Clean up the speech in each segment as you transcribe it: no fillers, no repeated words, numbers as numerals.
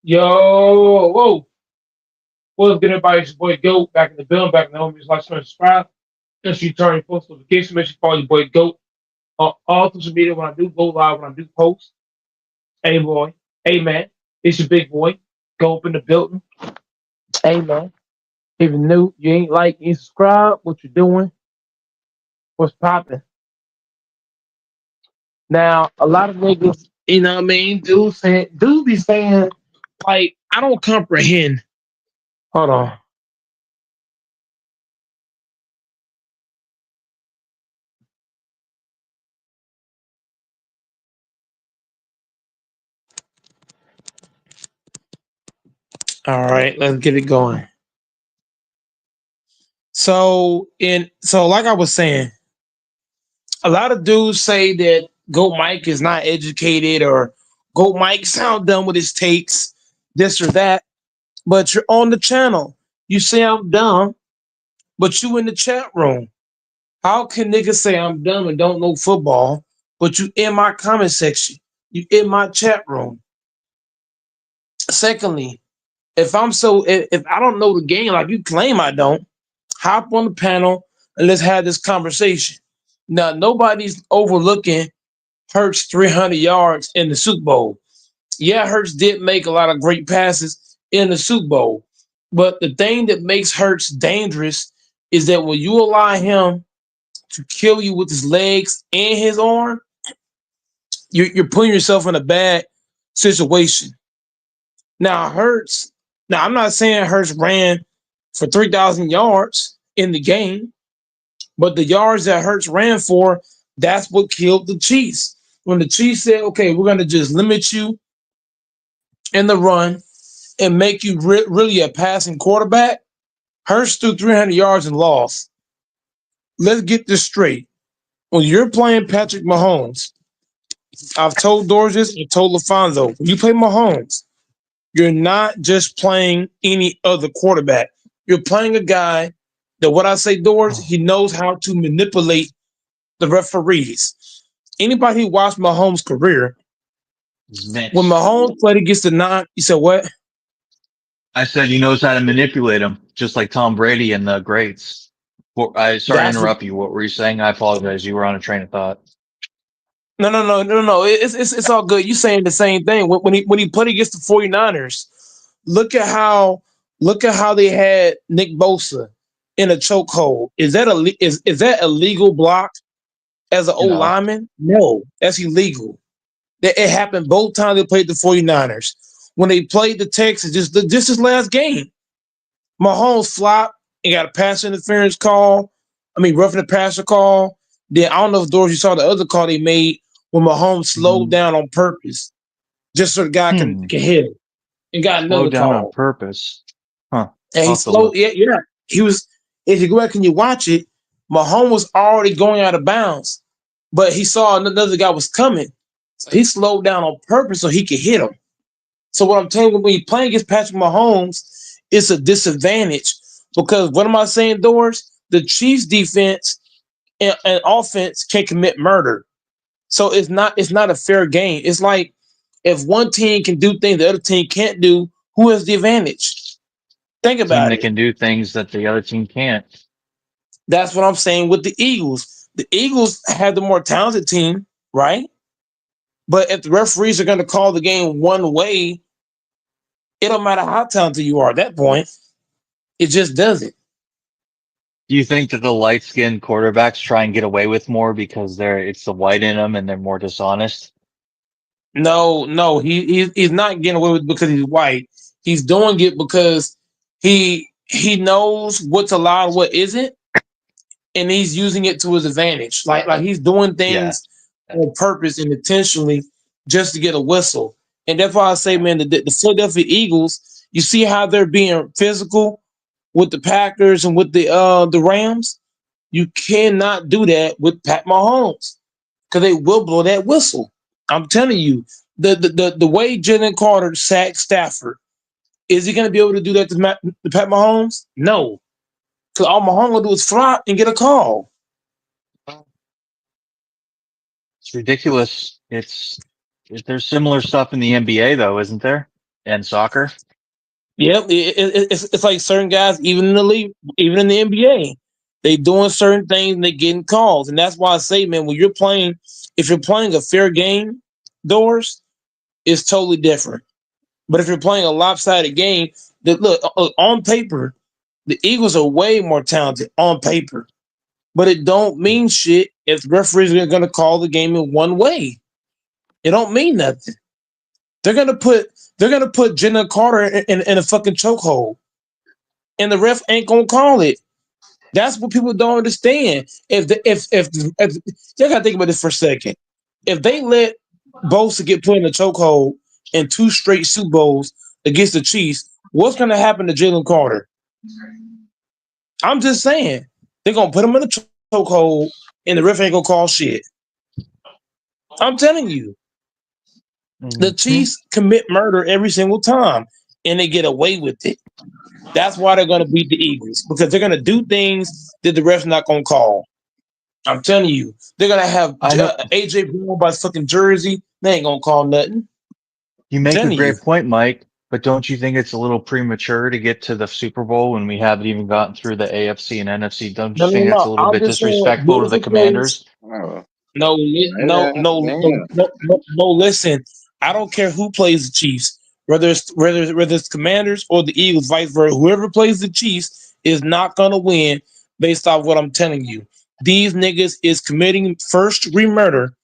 Yo, whoa. What's good, everybody? It's your boy Goat back in the building, back in the homies. Like, share, and subscribe. Make sure you turn your post notifications. Make sure you follow your boy Goat on all social media when I do go live, when I do post. Hey, boy. Hey, man. It's your big boy. Go up in the building. Hey, man. If you're new, you ain't like, you ain't subscribe, what you doing? What's popping? Now, a lot of niggas, you know what I mean? Dudes be saying, like, I don't comprehend. Hold on. All right, let's get it going. So like I was saying, a lot of dudes say that Goat Mike is not educated or Goat Mike sound dumb with his takes, this or that. But you're on the channel. You say I'm dumb, but you in the chat room. How can niggas say I'm dumb and don't know football, but you in my comment section? You in my chat room. Secondly, if I don't know the game like you claim I don't, hop on the panel and let's have this conversation. Now nobody's overlooking Hurts 300 yards in the Super Bowl. Yeah, Hurts did make a lot of great passes in the Super Bowl, but the thing that makes Hurts dangerous is that when you allow him to kill you with his legs and his arm, you're putting yourself in a bad situation. Now Hurts. Now I'm not saying Hurts ran for 3,000 yards in the game, but the yards that Hurts ran for, that's what killed the Chiefs. When the Chiefs said, "Okay, we're going to just limit you in the run and make you really a passing quarterback," Hurts threw 300 yards and lost. Let's get this straight. When you're playing Patrick Mahomes, I've told Dorjes and told LaFonso, when you play Mahomes, you're not just playing any other quarterback. You're playing a guy that, what I say, Doors, he knows how to manipulate the referees. Anybody who watched Mahomes' career, when Mahomes played against the nine, you said what? I said he knows how to manipulate them, just like Tom Brady and the greats. I sorry to That's interrupt you. What were you saying? I apologize. You were on a train of thought. no. It's all good. You saying the same thing. When he played against the 49ers, look at how they had Nick Bosa in a chokehold. Is that a legal block as an You old know, lineman? No, that's illegal. It happened both times they played the 49ers. When they played the Texans, just his last game, Mahomes flopped and got a pass interference call. I mean, roughing the passer call. Then I don't know if Doris, you saw the other call they made when Mahomes slowed down on purpose, just so the guy can hit him, and got slow another down on call. purpose. Huh. And I'll he have to slowed. look. Yeah. He was. If you go back and you watch it, Mahomes was already going out of bounds, but he saw another guy was coming, so he slowed down on purpose so he could hit him. So what I'm telling you, when you're playing against Patrick Mahomes, it's a disadvantage because what am I saying, Doors? The Chiefs' defense and offense can commit murder. So it's not a fair game. It's like if one team can do things the other team can't do, who has the advantage? Think Team about that it. can do things that the other team can't. That's what I'm saying with the Eagles. The Eagles have the more talented team, right? But if the referees are going to call the game one way, it don't matter how talented you are at that point. It just doesn't. Do you think that the light skinned quarterbacks try and get away with more because it's the white in them and they're more dishonest? No, he's not getting away with it because he's white. He's doing it because he knows what's allowed, what isn't, and he's using it to his advantage. Like he's doing Yeah. things on purpose and intentionally just to get a whistle. And that's why I say, man, the Philadelphia Eagles, you see how they're being physical with the Packers and with the Rams. You cannot do that with Pat Mahomes because they will blow that whistle. I'm telling you, the way Jalen Carter sacked Stafford, is he going to be able to do that to Pat Mahomes? No, because all Mahomes will do is flop and get a call. It's ridiculous. There's similar stuff in the NBA though, isn't there? and soccer. Yep, it's like certain guys, even in the league, even in the NBA, they doing certain things and they getting calls, and that's why I say, man, when you're playing, if you're playing a fair game, doors, it's totally different. But if you're playing a lopsided game, that look on paper, the Eagles are way more talented on paper, but it don't mean shit if referees are going to call the game in one way. It don't mean nothing. They're gonna put Jenna Carter in a fucking chokehold, and the ref ain't gonna call it. That's what people don't understand. If you gotta think about this for a second. If they let Bosa get put in a chokehold in 2 straight Super Bowls against the Chiefs, what's gonna happen to Jalen Carter? I'm just saying they're gonna put him in a chokehold, and the ref ain't gonna call shit. I'm telling you. The Chiefs commit murder every single time, and they get away with it. That's why they're going to beat the Eagles, because they're going to do things that the ref's not going to call. I'm telling you, they're going to have AJ Brown by fucking jersey. They ain't going to call nothing. You make a great point, Mike, but don't you think it's a little premature to get to the Super Bowl when we haven't even gotten through the AFC and NFC? Don't you think that's a little bit disrespectful to the Commanders? No, listen. I don't care who plays the Chiefs, whether it's Commanders or the Eagles, vice versa. Whoever plays the Chiefs is not gonna win based off what I'm telling you. These niggas is committing first-degree murder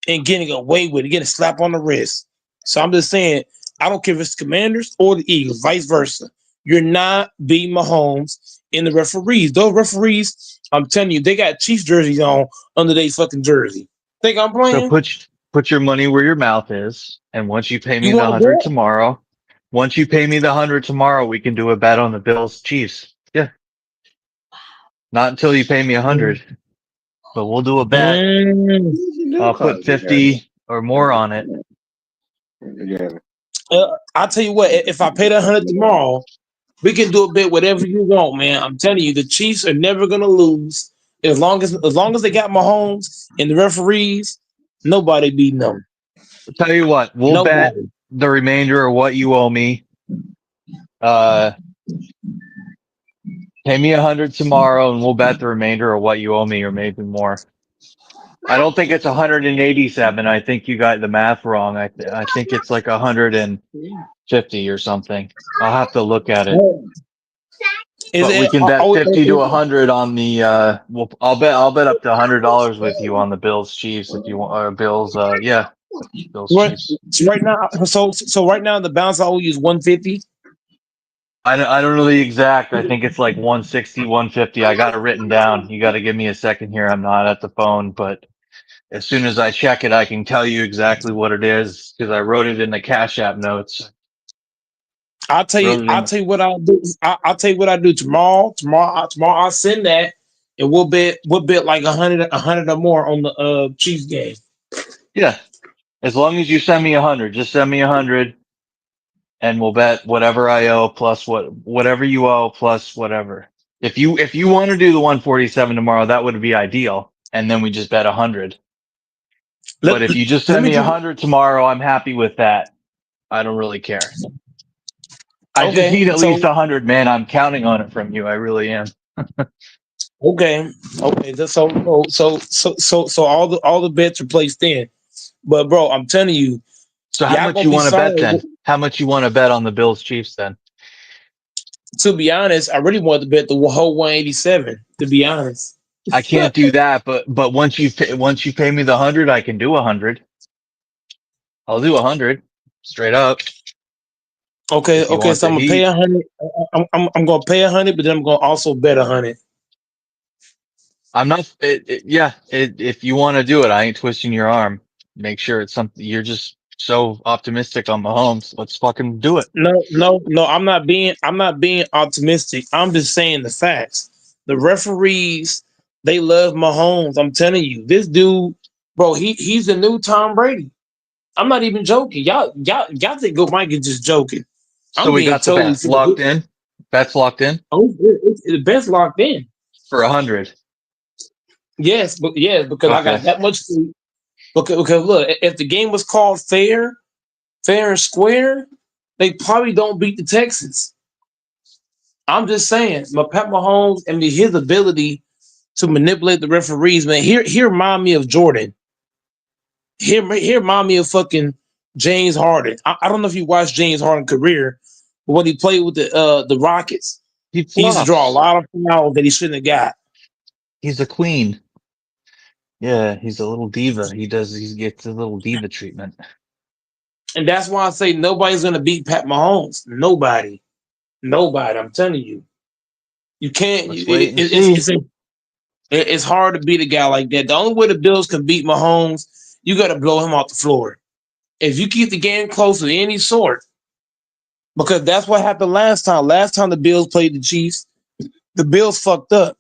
and getting away with it, getting a slap on the wrist. So I'm just saying, I don't care if it's Commanders or the Eagles, vice versa. You're not beating Mahomes in the referees. Those referees, I'm telling you, they got Chiefs jerseys on under their fucking jersey. Think I'm playing? So put your money where your mouth is, and once you pay me the 100 tomorrow, we can do a bet on the Bills Chiefs. Yeah. Not until you pay me 100, but we'll do a bet. I'll put 50 or more on it. I'll tell you what, if I pay the 100 tomorrow, we can do a bet whatever you want, man. I'm telling you, the Chiefs are never gonna lose as long as they got Mahomes and the referees. Nobody beating them. I'll tell you what, we'll bet the remainder of what you owe me. Pay me 100 tomorrow, and we'll bet the remainder of what you owe me, or maybe more. I don't think it's 187. I think you got the math wrong. I think it's like 150 or something. I'll have to look at it. But we can bet 50 to 100 on the. I'll bet up to $100 with you on the Bills Chiefs if you want. Or Bills, yeah. Bills Chiefs. So right now, right now the balance I owe you is 150. I don't know the exact. I think it's like 160, 150. I got it written down. You got to give me a second here. I'm not at the phone, but as soon as I check it, I can tell you exactly what it is because I wrote it in the Cash App notes. I'll tell you what I'll do. I'll tell you what I do tomorrow. Tomorrow I'll send that, and we'll bet like 100 or more on the Chiefs game. Yeah, as long as you send me 100, just send me 100, and we'll bet whatever I owe plus whatever you owe plus whatever. If you want to do the 147 tomorrow, that would be ideal, and then we just bet 100. But if you just send me 100 tomorrow, I'm happy with that. I don't really care. I just need at least 100, man. I'm counting on it from you. I really am. Okay. So all the bets are placed in. But bro, I'm telling you. So how much you want to bet then? How much you want to bet on the Bills Chiefs then? To be honest, I really want to bet the whole 187. To be honest, I can't do that. But once you pay me the 100, I can do 100. I'll do 100 straight up. Okay. So I'm gonna pay 100. I'm gonna pay 100, but then I'm gonna also bet 100. I'm not. If you want to do it, I ain't twisting your arm. Make sure it's something. You're just so optimistic on Mahomes. Let's fucking do it. No. I'm not being optimistic. I'm just saying the facts. The referees, they love Mahomes. I'm telling you, this dude, bro. He's the new Tom Brady. I'm not even joking. Y'all think Go Mike is just joking. So we got the bet locked in. Bet's locked in. Oh, the bet's locked in for 100. Yes, because I got that much food. Because look, if the game was called fair and square, They probably don't beat the Texans. I'm just saying, my Pat Mahomes and his ability to manipulate the referees, man. Here remind me of Jordan. Here remind me of fucking James Harden. I don't know if you watched James Harden's career, but when he played with the Rockets, He he used to draw a flops. lot of fouls that he shouldn't have got. He's a queen. Yeah, he's a little diva. He gets a little diva treatment. And that's why I say nobody's gonna beat Pat Mahomes. Nobody. Nobody. I'm telling you. You can't Let's wait and see. it's hard to beat a guy like that. The only way the Bills can beat Mahomes, you gotta blow him off the floor. If you keep the game close of any sort, because that's what happened last time. Last time the Bills played the Chiefs, the Bills fucked up.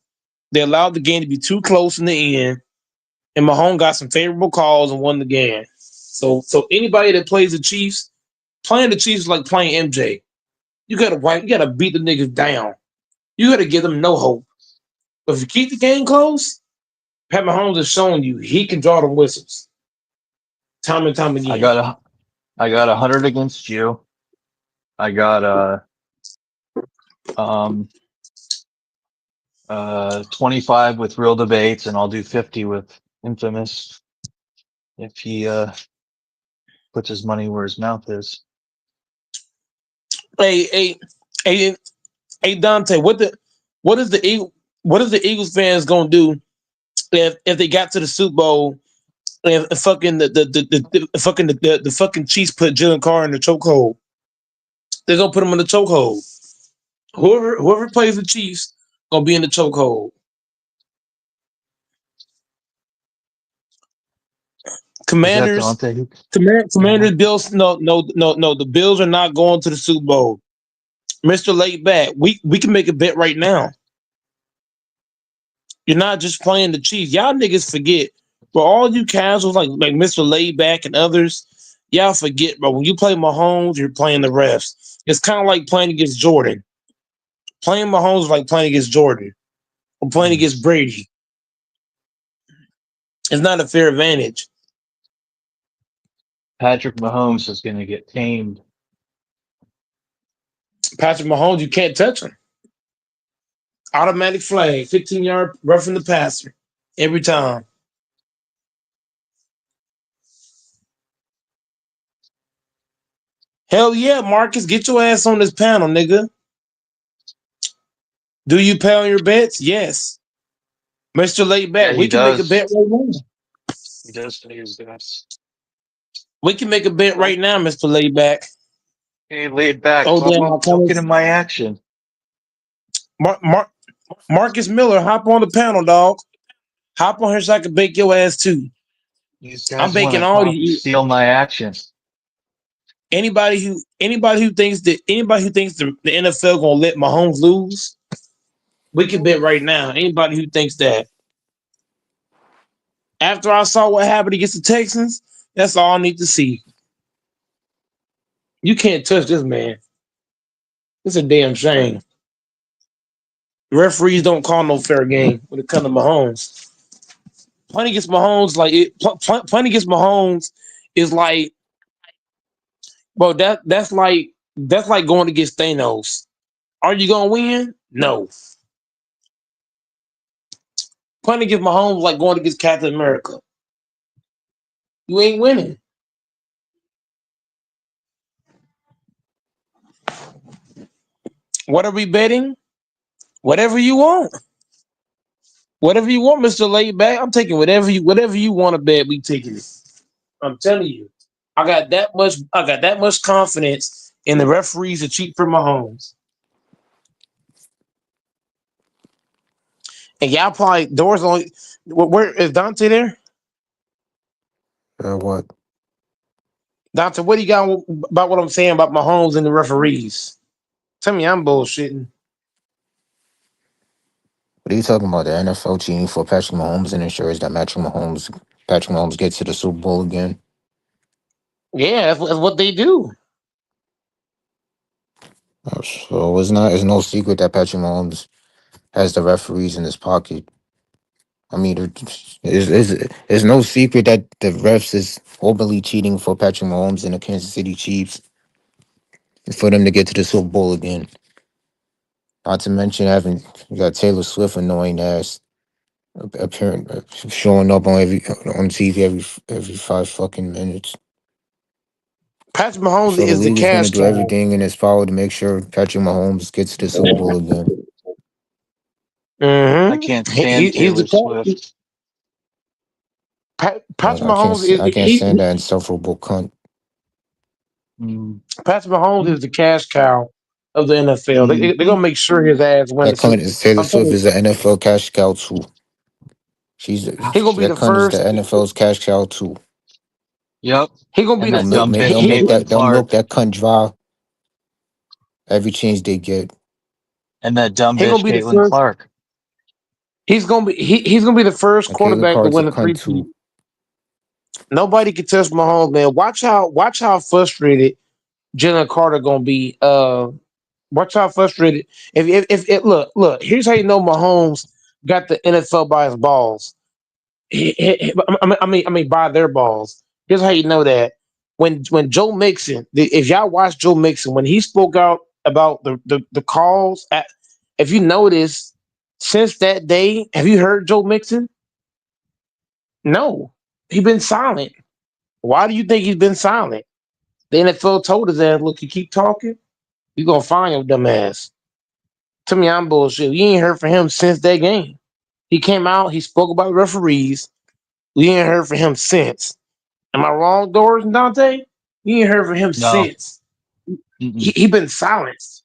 They allowed the game to be too close in the end, and Mahomes got some favorable calls and won the game. So anybody that plays the Chiefs, playing the Chiefs is like playing MJ. You gotta beat the niggas down. You gotta give them no hope. But if you keep the game close, Pat Mahomes has shown you he can draw them whistles time and time I again. got a I got 100 against you. I got um 25 with real debates, and I'll do 50 with infamous if he puts his money where his mouth is. Hey, hey, hey, hey, Dante, what is what is the Eagles fans gonna do if they got to the Super Bowl and fucking the fucking Chiefs put Jalen Carr in the chokehold? They're gonna put him in the chokehold. Whoever plays the Chiefs gonna be in the chokehold. Is that Commanders, Dante? Commanders, Bills. No. The Bills are not going to the Super Bowl. Mister Late Back, we can make a bet right now. You're not just playing the Chiefs. Y'all niggas forget. For all you casuals like Mr. Layback and others, y'all forget, bro. When you play Mahomes, you're playing the refs. It's kind of like playing against Jordan. Playing Mahomes is like playing against Jordan or playing against Brady. It's not a fair advantage. Patrick Mahomes is going to get tamed. Patrick Mahomes, you can't touch him. Automatic flag, 15-yard roughing the passer every time. Hell yeah, Marcus, get your ass on this panel, nigga. Do you pay on your bets? Yes. Mr. Late Yeah, Bet, he we can make a bet does. right now. He does pay his bets. We can make a bet right now, Mr. Layback. Hey, laid back. Oh damn, Don't get in my action. Marcus Miller, hop on the panel, dog. Hop on here so I can bake your ass too. These I'm guys want baking to all cop you. steal my action. Anybody who thinks the NFL gonna let Mahomes lose, we can bet right now. Anybody who thinks that. After I saw what happened against the Texans, that's all I need to see. You can't touch this man. It's a damn shame. Referees don't call no fair game when it comes to Mahomes. Playing against Mahomes, playing against Mahomes is like, bro. That's like going against Thanos. Are you gonna win? No. Playing against Mahomes like going against Captain America. You ain't winning. What are we betting? Whatever you want. Whatever you want, Mr. Layback. I'm taking whatever you want to bet, we taking it. I'm telling you. I got that much confidence in the referees to cheat for Mahomes. And y'all probably doors only where is Dante there? What? Dante, what do you got about what I'm saying about Mahomes and the referees? Tell me I'm bullshitting. What are you talking about? The NFL cheating for Patrick Mahomes and ensures that Patrick Mahomes gets to the Super Bowl again. Yeah, that's what they do. So it's no secret that Patrick Mahomes has the referees in his pocket. I mean, it's no secret that the refs is openly cheating for Patrick Mahomes and the Kansas City Chiefs. for them to get to the Super Bowl again. Not to mention having you got Taylor Swift annoying ass apparent showing up on TV every 5 fucking minutes. Patrick Mahomes So the is the league is going to cash do cow. everything in its power to make sure Patrick Mahomes gets to the Super Bowl again. I can't stand He's the Taylor cash. Swift. Patrick I can't Mahomes is I can't stand that insufferable cunt. Patrick Mahomes is the cash cow of the NFL. They're gonna make sure his ass That wins. cunt is Taylor I'm telling Swift you, is an NFL cash cow too. he gonna be That the cunt is the first. NFL's cash cow too. Yep. He gonna be And the that dumb bitch They'll milk Caitlin that cunt dry every chance they get. And that dumb he gonna bitch be the Caitlin first. Clark. He's gonna be the first And Caitlin quarterback to Clark's a win a cunt three-peat. too. Nobody can touch Mahomes, man. Watch how frustrated Jalen Carter gonna be. Watch how frustrated. If look, here's how you know Mahomes got the NFL by his balls. I mean by their balls. Here's how you know that when Joe Mixon, if y'all watch Joe Mixon when he spoke out about the calls, if you notice since that day, have you heard Joe Mixon? No, he been silent. Why do you think he's been silent? The NFL told his ass, look, you keep talking, you gonna find your dumb ass. To me, I'm bullshit. You ain't heard from him since that game. He came out, he spoke about referees. We ain't heard from him since. Am I wrong, Doris and Dante? You ain't heard from him No. since. He been silenced.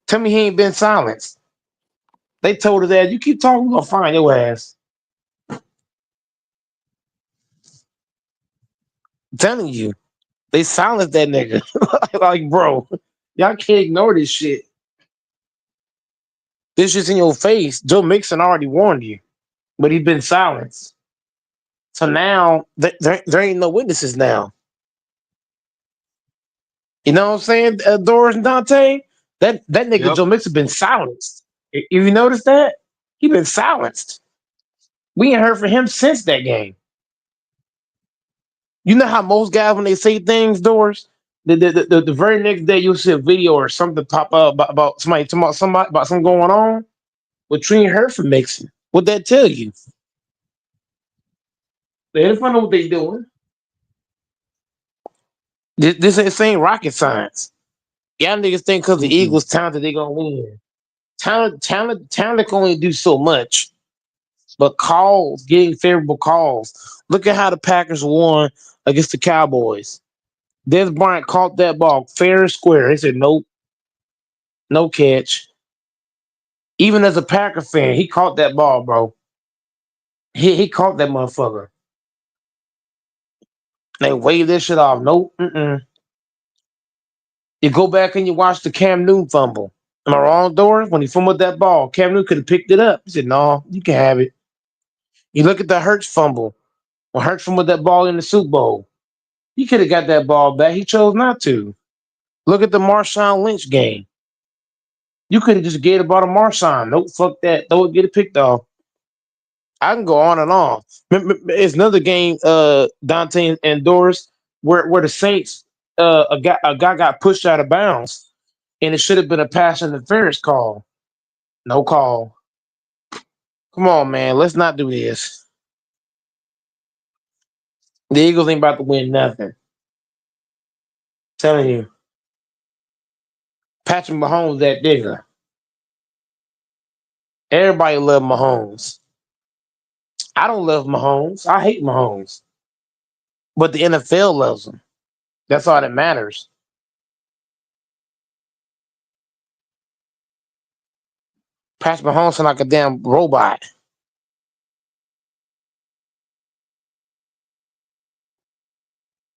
Tell me he ain't been silenced. They told his ass, you keep talking, we're gonna find your ass. I'm telling you, they silenced that nigga. Like, bro, y'all can't ignore this shit. This shit's in your face. Joe Mixon already warned you, but he's been silenced. So now there ain't no witnesses now. You know what I'm saying, Doris and Dante? That nigga Yep. Joe Mixon been silenced. If you notice that, he been silenced. We ain't heard from him since that game. You know how most guys when they say things, Doris, the very next day you'll see a video or something pop up about somebody talking about somebody about something going on. But you ain't heard from Mixon. What'd that tell you? They didn't find out what they doing. This ain't rocket science. Y'all niggas think because the Eagles talented they gonna win. Talent can only do so much. But calls, getting favorable calls. Look at how the Packers won against the Cowboys. Dez Bryant caught that ball fair and square. He said, nope, no catch. Even as a Packer fan, he caught that ball, bro. He caught that motherfucker. They waved this shit off. Nope. You go back and you watch the Cam Newton fumble. Am I wrong, Doris? When he fumbled that ball, Cam Newton could have picked it up. He said, no, you can have it. You look at the Hurts fumble. When Hurts fumbled that ball in the Super Bowl, he could have got that ball back. He chose not to. Look at the Marshawn Lynch game. You could have just gave the ball to Marshawn. Nope, fuck that. Throw it, get it picked off. I can go on and on. It's another game, Dante and Doris, where the Saints, a guy got pushed out of bounds, and it should have been a pass interference call. No call. Come on, man. Let's not do this. The Eagles ain't about to win nothing. Telling you. Patrick Mahomes that nigga. Everybody love Mahomes. I don't love Mahomes. I hate Mahomes. But the NFL loves him. That's all that matters. Patrick Mahomes sound like a damn robot.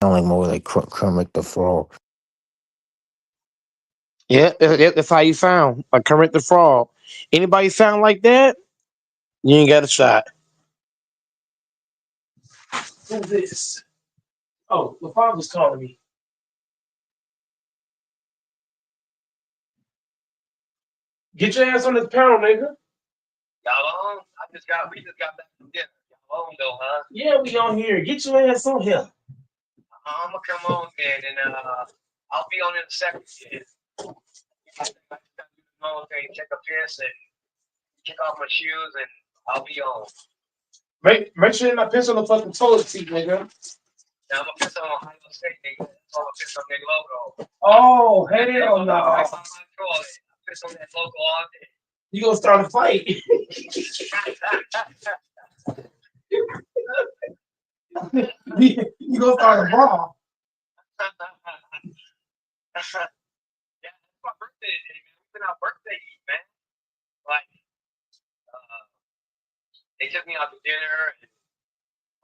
Sound like more like Kermit the Frog. Yeah, that's how you sound. Like Kermit the Frog. Anybody sound like that? You ain't got a shot. Who's this? Oh, the father's calling me. Get your ass on this panel, nigga. Y'all on? We just got back from dinner. Y'all on though, huh? Yeah, we on here. Get your ass on here. I'm gonna come on then, and I'll be on in a second. Yeah. I got to do the military, take a piss, and kick off my shoes, and I'll be on. Make sure you're not piss on the fucking toilet seat, nigga. Now I'm gonna piss on Ohio State, nigga. So I'm gonna piss on their logo. Oh, hell no. Right by my toilet. I piss on that logo all day. You gonna start a fight. You gonna start a brawl. Yeah, it's my birthday today, man. We've been out birthday eat, man. Like, they took me out to dinner and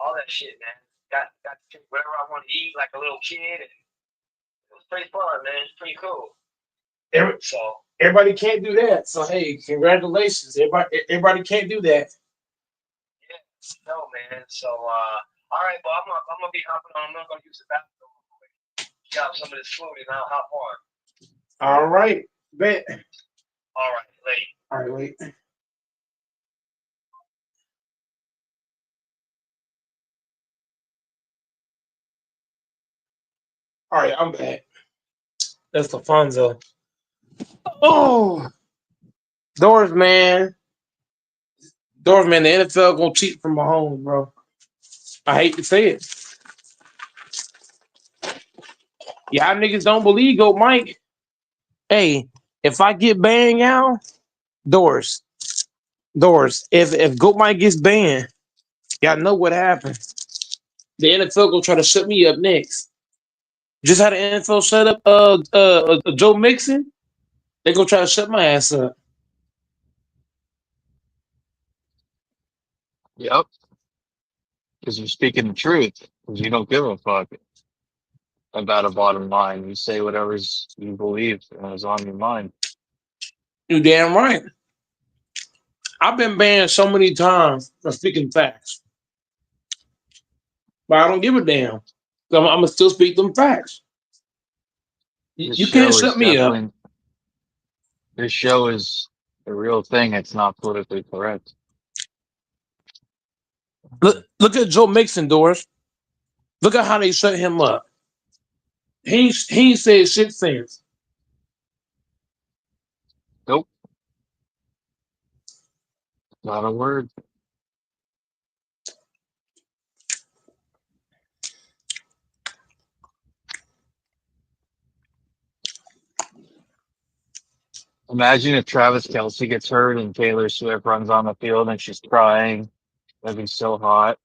all that shit, man. Got to pick whatever I want to eat like a little kid, and it was pretty fun, man. It's pretty cool. Everybody can't do that. So hey, congratulations. Everybody can't do that. Yeah, no, man. So all right, well, I'm gonna be hopping on. I'm gonna go use the bathroom real quick. Get out some of this food, and I'll hop on. All right, bet. All right, late. All right, wait. All right, I'm back. That's Lafonso. Oh, Doors, man. The NFL gonna cheat from Mahomes, bro. I hate to say it. Y'all niggas don't believe Goat Mike. Hey, if I get banned out, Doors. If Goat Mike gets banned, y'all know what happened. The NFL gonna try to shut me up next. Just how the NFL shut up Joe Mixon, they gonna try to shut my ass up. Yep. Because you're speaking the truth. Because you don't give a fuck about a bottom line. You say whatever's you believe and is on your mind. You damn right. I've been banned so many times for speaking facts. But I don't give a damn. So I'm gonna still speak them facts. You can't shut me up. This show is the real thing. It's not politically correct. Look at Joe Mixon, Doris. Look at how they shut him up. He ain't said shit since. Nope. Not a word. Imagine if Travis Kelce gets hurt and Taylor Swift runs on the field and she's crying. That'd be so hot.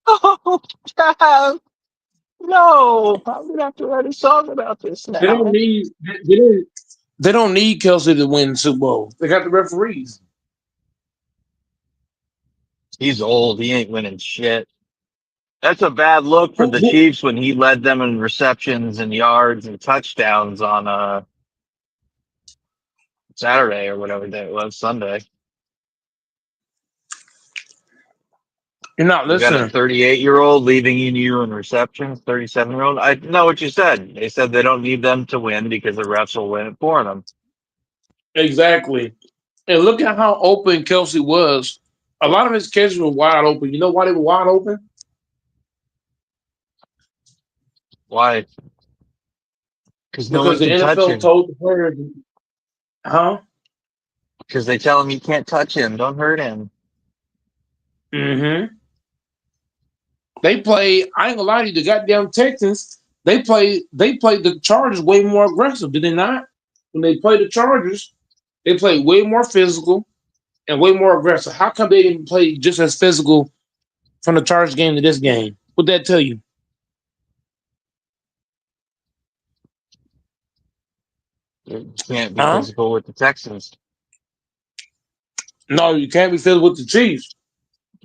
Oh, Trav! No, I'm gonna have to write a song about this now. They don't need Kelsey to win the Super Bowl. They got the referees. He's old. He ain't winning shit. That's a bad look for the Chiefs when he led them in receptions and yards and touchdowns on Saturday or whatever day it was, Sunday. You're not You got listening. a 38-year-old leading you in receptions, 37-year-old. I know what you said. They said they don't need them to win because the refs will win it for them. Exactly. And look at how open Kelsey was. A lot of his catches were wide open. You know why they were wide open? Why? Because no one Because the can touch NFL him. told the players, huh? Because they tell him you can't touch him. Don't hurt him. Mm-hmm. They play, I ain't gonna lie to you, the goddamn Texans, they played the Chargers way more aggressive, did they not? When they played the Chargers, they played way more physical and way more aggressive. How come they didn't play just as physical from the Chargers game to this game? What'd that tell you? You can't be physical with the Texans. No, you can't be physical with the Chiefs.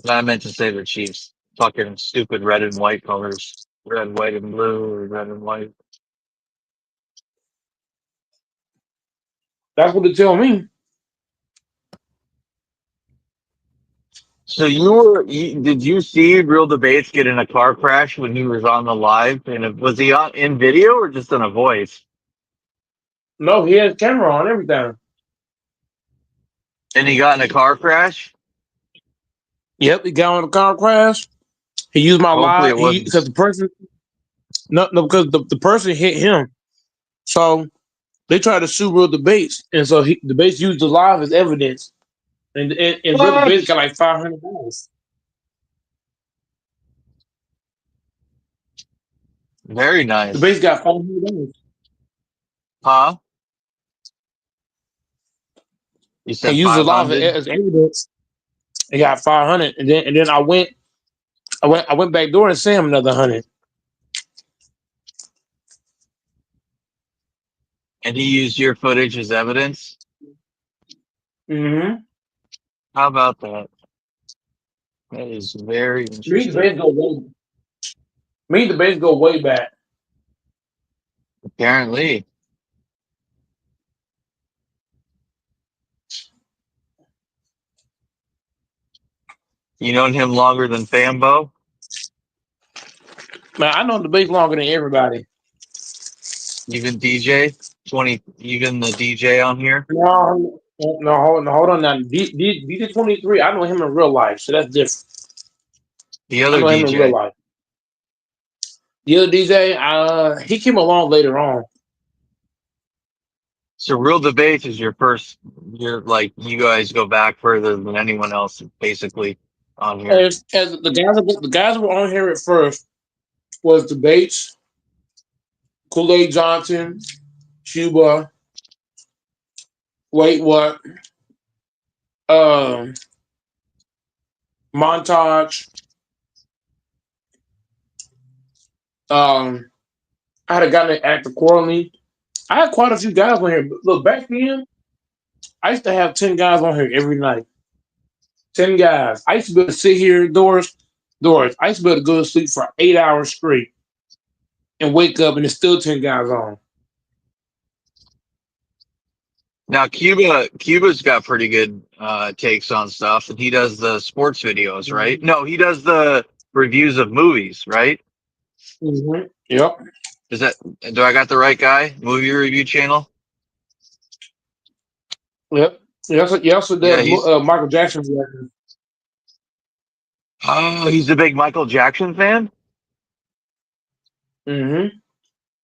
I meant to say the Chiefs. Fucking stupid red and white colors. Red, white, and blue, or red and white. That's what they tell me. So did you see Real Debates get in a car crash when he was on the live? And was he in video or just in a voice? No, he has camera on everything. And he got in a car crash? Yep, he got in a car crash. He used my Hopefully lie it wasn't. because the person no because the person hit him. So they tried to sue Real Debates, and so Debates used the live as evidence, and Real What? Debates got like $500. Very nice. Debates got $500 Huh? You and said used the live 500? as evidence. They got 500, and then I went back door and sent him another 100. And he used your footage as evidence? Mm-hmm. How about that? That is very Me and interesting. Debates go way. Me and Debates go way back. Apparently. You known him longer than Fambo? Man, I know Debates longer than everybody. Even DJ? Even the DJ on here? No, hold on now. DJ 23, I know him in real life, so that's different. The I other know him in real DJ. life. The other DJ, he came along later on. So Real Debates is your first, you guys go back further than anyone else basically on here. As the guys who were on here at first was Debates, Kool-Aid Johnson, Cuba, Wait What, um, Montage. I had a guy named Actor Quarterly. I had quite a few guys on here. But look, back then, I used to have 10 guys on here every night. 10 guys. I used to be able to sit here doors. I used to be able to go to sleep for 8 hours straight and wake up and there's still 10 guys on. Now Cuba's got pretty good takes on stuff, and he does the sports videos, right? No, he does the reviews of movies, right? Mm-hmm. Yep. Do I got the right guy? Movie review channel? Yep. He also Yeah, does Michael Jackson reactions. he's a big Michael Jackson fan? Mm-hmm.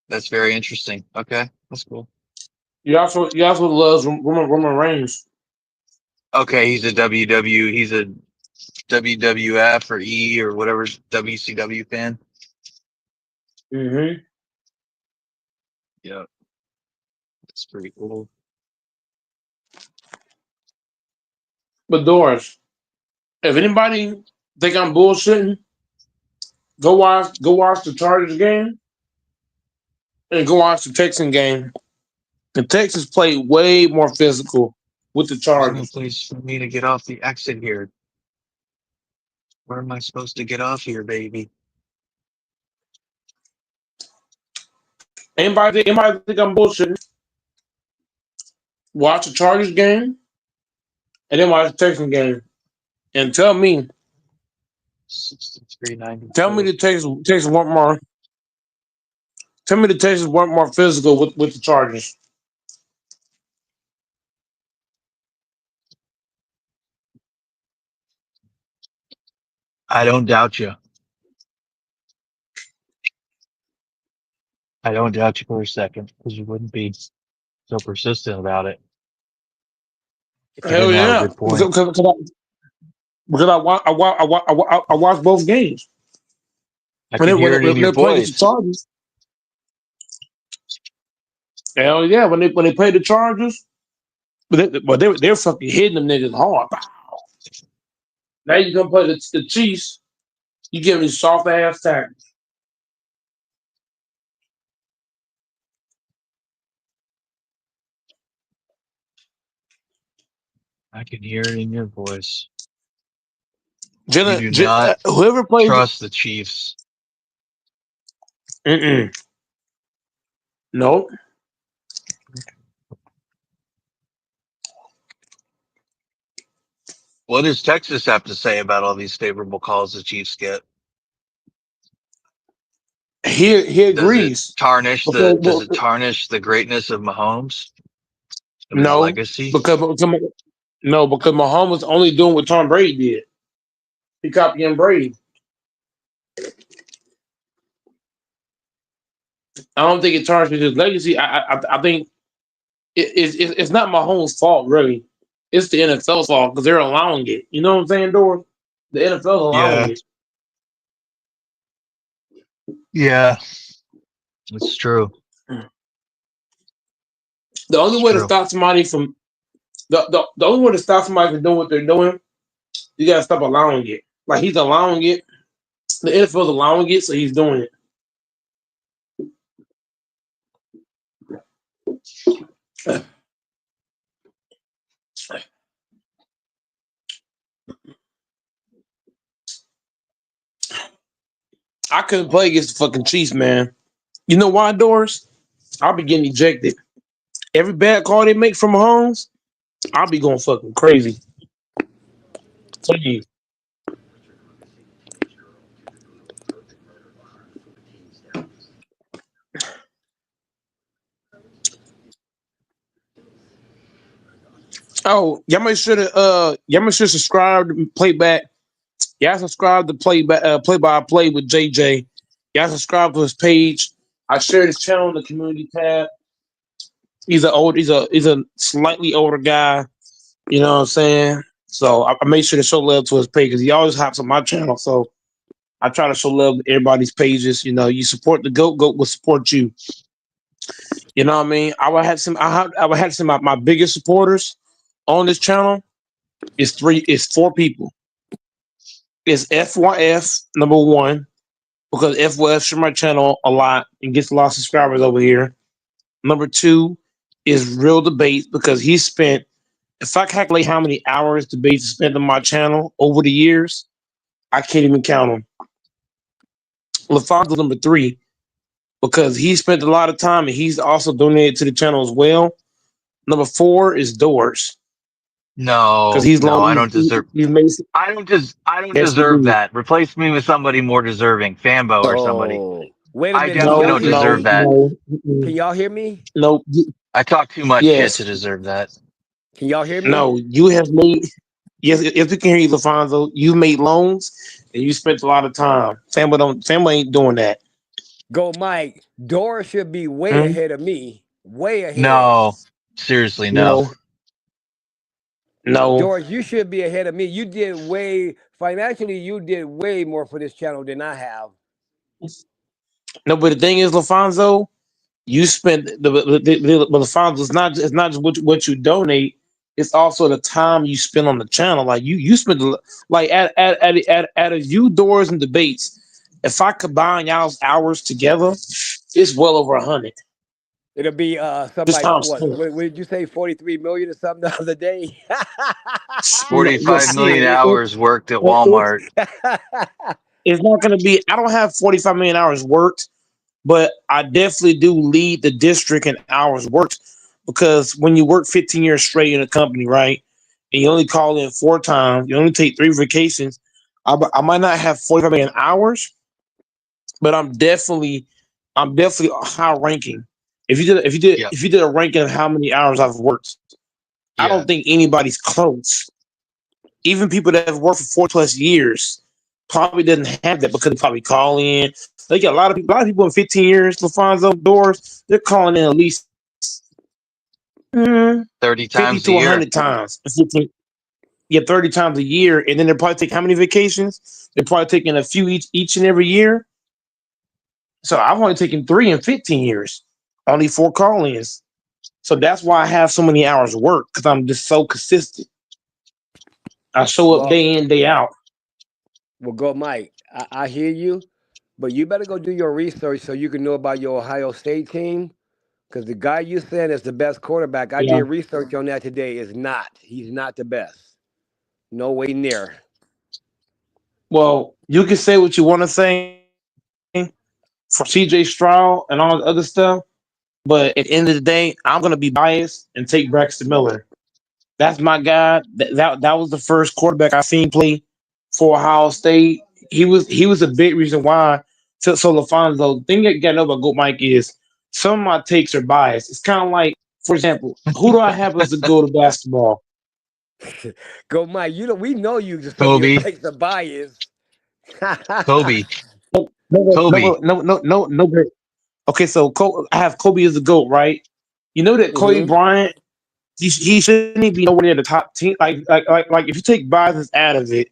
That's very interesting. Okay, that's cool. He also loves Roman Reigns. Okay, he's a WWF or E or whatever WCW fan. Mm-hmm. Yeah, that's pretty cool. But Doris, if anybody think I'm bullshitting, go watch the Chargers game and go watch the Texan game. The Texans played way more physical with the There's no Chargers. place for me to get off the exit here. Where am I supposed to get off here, baby? Anybody think I'm bullshitting? Watch the Chargers game and then watch the Texans game and tell me 63.90. Tell me the Texans weren't more. Tell me the Texans weren't more physical with the Chargers. I don't doubt you. I don't doubt you for a second, because you wouldn't be so persistent about it if you Hell didn't have a yeah, good point. because I watched both games. I can hear it in your They played the voice. Chargers. Hell yeah, when they played the Chargers, but they're fucking hitting them niggas hard. Now you come play the Chiefs, you give me soft ass tackles. I can hear it in your voice. Jalen, You do not whoever plays, trust the Chiefs. no. What does Texas have to say about all these favorable calls the Chiefs get? He Does agrees. it tarnish the greatness of Mahomes? Of his No, legacy? because Mahomes was only doing what Tom Brady did. He copying Brady. I don't think it tarnishes his legacy. I think it's not Mahomes' fault really. It's the NFL's fault because they're allowing it. You know what I'm saying, Dor? The NFL's allowing Yeah. it. Yeah. It's true. The only It's way to true. stop somebody from the only way to stop somebody from doing what they're doing, you gotta stop allowing it. Like he's allowing it. The NFL's allowing it, so he's doing it. I couldn't play against the fucking Chiefs, man. You know why, Doris? I'll be getting ejected. Every bad call they make from Mahomes, I'll be going fucking crazy. Tell you. Oh, y'all make sure to subscribe to Playback. Y'all subscribe to Play by Play with JJ. Y'all subscribe to his page. I share his channel in the community tab. He's a slightly older guy. You know what I'm saying? So I made sure to show love to his page because he always hops on my channel. So I try to show love to everybody's pages. You know, you support the goat will support you. You know what I mean? I would have some. I would have some of my biggest supporters on this channel. It's four people. It's FYF number one because FYF share my channel a lot and gets a lot of subscribers over here. Number two is Real Debates because he spent. If I calculate how many hours Debates spent on my channel over the years, I can't even count them. LaFonso number three because he spent a lot of time and he's also donated to the channel as well. Number four is Doors No, because he's no, long. I don't deserve. He's made. I don't Yes, you deserve do. that. Replace me with somebody more deserving, Fambo or somebody. Oh, wait a I minute. Can definitely y'all No, don't hear deserve me? no, that. no, Can y'all hear me? no. I talk too much shit Yes, to deserve that. Can y'all hear me? no. You have made. Yes, if you can hear you, LaFonso, you made loans and you spent a lot of time. Family ain't doing that. Go, Mike. Dora should be way Hmm? ahead of me. Way ahead. No, seriously, no. No, no, Doris, you should be ahead of me. You did way financially. You did way more for this channel than I have. no. But the thing is, LaFonso, you spent but LaFonso, it's not just what you donate. It's also the time you spend on the channel. Like you spend like at a you Doors and Debates. If I combine y'all's hours together, it's well over 100. It'll be something Just like times what? 10. What did you say? 43 million or something the other day. Well, 45 see, million hours worked at it, Walmart. it's not going to be. I don't have 45 million hours worked, but I definitely do lead the district in hours worked because when you work 15 years straight in a company, right, and you only call in 4 times, you only take 3 vacations. I might not have 45 million hours, but I'm definitely high ranking. Yep. If you did a ranking of how many hours I've worked, I Yeah. don't think anybody's close. Even people that have worked for 4+ years probably doesn't have that because they probably call in. They got a lot of people in 15 years, LaFonso Doors, they're calling in at least 30 50 times a to year. 100 times. 15, yeah, 30 times a year. And then they're probably taking how many vacations? They're probably taking a few each and every year. So I've only taken 3 in 15 years, only 4 call ins. So that's why I have so many hours work because I'm just so consistent. I show up well, day in, day out. well, go, Mike. I hear you, but you better go do your research so you can know about your Ohio State team. Because the guy you said is the best quarterback, I Yeah. did research on that today, is not. He's not the best. No way near. Well, you can say what you want to say for CJ Stroud and all the other stuff, but at the end of the day, I'm gonna be biased and take Braxton Miller. That's my guy. That was the first quarterback I seen play for Ohio State. He was a big reason why. So LaFonso, the thing that you gotta know about Goat Mike is some of my takes are biased. It's kind of like, for example, who do I have as the go to basketball? Go, Mike. We know you. Some of your Kobe. takes are biased. Kobe. No, Kobe. no, no, no, no, no, no, Okay, so I have Kobe as the GOAT, right? You know that Kobe Mm-hmm. Bryant, he shouldn't even be nowhere near the top 10. Like if you take biases out of it,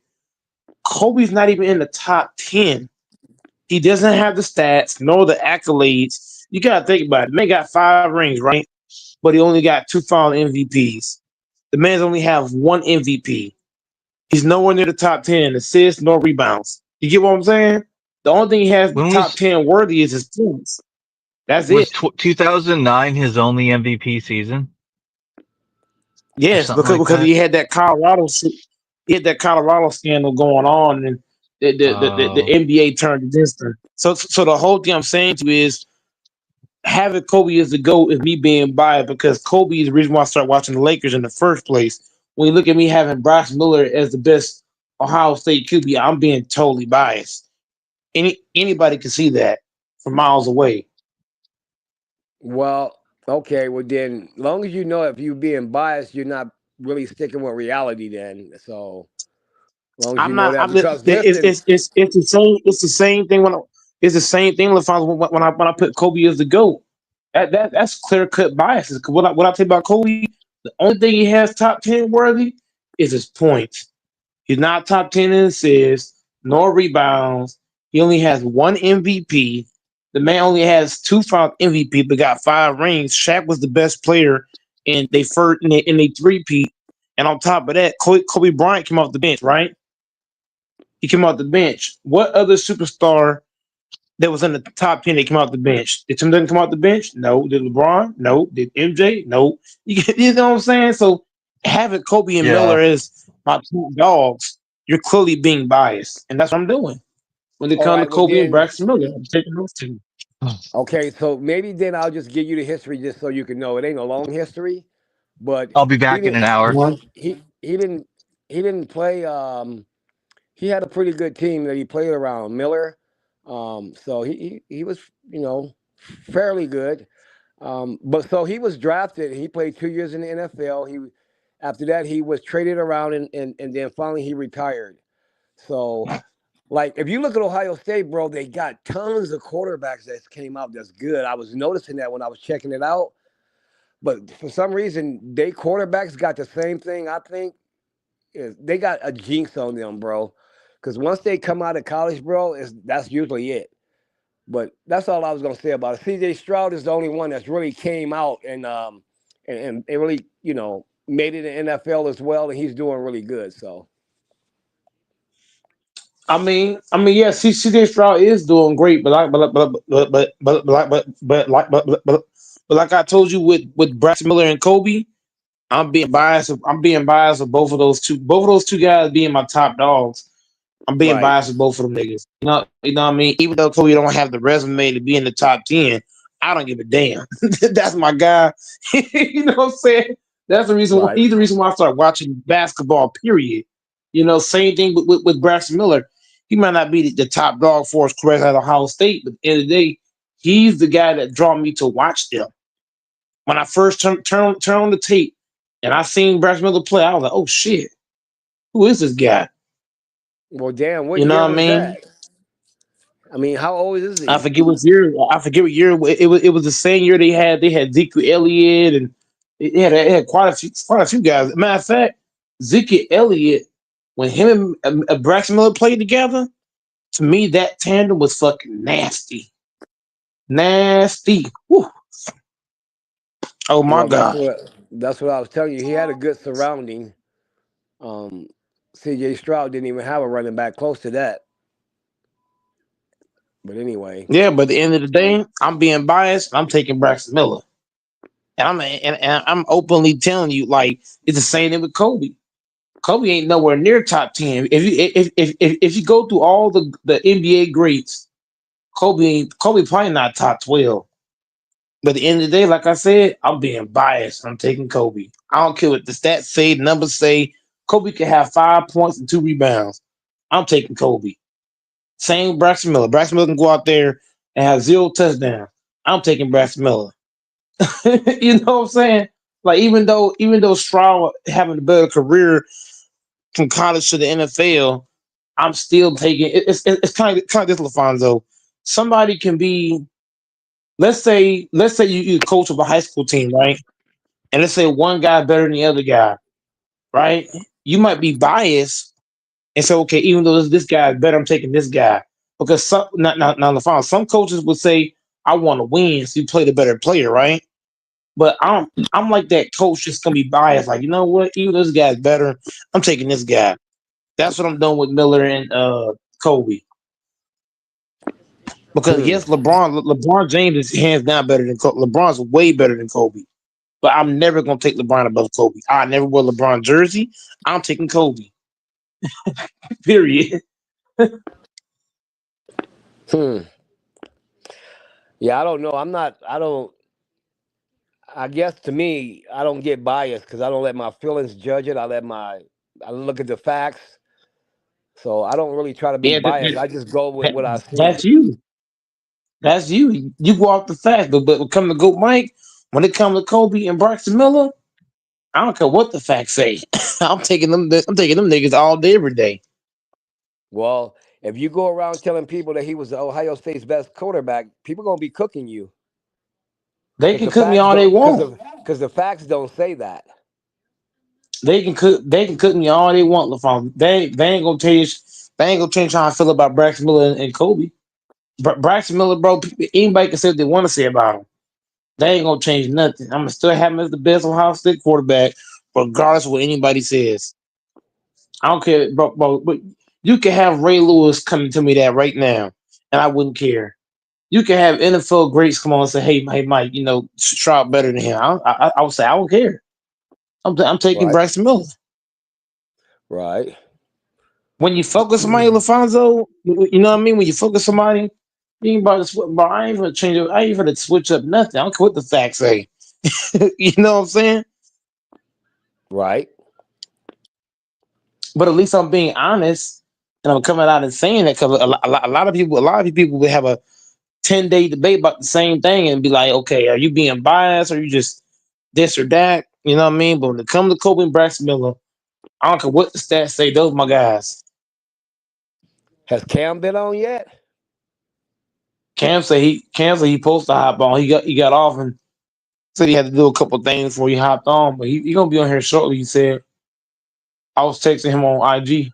Kobe's not even in the top 10. He doesn't have the stats nor the accolades. You gotta think about it. The man got 5 rings, right? But he only got 2 final MVPs. The man's only have 1 MVP. He's nowhere near the top 10 in assists nor rebounds. You get what I'm saying? The only thing he has When top 10 worthy is his points. That's was it. 2009 his only MVP season or Yes, something because like that? he had that Colorado scandal going on, and the Oh, NBA turned against him. So the whole thing I'm saying to you is having Kobe as the GOAT is me being biased because Kobe is the reason why I started watching the Lakers in the first place. When you look at me having Bryce Miller as the best Ohio State QB, I'm being totally biased. Anybody can see that from miles away. Well, okay. Well, then, long as you know if you being biased, you're not really sticking with reality. Then, so long as you I'm know not. that, I'm just. because listen, It's the same. It's the same thing it's the same thing. LaFonso, when I put Kobe as the GOAT, that's clear cut biases. 'Cause what I tell you about Kobe, the only thing he has top 10 worthy is his points. He's not top 10 in assists nor rebounds. He only has 1 MVP. The man only has 2 final MVP, but got 5 rings. Shaq was the best player in they first in they three-peat. And on top of that, Kobe Bryant came off the bench, right? He came off the bench. What other superstar that was in the top 10 that came off the bench? Did Tim Duncan come off the bench? No. Did LeBron? No. Did MJ? No. You know what I'm saying? So having Kobe and yeah. Miller as my two dogs, you're clearly being biased. And that's what I'm doing. When it all comes to right. Well, Kobe and then, Braxton Miller, I'm taking those two. okay. So maybe then I'll just give you the history just so you can know. It ain't a long history, but I'll be he back in an didn't. hour. One. He didn't. He didn't play. He had a pretty good team that he played around Miller. So he was, you know, fairly good. But so he was drafted. He played 2 years in the NFL. He After that he was traded around, and then finally he retired. So like if you look at Ohio State, bro, they got tons of quarterbacks that came out that's good. I was noticing that when I was checking it out. But for some reason, they quarterbacks got the same thing. I think is they got a jinx on them, bro. Because once they come out of college, bro, that's usually it. But that's all I was gonna say about it. CJ Stroud is the only one that's really came out and really, made it in NFL as well, and he's doing really good. So Yeah, CJ Stroud is doing great, but like I told you with Braxton Miller and Kobe, I'm being biased. I'm being biased with both of those two. Both of those two guys being my top dogs. I'm being right, biased with both of them niggas. You know what I mean? Even though Kobe don't have the resume to be in the top 10, I don't give a damn. That's my guy. You know what I'm saying? That's the reason why right. he's the reason why I started watching basketball, period. Same thing with Braxton Miller. He might not be the top dog for us correct at Ohio State, but at the end of the day, he's the guy that draw me to watch them. When I first turn on the tape and I seen Braxton Miller play, I was like, oh shit, who is this guy? Well, damn, what You know year what I was mean? that? I mean, how old is I he? forget what year. I forget what year it was the same year they had Zeke Elliott and it had quite a few guys. Matter of fact, Zeke Elliott when him and Braxton Miller played together, to me that tandem was fucking nasty, nasty. Whew. Oh my Well, god. that's what I was telling you. He had a good surrounding. Um, CJ Stroud didn't even have a running back close to that. But anyway, Yeah, but at the end of the day, I'm being biased. I'm taking Braxton Miller, and I'm openly telling you like it's the same thing with Kobe. Kobe ain't nowhere near top 10. If you go through all the NBA greats, Kobe probably not top 12. But at the end of the day, like I said, I'm being biased. I'm taking Kobe. I don't care what the stats say, the numbers say. Kobe can have 5 points and 2 rebounds. I'm taking Kobe. Same with Braxton Miller. Braxton Miller can go out there and have 0 touchdowns. I'm taking Braxton Miller. You know what I'm saying? Like even though Stroud having a better career from college to the NFL, I'm still taking it's kind of this, LaFonso. Somebody can be let's say you coach of a high school team, right? And let's say one guy better than the other guy, right? You might be biased and say, okay, even though this guy is better, I'm taking this guy because some now the final some coaches would say, I want to win, so you play the better player, right? But I'm like that coach just gonna be biased. Like, you know what? Even though this guy's better, I'm taking this guy. That's what I'm doing with Miller and Kobe. Because Hmm. yes, LeBron James is hands down better than Kobe. LeBron's way better than Kobe. But I'm never gonna take LeBron above Kobe. I never wear LeBron jersey. I'm taking Kobe. Period. Hmm. Yeah, I don't know. I'm not. I don't. I guess to me, I don't get biased because I don't let my feelings judge it. I look at the facts. So I don't really try to be Yeah, biased. I just go with that- what I see. that's you. That's you. You go off the facts. But when it comes to Goat Mike, when it comes to Kobe and Braxton Miller, I don't care what the facts say. I'm taking them. I'm taking them niggas all day, every day. Well, if you go around telling people that he was the Ohio State's best quarterback, people gonna be cooking you They because can the cook me facts all they don't. want. Because the facts don't say that. They can cook. They can cook me all they want, LaFon. They ain't gonna change. They ain't gonna change how I feel about Braxton Miller and Kobe. Braxton Miller, bro. Anybody can say what they want to say about him. They ain't gonna change nothing. I'm gonna still have him as the best Ohio State quarterback, regardless of what anybody says. I don't care, bro. But you can have Ray Lewis coming to me that right now, and I wouldn't care. You can have NFL greats come on and say, "Hey, Mike, you know Stroud better than him." I would say I don't care. I'm taking Right. Braxton Miller. Right. When you focus somebody, LaFonso, you know what I mean. When you focus somebody, you ain't about to but I ain't gonna change it. I ain't gonna switch up nothing. I don't care what the facts say. You know what I'm saying? Right. But at least I'm being honest, and I'm coming out and saying that because a lot of people will have a 10-day debate about the same thing and be like, okay, are you being biased or you just this or that? You know what I mean? But when it comes to Kobe and Braxton Miller, I don't care what the stats say. Those are my guys. Has Cam been on yet? Cam say he posted to hop on. He got off and said he had to do a couple things before he hopped on, but he gonna be on here shortly. He said I was texting him on IG.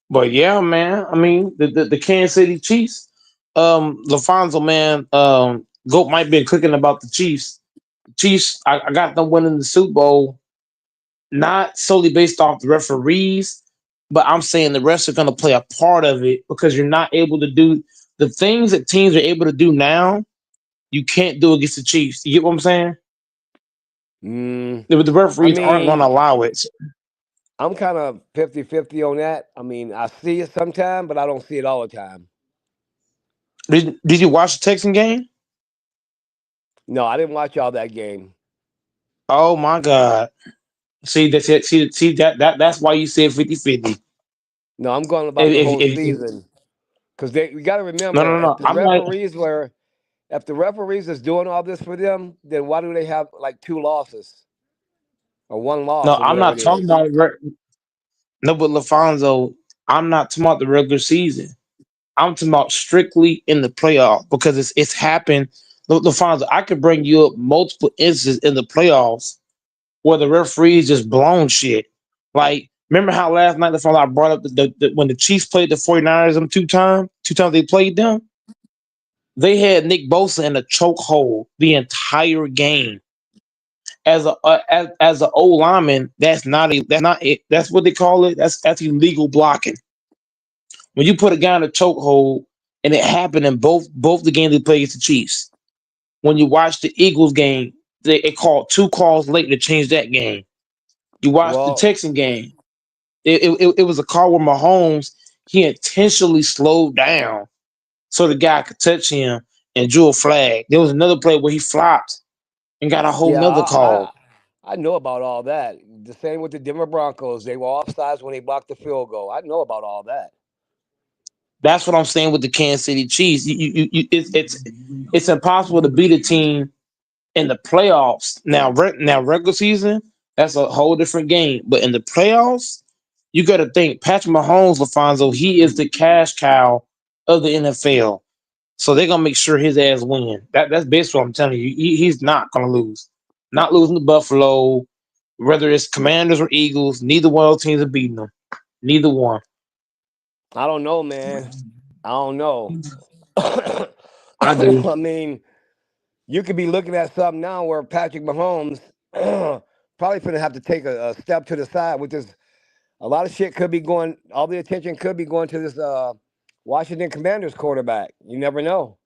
But yeah, man. I mean, the Kansas City Chiefs, LaFonso, man, Goat might be cooking about the Chiefs. Chiefs, I got them winning the Super Bowl, not solely based off the referees, but I'm saying the refs are going to play a part of it because you're not able to do the things that teams are able to do now. You can't do against the Chiefs. You get what I'm saying? Mm, The I referees aren't going to mean, allow it. I'm kind of 50-50 on that. I mean, I see it sometime, but I don't see it all the time. Did you watch the Texan game? No, I didn't watch all that game. Oh my God. See that's it. See that's why you said 50-50. No, I'm going about the If, whole if, if, season because you got to no, remember no, no. I'm like, if the referees is doing all this for them, then why do they have like 2 losses or 1 loss no, or I'm whatever not it talking is? about no, but LaFonso, I'm not talking about the regular season. I'm talking about strictly in the playoff because it's happened. LaFonso, I could bring you up multiple instances in the playoffs where the referees just blown shit. Like, remember how last night LaFonso I brought up when the Chiefs played the 49ers them two times they played them, they had Nick Bosa in a chokehold the entire game. As an old lineman, that's not it. That's what they call it. That's illegal blocking. When you put a guy in a chokehold, and it happened in both the games they played against the Chiefs. When you watch the Eagles game, it called 2 calls late to change that game. You watch the Well, Texan game. It was a call where Mahomes he intentionally slowed down so the guy could touch him and drew a flag. There was another play where he flopped and got a whole yeah, nother call. I know about all that. The same with the Denver Broncos. They were offsides when they blocked the field goal. I know about all that. That's what I'm saying with the Kansas City Chiefs. It's impossible to beat a team in the playoffs. Now regular season, that's a whole different game. But in the playoffs, you got to think Patrick Mahomes, LaFonso, he is the cash cow of the NFL. So they're gonna make sure his ass win. That's basically what I'm telling you. He's not gonna lose. Not losing to Buffalo, whether it's Commanders or Eagles, neither one of those teams are beating them. Neither one. I don't know, man. I don't know. I do. I mean, you could be looking at something now where Patrick Mahomes probably gonna have to take a step to the side, which is a lot of shit could be going. All the attention could be going to this Washington Commanders quarterback. You never know.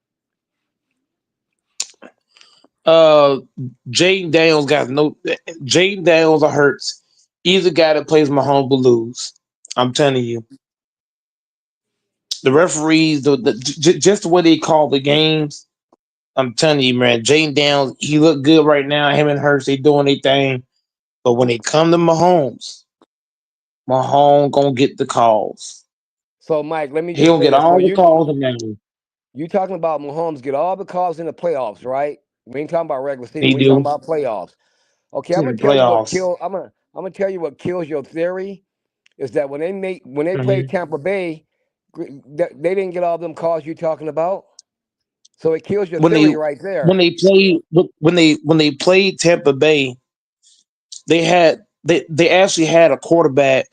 Uh, Jaden Daniels got no. Jaden Daniels or Hurts. Either guy that plays Mahomes will lose. I'm telling you. The referees, just the way they call the games. I'm telling you, man. Jaden Daniels, he look good right now. Him and Hurts, they doing their thing. But when they come to Mahomes, Mahomes gonna get the calls. So, Mike, let me He just gonna say get this. So all the calls in game. you talking about Mahomes get all the calls in the playoffs, right? We ain't talking about regular season. He We talking do about playoffs. Okay, I'm in gonna the tell you what playoffs. kill. I'm gonna tell you what kills your theory is that when they played Mhm. Tampa Bay, they didn't get all them calls you talking about. So it kills your When they theory right when there. they played when they played Tampa Bay, they actually had a quarterback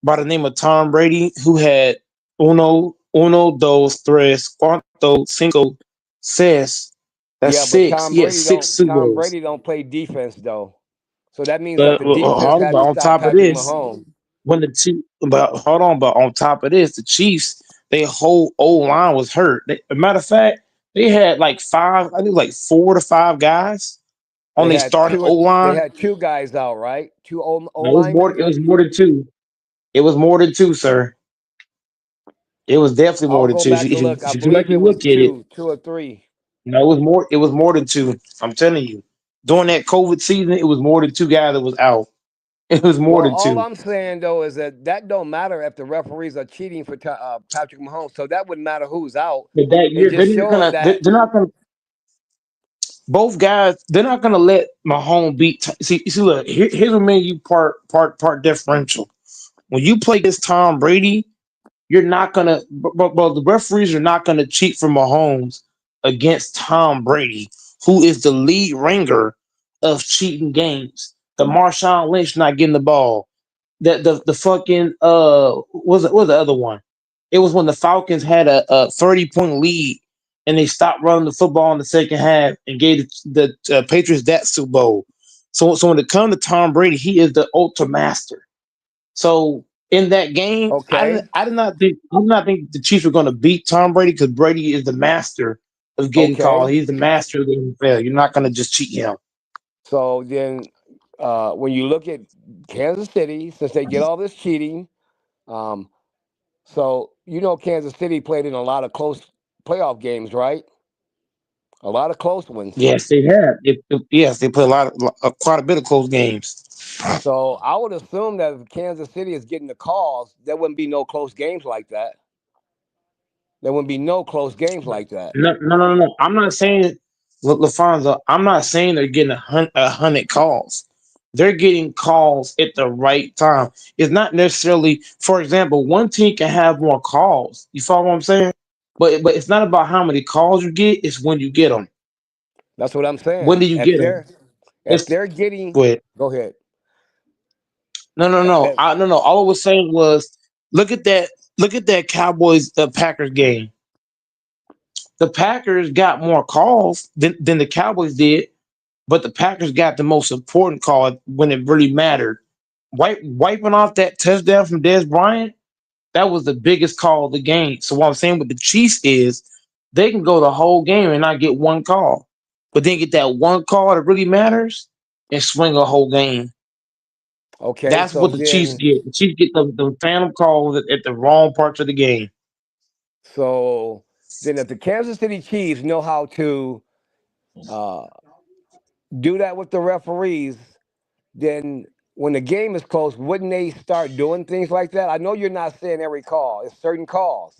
by the name of Tom Brady who had uno dos tres cuatro cinco seis. That's Yeah, but six. Yes, six Super Tom Bowls. Brady don't play defense though. So that means that But the defense had to on stop top of Patrick this, Mahomes. when the Chiefs, but hold on, but on top of this, the Chiefs, their whole O line was hurt. A matter of fact, they had like five, I think like 4 to 5 guys on their starting O They line. had two guys out, right? Two O No, it was more. linemen. It was more than two. It was more than two, sir. It was definitely I'll more than go two. back and look. I If you like believe it to was look at it, two or three. no, it was more. It was more than two. I'm telling you. During that COVID season, it was more than two guys that was out. It was more Well, than all two. I'm saying though is that don't matter if the referees are cheating for Patrick Mahomes. So that wouldn't matter who's out. But that It's year, just showing that. they're not gonna. Both guys, they're not gonna let Mahomes beat. See, look, here's what made you part differential. When you play against Tom Brady, you're not gonna. But the referees are not gonna cheat for Mahomes against Tom Brady, who is the lead ringer of cheating games. The Marshawn Lynch not getting the ball. The fucking what was the other one? It was when the Falcons had a 30-point lead and they stopped running the football in the second half and gave the Patriots that Super Bowl. So when it comes to Tom Brady, he is the ultra master. So in that game, Okay, I did not think the Chiefs were going to beat Tom Brady because Brady is the master of getting called. okay. He's the master of the NFL. You're not going to just cheat him. So then, when you look at Kansas City, since they get all this cheating, um, so Kansas City played in a lot of close playoff games, right? A lot of close ones. Yes, they have. Yes, they play quite a bit of close games. So I would assume that if Kansas City is getting the calls, there wouldn't be no close games like that. There wouldn't be no close games like that. No. I'm not saying, look, Lafonso, I'm not saying they're getting 100 calls. They're getting calls at the right time. It's not necessarily, for example, one team can have more calls. You follow what I'm saying? But it's not about how many calls you get. It's when you get them. That's what I'm When saying. do you get them? If It's they're getting, go ahead. go ahead. No. Eh, No. All I was saying was, look at that. Look at that Cowboys Packers game. The Packers got more calls than the Cowboys did, but the Packers got the most important call when it really mattered. Wiping off that touchdown from Dez Bryant, that was the biggest call of the game. So what I'm saying with the Chiefs is they can go the whole game and not get one call, but then get that one call that really matters and swing a whole game. Okay, That's so what the Chiefs then, get. The Chiefs get the phantom calls at the wrong parts of the game. so then, if the Kansas City Chiefs know how to uh, do that with the referees, then when the game is close, wouldn't they start doing things like that? I know you're not saying every call; it's certain calls.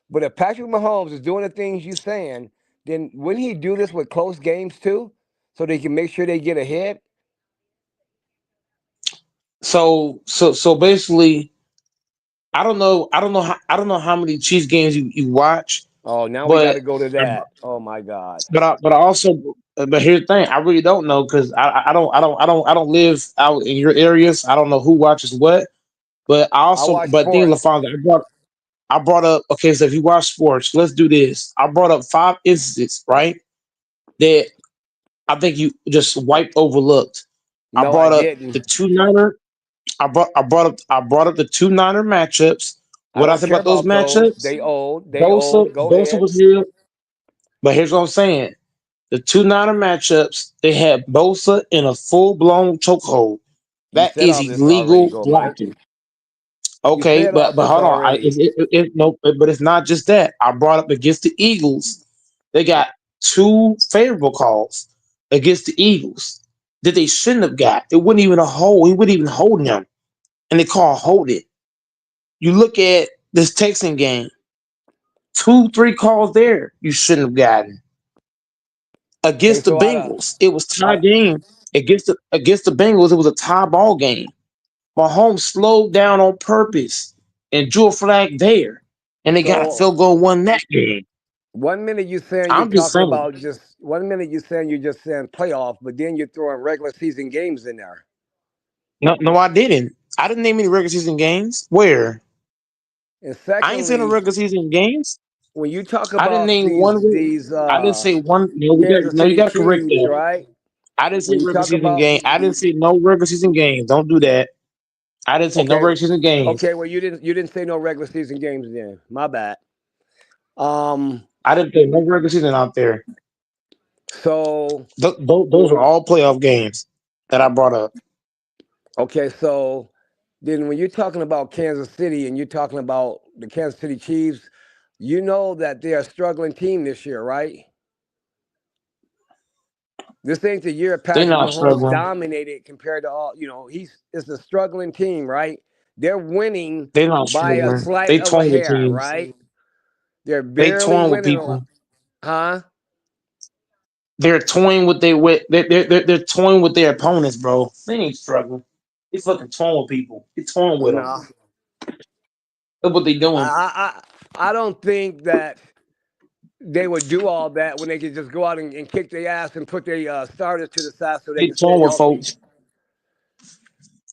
But if Patrick Mahomes is doing the things you're saying, then wouldn't he do this with close games too, so they can make sure they get ahead? So basically, I don't know. I don't know how many Chiefs games you watch, Oh, now we got but to go to that. Oh my God. but I also but here's the thing. I really don't know because I don't live out in your areas. I don't know who watches what. But I I also watch but thing sports. LaFonda, I brought up okay. So if you watch sports, let's do this. I brought up 5 instances, right? That I think you just wiped overlooked. I No, I brought up the didn't. two niner. I brought up the two niner matchups. I What I don't said care about those about those. matchups? They old. They Bosa old. Go Bosa ahead. was here, but here's what I'm saying: the two niner matchups they had Bosa in a full blown chokehold. You That said is all this already. illegal Go, Mike. blocking. You Okay, said all but this hold on. already. No, but it's not just that. I brought up against the Eagles. They got two favorable calls against the Eagles that they shouldn't have got. It wasn't even a hold. He wouldn't even hold them, and they call hold it. You look at this Texan game. 2, 3 calls there you shouldn't have gotten Okay, against the so Bengals. It was out tie of game against the Bengals. It was a tie ball game. Mahomes slowed down on purpose and drew a flag there, and they got a so field goal, won that game. 1 minute you saying you're I'm just talking saying. about just 1 minute you saying you're just saying playoff, but then you're throwing regular season games in there. No, no, I didn't. I didn't name any regular season games. Where? And I ain't saying no secondly, regular season games. when you talk I didn't about name these one. these I didn't say one. No, Kansas you City got to correct Chiefs, that. right? I didn't say When you regular talk season about game. I didn't say no regular season games. Don't do that. I didn't say no okay, regular season games. okay, well you didn't say no regular season games then. My bad. Um, I didn't say no regular season out there. so Those are all playoff games that I brought up. okay, so then when you're talking about Kansas City and you're talking about the Kansas City Chiefs, you know that they're a struggling team this year, right? This ain't the year They're Patrick not Mahomes struggling. dominated compared to all, it's a struggling team, right? They're winning They're not by a struggling. slight They of a torn with hair, teams. right? They're They barely torn with winning a lot. people. Huh? They're toying with their with they're toying with their opponents, bro. They ain't struggling. They fucking torn with people. They torn with them. No. Look what they doing. I don't think that they would do all that when they could just go out and kick their ass and put their starters to the side so they They can stay torn with healthy. folks.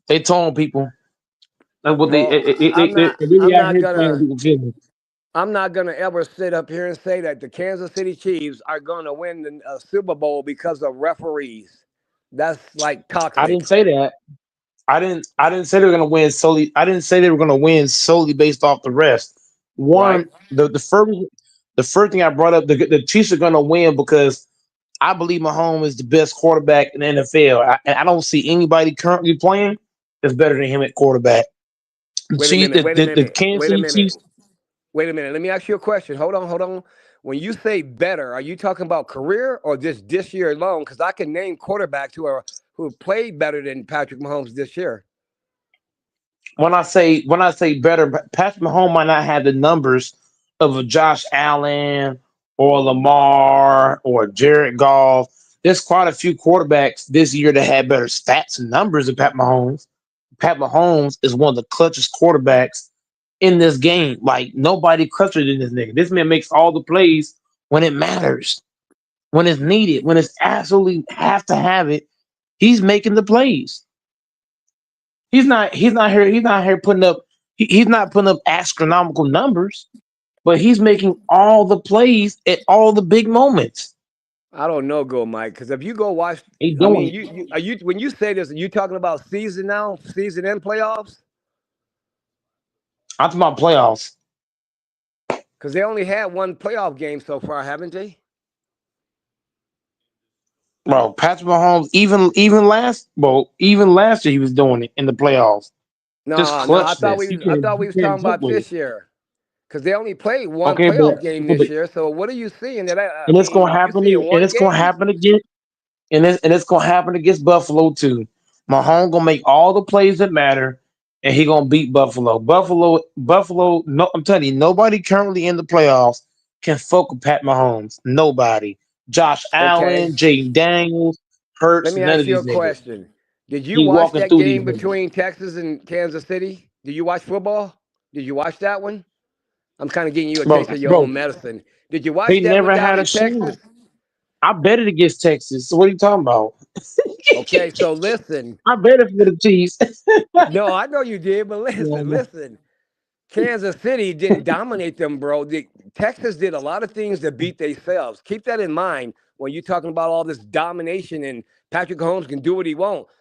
They torn people. That's what they Well, they really out here playing with people's feelings. I'm not gonna ever sit up here and say that the Kansas City Chiefs are gonna win the Super Bowl because of referees. That's like I toxic, didn't say that. I didn't say they were gonna win solely. I didn't say they were gonna win solely based off the rest. right? One, the first thing I brought up, the Chiefs are gonna win because I believe Mahomes is the best quarterback in the NFL. I don't see anybody currently playing that's better than him at quarterback. Wait a minute. Wait a The minute. Kansas Wait a City minute. Chiefs. Wait a minute. Let me ask you a question. Hold on. Hold on. When you say better, are you talking about career or just this year alone? Because I can name quarterbacks who have played better than Patrick Mahomes this year. When I say better, Patrick Mahomes might not have the numbers of a Josh Allen or Lamar or Jared Goff. There's quite a few quarterbacks this year that had better stats and numbers than Pat Mahomes. Pat Mahomes is one of the clutchest quarterbacks in this game. Like nobody clutches in this nigga. This man makes all the plays when it matters, when it's needed, when it's absolutely have to have it. He's making the plays. He's not here putting up he's not putting up astronomical numbers, but he's making all the plays at all the big moments. I don't know, go Mike. Because if you go watch, He's I doing mean, it. you are you when you say this, are you talking about season now, season and playoffs? I'm talking about playoffs. Because they only had one playoff game so far, haven't they? Bro, Patrick Mahomes, even last year he was doing it in the playoffs. Just No, no. clutchness. I thought we You was can't talking joke about with it. this year. Because they only played one Okay, playoff game but this year. So what are you seeing? That I and it's mean, gonna are you happen seeing and one it's gonna game? happen again. And it's gonna happen against Buffalo too. Mahomes gonna make all the plays that matter, and he gonna beat Buffalo. Buffalo. No, I'm telling you, nobody currently in the playoffs can fuck with Pat Mahomes. Nobody. Josh Okay. Allen, Jaden Daniels, Let Hurts, me none of ask you a these niggas. question. Did you He watch walking that through these game niggas. between Texas and Kansas City? Do you watch football? Did you watch that one? I'm kind of getting you a bro. taste of your Bro, own medicine. Did you watch they that one never down had a in chance. Texas? I bet it against Texas. So what are you talking about? Okay, so listen. I bet it for the Chiefs. No, I know you did, but Yeah, listen. Kansas City didn't dominate them, bro. Texas did a lot of things to beat themselves. Keep that in mind when you're talking about all this domination and Patrick Mahomes can do what he wants.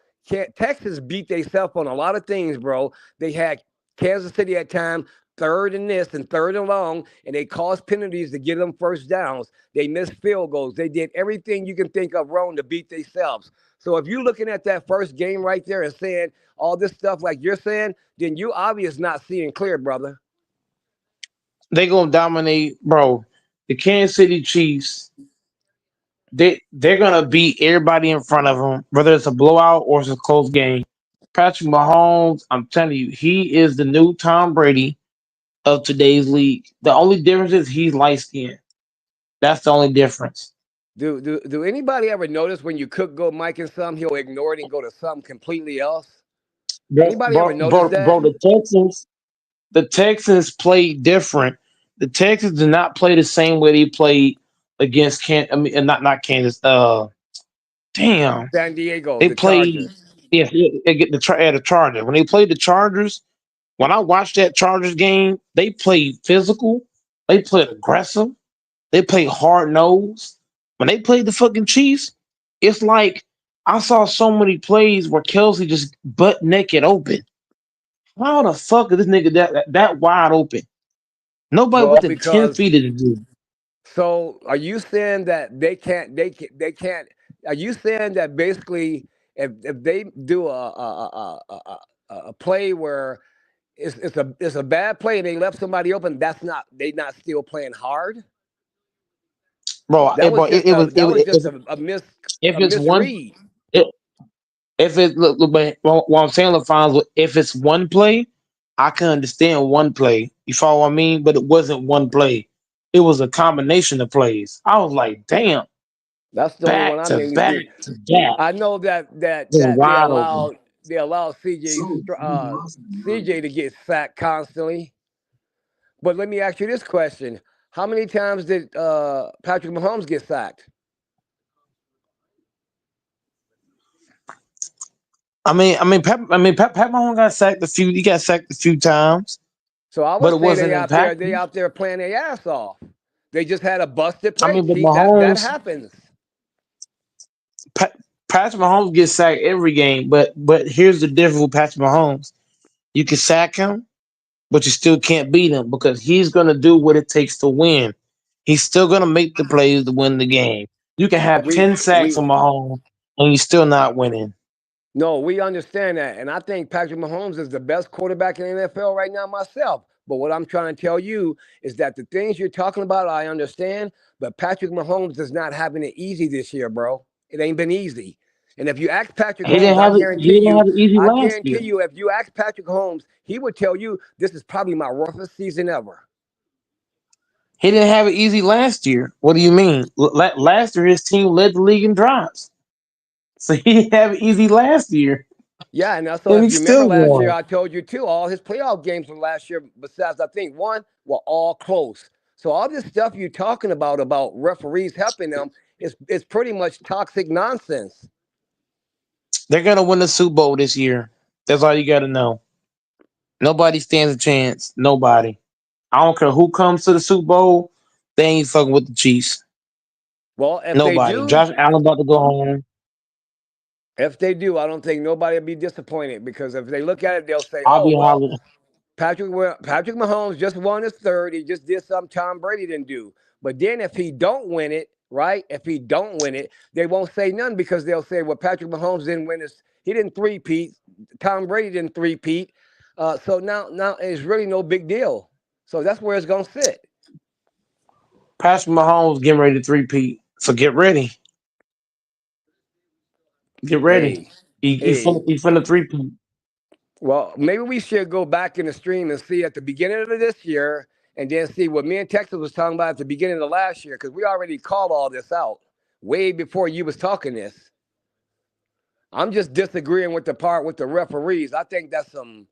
Texas beat themselves on a lot of things, bro. They had Kansas City at time third and this and third and long, and they caused penalties to get them first downs. They missed field goals. They did everything you can think of wrong to beat themselves. So if you're looking at that first game right there and saying all this stuff like you're saying, then you obvious not seeing clear, brother. they gonna dominate, bro. The Kansas City Chiefs. They're gonna beat everybody in front of them, whether it's a blowout or it's a close game. Patrick Mahomes, I'm telling you, he is the new Tom Brady of today's league. The only difference is he's light skinned. That's the only difference. Do anybody ever notice when you cook go Mike and some, he'll ignore it and go to something completely else? Anybody ever notice that? Bro, the Texans played different. The Texans did not play the same way they played against I mean, not Kansas. Damn, San Diego, they the played. Chargers. Yes, they get the Chargers. When they played the Chargers, when I watched that Chargers game, they played physical. They played aggressive. They played hard nosed. When they played the fucking Chiefs, it's like I saw so many plays where Kelsey just butt naked open. How the fuck is this nigga that wide open? Nobody Well, within 10 because feet of the dude. so are you saying that they can't are you saying that basically if they do a play where it's a bad play and they left somebody open, that's not they not still playing hard? Bro, That was it, just it a was that was just if, if a it's one misread. it, if it look but what I'm saying, LaFonso, if it's one play, I can understand one play. You follow what I mean? But it wasn't one play. It was a combination of plays. I was like, damn, That's the only one back I to mainly back see. to back. I know Just wide open. they allowed CJ to get sacked constantly. But let me ask you this question: how many times did Patrick Mahomes get sacked? Pat Mahomes got sacked a few. He got sacked a few times, So I but would it say wasn't they impactful. out there playing their ass off. They just had a busted I play. mean, but See that Mahomes, happens. Pat, Patrick Mahomes gets sacked every game. But here's the difference with Patrick Mahomes: you can sack him, but you still can't beat him because he's gonna do what it takes to win. He's still gonna make the plays to win the game. You can have We 10 sacks we on Mahomes and you're still not winning. No, we understand that. And I think Patrick Mahomes is the best quarterback in the NFL right now myself. But what I'm trying to tell you is that the things you're talking about, I understand. But Patrick Mahomes is not having it easy this year, bro. It ain't been easy. And if you ask Patrick He Mahomes, didn't have it. He didn't have it easy last year. if you ask Patrick Mahomes, he would tell you this is probably my roughest season ever. He didn't have it easy last year. What do you mean? Last year, his team led the league in drives, so he didn't have it easy last year, Yeah, and also and if he you remember still last year, won. I told you too, all his playoff games from last year, besides I think one, were all close. So all this stuff you're talking about referees helping them is pretty much toxic nonsense. They're gonna win the Super Bowl this year. That's all you got to know. Nobody stands a chance. Nobody. I don't care who comes to the Super Bowl. They ain't fucking with the Chiefs. Well, Nobody. Josh Allen about to go home. if they do, I don't think nobody will be disappointed because if they look at it, they'll say, I'll "Oh be well, hollering. Patrick Mahomes just won his third. He just did something Tom Brady didn't do." But then if he don't win it, right? If he don't win it, they won't say none because they'll say, "Well, Patrick Mahomes didn't win his. He didn't three-peat. Tom Brady didn't three-peat." So now it's really no big deal. So that's where it's gonna sit. Patrick Mahomes getting ready to three-peat. So get ready. Get ready. Hey, He hey. finna three-peat. Well, maybe we should go back in the stream and see at the beginning of this year, and then see what me and Texas was talking about at the beginning of last year, because we already called all this out way before you was talking this. I'm just disagreeing with the part with the referees. I think that's some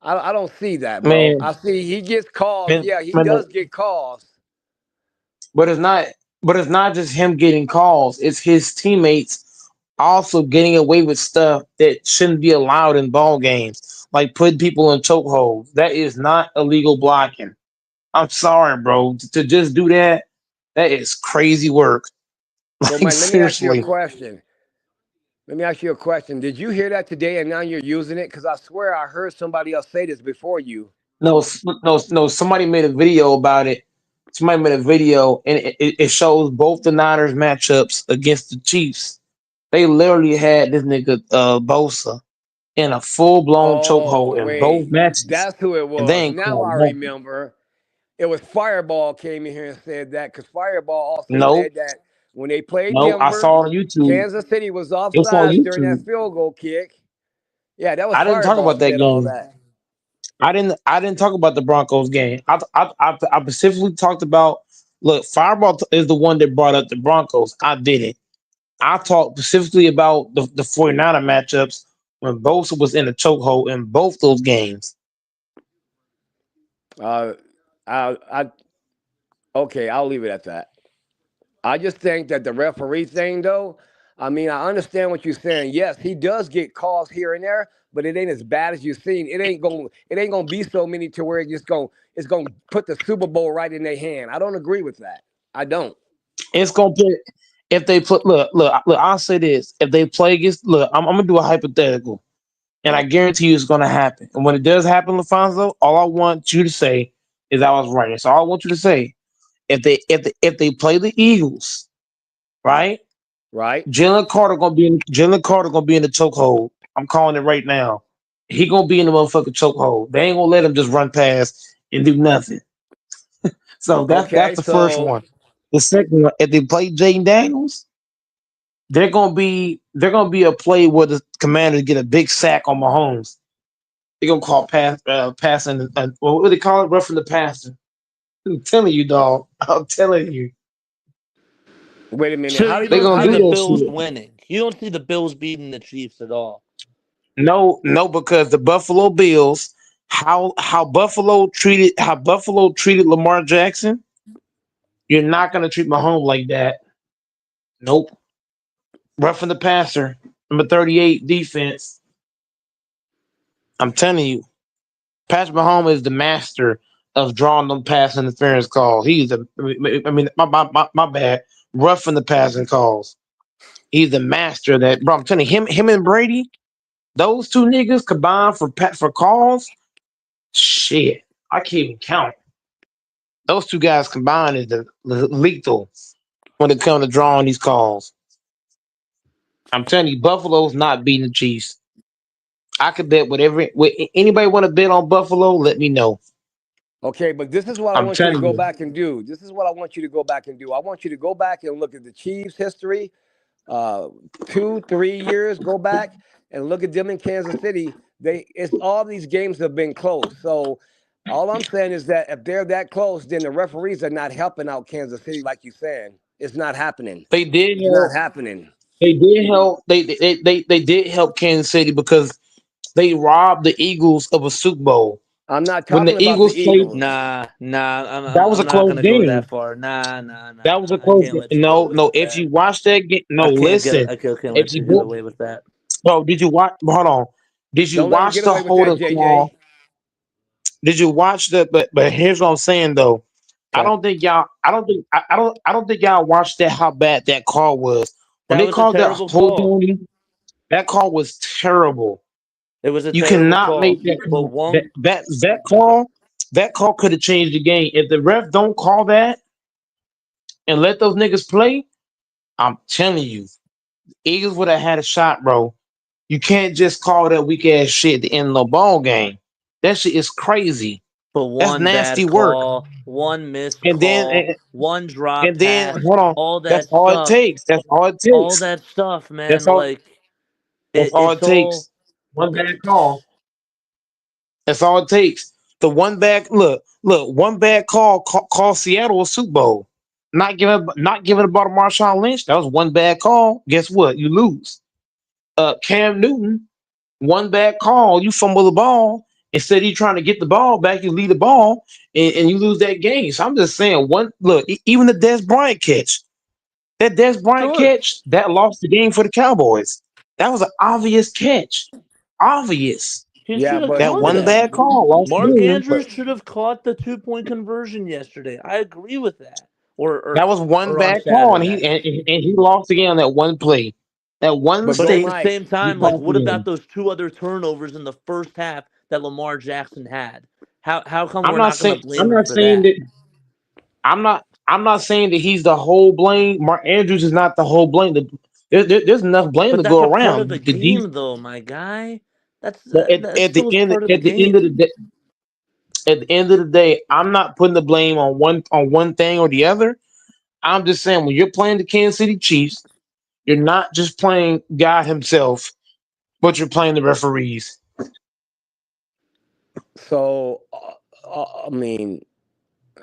I don't see that, bro. Man, I see he gets calls. man, Yeah, he man, does get calls. but it's not. But it's not just him getting calls. It's his teammates also getting away with stuff that shouldn't be allowed in ball games, like putting people in chokeholds. That is not illegal blocking. I'm sorry, bro. To just do that, that is crazy work. So, Like Mike, let me ask you a seriously. question. Let me ask you a question. Did you hear that today and now you're using it? Because I swear I heard somebody else say this before you. No, no. Somebody made a video about it. Somebody made a video, and it shows both the Niners matchups against the Chiefs. They literally had this nigga Bosa in a full blown Oh, chokehold in both wait. matches, That's who it and they was. ain't Now called I nothing. remember. It was Fireball came in here and said that because Fireball also No, said that when they played no. I Denver, saw on YouTube. Kansas City was It's on offsides during that YouTube. field goal kick. Yeah, that was I didn't talk Fireball about that said all game. that. I didn't talk about the Broncos game. I specifically talked about. Look, Fireball is the one that brought up the Broncos. I didn't. I talked specifically about the 49er matchups when Bosa was in a chokehold in both those games. Uh, I okay, I'll leave it at that. I just think that the referee thing, though, I mean, I understand what you're saying. Yes, he does get calls here and there, but it ain't as bad as you've seen. It ain't gonna be so many to where it's gonna put the Super Bowl right in their hand. I don't agree with that. I don't. It's gonna put if they put look. I'll say this: if they play against I'm gonna do a hypothetical, and I guarantee you it's gonna happen. And when it does happen, Lafonso, all I want you to say is I was right. That's all I want you to say. If they play the Eagles, right? Right? Jalen Carter gonna be in the chokehold. I'm calling it right now. He gonna be in the motherfucking chokehold. They ain't gonna let him just run past and do nothing. So that's Okay, the first so one. The second one, if they play Jaden Daniels, they're gonna be a play where the Commanders get a big sack on Mahomes. They're gonna call passing. What do they call it? Roughing the passer. I'm telling you, dog. I'm telling you, wait a minute. So How you do you they're don't gonna how see do do the that Bills shit. winning. You don't see the Bills beating the Chiefs at all. No, no, because the Buffalo Bills, how Buffalo treated Lamar Jackson, you're not gonna treat Mahomes like that. Nope. Roughing the passer, number 38 defense. I'm telling you, Patrick Mahomes is the master of drawing them pass interference calls. He's a, I mean, my bad. Roughing the passing calls. He's the master of that. Bro, I'm telling you, him and Brady, those two niggas combined for calls. Shit, I can't even count. Those two guys combined is the lethal when it comes to drawing these calls. I'm telling you, Buffalo's not beating the Chiefs. I could bet whatever. Anybody want to bet on Buffalo? Let me know. Okay, but this is what I I'm want you to telling go you, back and do. This is what I want you to go back and do. I want you to go back and look at the Chiefs' history, uh, 2, 3 years. Go back and look at them in Kansas City. It's all these games have been close. So all I'm saying is that if they're that close, then the referees are not helping out Kansas City like you're saying. It's not happening. they did It's not help. happening. They did help. They did help Kansas City because they robbed the Eagles of a Super Bowl. I'm not When talking the about the Eagles played, Eagles. Nah. that was a I'm not close gonna go that game. far. Nah. That was a I close can't game. let you get No, away no. with If that. you watch that game, no, listen. I can't If let you you get go, away with that. oh, did you watch? Hold on. Did you Don't let them watch get the away with that, holding call? JJ. Did you watch the? But here's what I'm saying though. I Okay. don't think y'all. I don't think y'all watched that. How bad that call was when That they was a called that terrible holding call. on you. That call was terrible. It was a You terrible cannot make call. that But call. one That okay. call. That call could have changed the game. If the ref don't call that and let those niggas play, I'm telling you, Eagles would have had a shot, bro. You can't just call that weak ass shit at the end of the ball game. That shit is crazy. But That's one nasty bad work. call, one missed And then call, one drop and then pass, hold on. all That's that all it stuff. takes. That's all it All takes. that stuff, man. That's all. Like That's all it's it all takes. One bad it's, call. That's all it takes. The one bad look. One bad call cost Seattle a Super Bowl. Not giving the ball to Marshawn Lynch. That was one bad call. Guess what? You lose. Cam Newton. One bad call. You fumble the ball, Instead, you trying to get the ball back, you lead the ball, and you lose that game. So I'm just saying, even the Des Bryant catch, that Des Bryant Sure. catch, that lost the game for the Cowboys. That was an obvious catch. Obvious. He Yeah, should have but That caught one that. bad call lost the Mark game. But Andrews should have caught the 2-point conversion yesterday. I agree with that. Or or, that was one or on bad call, and Saturday. he lost again on that one play. That one but But go at the mistake, Mike. same he time, like, cost the what about game. those 2 other turnovers in the first half that Lamar Jackson had? How come I'm we're not not going to saying blame him for that that? I'm not saying that he's the whole blame. Mark Andrews is not the whole blame. There's enough blame But to that's go a part of the around. game, though, my guy. But That still is part of the at the end of the game. day, at the end of the day, I'm not putting the blame on one thing or the other. I'm just saying when you're playing the Kansas City Chiefs, you're not just playing God Himself, but you're playing the referees. So, I mean,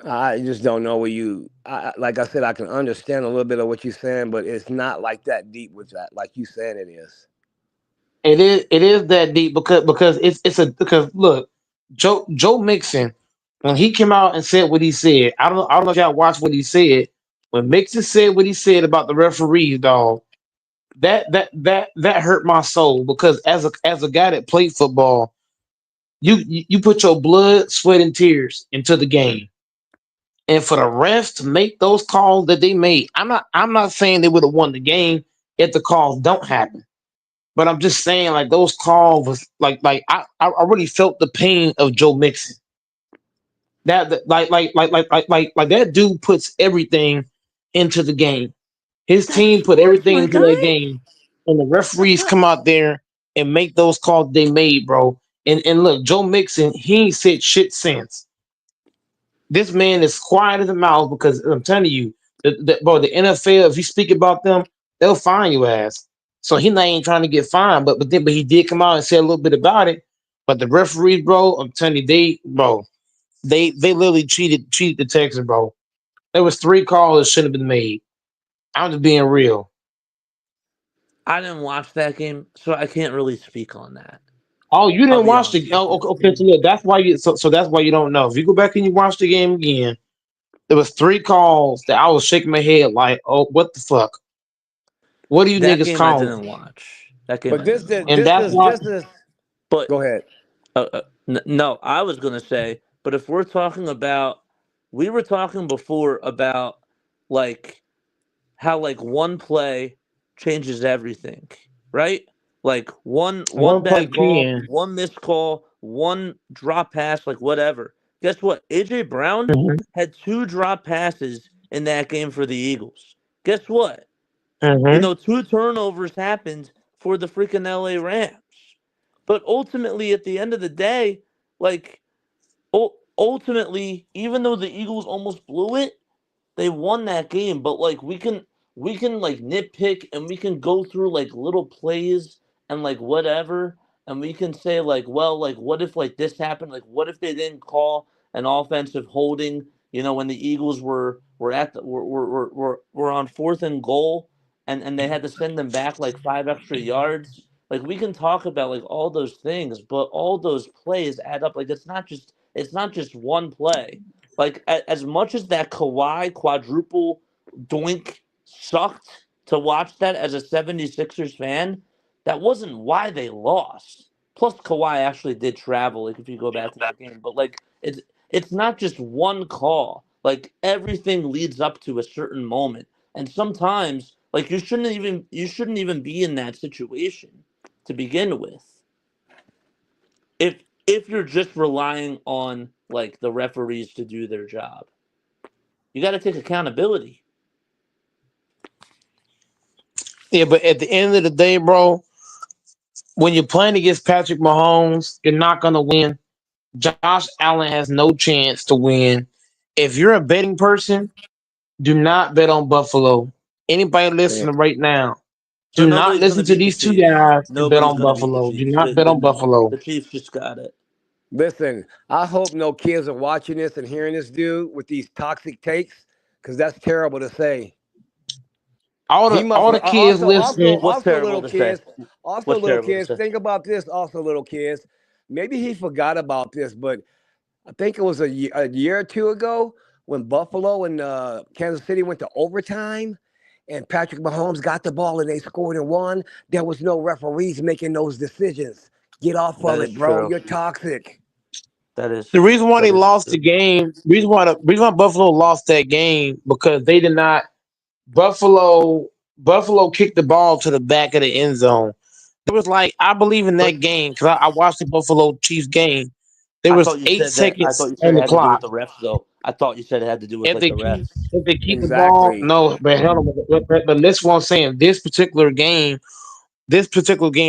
I just don't know where you. Like I said, I can understand a little bit of what you're saying, but it's not like that deep with that, like you saying it is. It is that deep because because look, Joe Mixon, when he came out and said what he said, I don't know if y'all watched what he said. When Mixon said what he said about the referees, dog, that hurt my soul because as a guy that played football, you put your blood, sweat, and tears into the game. And for the refs to make those calls that they made, I'm not saying they would have won the game if the calls don't happen. But I'm just saying, like those calls was I really felt the pain of Joe Mixon. Like that dude puts everything into the game. His That's team put sports, everything my into guy. that game, and the That's referees not. come out there and make those calls they made, bro. And look, Joe Mixon, he ain't said shit since. This man is quiet as a mouse because I'm telling you, the NFL, if you speak about them, they'll fine your ass. So he not even trying to get fined, but he did come out and say a little bit about it. But the referees, bro, I'm telling you, they literally cheated the Texans, bro. There was 3 calls that shouldn't have been made. I'm just being real. I didn't watch that game, so I can't really speak on that. Oh, you I'll didn't be watch honest the? with Oh, you. okay. So yeah, that's why so that's why you don't know. If you go back and you watch the game again, there was 3 calls that I was shaking my head like, oh, what the fuck? What are you That niggas game I calling? didn't watch. That game But I this didn't did And watch. this that's is why. this is. But Go ahead. no, I was gonna say. But if we're talking about, we were talking before about like how like one play changes everything, right? Like one One play bad call, can. one missed call, one drop pass, like whatever. Guess what? AJ Brown Hmm. had 2 drop passes in that game for the Eagles. Guess what? Hmm. 2 turnovers happened for the freaking LA Rams. But ultimately, at the end of the day, like ultimately, even though the Eagles almost blew it, they won that game. But like we can like nitpick and we can go through like little plays and like whatever, and we can say like, well, like what if like this happened? Like what if they didn't call an offensive holding? When the Eagles were at the were on 4th and goal, and they had to send them back like 5 extra yards. Like we can talk about like all those things, but all those plays add up. Like it's not just one play. Like as much as that Kawhi quadruple doink sucked to watch that as a 76ers fan, that wasn't why they lost. Plus Kawhi actually did travel, like if you go back to that game. But like it's not just one call. Like everything leads up to a certain moment. And sometimes like you shouldn't even be in that situation to begin with. If you're just relying on like the referees to do their job. You got to take accountability. Yeah, but at the end of the day, bro, when you're playing against Patrick Mahomes, you're not gonna win. Josh Allen has no chance to win. If you're a betting person, do not bet on Buffalo. Anybody Yeah. listening right now, So do not nobody's going listen to to beat the these 2 Chiefs. guys and bet Nobody's on going to beat the Buffalo. Do Chiefs. not bet on The Buffalo. Chiefs just got it. Listen, I hope no kids are watching this and hearing this dude with these toxic takes, because that's terrible to say. He must All the kids also listening. What's also terrible little to say? kids, also What's little terrible to kids. say? Think about this, also little kids. maybe he forgot about this, but I think it was a year or two ago when Buffalo and Kansas City went to overtime, and Patrick Mahomes got the ball and they scored and won. There was no referees making those decisions. Get off That of is it, bro. true. You're toxic. That is The reason why that they is lost the true. game, reason why Buffalo lost that game because they did not Buffalo Buffalo kicked the ball to the back of the end zone. It was like I believe in But that game because I watched the Buffalo Chiefs game. There I was thought you eight said that. I seconds thought you said on it the had to do with clock. the refs, though. I thought you said it had to do with If like they the keep refs. if they keep the ball, Exactly. no, but hell, but this one I'm saying this particular game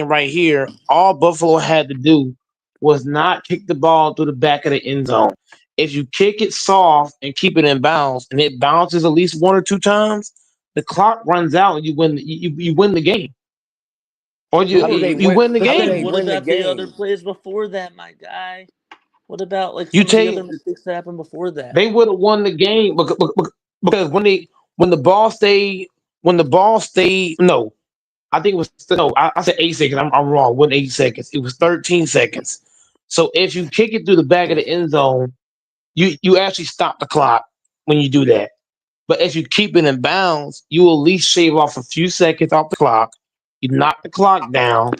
right here, all Buffalo had to do was not kick the ball through the back of the end zone. If you kick it soft and keep it in bounds, and it bounces at least one or two times, the clock runs out and you win the game, or you How do they you win? win the How do But they game. what win the about the other game? plays before that, my guy? What about like You some of the take other mistakes that happened before that? they would have won the game because when the ball stayed no, I think it was no. I said 8 seconds. I'm wrong. It wasn't 8 seconds. It was 13 seconds. So if you kick it through the back of the end zone, you actually stop the clock when you do that. But if you keep it in bounds, you will at least shave off a few seconds off the clock. You knock the clock down.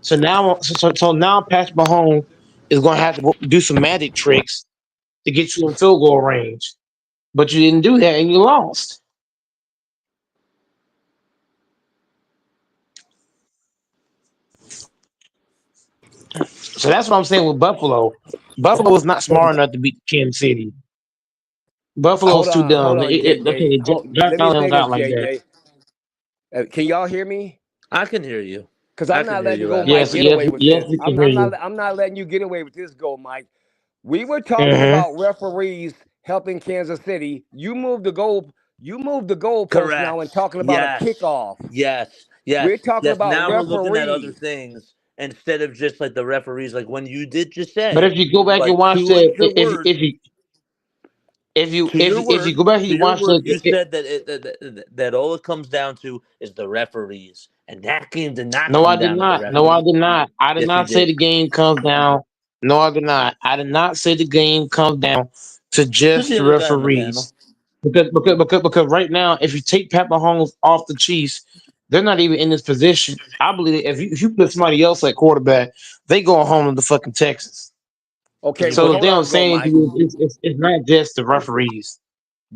So now Patrick Mahomes is going to have to do some magic tricks to get you in field goal range. But you didn't do that and you lost. So that's what I'm saying with Buffalo. Buffalo was not smart enough to beat Kansas City. Buffalo's too Hold dumb. on, JJ. Okay, Josh Let me Allen don't say this, got like that. JJ. Can y'all hear me? I can hear you. Because I I'm can not hear letting you, Go Adam. Mike Yes, get yes, away with yes, this. we can hear you. I'm not letting you get away with this, Go Mike. We were talking Hmm. about referees helping Kansas City. You moved the goalpost now and Correct. talking about a Yes. kickoff. Yes. We're Yes. talking Yes. about Now we're looking at other referees. things instead of just like the referees. Like when you did just But say, if you go back and like watch your word, if you go back and to you your watch word, you said that that all it comes down to is the referees, and that game did not no, I come did down to the not. No, I referees. did not. I did Yes, you not say did. the game comes down. No, I did not. I did not say the game comes down to Who's just the the other guy on the panel? referees. Because right now, if you take Pat Mahomes off the Chiefs, they're not even in this position. I believe if you put somebody else at quarterback, they go home to the fucking Texas. Okay, You well, So the put hold thing I'm on, Go saying to Mike. you is it's not just the referees,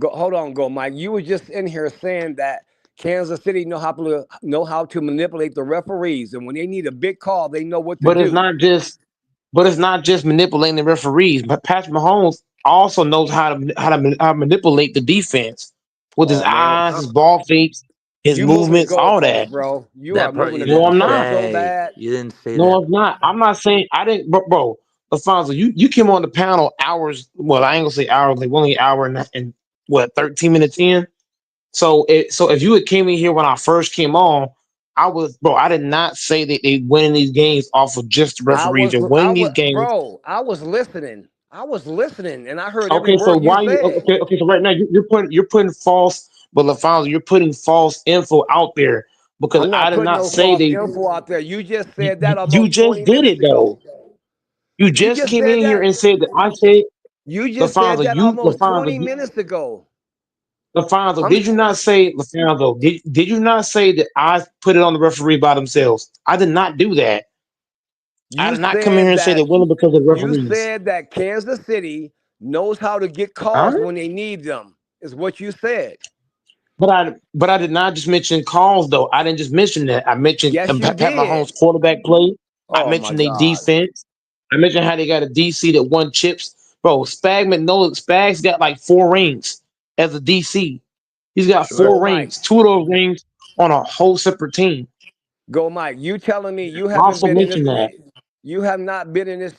Hold on, Go Mike. You were just in here saying that Kansas City know how to manipulate the referees, and when they need a big call, they know what to but it's do. not just but it's not just manipulating the referees. But Patrick Mahomes also knows how to manipulate the defense with his Oh man, eyes, his ball fakes, his you moving the movements, all that. goalposts, bro. You are that part. moving You the No, didn't I'm goalposts not. so say. bad. You didn't say No, that I'm not. part. I'm not saying I didn't, bro. Alfonso, you came on the panel hours. Well, I ain't gonna say hours, like only an hour and what 13 minutes in. So if you had came in here when I first came on, I did not say that they winning these games off of just the referees. They're winning these games. Bro. I was listening. I was listening, and I heard every Okay, so word you why you said. okay? So right now you're putting false, but Alfonso, you're putting false info out there because I'm I not did putting not no say false they. info out there. You just You, said that you almost just 20 did it minutes though. ago. You You just just came in said here that. and said that I said You just said Alfonso, that almost Alfonso, 20 minutes ago. Alfonso, I'm. did you not say, Alfonso, did you not say that I put it on the referee by themselves? I did not do that. I You did not come in here said and say they that. winning because of the You referees. said that Kansas City knows how to get Huh? calls when they need them. Is what you said. But I did not just mention calls though. I didn't just mention that. I mentioned Yes, you Pat did. Mahomes' quarterback play. I Oh my mentioned their God. defense. I mentioned how they got a DC that won chips. Bro, Spags got like 4 rings as a DC. He's got Sure. four Go Mike. rings, two of those rings on a whole separate team. Go Mike. You telling me you I haven't also been in this? mentioned that. You have not been in this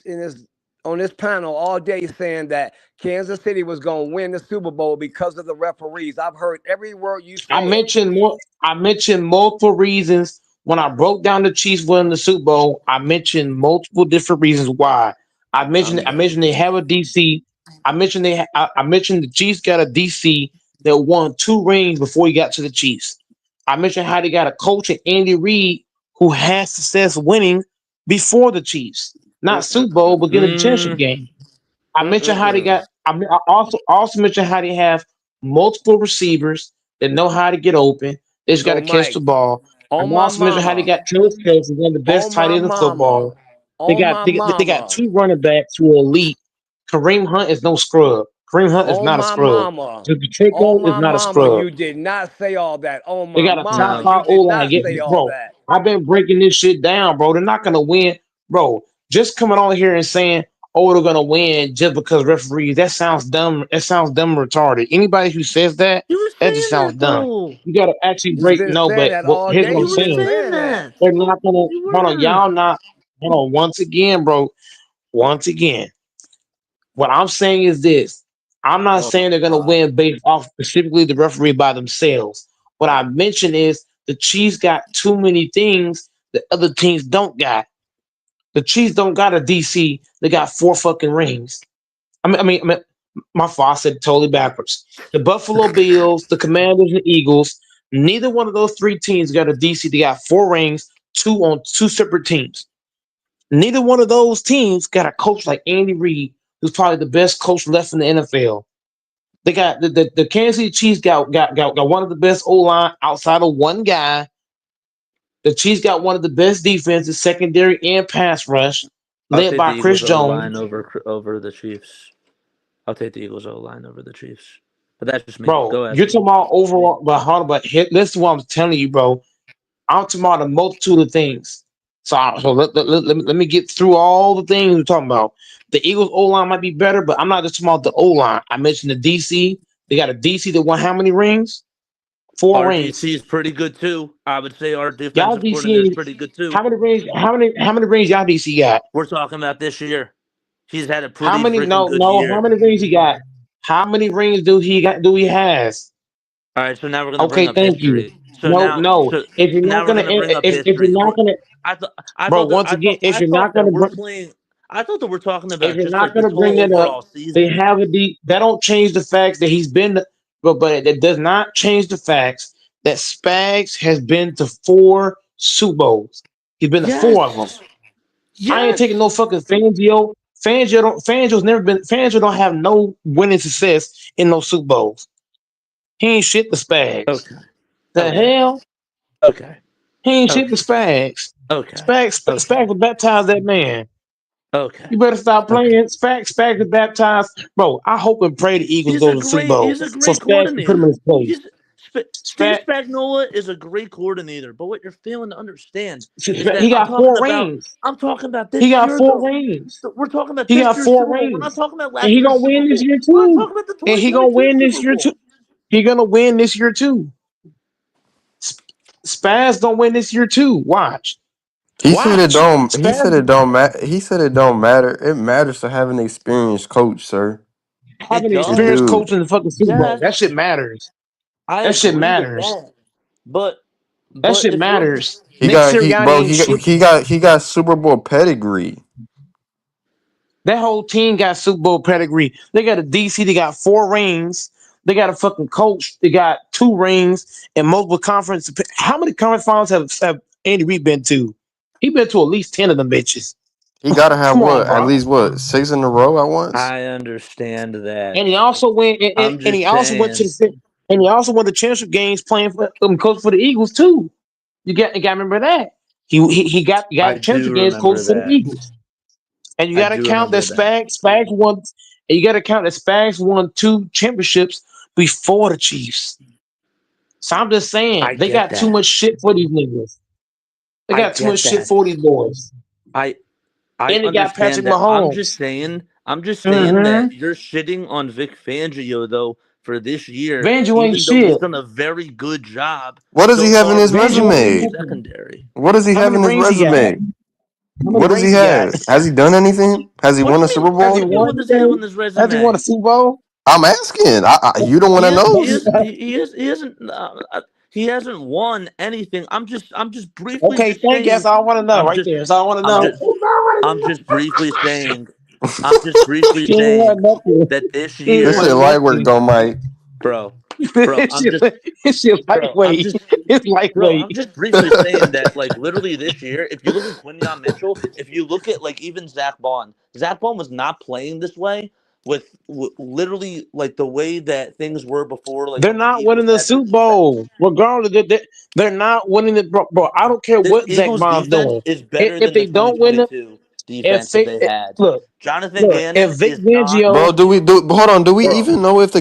on this panel all day saying that Kansas City was going to win the Super Bowl because of the referees. I've heard every word you I said. mentioned more. I mentioned multiple reasons when I broke down the Chiefs winning the Super Bowl. I mentioned multiple different reasons why. I'm I done. mentioned they have a DC. I mentioned the Chiefs got a DC that won 2 rings before he got to the Chiefs. I mentioned how they got a coach at Andy Reid who had success winning before the Chiefs. not Super Bowl, but get a championship game. I mentioned how they got. I also mentioned how they have multiple receivers that know how to get open. They just got So, to catch the Mike, ball. I on my also mentioned how they mama, got Travis Kelce, one of the best on tight my ends in mama, football. They on got my they got mama, two running backs who are elite. Kareem Hunt is no scrub. Kareem Hunt is on not a my scrub. mama, Pacheco on is my not a mama. scrub. You did not say all that. On They my got a top mama, No. you five O did line. not Get say all bro. that. I've been breaking this shit down, bro. They're not gonna win, bro. Just coming on here and saying, "Oh, they're gonna win" just because referees. That sounds dumb. That sounds dumb and retarded. Anybody who says that, You were that just saying sounds that dumb. though. You gotta actually You've break. been No, saying but that all here's what day. I'm You You've were been saying. saying saying that. that. They're not gonna. You Hold on, were. y'all not. Hold on. Once again, bro. Once again. What I'm saying is this. I'm not Oh my saying they're going to God. win based off specifically the referee by themselves. What I mentioned is the Chiefs got too many things that other teams don't got. The Chiefs don't got a DC. They got 4 fucking rings. I mean, my fault. I said it totally backwards. The Buffalo Bills, the Commanders, and Eagles. Neither one of those 3 teams got a DC. They got 4 rings, 2 on 2 separate teams. Neither one of those teams got a coach like Andy Reid, who's probably the best coach left in the NFL. They got the Kansas City Chiefs got one of the best O line outside of one guy. The Chiefs got one of the best defenses, secondary and pass rush, I'll led take the by Chris Eagles O line Jones. over the Chiefs. I'll take the Eagles O line over the Chiefs. But that's just me. Bro, Go ahead. you're talking about overall, but hold on, but listen to what I'm telling you, bro. I'm talking about a multitude of things. So let me get through all the things we're talking about. The Eagles O line might be better, but I'm not just talking about the O line. I mentioned the DC. They got a DC that won how many rings? 4 Our rings. DC is pretty good too. I would say our Y'all defensive coordinator is DC, pretty good too. how many rings? How many rings y'all DC got? We're talking about this year. He's had a How pretty many? freaking No, good no. How year. many rings he got? How many rings do he got? Do he has? All right, so now we're gonna bring Okay, up thank you. history. So No, now, no. so If you're now not we're gonna, gonna bring up if you're history. not gonna, I bro. thought that Once again, if I you're not thought that gonna, we're playing. I thought that we're talking if about you're just not like this gonna bring whole that up, overall they season. have a deep. That don't change the facts that he's been. But it does not change the facts that Spags has been to 4 Super Bowls. He's been to 4 of them. Yes, I ain't taking no yes. fucking Fangio. Fangio's never been. Fangio don't have no winning success in no Super Bowls. He ain't shit the Spags. Okay, The okay, hell? okay, He ain't shit the okay, Spags. okay, Spags okay, will baptize that man. okay, You better stop okay. playing. Spags will baptize. Bro, I hope and pray the Eagles go to the Super Bowl. He's a So great Spags can put him in coordinator. his place. He's Steve Spag, Spagnuolo is a great coordinator. But what you're failing to understand is that he got 4 rings. I'm talking about He this got year 4 though. rings. We're talking about He this got year's 4 Super Bowl. We're not rings. talking about And last he year's gonna Super win this Bowl. year We're not too. talking about the And he gonna 2022 win this Super year too. Bowl. He gonna win this year too. Spaz gonna win this year too. Watch. He said it Watch. don't. He said Spaz it don't matter. He said it don't matter. It matters to have an experienced coach, sir. It having an The does. experienced dude. coach in the fucking Super Bowl. That shit Yes, matters. I That shit agree with matters. that. But That shit if we're matters. He Nick got he Sirianni bro. ain't shit. He got Super Bowl pedigree. That whole team got Super Bowl pedigree. They got a DC. They got 4 rings. They got a fucking coach. They got 2 rings and multiple conference. How many conference finals have Andy Reid been to? He been to at least 10 of them bitches. He gotta have Come on, what? At bro. least what? 6 in a row at once. I understand that. And he also went. I'm And just he also went to saying. the. And he also won the championship games playing for coach for the Eagles too. You got to remember that. He got I the championship do games coach remember for the that. Eagles. And you I got to do count that remember that. Spags won. And you got to count that Spags won 2 championships before the Chiefs. So I'm just saying I they get got too that. much shit for these niggas. They I got too much get shit that. for these boys. I I And they got Patrick understand that. Mahomes. I'm just saying Mm-hmm. that you're shitting on Vic Fangio though for this year, Vanjo ain't even though he's shit. done a very good job What does so he have in far his Vanjo rebuilding ain't the resume? nothing. secondary. What does he How have many in his rings he got? resume? How many What does he rings he got? have? Has he done anything? Has he What do won you a Super mean? Has he What Bowl? do you mean? won What does he have on anything? his Has he won resume? a Super Bowl? I'm asking. You don't want to know. He hasn't won anything. I'm just briefly Okay, just thank you. That's saying. all I want to know I'm right just there. That's all I want to I'm know. just I'm just briefly saying. I'm just briefly He ain't won saying nothing. that this He ain't This year, shit won light work, nothing. don't Mike. bro. Bro, I'm just It's just bro, I'm lightweight. just It's Bro, I'm lightweight. just briefly saying that, like, literally this year, if you look at Quinyon Mitchell, if you look at, like, even Zach Bond was not playing this way with literally, like, the way that things were before, like, They're when the not winning Eagles the had their Super defense. Bowl, regardless. They're not winning it, bro. I don't care This what Zach Eagles Bond's defense doing. is better If than the they don't win it, 2022 if defense that they they had. look, Jonathan look, if Gannon Vic is not. Bro, Fangio, hold on, do we bro, even know if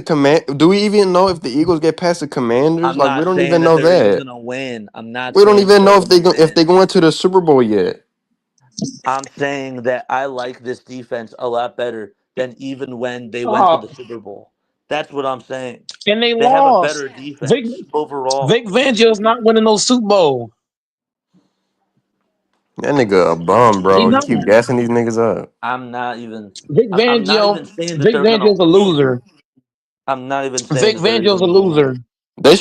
do we even know if the Eagles get past the Commanders? I'm Like we not don't saying even that know they're even that. going to win. I'm not We don't saying that even know they're if going to if they win. go into the Super Bowl yet. I'm saying that I like this defense a lot better than even when they went to uh, the Super Bowl. That's what I'm saying. and they They have a lost. better Vic defense overall. Vic Fangio's not winning no Super Bowl. That nigga a bum, He's bro. He not. keep gassing these niggas up. I'm not even. Vic I'm not Fangio. even saying that Vic they're gonna Fangio's a win. loser. I'm not even saying Vic that they're Fangio's even a gonna win. loser. They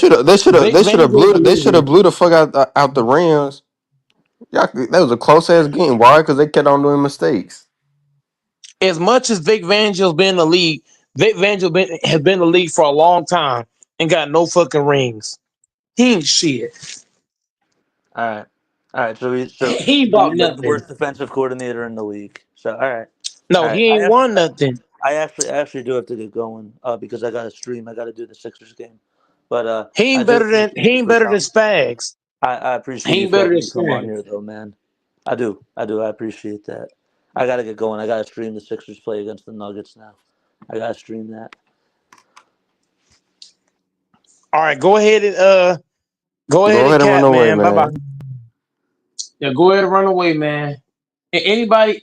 Vic should have Fangio's a loser. blew the fuck out the Rams. Yeah, that was a close ass game. Why? Because they kept on doing mistakes. As much as Vic Fangio's been in the league, has been in the league for a long time and got no fucking rings. He ain't shit. All right. He ain't So bought he's like the nothing. worst defensive coordinator in the league. So No, all right. he ain't won nothing. I actually do have to get going because I got to stream. I got to do the Sixers game. But He I ain't do better than appreciate you for coming. Spags. I appreciate He you ain't for better letting than me come on Spags. here, though, man. I do. I appreciate that. I got to get going. I got to stream the Sixers play against the Nuggets now. I got to stream that. All right, go ahead Go ahead and and run cap, away, man. Bye bye. man. Yeah, go ahead and run away, man. And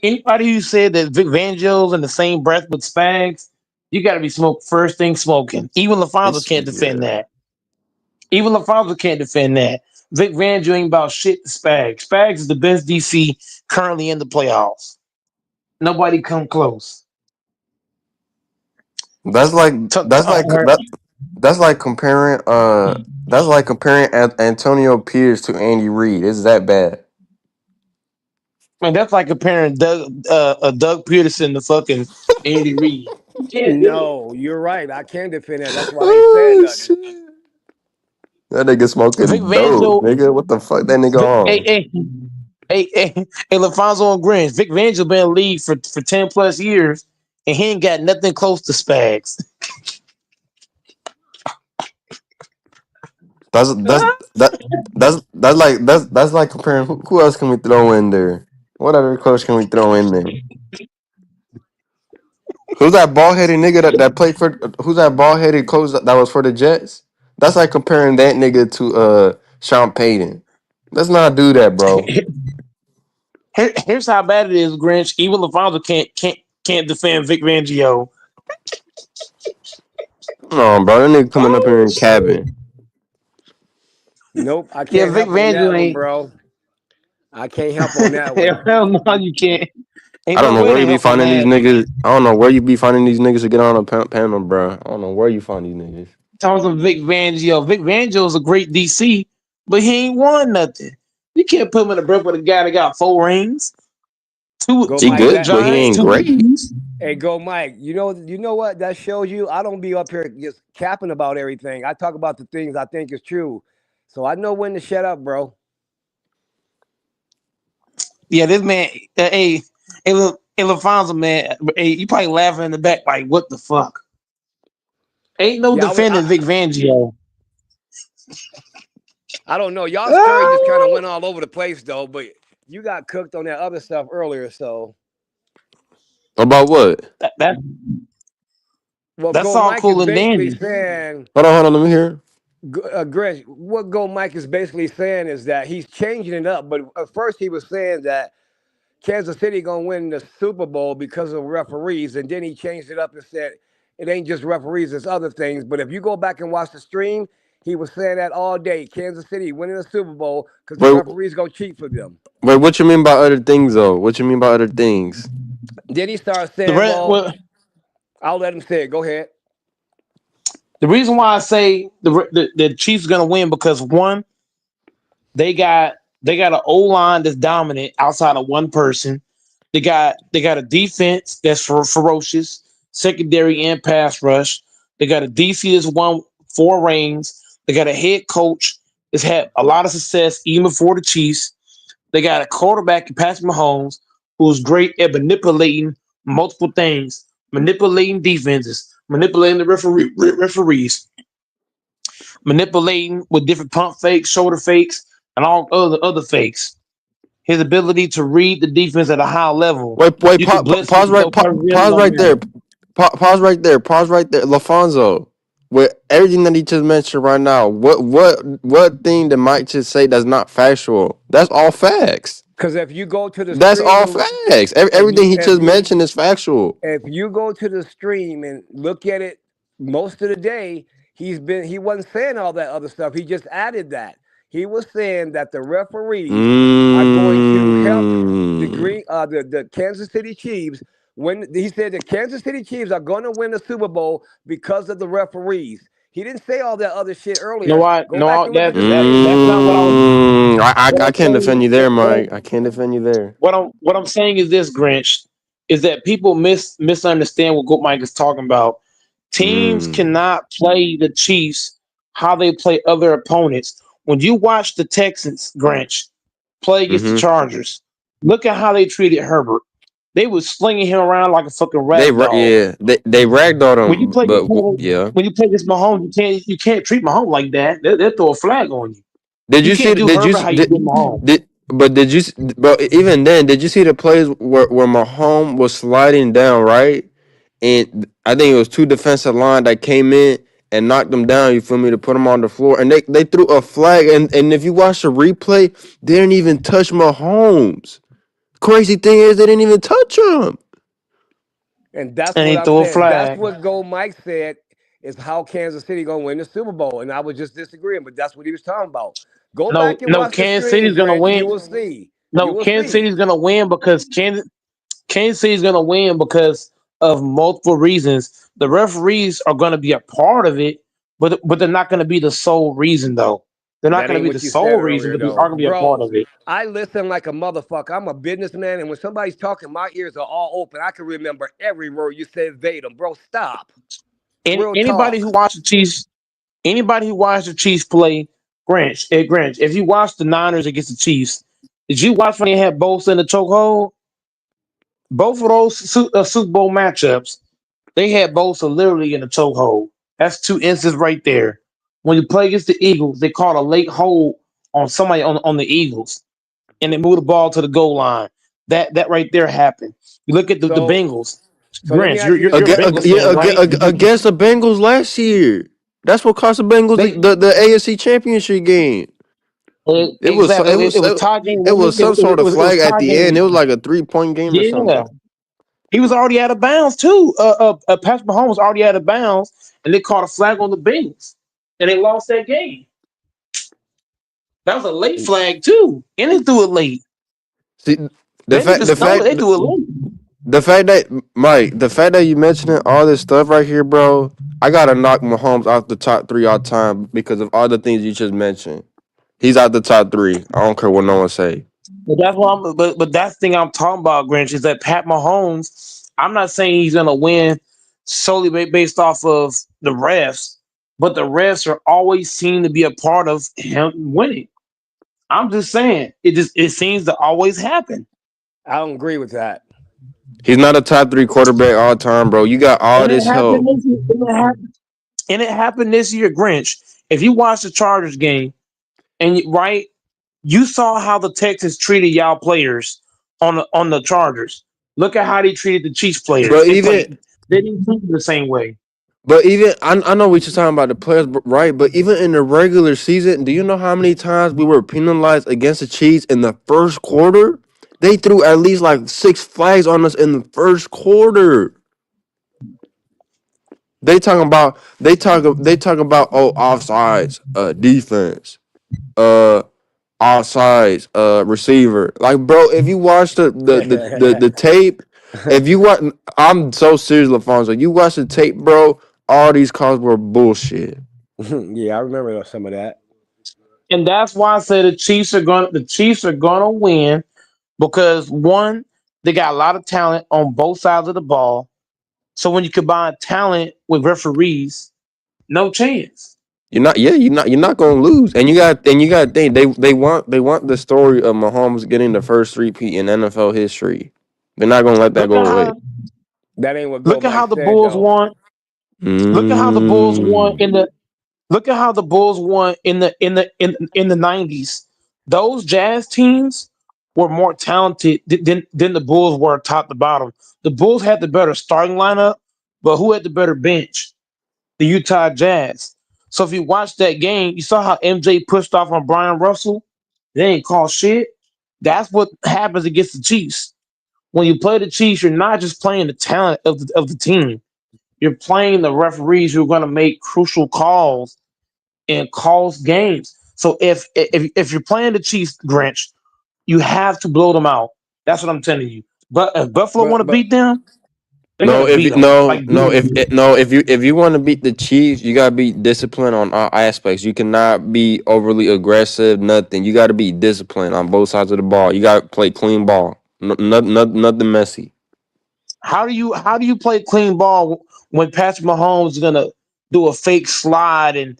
anybody who said that Vic Fangio's in the same breath with Spags, you got to be first thing smoking. Even LaFonso It's can't defend yeah. that. Even LaFonso can't defend that. Vic Fangio ain't about shit to Spags. Spags is the best DC currently in the playoffs. Nobody come close. That's like that's like All right. that. That's like comparing Antonio Pierce to Andy Reid. It's that bad. Man, that's like comparing Doug Peterson to fucking Andy Reid. You can't do it. No, you're right. I can defend that. That's why I ain't saying Oh nothing. shit! That nigga Vic smoking dope, Fangio, nigga. What the fuck that nigga Vic, hey, on? hey, hey, LaFonso and Grins. Vic Fangio been in the league for 10 plus years, and he ain't got nothing close to Spags. That's that that's like comparing who else can we throw in there? What other coach can we throw in there? Who's that bald headed nigga that played for? Who's that bald headed coach that was for the Jets? That's like comparing that nigga to Sean Payton. Let's not do that, bro. Here's how bad it is, Grinch. Even LaFonso can't defend Vic Fangio. Come on, bro. That nigga coming up here Oh in shit! cabin. Nope, I Yeah, can't Vic help on that Fangio one, ain't. bro. I can't help on that one. Hell no, you can't. Ain't I don't no know way where to you be help on finding these that. niggas. I don't know where you be finding these niggas to get on a panel, bro. I don't know where you find these niggas. Talking about Vic Fangio. Vic Fangio is a great DC, but he ain't won nothing. You can't put him in a breath with a guy that got 4 rings, two Go He two Mike. with the good, That but he Giants, ain't two with great. the Chiefs. Hey, go Mike. You know what that shows you? I don't be up here just capping about everything. I talk about the things I think is true. So I know when to shut up, bro. Yeah, this man, hey, LaFonso, man, hey, you probably laughing in the back like, what the fuck? Ain't no Yeah, defending Vic Fangio. I don't know. Y'all story just kind of Ah, went all over the place though, but you got cooked on that other stuff earlier, so About what? that what that's Go all Mike is cool and basically dandy. saying, Hold on, let me hear. Grinch, what Go Mike is basically saying is that he's changing it up. But at first he was saying that Kansas City gonna win the Super Bowl because of referees, and then he changed it up and said it ain't just referees, it's other things. But if you go back and watch the stream, he was saying that all day. Kansas City winning the Super Bowl because the Wait, referees gonna cheat for them. wait. What you mean by other things, though? What you mean by other things? Then he started The saying, re- "Well, well, I'll let him say it. Go ahead." the reason why I say the Chiefs gonna win because one, they got an O line that's dominant outside of one person. They got a defense that's ferocious, secondary and pass rush. They got a DC that's 4 rings. They got a head coach that's had a lot of success even before the Chiefs. They got a quarterback in Patrick Mahomes who's great at manipulating multiple things, manipulating defenses, manipulating the referees, manipulating with different pump fakes, shoulder fakes, and all other fakes. His ability to read the defense at a high level. Wait, You could blitz him pause with no pause no right there. matter. Pause right there. LaFonso, with everything that he just mentioned right now, what thing that Mike just say that's not factual? That's all facts. Because if you go to the That's stream all and look, facts. Everything he just mentioned is factual. if you go to the stream and look at it most of the day, he wasn't saying all that other stuff. He just added that. He was saying that the referees are going to help Mm. the Kansas City Chiefs when he said the Kansas City Chiefs are going to win the Super Bowl because of the referees. He didn't say all that other shit No, earlier. I Go no back I- and look at that the that stream. that's not what I was. What I I'm can't defend you saying, there, Mike. I can't defend you there. what I'm saying is this, Grinch, is that people misunderstand what Mike is talking about. Teams Mm. cannot play the Chiefs how they play other opponents. When you watch the Texans, Grinch, play against the Mm-hmm. Chargers, look at how they treated Herbert. They was slinging him around like a fucking rag doll. They ragdolled When you him, play this, but yeah. when you play this Mahomes, you can't treat Mahomes like that. They'll throw a flag on you. Did You you see? can't do Herbert how you do Mahomes. Did you? But even then, did you see the plays where Mahomes was sliding down, right? And I think it was two defensive line that came in and knocked them down. You feel me? To put them on the floor, and they threw a flag. And if you watch the replay, they didn't even touch Mahomes. Crazy thing is, they didn't even touch him. And that's And what he I'm threw a saying. That's flag. what Gold Mike said is how Kansas City gonna win the Super Bowl. And I was just disagreeing, but that's what he was talking about. Go No, back and no, watch the Kansas stream, City's gonna Grinch. win. You will see. You No, will Kansas see. City's gonna win because Kansas City's gonna win because of multiple reasons. The referees are gonna be a part of it, but they're not gonna be the sole reason though. They're not That gonna ain't be the what you said sole reason, earlier, but they are though. gonna be a part Bro, of it. I listen like a motherfucker. I'm a businessman, and when somebody's talking, my ears are all open. I can remember every word you said verbatim. Bro, stop. And Real anybody who talk. watched the Chiefs, anybody who watched the Chiefs play, Grinch, if you watched the Niners against the Chiefs, did you watch when they had Bosa in the chokehold? Both of those Super Bowl matchups, they had Bosa literally in the chokehold. That's two instances right there. When you play against the Eagles, they caught a late hold on somebody on the Eagles, and they moved the ball to the goal line. That right there happened. You look at the So, Bengals. so let me Grinch, ask you this you're a question. Bengals fan, right? Against the Bengals last year. That's what cost the Bengals They the AFC Championship game. It was exactly. It was tie game. it was some sort of It was flag at tie the end. game. It was like a 3-point game or Yeah, something. he was already out of bounds too. Patrick Mahomes was already out of bounds, and they caught a flag on the Bengals, and they lost that game. That was a late flag too, and they threw it late. See, the They didn't fact even the snow it. fact They threw it late. the fact that Mike, the fact that you mentioning all this stuff right here, bro, I gotta knock Mahomes out the top 3 all time because of all the things you just mentioned. He's out the top 3. I don't care what no one say. But that's what but that's the thing I'm talking about, Grinch, is that Pat Mahomes. I'm not saying he's gonna win solely based off of the refs, but the refs are always seen to be a part of him winning. I'm just saying it seems to always happen. I don't agree with that. He's not a top 3 quarterback all time, bro. You got all And it this help. happened this year. And it happened this year, Grinch. If you watch the Chargers game and right, you saw how the Texans treated y'all players on the Chargers. Look at how they treated the Chiefs players. But It's even like they didn't treat them the same way. But even I know we just talking about the players, right? But even in the regular season, do you know how many times we were penalized against the Chiefs in the first quarter? They threw at least like 6 flags on us in the first quarter. They talk about offsides, defense, uh offsides, receiver. Like, bro, if you watch the tape, if you watch, I'm so serious, LaFonso. You watch the tape, bro. All these calls were bullshit. Yeah, I remember some of that. And that's why I say the Chiefs are gonna win because one, they got a lot of talent on both sides of the ball. So when you combine talent with referees, no chance. You're not gonna lose. And you got to think they want the story of Mahomes getting the first repeat in NFL history. They're not gonna let that Look go at away. how That ain't what Bill look at how Mike the said Bulls though. won. Look at how the Bulls won Mm. in the look at how the Bulls won in the 90s. Those Jazz teams were more talented than the Bulls were top to bottom. The Bulls had the better starting lineup, but who had the better bench? The Utah Jazz. So if you watch that game, you saw how MJ pushed off on Brian Russell. They ain't call shit. That's what happens against the Chiefs. When you play the Chiefs, you're not just playing the talent of the team. You're playing the referees who are going to make crucial calls and calls games. So if you're playing the Chiefs, Grinch, you have to blow them out. That's what I'm telling you. But if Buffalo want to But beat them, they're No, gonna if beat you- them. no, Like beat no, 'em if good. no, if you want to beat the Chiefs, you gotta be disciplined on all aspects. You cannot be overly aggressive. Nothing. You got to be disciplined on both sides of the ball. You got to play clean ball. Nothing messy. How do you play clean ball when Patrick Mahomes is gonna do a fake slide and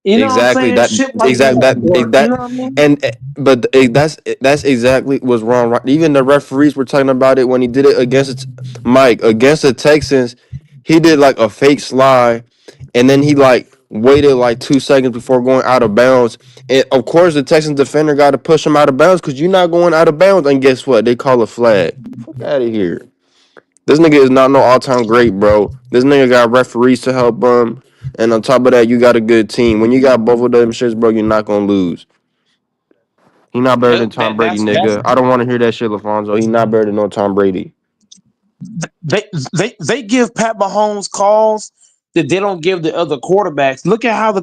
you know what I'm Exactly saying? that. Shit like Exact that. that Or you that. know what I mean? And but that's exactly what's wrong. Right? Even the referees were talking about it when he did it against Mike against the Texans. He did like a fake slide, and then he like waited like 2 seconds before going out of bounds. And of course, the Texans defender got to push him out of bounds because you're not going out of bounds. And guess what? They call a flag. Fuck out of here. This nigga is not no all time great, bro. This nigga got referees to help him. And on top of that, you got a good team. When you got both of them shits, bro, you're not gonna lose. He not better Yep, than Tom Brady, that's nigga. I don't want to hear that shit, LaFonso. He not better than no Tom Brady. they they give Pat Mahomes calls that they don't give the other quarterbacks. Look at how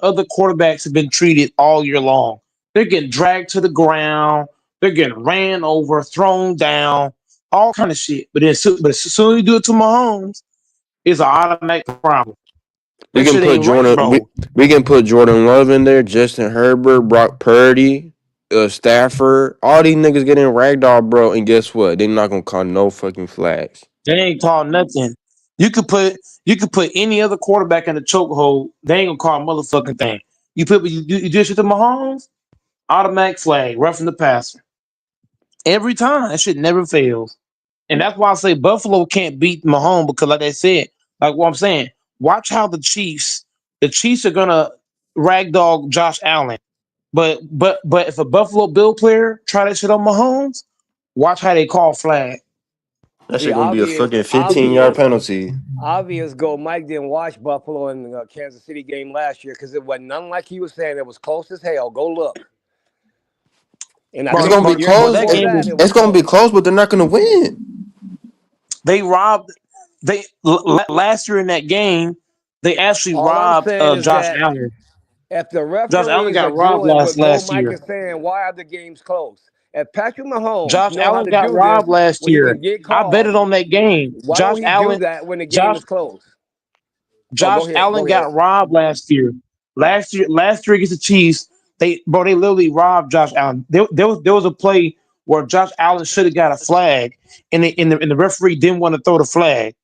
other quarterbacks have been treated all year long. They're getting dragged to the ground. They're getting ran over, thrown down, all kind of shit. But as soon as you do it to Mahomes, it's an automatic problem. We That can shit put ain't right, Jordan. bro. We can put Jordan Love in there, Justin Herbert, Brock Purdy, Stafford. All these niggas getting ragdoll, bro. And guess what? They not gonna call no fucking flags. They ain't called nothing. You could put you could put any other quarterback in the chokehold. They ain't gonna call a motherfucking thing. You do shit to Mahomes, automatic flag, roughing the passer. Every time. That shit never fails. And that's why I say Buffalo can't beat Mahomes because like they said, like what I'm saying, watch how the Chiefs are gonna ragdoll Josh Allen. But if a Buffalo Bill player try that shit on Mahomes, watch how they call flag. That the shit gonna be a obvious, fucking 15-yard obvious, penalty. obvious goal. Mike didn't watch Buffalo and the Kansas City game last year because it wasn't nothing like he was saying. It was close as hell. Go look. And I It's Bro, think gonna the be bro, year bro, close. that before game that, was it was It's gonna be close. close, but they're not gonna win. they robbed last year in that game. They actually All I'm robbed saying is Josh that Allen. if the Josh Allen referees are got robbed doing last what Bill last Mike year. is saying, why are the games close? If Patrick Mahomes Josh know how Allen to got do this robbed last when he year. can get I betted calls, on that game. why don't he do that when the game Josh is close? Oh, Josh go Allen ahead. got robbed last year. Last year against the Chiefs, they literally robbed Josh Allen. There was a play where Josh Allen should have got a flag, and the referee didn't want to throw the flag.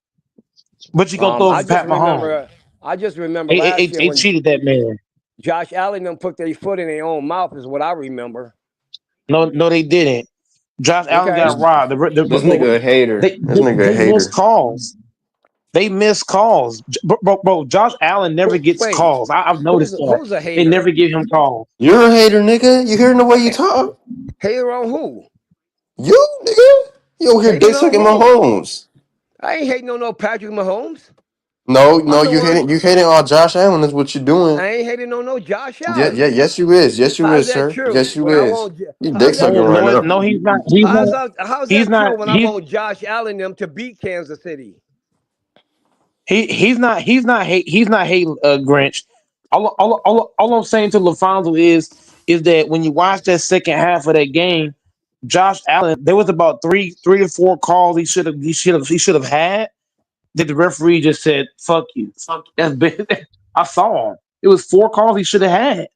But you gonna throw it I for just Pat Mahomes? remember, I just remember They, they, last year they when cheated that man. Josh Allen them put their foot in their own mouth is what I remember. No, no, they didn't. Josh Allen Okay. got robbed. This nigga a hater. This nigga a They missed hater. calls. They miss calls. Bro, Josh Allen never gets Wait, calls. I've noticed that. who's a They hater? never give him calls. You're a hater, nigga. You hearing the way you talk? Hater on who? You, nigga. You over here dick Hating on sucking my who? homes. I ain't hating on no Patrick Mahomes. No, I'm the you one. hating on Josh Allen is what you're doing. I ain't hating on no Josh Yeah, Allen. yeah, yes you is. Yes you How's is, that sir. true? Yes you When I is. want, You dick how's that sucking No, right true? no, now. no, he's not. He's not. How's He's that not. true when I He's want Josh Allen them to beat Kansas City? he's not. He's not hating Grinch. All I'm saying to LaFonso is that when you watch that second half of that game, Josh Allen, there was about three to four calls he should have had that the referee just said, "Fuck you." That's big. I saw him. It was four calls he should have had.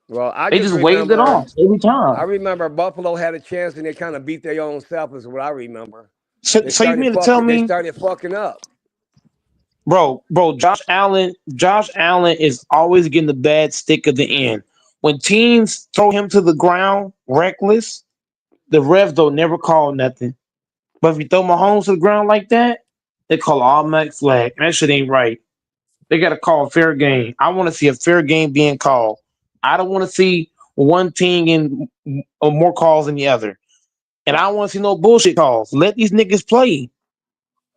Well, They just waved it off every I time. remember Buffalo had a chance and they kind of beat their own self. Is what I remember. So, They so you started mean to tell fucking. They me, started fucking up. bro. Josh Allen is always getting the bad stick at the end. When teams throw him to the ground reckless, the refs don't never call nothing. But if you throw Mahomes to the ground like that, they call automatic flag. That shit ain't right. They got to call a fair game. I want to see a fair game being called. I don't want to see one team in more calls than the other. And I don't want to see no bullshit calls. Let these niggas play.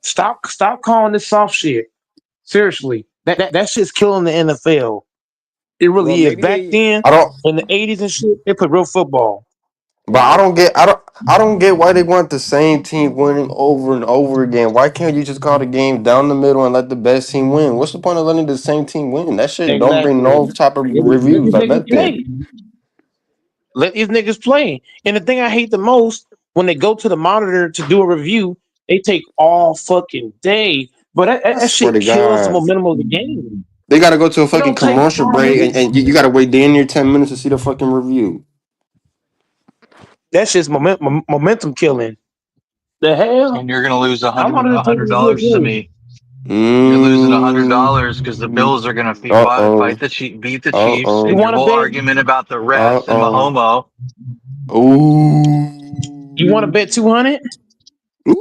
Stop calling this soft shit. Seriously. That shit's killing the NFL. It Well, really is. maybe Back they. then, I don't. in the 80s and shit, they played real football. But I don't get why they want the same team winning over and over again. Why can't you just call the game down the middle and let the best team win? What's the point of letting the same team win? That shit don't bring Exactly. no type of Let reviews these like niggas nothing. play. Let these niggas play. And the thing I hate the most, when they go to the monitor to do a review, they take all fucking day. But I that swear shit to kills the God. momentum of the game. They gotta go to a It fucking don't take commercial 5 break minutes. and you gotta wait damn near 10 minutes to see the fucking review. That shit's momentum killing. The hell? And you're gonna lose I'm not a gonna take hundred review a dollars to game. me. You're losing $100 because the Mm. Bills are gonna Uh-oh. beat the Chiefs, Uh-oh. You and your wanna whole bet argument about the refs and Uh-oh. Mahomo. you wanna Ooh. bet 200? Ooh.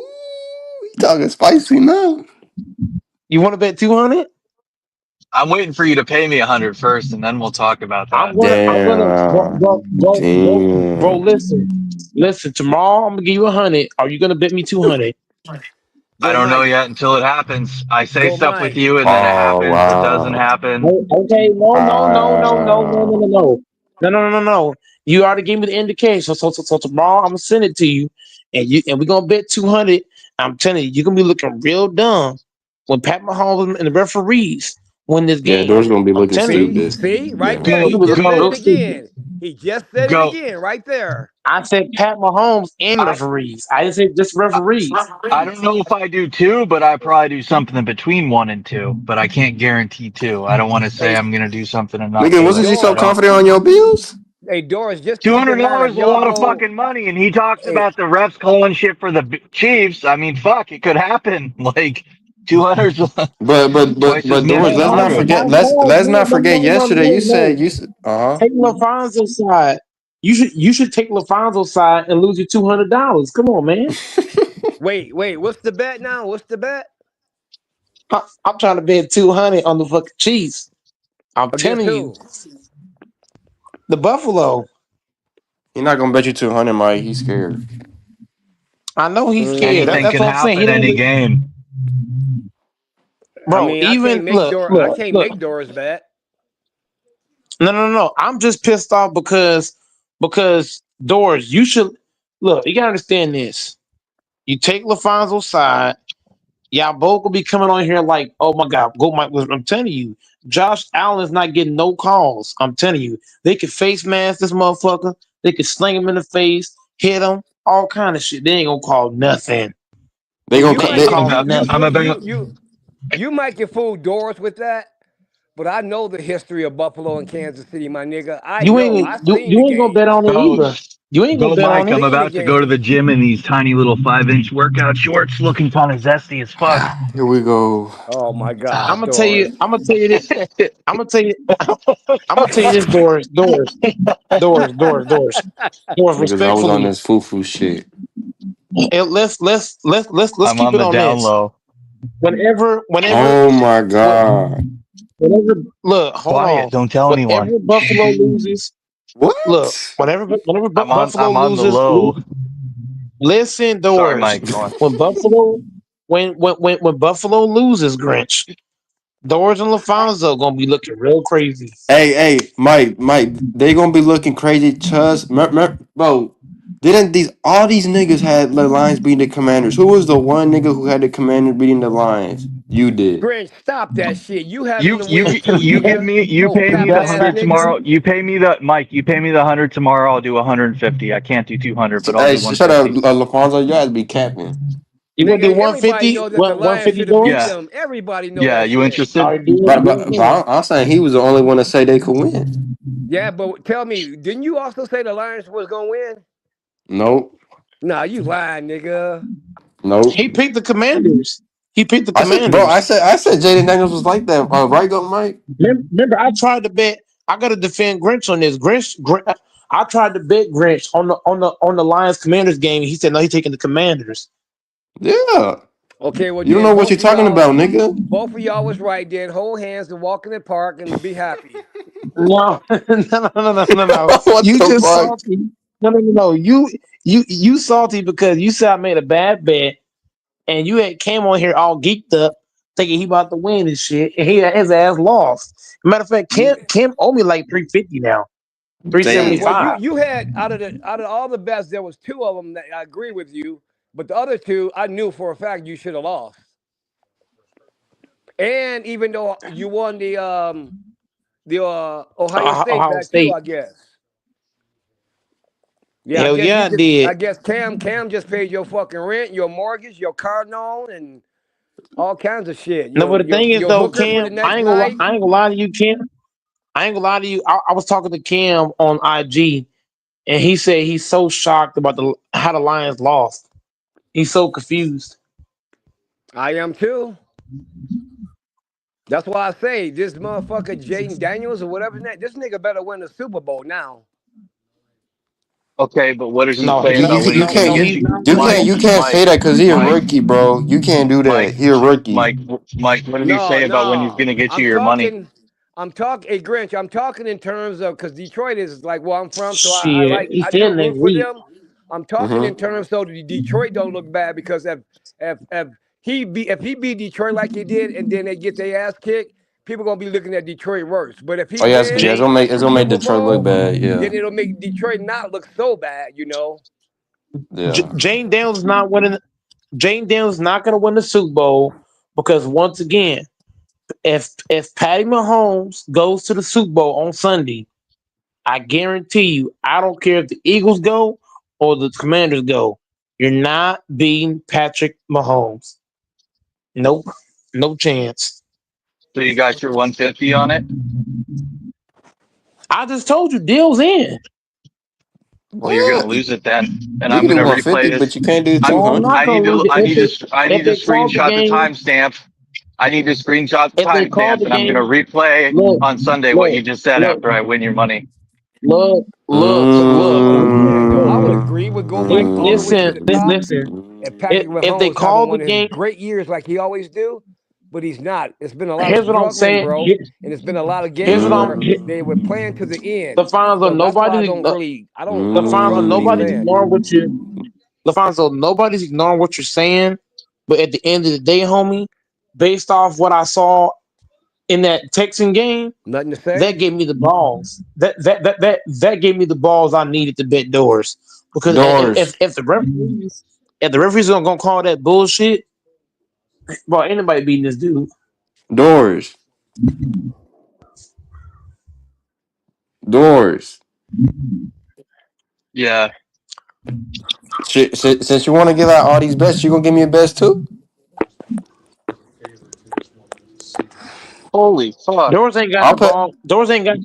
You talking spicy now. You wanna bet 200? I'm waiting for you to pay me 100 first, and then we'll talk about that. I'm gonna Damn. bro, Damn. listen, tomorrow I'm gonna give you 100. Are you gonna bet me 200? I Go don't know Mike. yet until it happens. I say Go stuff with Mike. you, and then it Oh happens. It doesn't wow. happen. Okay, Wow. no. You already gave me the indication. So tomorrow I'm gonna send it to you, and we're gonna bet 200. I'm telling you, you're gonna be looking real dumb when Pat Mahomes and the referees win this Yeah, game. Door's gonna be I'm looking telling you, stupid. See, right Yeah. you're there. gonna He be just looking said real it stupid. again. He just said it Go. again, right there. I said Pat Mahomes and referees. I didn't say just referees. I don't know if I do two, but I probably do something between one and two. But I can't guarantee two. I don't want to say Hey, I'm gonna do something and not Nigga, hey, do wasn't it. you so I Doris. don't. confident on your bills? Hey, Doris. Just Two keep hundred in mind if dollars is a y'all lot of go. fucking money, and he talks Hey, about the refs calling shit for the Chiefs. I mean, fuck, it could happen. Like 200 twice as But much Doris, No, let's not money. forget no, let's no, not no, forget no, no, yesterday no, you said no. you said uh-huh. Take LaFonzo's side. You should take LaFonzo's side and lose your $200. Come on, man. wait. What's the bet now? What's the bet I'm trying to bet 200 on the fucking Chiefs. I'm against telling you, who? the Buffalo. He's not gonna bet you 200, Mike. He's scared. I know he's scared. Mm, Anything That's can what I'm saying. He happen don't any even, game. I bro. mean, I can't Even make Dor. I can't look. make Doris bet. No. I'm just pissed off because Doors. You should look. You gotta understand this. You take LaFonzo's side. Y'all both will be coming on here like, oh my God, go Mike. I'm telling you, Josh Allen's not getting no calls. I'm telling you, they could face mask this motherfucker. They could sling him in the face, hit him, all kind of shit. They ain't gonna call nothing. They Well, gonna you They cut ain't might they, get calling you you I'm nothing. you about. you you you might get fooled Doris with that. But I know the history of Buffalo and Kansas City, my nigga. I You know. ain't I seen the you ain't gonna bet game. on it Go, either. You ain't gonna go, bet I on Mike. it. I'm seen the about to go to the game. gym in these tiny little 5-inch workout shorts, looking kind of zesty as fuck. here we go. Oh my I'm gosh, gonna tell you. Doris. I'm gonna tell you this. I'm gonna tell you. I'm gonna tell you this. Doors. Niggas always on Respectfully, this foo-foo shit. Let's I'm keep on it the on down this. low. Whenever, whenever, Oh my what, god. whenever. Look, hold Quiet. on. Don't tell anyone. Whenever Buffalo loses, look. What? Whenever Buffalo I'm on the loses, low. listen, Sorry, Doors. Mike. Go on. When Buffalo, when Buffalo loses, Grinch, Doors and LaFonso gonna be looking real crazy. Hey, Mike, they gonna be looking crazy. Trust, bro. Didn't all these niggas had the Lions beating the Commanders? Who was the one nigga who had the Commanders beating the Lions? You did. Grinch, stop that shit. You having You them you win too, you give nigga. me you Oh, pay me capping the ass 100 nigga. tomorrow. You pay me the Mike. You pay me the 100 tomorrow. I'll do 150. I can't do 200, but I'll Hey, do shut up, 150. Lafonso. You had to be capping. You gonna do Nigga, everybody 150? know that the Lions 150 should have beat Doors? Yeah, them. Everybody know yeah. that You shit. All interested? right, do it. I'm saying he was the only one to say they could win. Yeah, but tell me, didn't you also say the Lions was gonna win? Nope, Nah, you lying, nigga. nope. He picked the Commanders. He picked the I said, bro, Commanders. I said Jaden Daniels was like that. Right, go Mike. Remember, I tried to bet. I got to defend Grinch on this. I tried to bet Grinch on the Lions Commanders game. He said no, he's taking the Commanders. Yeah. Okay, well You don't then know what you're talking about, nigga. both of y'all was right. Then hold hands and walk in the park and be happy. No, no. What You the just fuck? salty. No. You salty because you said I made a bad bet, and you had came on here all geeked up, thinking he about to win and shit, and his ass lost. Matter of fact, Kim owe me like 350 now, Yeah, well 375. you had out of all the bets, there was two of them that I agree with you, but the other two I knew for a fact you should have lost. And even though you won the Ohio State Ohio bet too, State. I guess. Yeah, I Hell guess yeah, you I just. I did. guess Cam just paid your fucking rent, your mortgage, your car loan, and all kinds of shit. No, but the thing is Your though, hooker for Cam, the next night. I ain't gonna lie to you, Cam. I ain't gonna lie to you. I was talking to Cam on IG, and he said he's so shocked about how the Lions lost. He's so confused. I am too. That's why I say this motherfucker Jaden Daniels or whatever his name, this nigga better win the Super Bowl now. Okay, but what did he No, say he's not. about when he's going to No, get he's you? not. You can't say Mike, that because he a Mike, rookie, bro. You can't do that. Mike, He a rookie. Mike, Mike. What did he No, say about when he's no. going to get you I'm your money? talking. Hey Grinch, I'm talking in terms of because Detroit is like where I'm from, so Shit, he I said do next root for week. them. I'm talking in Mm-hmm. terms so that Detroit don't look bad because if he beat Detroit like he did and then they get their ass kicked, people gonna be looking at Detroit worse. But if he Oh yeah, wins Jay, it's the gonna make Super Detroit look Bowl, bad. Yeah, then it'll make Detroit not look so bad, you know. yeah. Jane Daniels is not winning. Jane Daniels is not going to win the Super Bowl because once again, if Patty Mahomes goes to the Super Bowl on Sunday, I guarantee you, I don't care if the Eagles go or the Commanders go, you're not beating Patrick Mahomes. Nope, no chance. So you got your 150 on it? I just told you, deal's in. Well, you're going to What? lose it then, and You I'm can going do to replay 150, but this. you can't do I'm, No, I'm 200. not gonna lose it I need if to they call the screenshot the game. timestamp. I need to screenshot the If they call timestamp, the and I'm going to game, replay look, on Sunday what look, you just said look, after I win your money. look. Yeah, no, I would agree with Go Mike all the way to Listen, the top. listen. If Patrick If they Mahomes having call the one of his game, great years like he always do, but he's not. It's been a lot of here's what I'm struggling, saying. bro, and it's been a lot of Here's games what I'm. where they were playing to the The end. finals are So that's why I nobody's. don't really, I The don't finals are trust what he's nobody's saying. ignoring what you. LaFonso, nobody's ignoring what you're saying, but at the end of the day, homie, based off what I saw in that Texan game, Nothing to that say. gave me the balls. That gave me the balls I needed to bet doors. Because Doors. if the referees are gonna call that bullshit, well, anybody beating this dude. Doors. Doors. Yeah. Shit, since you want to give out all these bets, you gonna give me a best too? Holy fuck. Doors ain't got I'll the put. ball. Doors ain't got.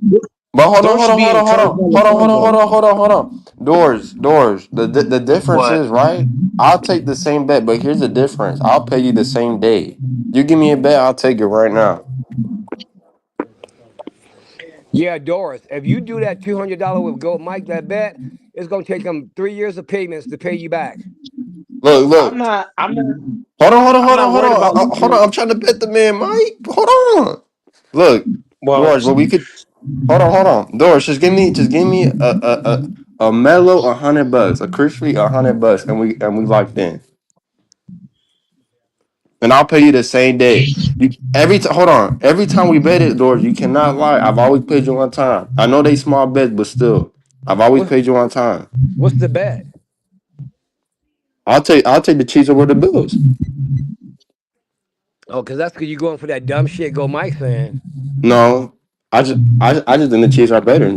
But Doors should be in charge of LaFonso. hold on. Doors. The difference What? is right. I'll take the same bet, but here's the difference. I'll pay you the same day. You give me a bet, I'll take it right now. Yeah, Doris, if you do that $200 with Go Mike, that bet, it's gonna take him 3 years of payments to pay you back. Look. I'm not. I'm Hold not worried about on. Hold on. losing. I'm trying to bet the man, Mike. Hold on. Look, Well, Doris, but we could hold on. Doris, just give me a mellow $100, a crispy $100, and we locked in. And I'll pay you the same day. Hold on. Every time we bet it, Doris, you cannot lie. I've always paid you on time. I know they small bets, but still, I've always What, paid you on time. what's the bet? I'll take the Chiefs over the Bills. Oh, because that's because you're going for that dumb shit Go Mike saying. No, I just think the Chiefs are better.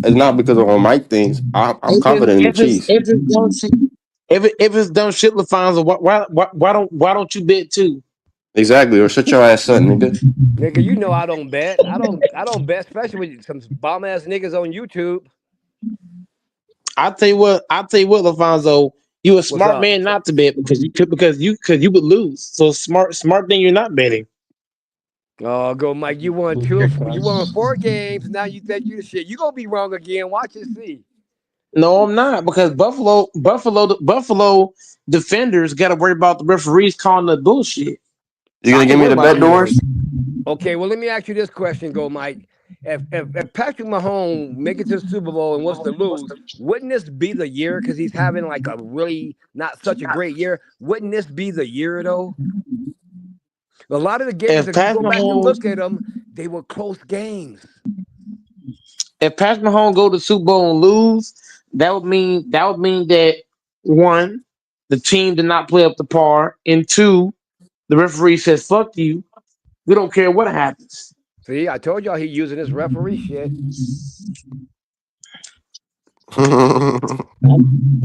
It's not because of all my things. I'm confident in the Chiefs. if it's dumb shit, if it's dumb shit, LaFonso, why don't you bet too? Exactly, or shut your ass up, nigga. Nigga, you know I don't bet. I don't bet, especially with some bomb ass niggas on YouTube. I'll tell you what, LaFonso. You a What's smart up? man not to bet because you would lose. So smart thing you're not betting. Oh, go Mike. You won 4 games. Now you think you the shit. You gonna be wrong again. Watch and see. No, I'm not because Buffalo defenders got to worry about the referees calling the bullshit. You So I gonna ain't give me worried the about bet them boys. doors? Okay, well let me ask you this question, go Mike. If Patrick Mahomes make it to the Super Bowl and was to lose, wouldn't this be the year? Because he's having like a really not such a great year. Wouldn't this be the year though? A lot of the games, If if you Pat go back and Mahomes, look at them, they were close games. if Pat Mahomes go to Super Bowl and lose, that would mean that one, the team did not play up to par, and two, the referee says fuck you. We don't care what happens. See, I told y'all he using his referee shit.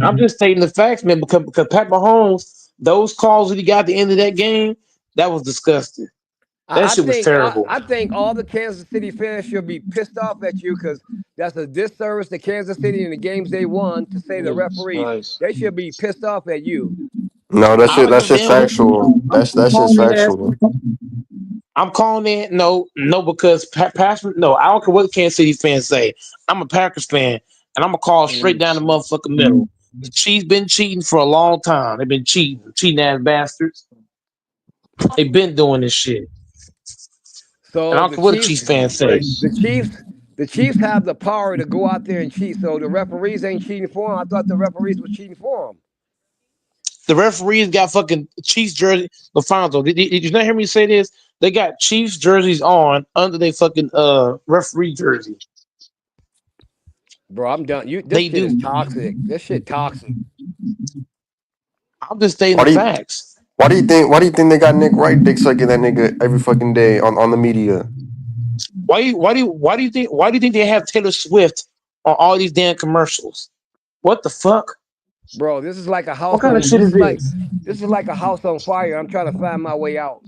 I'm just stating the facts, man. Because Pat Mahomes, those calls that he got at the end of that game, that was disgusting. That I shit was think terrible. I think all the Kansas City fans should be pissed off at you because that's a disservice to Kansas City in the games they won to say the Jesus referees. Christ. They should be pissed off at you. No, that I shit. don't That give a shit's damn what. factual. That I'm shit's calling that ass. factual. I'm calling it no because no. I don't care what Kansas City fans say. I'm a Packers fan, and I'm gonna call straight down the motherfucking middle. The Chiefs been cheating for a long time. They've been cheating ass bastards. They've been doing this shit, and I So don't care what the Chiefs fans say. the Chiefs, the Chiefs have the power to go out there and cheat. So the referees ain't cheating for them. I thought the referees were cheating for them. The referees got fucking Chiefs jersey. Lafonso, did you not hear me say this? They got Chiefs jerseys on under their fucking referee jersey. Bro, I'm done. This They shit is do. toxic. This shit toxic. I'm just stating Why the do you facts. why do you think why do you think they got Nick Wright dick sucking that nigga every fucking day on the media? Why do you think they have Taylor Swift on all these damn commercials? What the fuck? Bro, this is like a What house kind of on shit is this? this is like a house on fire. I'm trying to find my way out.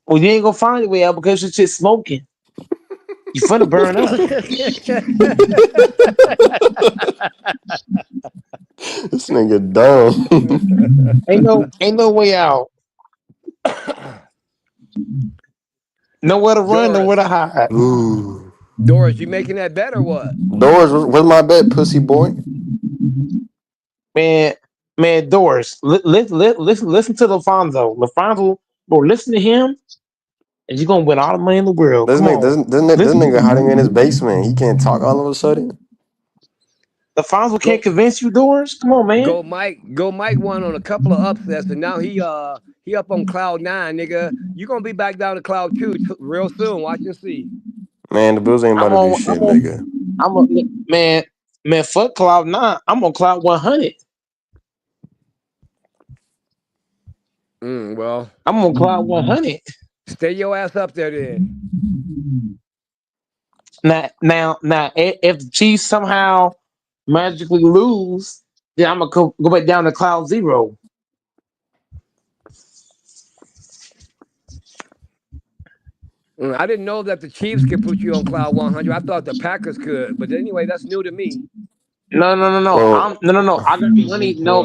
Well, you ain't gonna find your way out because your shit's smoking. You finna burn up. This nigga dumb. Ain't no way out. Nowhere to run, nowhere to Doris, hide. Ooh. Doris, you making that bet or what? Doors, where's my bet, pussy boy? Man, man, Doris, listen to LaFonso. LaFonso, bro, listen to him, and you're gonna win all the money in the world. This Come nigga, on, this listen to nigga hiding him. in his basement. He can't talk all of a sudden. LaFonso can't Go convince you, Doris. Come on, man. Go Mike won on a couple of upsets and now he up on cloud 9, nigga. You gonna be back down to cloud 2 real soon. Watch and see. Man, the Bills ain't about I'm to do on. I'm shit, on. nigga. I'm on. Man. Fuck Cloud 9. I'm on Cloud 100. Well, I'm on Cloud 100. stay your ass up there then. Now, if the Chiefs somehow magically lose, then I'm gonna go back down to Cloud 0. I didn't know that the Chiefs could put you on cloud 100. I thought the Packers could, but anyway, that's new to me. No. Well, No. I got money. No.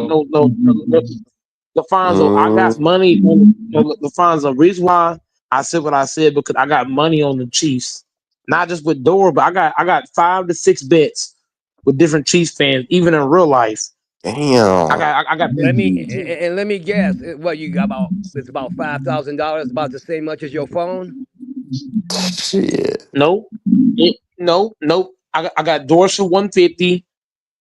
LaFonso, I got mm, money on LaFonso. Reason why I said what I said because I got money on the Chiefs, not just with Dora, but I got 5 to 6 bets with different Chiefs fans, even in real life. I damn. got I got bets with them too. Let me guess. What you got about? It's about $5,000, about the same much as your phone. Shit. No. I got Dorsey 150.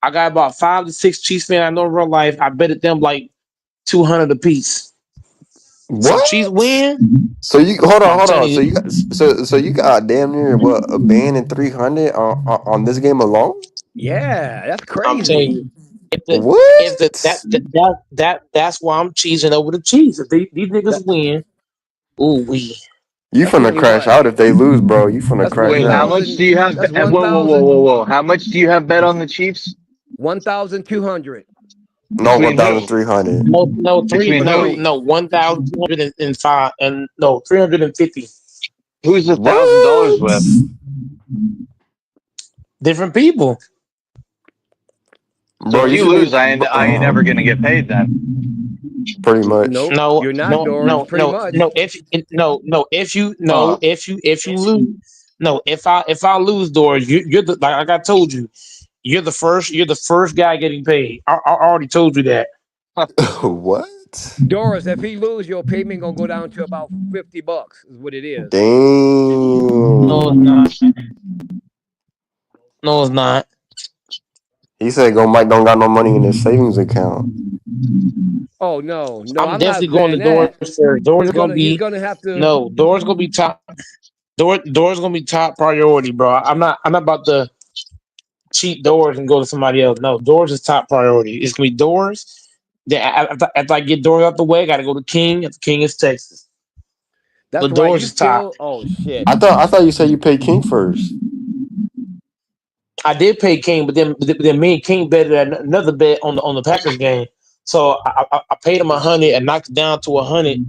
I got about 5 to 6 Chiefs fans I know in real life. I betted them like 200 apiece. So Chiefs What? win. So you I'm hold telling on. So you, you got damn near what a ban and 300 on this game alone? Yeah, that's I'm telling crazy. you. If the What? that's why I'm cheesing over the Chiefs. If these That niggas win, ooh we. You that's finna only crash what? out if they lose, bro. You finna That's crash Wait, how out. much do you have? That's Whoa. How much do you have bet on the Chiefs? 1,200 No, Between who? 1,300. No three Between no who? between. no 1,205 and no 350 Who's the $1,000 What? with? different people. So Bro, if you you should lose, be I ain't never gonna get paid then. pretty much. Nope, No, you're not, no, Doris. no, Pretty no, much. no. If you Huh. lose, no. If I lose, doors, you're the like I told you, you're the first guy getting paid. I already told you that. What? Doris, if he lose, your payment gonna go down to about $50. Is what it is. No, it's Damn. not. No, it's not. He said go Mike don't got no money in his savings account. Oh no, no, I'm I'm not definitely going to saying doors that. first. Doors He's gonna gonna he's be gonna have to. no. Doors gonna be top. Doors gonna be top priority, bro. I'm not about to cheat doors and go to somebody else. No, doors is top priority. It's gonna be doors. Then after I get doors out the way, I gotta go to King. After King is Texas. That's But right. doors You is top. still. Oh shit. I thought you said you paid King first. I did pay King, but then me and King betted another bet on the Packers game. So I paid him 100 and knocked it down to 100,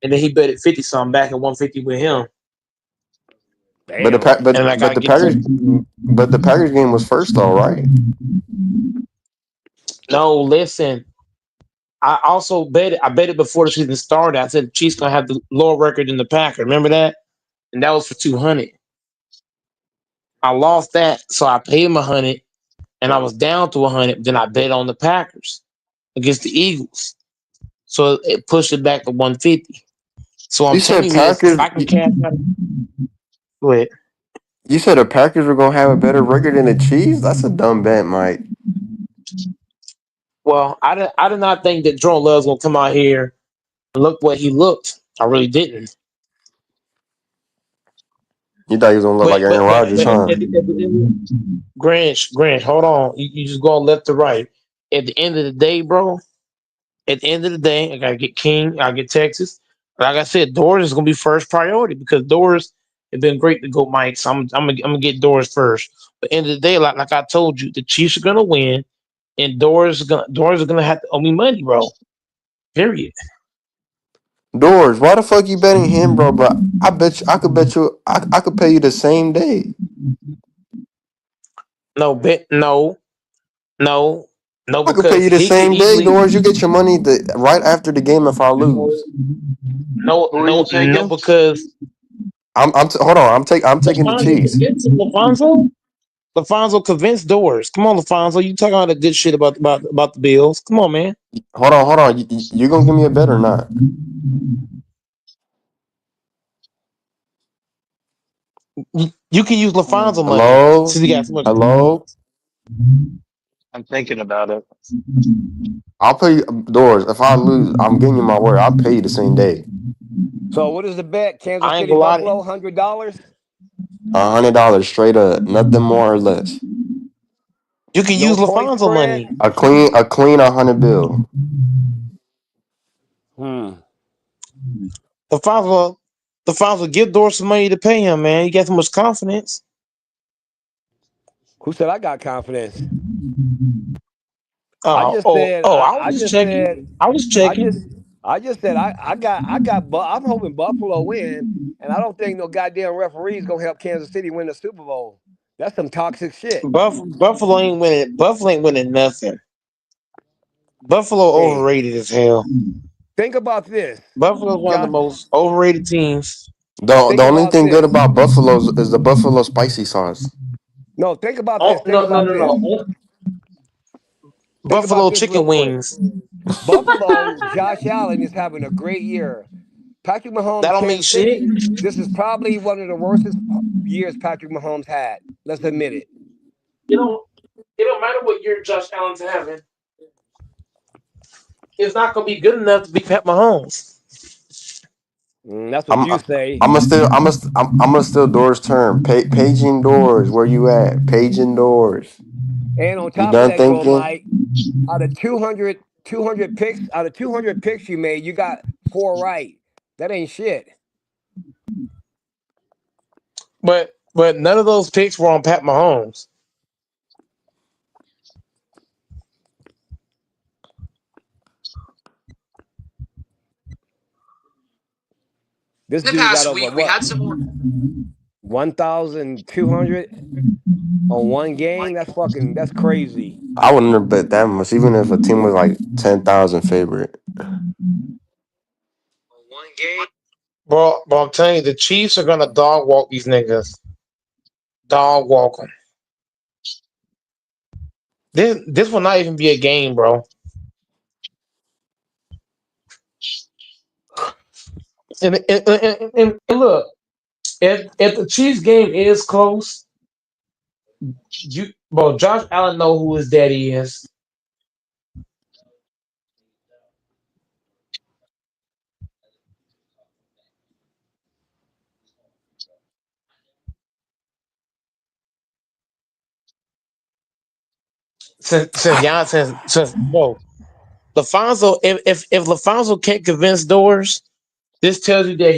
and then he betted 50 something back at 150 with him. But the Damn. And I gotta the get Packers to but the Packers game was first though, right? no. Listen, I also bet it before the season started. I said the Chiefs gonna have the lower record than the Packers. Remember that? And that was for 200. I lost that, so I paid him 100, and I was down to 100. Then I bet on the Packers against the Eagles, so it pushed it back to 150. So I'm You said telling you this: if Packers I can cash out, go ahead. you said the Packers were gonna have a better record than the Chiefs? That's a dumb bet, Mike. Well, I did not think that Jordan Love's gonna come out here and look what he looked. I really didn't. You thought he was gonna look like Aaron Rodgers, But huh? Grinch, hold on. You just going left to right. At the end of the day, bro. At the end of the day, I gotta get King. I get Texas. Like I said, Doors is gonna be first priority because Doors have been great to go, Mike. So I'm gonna get Doors first. But end of the day, like I told you, the Chiefs are gonna win, and Doors are gonna have to owe me money, bro. Period. Doors, why the fuck you betting him, bro? But I bet you I could pay you the same day. No, no, no, I could pay because you the he could same day, easily Doors. You get your money right after the game if I lose. Who are you no, taking? because Hold on. I'm taking the LaFonso Chiefs. convinced him. LaFonso convinced Doors. Come on, LaFonso, you talking all the good shit about the Bills. Come on, man. Hold on. You gonna give me a bet or not? You can use LaFonso money Hello? since he got so much. Hello? I'm thinking about it. I'll pay you Doors. If I lose, I'm giving you my word. I'll pay you the same day. So what is the bet? Kansas I ain't City, gonna lie to Buffalo, you. $100. $100 straight up, nothing more or less. You can No use point LaFonso spread. money. A clean 100 bill. LaFonso, give Doors some money to pay him, man. He got so much confidence. Who said I got confidence? I Oh, just said. I I was just just said. checking. I was I checking. just. I just said I'm hoping Buffalo win, and I don't think no goddamn referee's gonna help Kansas City win the Super Bowl. That's some toxic shit. Buffalo ain't winning. Buffalo ain't winning nothing. Buffalo Hey, overrated as hell. think about this, Buffalo's one of the Josh. most overrated teams. The Think only about thing good this. about Buffalo's is the Buffalo spicy sauce. No, think about Oh this. Think no, no, about no, this. no. Think about Buffalo this real chicken quick. wings. Buffalo, Josh Allen is having a great year. Patrick That Mahomes, don't mean Kansas shit. City. This is probably one of the worst years Patrick Mahomes had. Let's admit it. You know, it don't matter what year Josh Allen's having. It's not gonna be good enough to beat Pat Mahomes. That's what I'm you say. I'm gonna steal Doors' term. Paging Doors, where you at? Paging Doors. And on You top of done that, though, thinking? Mike, out of 200 picks, out of 200 picks you made, you got 4 right. That ain't shit. But none of those picks were on Pat Mahomes. This dude got over what? 1,200 on one game? That's crazy. I wouldn't have bet that much, even if a team was like 10,000 favorite. One game. Bro, I'm telling you, the Chiefs are gonna dog walk these niggas. Dog walk them. This will not even be a game, bro. And look, if the Chiefs game is close, Josh Allen know who his daddy is. Since bro, LaFonso, if LaFonso can't convince Doors, this tells you that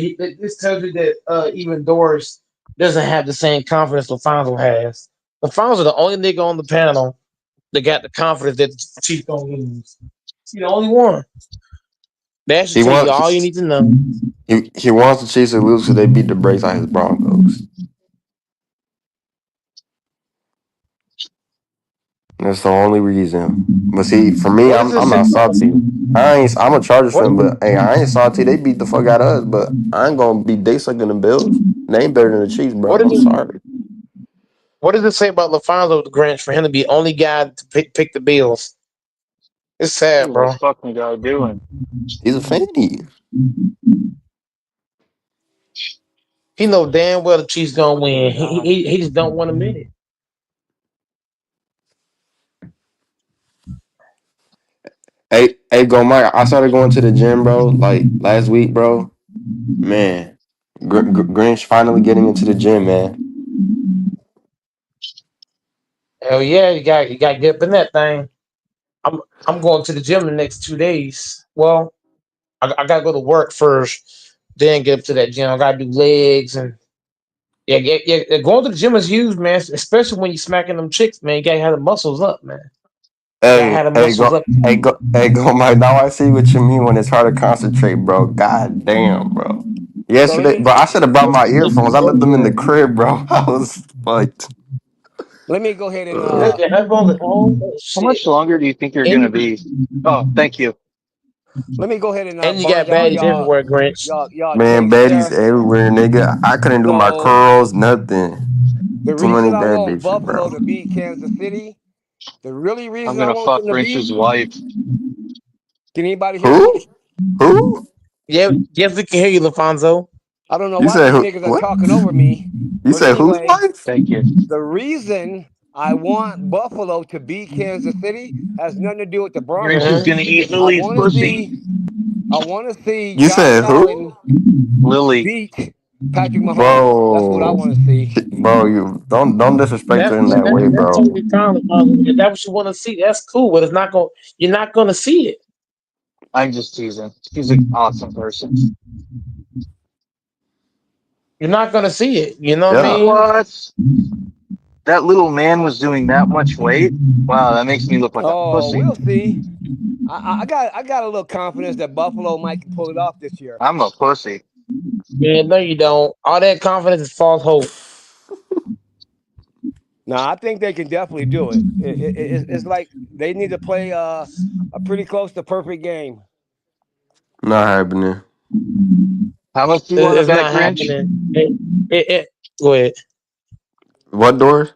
even Doors doesn't have the same confidence LaFonso has. LaFonso the only nigga on the panel that got the confidence that the Chiefs don't lose. He the only one. That should He tell you all you wants need to know. he wants the Chiefs to lose because they beat the brakes on his Broncos. That's the only reason. But see, for me, What does it I'm say not about salty. I'm a Chargers what? fan, but hey, I ain't salty. They beat the fuck out of us, but I ain't gonna be day sucking the Bills. They ain't better than the Chiefs, bro. What I'm does it? sorry. What does it say about LaFonso the Grinch for him to be the only guy to pick the Bills? It's sad, What's bro. fucking guy doing? He's a fanny. He know damn well the Chiefs gonna win. Fucking He God. he, he just don't want to admit it. Hey, go Mike. I started going to the gym, bro. Like last week, bro. Man, Grinch finally getting into the gym, man. Hell yeah, you got to get up in that thing. I'm going to the gym the next 2 days. Well, I gotta go to work first, then get up to that gym. I gotta do legs and yeah. Going to the gym is huge, man. Especially when you smacking them chicks, man. You gotta have the muscles up, man. Gotta Hey, have the hey, muscles go, up. go, Mike. Now I see what you mean when it's hard to concentrate, bro. God damn, bro. So let Yesterday, me bro, I should have brought my earphones. I left them in the crib, bro. I was fucked. let me go ahead and Look, the headphones at home. Oh, How shit. much longer do you think you're gonna And be? Oh, thank you. you burn got down baddies everywhere, Grinch. y'all Man, takes baddies there. everywhere, nigga. I couldn't do my So curls, nothing. the Too many reason I bad want bitches, Buffalo bro. to beat Kansas City, the really I'm reason I gonna want fuck them to beat. Grinch's wife. Can anybody hear me? Who? Who? Yeah, yes, we can hear you, LaFonso. I don't know You why said these who? niggas are What? talking over me, You but said whose anyway, wife? Thank you. the reason I want Buffalo to beat Kansas City has nothing to do with the Grinch is Broncos. gonna eat I Lily's want to pussy. see I want to see You Josh said who? Allen Lily. beat Patrick Mahomes. That's what I Bro, want to see. bro, you don't disrespect her in that way, That's bro. totally fine, LaFonso. If that's what you want to see, that's cool. But it's not going. You're not going to see it. I'm just teasing. She's an awesome person. You're not going to see it. You know what I Yeah. mean? What? That little man was doing that much weight? Wow, that makes me look like a Oh, pussy. we'll see. I got a little confidence that Buffalo might pull it off this year. I'm a pussy. Man, no, you don't. All that confidence is false hope. No, I think they can definitely do it. It's like they need to play a pretty close to perfect game. Not happening. How much do you It, want to it's bet, not Grinch? happening. Go ahead. What doors?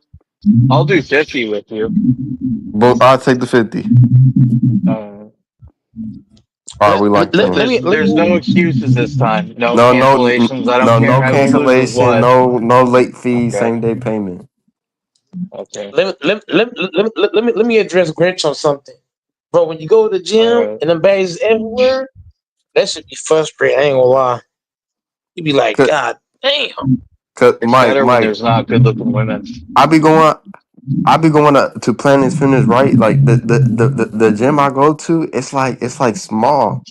I'll do 50 with you. But I'll take the 50. Uh, All right, Let, we locked let, let in. me let there's no me excuses this time. No No, cancellations. I don't care no who loses cancellation, what. no late fees, Okay. same day payment. Okay. let me address Grinch on something, bro. When you go to the All gym right. and them bags everywhere, that should be frustrating. I ain't gonna lie. You be like, Cause, God damn. cause It's better when Mike, there's not good looking women. I be going. I be going to Planet Fitness, right? Like the gym I go to, it's like small.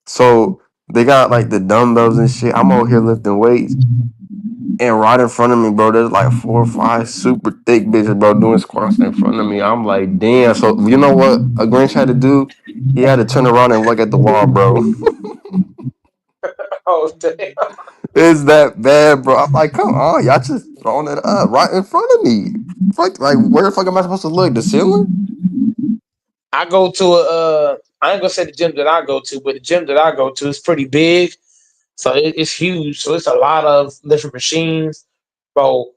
So they got like the dumbbells and shit. I'm over here lifting weights, and right in front of me, bro, there's like 4 or 5 super thick bitches, bro, doing squats in front of me. I'm like, damn. So you know what a Grinch had to do? He had to turn around and look at the wall, bro. Oh damn. It's that bad, bro. I'm like, come on, y'all just throwing it up right in front of me. Fuck, like, where the fuck am I supposed to look? The ceiling? I go to I ain't gonna say the gym that I go to, but the gym that I go to is pretty big, so it's huge. So it's a lot of different machines, bro.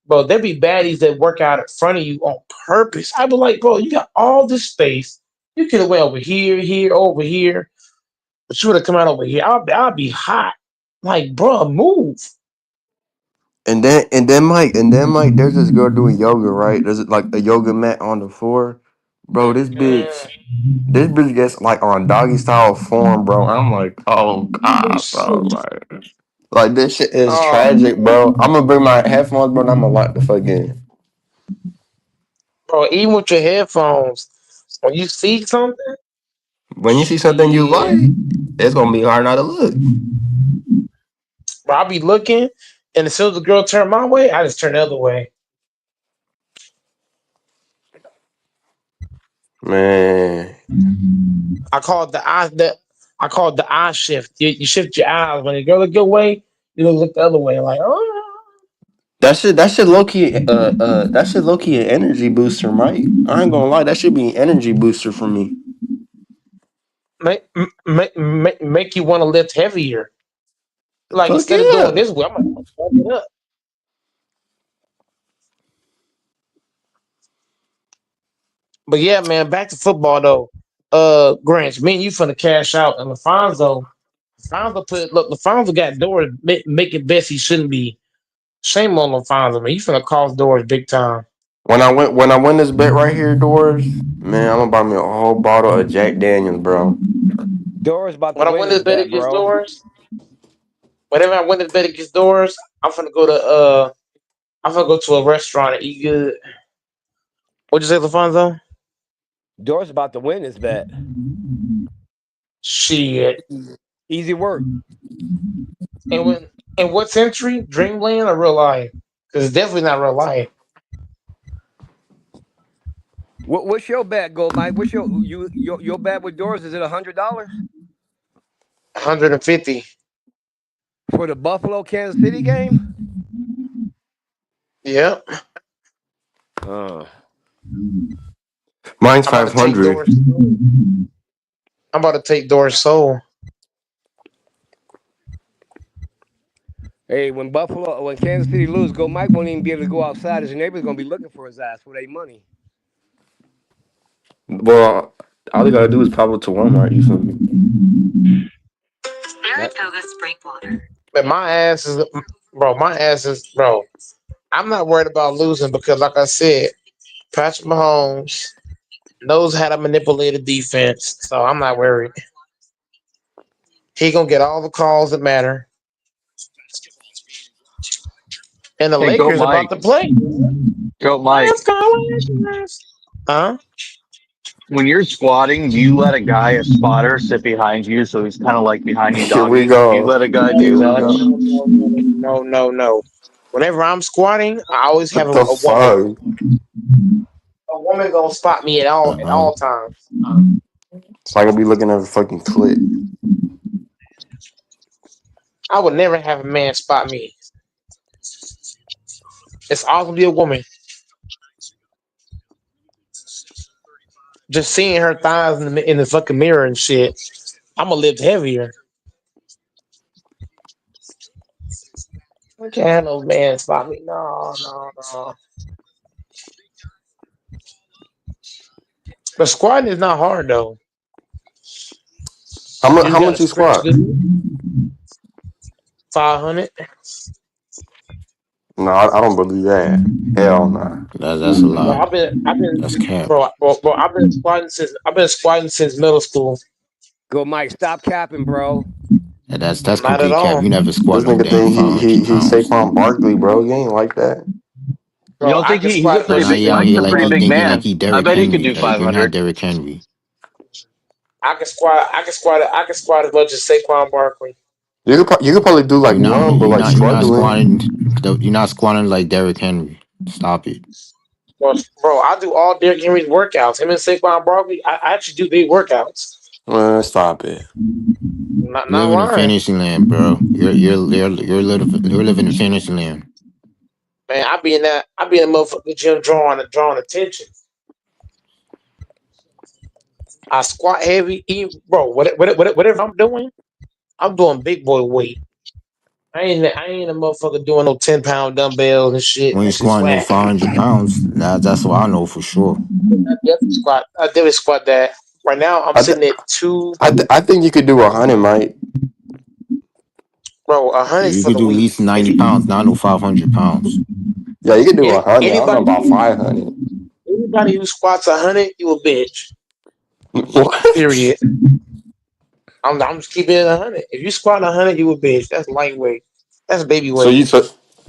Bro, there be baddies that work out in front of you on purpose. I be like, bro, you got all this space. You could have went over here, over here, but you would have come out over here. I'll be hot. Like, bro, move. Mike, there's this girl doing yoga, right? There's like a yoga mat on the floor, bro. This bitch gets like on doggy style form, bro. I'm like, oh god, bro, like this shit is tragic, bro. I'm gonna bring my headphones, bro. And I'm gonna lock the fuck in. Bro, even with your headphones, when you see something, When you see something you like, it's gonna be hard not to look. bro, I'll be looking, and as soon as the girl turn my way, I just turn the other way. Man, I call it the eye shift. You shift your eyes when the girl look your way, you look the other way. Like, oh, that shit low key, that shit low key an energy booster, Mike. I ain't gonna lie, that should be an energy booster for me. make you want to lift heavier. Like Fuck instead of doing yeah. this way, I'm gonna fuck it up. But yeah, man, back to football though. Grinch, me and you finna cash out, and LaFonso LaFonso got doors making best he shouldn't be. Shame on LaFonso, man. You finna cause doors big time. When I win this bet right here, Doors, man, I'm gonna buy me a whole bottle of Jack Daniels, bro. Doris about to When I win win this this bet bet, against bro. doors, whenever I win this bet against doors, I'm gonna go to a restaurant and eat good. What'd you say, LaFonso? Doris about to win this bet. Shit. Easy work. In what century? Dreamland or real life? Because it's definitely not real life. What's your bet, Go Mike? What's your bet with Doris? Is it $100 $150. for the Buffalo Kansas City game? Yep. Mine's I'm about to take 500. Doris. I'm about to take Doris Soul. Hey, when Kansas City lose, Go Mike won't even be able to go outside. His neighbor's gonna be looking for his ass for their money. Well, all you gotta do is pop up to Walmart. You feel me? Saratoga Spring Water. But my ass is, bro. I'm not worried about losing because, like I said, Patrick Mahomes knows how to manipulate a defense, so I'm not worried. He gonna get all the calls that matter, and the Hey, go Lakers about Mike. to play. Go Mike. Huh? When you're squatting, do you let a spotter, sit behind you so he's kind of like behind you Here we dogging? Do you go. let a guy Here do we that? go. No. Whenever I'm squatting, I always have What the a woman. fuck? A woman gonna spot me at all times. So I gonna be looking at a fucking clip. I would never have a man spot me. It's always gonna be a woman. Just seeing her thighs in the fucking mirror and shit. I'm gonna lift heavier. I can't have no man spot me. No. But squatting is not hard though. How You much? just How gotta much you stretch squat? good. 500. No, I don't believe that. Hell nah. That's a Bro, lot. I've been, That's cap. bro. I've been squatting since middle school. Go Mike, stop capping, bro. And that's Not at complete cap. all, You never squat This no nigga damn think 500 he's pounds. Saquon Barkley, bro. You ain't like that. You bro. don't I think can he's a squat as pretty much Now as big? you out Mike's here a like pretty you big thinking like man. he I Derrick bet he could Henry. do Like you're 500. not Derrick Henry. I can squat as much as Saquon Barkley. You could probably do like one, but like You're not struggling. squatting. You're not squatting like Derrick Henry. Stop it. Bro, I do all Derrick Henry's workouts. Him and Saquon Barkley, I actually do their workouts. Stop it. Not You live in a lying, fantasy land, bro. You're living in fantasy land. man. I be in the motherfucking gym drawing attention. I squat heavy, bro. Whatever I'm doing big boy weight. I ain't a motherfucker doing no 10-pound dumbbells and shit. You ain't That shit's squatting no whack. 500 pounds. That's what I know for sure. I definitely squat that. Right now, I'm I, th- sitting at two, I think you could do 100, Mike. bro. Yeah, 100 you for could the do at week. least 90 pounds, not no 500 pounds. Yeah, you could do 100. I don't know Anybody, about 500. anybody who squats 100, you a bitch. What? Period. I'm just keeping it 100. If you squat 100, you a bitch. That's lightweight. That's baby So weight. you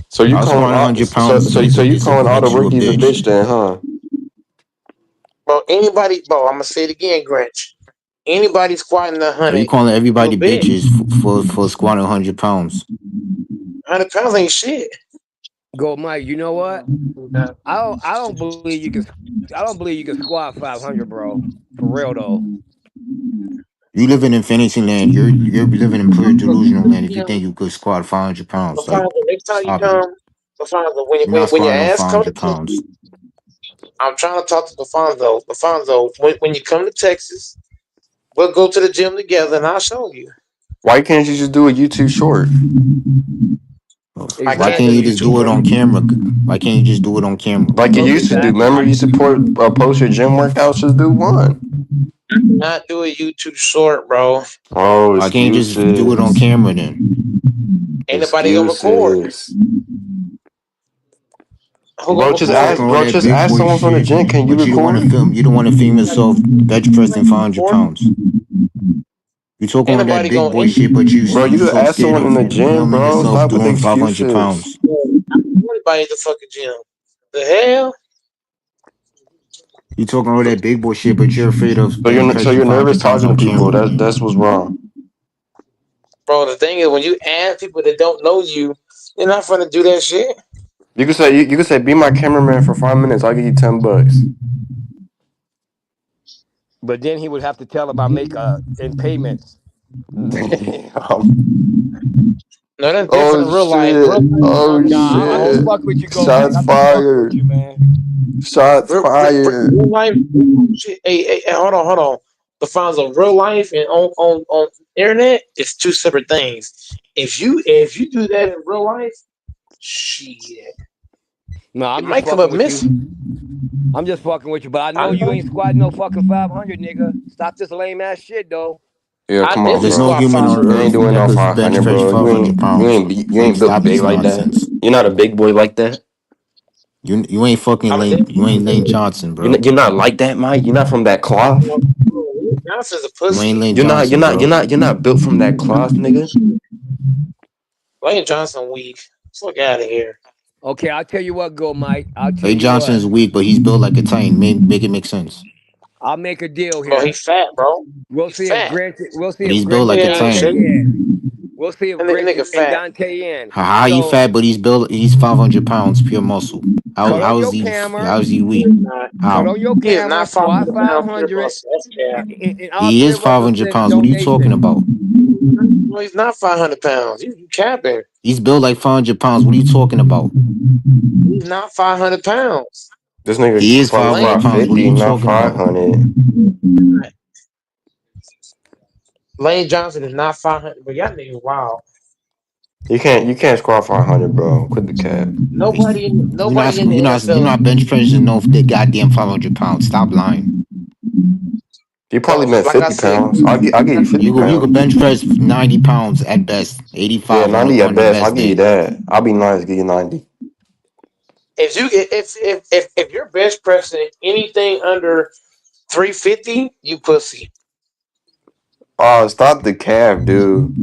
so you I was calling squatting all 100 pounds so you is calling all the makes you a rookies a bitch. bitch then, huh? Bro, I'm gonna say it again, Grinch. Anybody squatting So you 100, calling you a everybody bitch. bitches for squatting 100 pounds. 100 pounds ain't shit. Go, Mike. You know what? I don't believe you can. I don't believe you can squat 500, bro. For real though. You live in infinity land. You're living in pure delusional land if you Yeah. think you could squat 500 pounds. Like, Lafonso, next time you stop it. come, Lafonso, when, You're when, not when your squatting no ass come to 500 Texas, pounds. I'm trying to talk to Lafonso. Lafonso, when you come to Texas, we'll go to the gym together and I'll show you. Why can't you just do a YouTube short? I Why can't can't do you just do it YouTube, on camera? Why can't you just do it on camera? Like you used to do. Exactly. Remember, you used to post your gym workouts. Just do one. not do a YouTube short, bro. Oh, Why can't you just do it on excuses. camera then? Ain't nobody gonna record. Excuses. Who gonna Bro, just You record ask, it? all bro, that just big ask boy someone from the shit, gym, can you but you don't want to record? film. You don't want to film yourself bench pressing 500 Record? pounds. You talking Ain't all that nobody big gonna. boy shit, but Bro, you you could so ask scared someone in of the gym, filming bro. yourself Stop with the doing 500 excuses. pounds. Everybody at the fucking gym. The hell, You talking all that big boy shit, but you're afraid of So bench you're pressing nervous 500 pounds talking to on people. camera. That's what's wrong. bro. The thing is, when you add people that don't know you, they're not gonna do that shit. You could say you could say be my cameraman for 5 minutes. I'll give you $10. But then he would have to tell about make in payments. Damn. No, that's different Oh in real life. shit. Oh Nah, I'm just shit. fucking with you, Go Mike. Shots I'm just fucking with fired. you, man. Shots fired. Real life. Shit, hey, hold on. The files of real life and on internet is two separate things. If you do that in real life, shit, No, it I'm just might come fucking up with you. missing. I'm just fucking with you. But I I know you know. ain't squatting no fucking 500, nigga. Stop this lame ass shit, though. Yeah, I come on, definitely There's no bro. squat human on 500. You ain't earth doing that no could bench 500, press bro. 500 pounds. You ain't built Stop big this like that. nonsense. You're not a big boy like that. You ain't fucking I'm Lane. You ain't Lane Johnson, bro. You're not like that, Mike. You're not from that cloth. Johnson's a You ain't pussy. Lane Johnson, bro. You're not built from that cloth, nigga. Lane Johnson weak. Fuck out of here. Okay, I'll tell you what, Go Mike. I'll tell Lane you Johnson what. is weak, but he's built like a titan. Make it make sense. I'll make a deal Bro, he here. fat, bro. We'll He's see if fat. Grant. We'll see But if he's built Grant like and a Yeah, no Dante titan. shit. in. We'll see if That Grant nigga and fat. Dante in. How he So fat, but he's built. He's 500 pounds, pure muscle. cut on How is your he? camera. How is he weak? Nah, Cut How? on your he is camera. not Squat 500 pounds pure 500, muscle. That's cap. and I'll He is give us a 500 pounds. What are you talking donation. about? No, he's not 500 pounds. You capping. He's built like 500 pounds. What are you talking about? He's not 500 pounds. This nigga He is probably Lane, 500 pounds. What are 550, you not talking about? 500. Lane Johnson is not 500. But y'all niggas wild. You can't squat 500, bro. Quit the cap. Nobody in the You're NFL. not bench pressing no the goddamn 500 pounds. Stop lying. You probably Bro, meant like I 50 said, pounds. I'll give you 50 You could pounds. bench press 90 pounds at best, Yeah, 85 90 at on the best. I'll best give you day. that. I'll be nice, give you 90. if you're bench pressing anything under 350, you pussy. Oh, stop the cap, dude.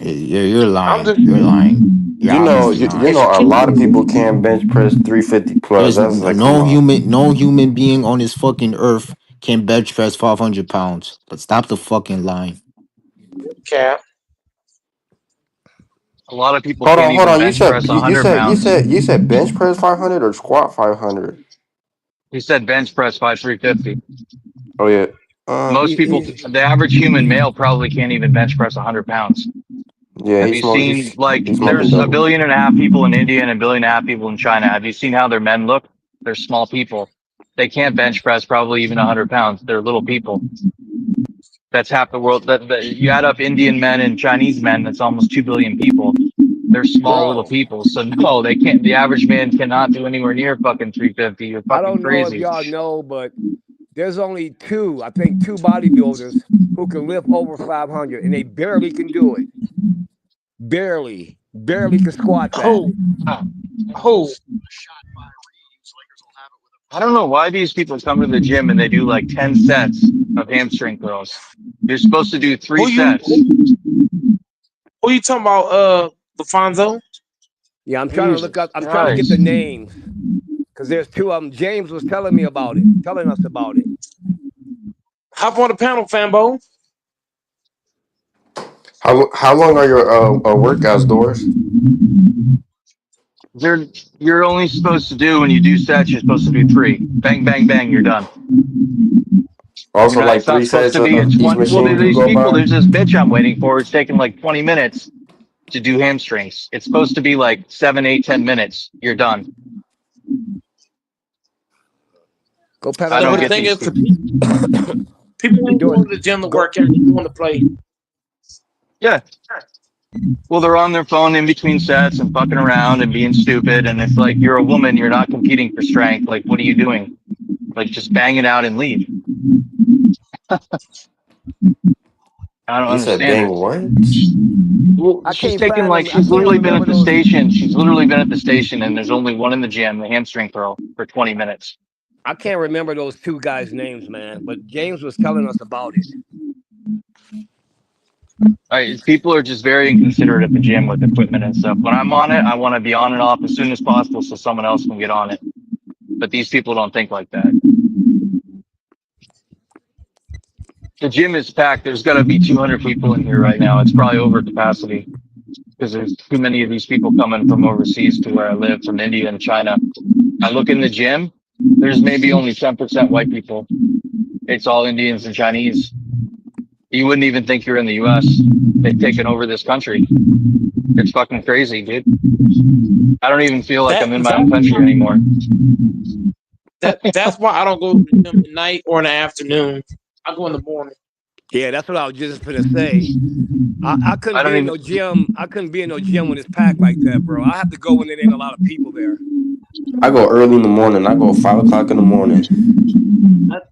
You're I'm lying. just You're lying. You're obviously You if lying. you know a lot of people can can't bench press 350 plus. There's That's like, come on. no human being on this fucking earth can bench press 500 pounds. But stop the fucking lying. cap. A lot of people can't Hold even on. bench press 100 pounds. You said bench press 500 or squat 500? He said bench press by 350. Oh yeah. Uh, Most people, the average human male probably can't even bench press 100 pounds. yeah, Have you seen, like, he's smoking there's a dope. billion and a half people in India and a billion and a half people in China. Have you seen how their men look? They're small people. They can't bench press probably even 100 pounds. They're little people. That's half the world. That you add up Indian men and Chinese men, that's almost 2 billion people. They're small little Bro, people. So no, they can't. The average man cannot do anywhere near fucking 350. You're I fucking don't know if crazy. y'all know, but there's only two, I think, two bodybuilders who can lift over 500, and they barely can do it. Barely can squat that. Who? Who? I don't know why these people come to the gym and they do like 10 sets of hamstring curls. You're supposed to do 3 Who you? sets. Who you talking about? LaFonso? Yeah, I'm trying to look Jesus up. I'm trying to get the Christ. names because there's two of them. James was telling us about it. Hop on the panel, Fambo. How long are your workouts, Doris? You're only supposed to do, when you do sets, you're supposed to do 3. Bang, bang, bang, you're done. Also, like It's not 3 supposed sets to be a of each 20. Well, machine you these go people, by. there's this bitch I'm waiting for. It's taking like 20 minutes to do hamstrings. It's supposed to be like 7, 8, 10 minutes. You're done. Go I pedal No, don't but the down. get thing these is, people. people Hey, ain't Doris, going to the gym to go. work out. They're going to play. Yeah. Well, they're on their phone in between sets and fucking around and being stupid. And it's like, you're a woman, you're not competing for strength. Like, what are you doing? Like, just bang it out and leave. I don't You said understand bang it. what? Well, I she's can't taken fathom. like, I she's can't literally been remember at the those. station. She's literally been at the station and there's only one in the gym, the hamstring curl for 20 minutes. I can't remember those two guys' names, man. But James was telling us about it. People are just very inconsiderate at the gym with equipment and stuff. When I'm on it, I want to be on and off as soon as possible so someone else can get on it. But these people don't think like that. The gym is packed. There's got to be 200 people in here right now. It's probably over capacity because there's too many of these people coming from overseas to where I live, from India and China. I look in the gym, there's maybe only 10% white people. It's all Indians and Chinese. You wouldn't even think you're in the US. They've taken over this country. It's fucking crazy, dude. I don't even feel like I'm in my own country anymore. That's why I don't go to the gym at night or in the afternoon. I go in the morning. Yeah, that's what I was just gonna say. I couldn't I don't be in even. no gym. I couldn't be in no gym when it's packed like that, bro. I have to go when there ain't a lot of people there. I go early in the morning. I go 5 o'clock in the morning.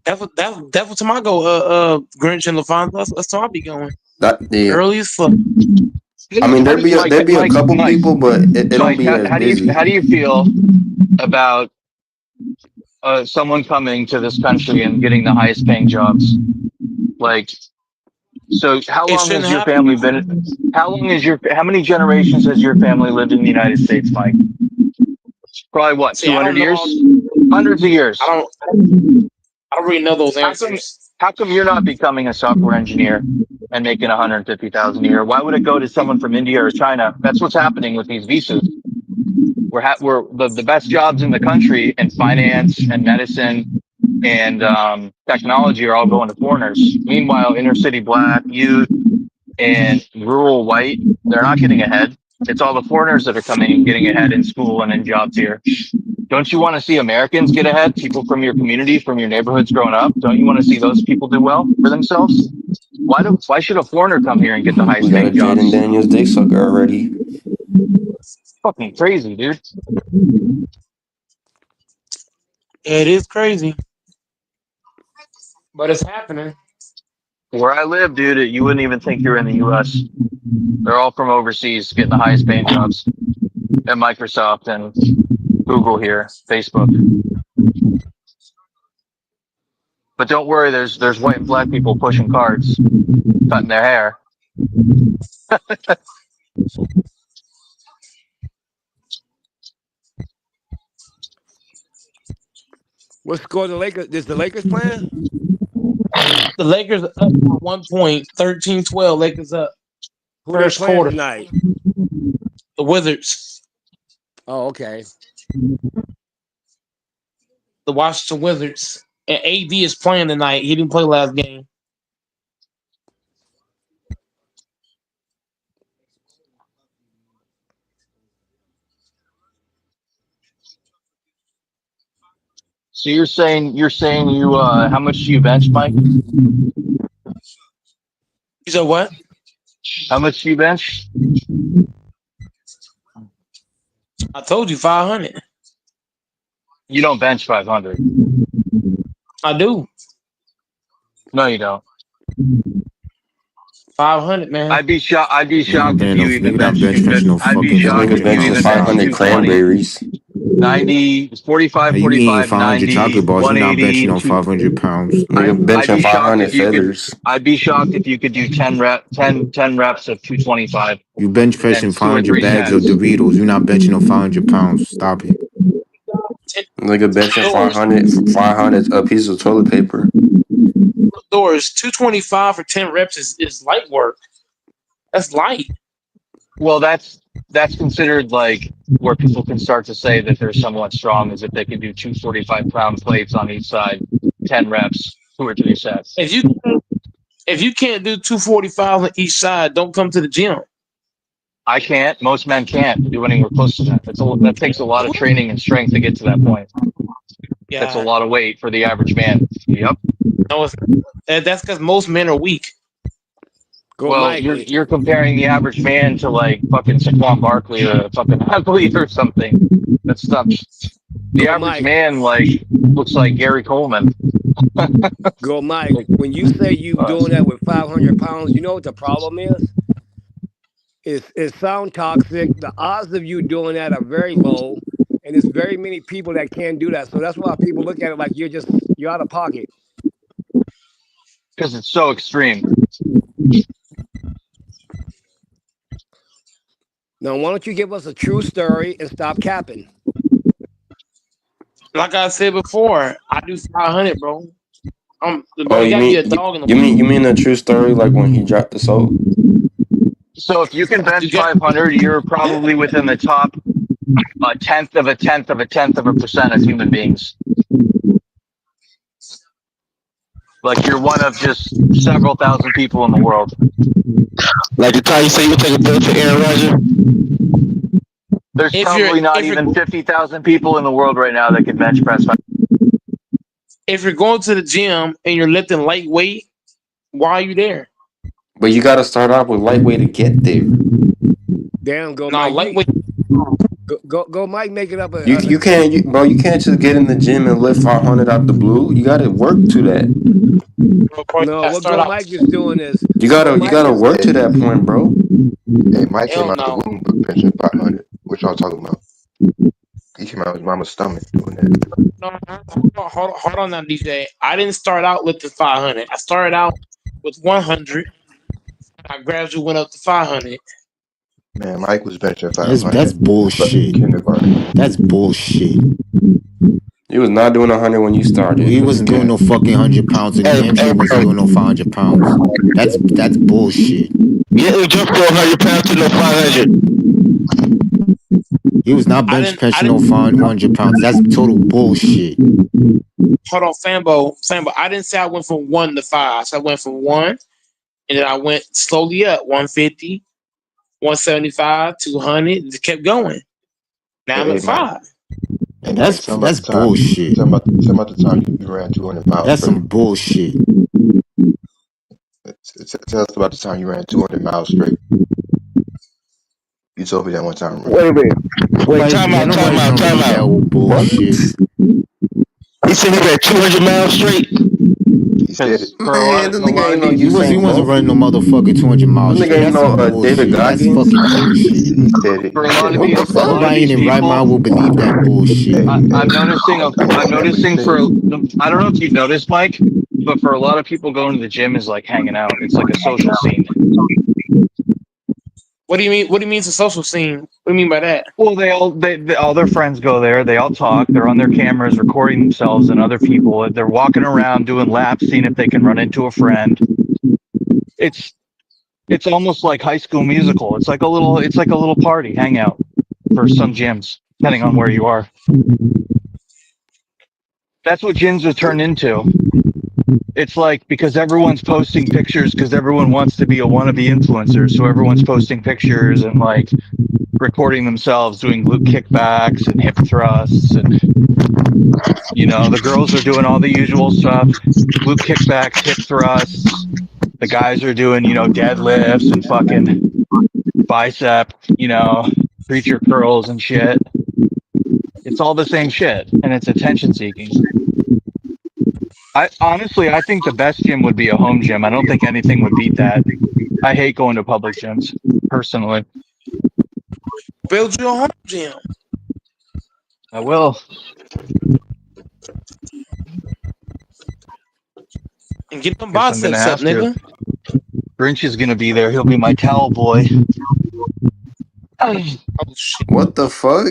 That's what time I go. Grinch and LaFonso. That's time I be going. Yeah. Early as fuck. I mean, Mike, there'd be a couple Mike, people, but it don't be as how busy. do you feel about someone coming to this country and getting the highest paying jobs? Like, so how It long shouldn't has your happen. family been? How many generations has your family lived in the United States, Mike? Probably what, See, I 200 don't know. years? Hundreds of years. I don't really know those How come, answers. how come you're not becoming a software engineer and making 150,000 a year? Why would it go to someone from India or China? That's what's happening with these visas. We're the best jobs in the country in finance and medicine and technology are all going to foreigners. Meanwhile, inner city black youth and rural white, they're not getting ahead. It's all the foreigners that are coming and getting ahead in school and in jobs here. Don't you want to see Americans get ahead? People from your community, from your neighborhoods growing up. Don't you want to see those people do well for themselves? Why should a foreigner come here and get the We highest got a paying Jaden jobs? Daniels dick sucker already. Fucking crazy, dude. It is crazy, but it's happening. Where I live, dude, you wouldn't even think you're in the US. They're all from overseas getting the highest paying jobs at Microsoft and Google here, Facebook. But don't worry, there's white and black people pushing carts, cutting their hair. What score the Lakers? Is the Lakers playing? The Lakers up by 1 point, 13-12. Lakers up Who they first playing quarter. tonight? The Wizards, Oh, okay. the Washington Wizards, and AD is playing tonight. He didn't play last game. So you're saying you how much do you bench, Mike? You said what? How much do you bench? I told you 500. You don't bench 500. I do. No, you don't. 500, man. I'd be shocked if you even nigga not bench bench pressing no I'd be fucking This shocked nigga if you 500 benching even pounds. bench 500 220, cranberries. 90, 45, Hey, you eating 45, 500 chocolate 90, bars, you're not benching 180, no 500 pounds. Nigga I'd benching be shocked 500 if you could. feathers. I'd be shocked if you could do 10 reps of 225 You bench pressing and 2 or 500 3 bags of sets. Doritos, you're not benching no 500 pounds. Stop it. Nigga benching Doors. 500 a piece of toilet paper. Doors. 225 for 10 reps is light work. That's light. Well, that's considered like where people can start to say that they're somewhat strong is if they can do 245-pound plates on each side, 10 reps, 2 or 3 sets. If you can't do 245 on each side, don't come to the gym. I can't. Most men can't do anywhere close to that. That takes a lot of training and strength to get to that point. Yeah. That's a lot of weight for the average man. Yep. No, that's because most men are weak. Go Well, Mike. you're comparing the average man to like fucking Saquon Barkley, a fucking athlete or something. That's not. The Go average Mike. man like looks like Gary Coleman. Go Mike. When you say you doing that with 500 pounds, you know what the problem is? It sound toxic. The odds of you doing that are very low, and there's very many people that can't do that. So that's why people look at it like you're out of pocket. Because it's so extreme. Now, why don't you give us a true story and stop capping? Like I said before, I do 500, bro. Oh, you you gotta mean be a dog in the you mean a true story like when he dropped the soap? So if you can bench 500, you're probably within the top a tenth of a percent of human beings. Like you're one of just several thousand people in the world. Like the time you say you would take a bill to Aaron Rodgers? There's If probably you're- not if you're- even 50,000 people in the world right now that can bench press 500. If you're going to the gym and you're lifting lightweight, why are you there? But you got to start off with lightweight to get there. Damn, go No, Mike. lightweight. Go Mike, make it up. You can't just get in the gym and lift 500 out the blue. You got to work to that. No, what Go Mike is doing is You gotta work to that point, bro. Hey, Mike came Hell out no. the womb benching 500. What y'all talking about? He came out of his mama's stomach doing that. No, hold on now, DJ. I didn't start out lifting 500. I started out with 100. I gradually went up to 500. Man, Mike was benching 500. That's bullshit. Kindergarten. That's bullshit. He was not doing 100 when you started. He wasn't doing no fucking 100 pounds, and damn sure wasn't doing no 500 pounds. That's bullshit. Yeah, we jumped to 100 pounds to no 500. He was not bench pressing no 500 pounds. That's total bullshit. Hold on, Fambo. I didn't say I went from 1 to 5. So I went from 1, and then I went slowly up. 150, 175, 200. Just kept going. Now I'm at 5. And That's bullshit. Talking about the time you ran 200 miles. That's some bullshit. Tell us about the time you ran 200 miles straight. You told me that one time. Right? Wait a minute. Wait, time out. That old bullshit. He said he ran 200 miles straight. He said it. Man, this nigga ain't no He Usain wasn't Bolt. running no motherfucking 200 miles. This nigga ain't no David That's Goggins. fucking bullshit. He said it. For a lot of What the these, fuck? Nobody in their right mind will believe that bullshit. I'm noticing I don't know if you've noticed, Mike, but for a lot of people, going to the gym is like hanging out. It's like a social scene. What do you mean? What do you mean it's a social scene? What do you mean by that? Well, all their friends go there. They all talk. They're on their cameras recording themselves and other people. They're walking around doing laps, seeing if they can run into a friend. It's almost like High School Musical. It's like a little party hangout for some gyms, depending on where you are. That's what gyms have turned into. It's like because everyone's posting pictures because everyone wants to be a wannabe influencer, so everyone's posting pictures and like recording themselves doing glute kickbacks and hip thrusts, and the girls are doing all the usual stuff, glute kickbacks, hip thrusts. The guys are doing, deadlifts and fucking bicep, preacher curls and shit. It's all the same shit, and it's attention seeking. I think the best gym would be a home gym. I don't think anything would beat that. I hate going to public gyms, personally. Build your home gym. I will. And get them Guess I'm gonna biceps up, have to. nigga. Grinch is gonna be there. He'll be my towel boy. Oh, shit. What the fuck?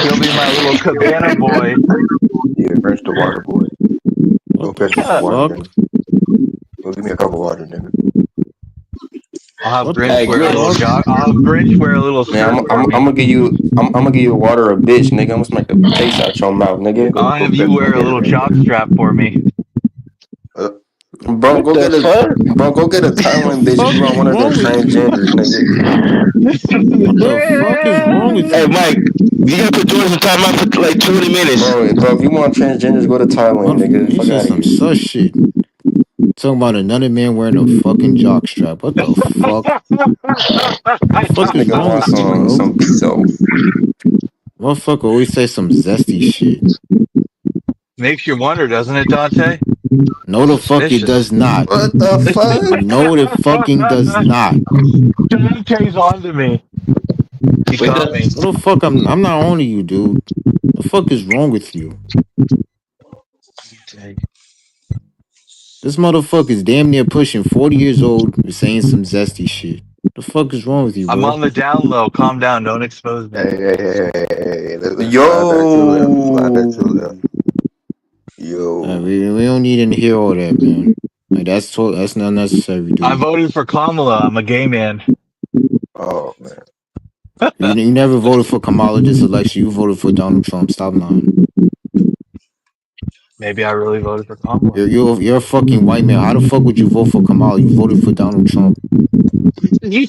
He'll be my little cabana boy. Yeah, French the water boy. Go What the fetch me some water, fuck? nigga. Go give me a cup of water, nigga. I'll have What the Grinch wear a little fuck? I'll have Grinch wear a little Man, skirt for I'm me. gonna give you water, a bitch, nigga. I'm gonna smack the taste out your mouth, nigga. I'll have you wear a little jock strap for me. Bro, go get a Thailand bitch if you want one of them transgenders, nigga. What the fuck is wrong with Hey, you? Mike, you gotta put Jordan some time out for like 20 minutes. Bro, if you want transgenders, go to Thailand, nigga. He Fuck said out of some here. sus shit. Talking about another man wearing a fucking jock strap. What the fuck? The This fuck is nigga wrong wants with you, bro? some pizza. Motherfucker always say some zesty shit. Makes you wonder, doesn't it, Dante? No, the fuck it Suspicious. does not. What the fuck? No, it fucking does not. Dante's on to me. He got me. What the fuck? I'm not on to you, dude. The fuck is wrong with you? This motherfucker's damn near pushing 40 years old, saying some zesty shit. The fuck is wrong with you, bro? I'm on the down low. Calm down. Don't expose me. Hey. Let's slide back to the left. Yo. We don't need to hear all that, man. Like that's not necessary, dude. I voted for Kamala. I'm a gay man. Oh, man. You never voted for Kamala this election. You voted for Donald Trump. Stop lying. Maybe I really voted for Kamala. You're a fucking white man. How the fuck would you vote for Kamala? You voted for Donald Trump. You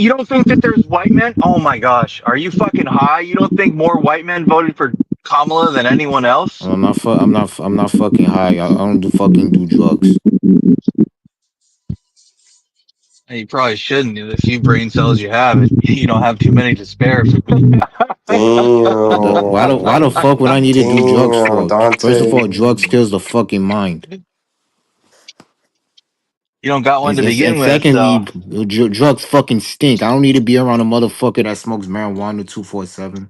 don't think that there's white men? Oh my gosh, are you fucking high? You don't think more white men voted for Kamala than anyone else? I'm not fucking high. I don't do drugs. You probably shouldn't. The few brain cells you have, you don't have too many to spare. Damn. Why the fuck would I need to do drugs for? Dante. First of all, drugs kills the fucking mind. You don't got one to begin with. Secondly, drugs fucking stink. I don't need to be around a motherfucker that smokes marijuana 247.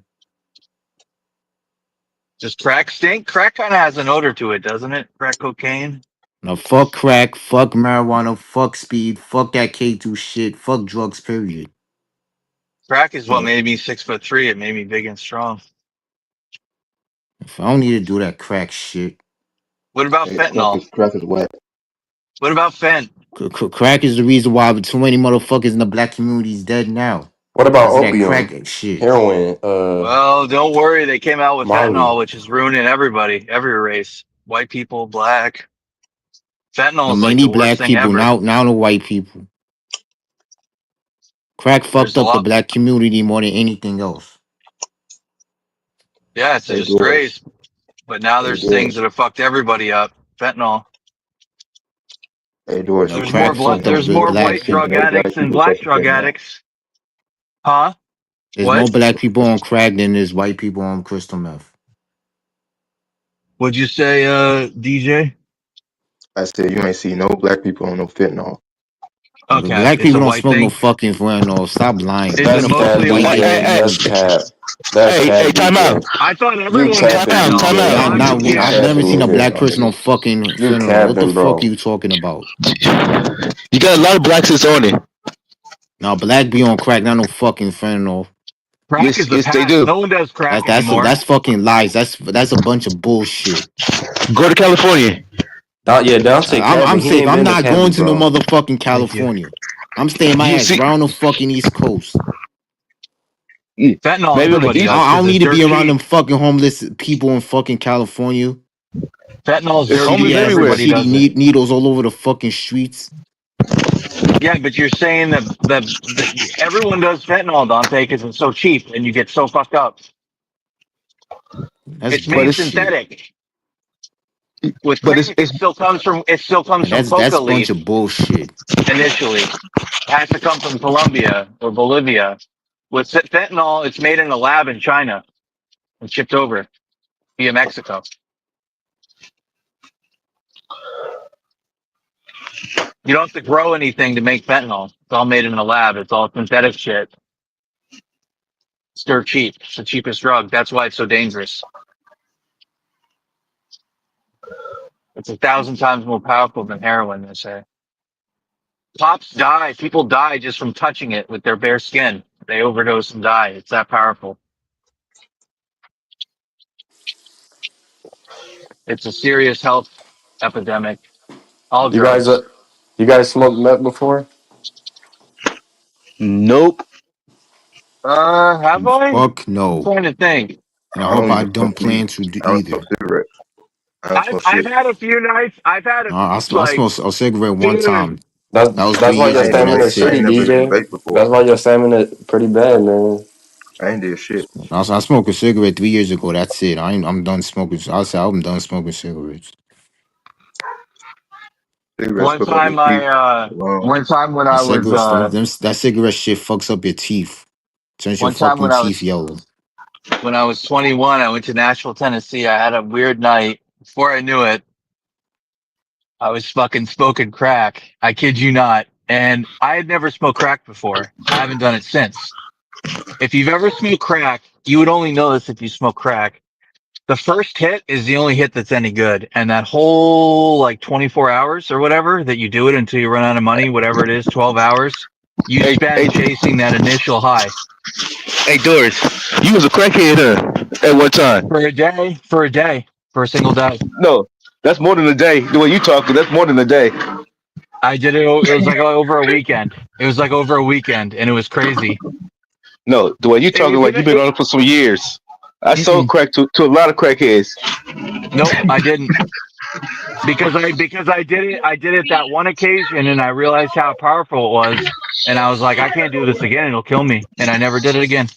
Does crack stink? Crack kind of has an odor to it, doesn't it? Crack cocaine. No, fuck crack, fuck marijuana, fuck speed, fuck that K2 shit, fuck drugs, period. Crack is what made me 6'3". It made me big and strong. If I don't need to do that crack shit. What about fentanyl? Crack is wet. What about fent? Crack is the reason why too many motherfuckers in the black community is dead now. What about That opium? crack shit. Heroin. Well, don't worry. They came out with Molly. fentanyl, which is ruining everybody, every race. White people, black. Fentanyl is like Many the black worst thing people, ever. now the white people. Crack fucked up the black community more than anything else. Yeah, it's a disgrace. But now there's things that have fucked everybody up. Fentanyl. Hey, Doris, There's more white drug addicts than black drug addicts. Huh? There's more black people on crack than there's white people on crystal meth. What'd you say, DJ? I said you ain't see no black people on no fentanyl. Okay, black people don't smoke no fucking fentanyl. Stop lying. It's mostly white. That's cap. Hey, time out. I thought everyone time out. I've never seen a black person on fucking fentanyl. What the fuck are you talking about? You got a lot of blacks that's on it. Now black be on crack, not no fucking fentanyl. Crack is the past. No one does crack anymore. That's fucking lies. That's a bunch of bullshit. Go to California. Dante. I'm saying I'm not going to no motherfucking California. I'm staying my ass around the fucking East Coast. Fentanyl. I don't need to be around them fucking homeless people in fucking California. Fentanyl is homeless everywhere. Needles all over the fucking streets. Yeah, but you're saying that everyone does fentanyl, Dante, because it's so cheap and you get so fucked up. That's It's But made it's bullshit. synthetic. With but crack, it still comes from That's coca a bunch leaf of bullshit. initially. It has to come from Colombia or Bolivia. With fentanyl, it's made in a lab in China and shipped over via Mexico. You don't have to grow anything to make fentanyl. It's all made in a lab. It's all synthetic shit. It's dirt cheap. It's the cheapest drug. That's why it's so dangerous. It's 1,000 times more powerful than heroin, they say. Cops die. People die just from touching it with their bare skin. They overdose and die. It's that powerful. It's a serious health epidemic. All you guys drugs. you guys smoked meth before? Nope. Have I? Fuck I'm no. trying to think. And I I hope don't I even smoke don't weed. plan to do I don't smoke either. cigarettes. I don't smoke I've shit. had a few nights. I've had a I like, smoked a cigarette one dude. time. That was That's why 3 years your I ain't ago. even stamina vape. That's I it. shitty, ain't never even DJ. vape before. That's why your stamina pretty bad, man. I ain't did shit. I smoked a cigarette 3 years ago. That's it. I'm done smoking. I said I'm done smoking cigarettes. Cigarettes fuck up your teeth, lungs. One time when And I was, cigarettes, that cigarette shit fucks up your teeth. Turns your one time fucking teeth yellow. when I was 21, I went to Nashville, Tennessee. I had a weird night. Before I knew it, I was fucking smoking crack. I kid you not. And I had never smoked crack before. I haven't done it since. If you've ever smoked crack, you would only know this if you smoke crack. The first hit is the only hit that's any good. And that whole like 24 hours or whatever that you do it until you run out of money, whatever it is, 12 hours, you Hey, spend hey, chasing that initial high hey, Doris. You was a crackhead, huh? At one time. for a single day. No, that's more than a day. The way you talking, that's more than a day. I did it. It was like over a weekend. It was like over a weekend and it was crazy. No, the way you It talking, was like in you've been on it for some years. I sold it. crack to a lot of crackheads. Nope, I didn't. Because I did it that one occasion and I realized how powerful it was and I was like I can't do this again, it'll kill me, and I never did it again.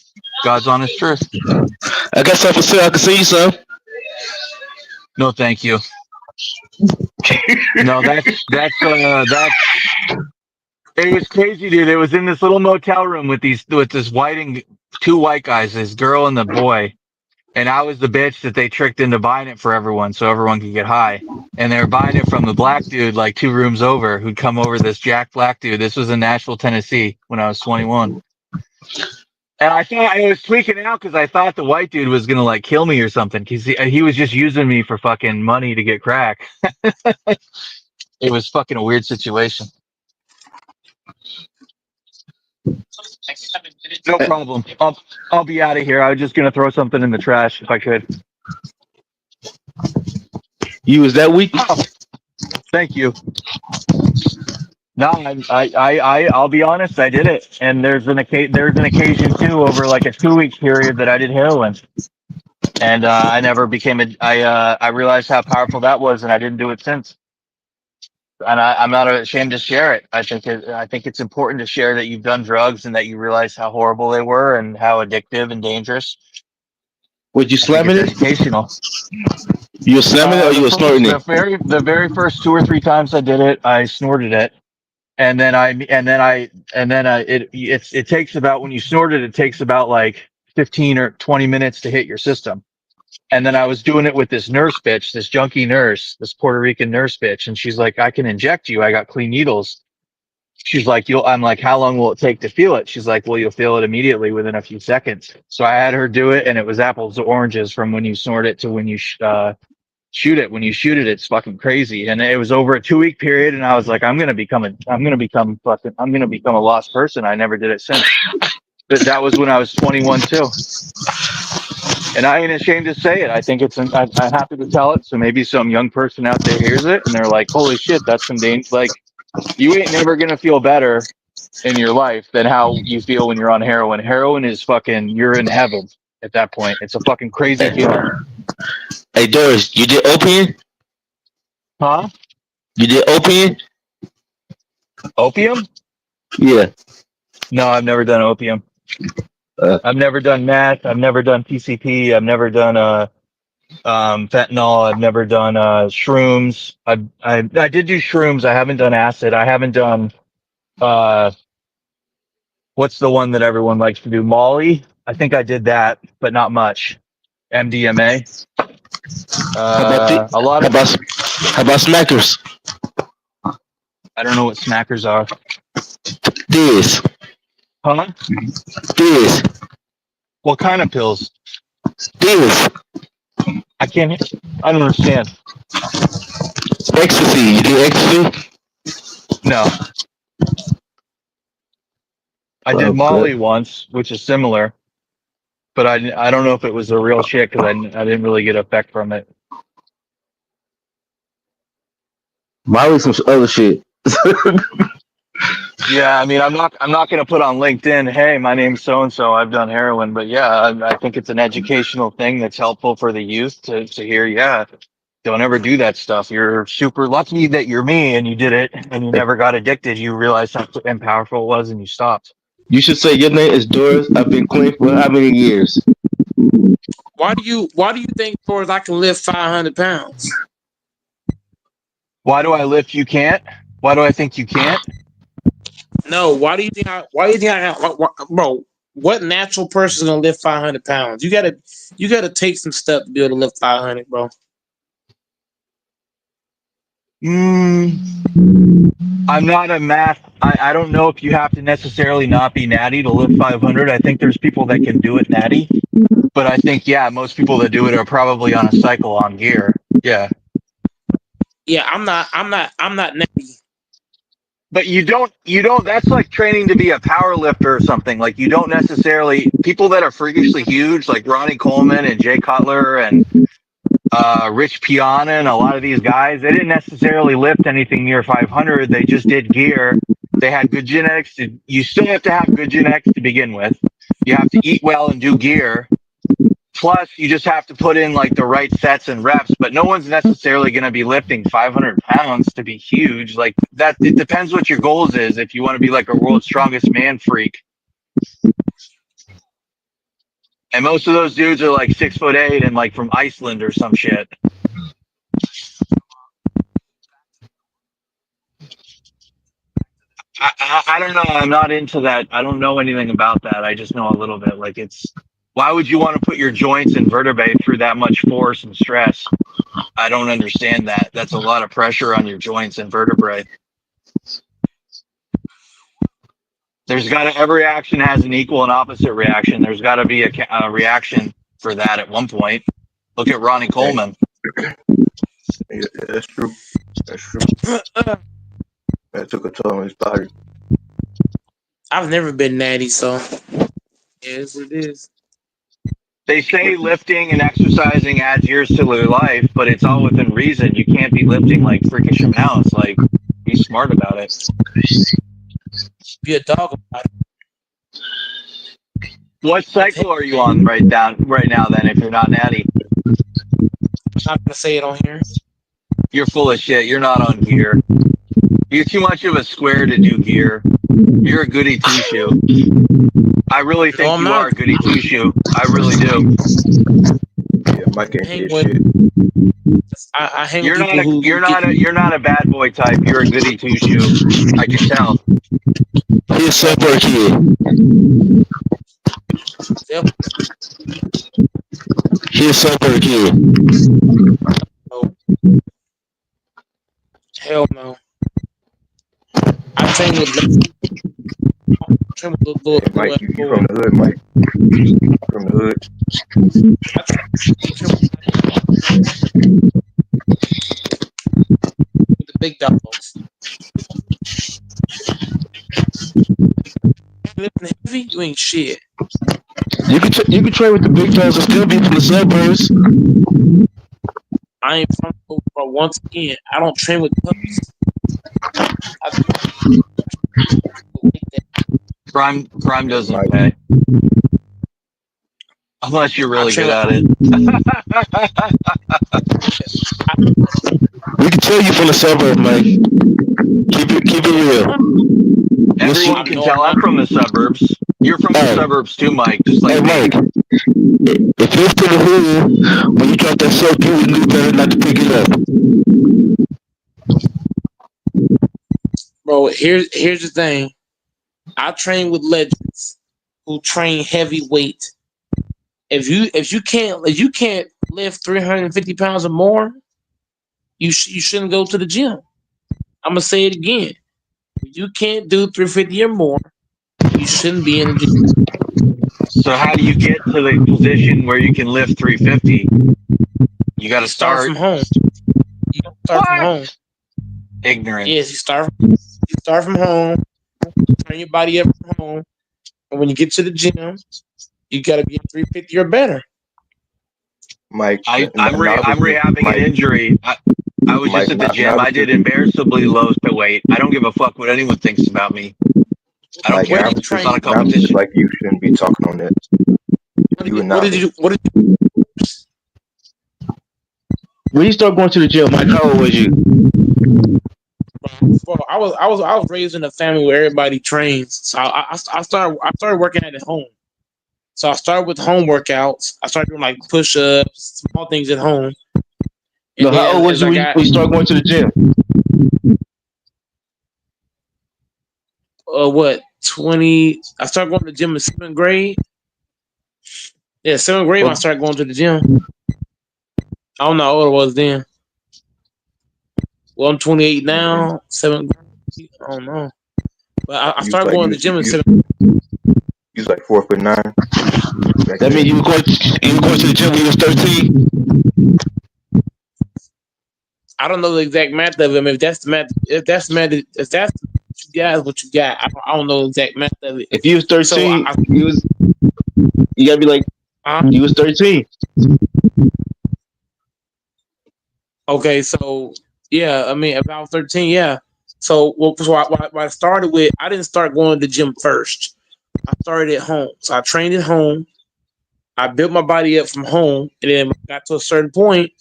God's honest truth. I got something for sale. I can see you some. No thank you. No, that's it was crazy, dude. It was in this little motel room with two white guys, this girl and the boy. And I was the bitch that they tricked into buying it for everyone so everyone could get high. And they were buying it from the black dude like 2 rooms over who'd come over, this Jack Black dude. This was in Nashville, Tennessee when I was 21. And I thought I was tweaking out because I thought the white dude was going to like kill me or something because he was just using me for fucking money to get crack. It was fucking a weird situation. No problem. I'll be out of here. I was just going to throw something in the trash if I could. You was that weak? Oh, thank you. No, I'll be honest. I did it, and there's an occasion too over like a 2 week period that I did heroin, and I never became I realized how powerful that was, and I didn't do it since. And I'm not ashamed to share it. I think it's important to share that you've done drugs and that you realize how horrible they were and how addictive and dangerous. Was you I think slamming it's it? educational. You were slamming it or you were snorting it? The very first 2 or 3 times I did it, I snorted it. And then it takes about, when you snort it, it takes about like 15 or 20 minutes to hit your system. And then I was doing it with this nurse bitch, this junkie nurse, this Puerto Rican nurse bitch. And she's like, I can inject you. I got clean needles. She's like, I'm like, how long will it take to feel it? She's like, well, you'll feel it immediately within a few seconds. So I had her do it, and it was apples to oranges from when you snort it to when you shoot it. When you shoot it, it's fucking crazy. And it was over a 2 week period. And I was like, I'm going to become a lost person. I never did it since. But that was when I was 21 too. And I ain't ashamed to say it. I think I'm happy to tell it. So maybe some young person out there hears it and they're like, holy shit, that's some like, you ain't never going to feel better in your life than how you feel when you're on heroin. Heroin is fucking, you're in heaven at that point. It's a fucking crazy feeling. Hey, Doris, you did opium? Huh? You did opium? Opium? Yeah. No, I've never done opium. I've never done meth. I've never done PCP. I've never done fentanyl. I've never done shrooms. I did do shrooms. I haven't done acid. I haven't done what's the one that everyone likes to do? Molly. I think I did that, but not much. MDMA. How about A lot of. how about smackers? I don't know what smackers are. This. Huh? This. What kind of pills? This. I can't. I don't understand. Ecstasy. You do ecstasy? No. I did Molly once, which is similar, but I don't know if it was the real shit because I didn't really get effect from it. Molly some other shit. Yeah, I mean, I'm not gonna put on LinkedIn, hey, my name's so and so, I've done heroin, but yeah, I think it's an educational thing that's helpful for the youth to hear. Yeah, don't ever do that stuff. You're super lucky that you're me and you did it and you never got addicted. You realized how powerful it was and you stopped. You should say your name is Doris. I've been clean for how many years? Why do you think, Doris, I can lift 500 pounds? Why do I lift? You can't. Why do I think you can't? No, why do you think bro? What natural person gonna lift 500 pounds? You gotta take some stuff to be able to lift 500, bro. I'm not a math. I don't know if you have to necessarily not be natty to lift 500. I think there's people that can do it natty, but I think most people that do it are probably on a cycle on gear. Yeah. Yeah, I'm not natty. But you don't, that's like training to be a power lifter or something. Like you don't necessarily, people that are freakishly huge, like Ronnie Coleman and Jay Cutler and Rich Piana and a lot of these guys, they didn't necessarily lift anything near 500. They just did gear. They had good genetics. You still have to have good genetics to begin with. You have to eat well and do gear. Plus, you just have to put in like the right sets and reps, but no one's necessarily going to be lifting 500 pounds to be huge. Like that, it depends what your goals is. If you want to be like a world's strongest man freak. And most of those dudes are like 6'8" and like from Iceland or some shit. I don't know. I'm not into that. I don't know anything about that. I just know a little bit. Like why would you want to put your joints and vertebrae through that much force and stress? I don't understand that. That's a lot of pressure on your joints and vertebrae. Every action has an equal and opposite reaction. There's got to be a reaction for that at one point. Look at Ronnie Coleman. Yeah, that's true. That's true. That took a toll on his body. I've never been natty, so it is what it is. They say lifting and exercising adds years to their life, but it's all within reason. You can't be lifting like freakish amounts. Like, be smart about it. Be a dog about it. What cycle are you on right now? Then, if you're not natty, I'm not gonna say it on here. You're full of shit. You're not on gear. You're too much of a square to do gear. You're a goody two shoe. I really think you are a goody two shoe. I really do. Yeah, Mike ain't his shit. I hang You're with not people you're not a bad boy type. You're a goody two shoe. I can tell. He's super kid. Yep. He's super kid. Oh. Hell no. I train with little Hey, Mike, you from the hood, Mike. From the hood. With the big dogs. Lifting heavy, you ain't shit. You can train with the big dogs and still be from the suburbs. I ain't from, but once again, I don't train with pups. Crime doesn't pay. Unless you're I really train good at like it. We can tell you from the suburb, Mike. Keep it real. Everyone I'm can no, I'm tell I'm not. from the suburbs. You're from the Hey, suburbs too, Mike, just like hey, me. Mike. If you're to the hood, when you drop that soap, you would knew better not to pick it up. Bro, here's the thing. I train with legends who train heavyweight. If you can't lift 350 pounds or more, you shouldn't go to the gym. I'm gonna say it again. If you can't do 350 or more, you shouldn't be in the gym. So how do you get to the position where you can lift 350? You got You to start start. from home. You start from What? home. Yes, Ignorance. you start from home. Turn your body up from home, and when you get to the gym, you gotta be 350 or better. Mike, I'm novices, rehabbing an Mike, injury. I was just Mike, at the gym. I novices, did embarrassingly low to weight. I don't give a fuck what anyone thinks about me. I don't Mike, Where care. did you It's novices, not a train? novices competition. like you shouldn't be talking on that. You a What did novice. you? What did you? When you start going to the gym, Mike, how old was you? Well, I was raised in a family where everybody trains. So I started working at home. So I started with home workouts. I started doing like push ups, small things at home. And No, how then old was as you I when got you start going to the gym? what 20, I started going to the gym in seventh grade. Yeah, seventh grade when I Well, started going to the gym. I don't know how old I was then. Well, I'm 28 Mm-hmm. now. Seventh grade. I don't know. But I You was started like going you to the was, gym in you, seventh. you was like 4'9" back that means then. you were going to the gym when you was 13. I don't know the exact math of it. I mean, if that's the math, if that's what you got, is what you got. I don't know the exact math of it. If you was So 13, you gotta be like uh, you was 13. okay, so yeah, I mean, if I was 13, yeah. So what I started with, I didn't start going to the gym first. I started at home. So I trained at home. I built my body up from home, and then when I got to a certain point,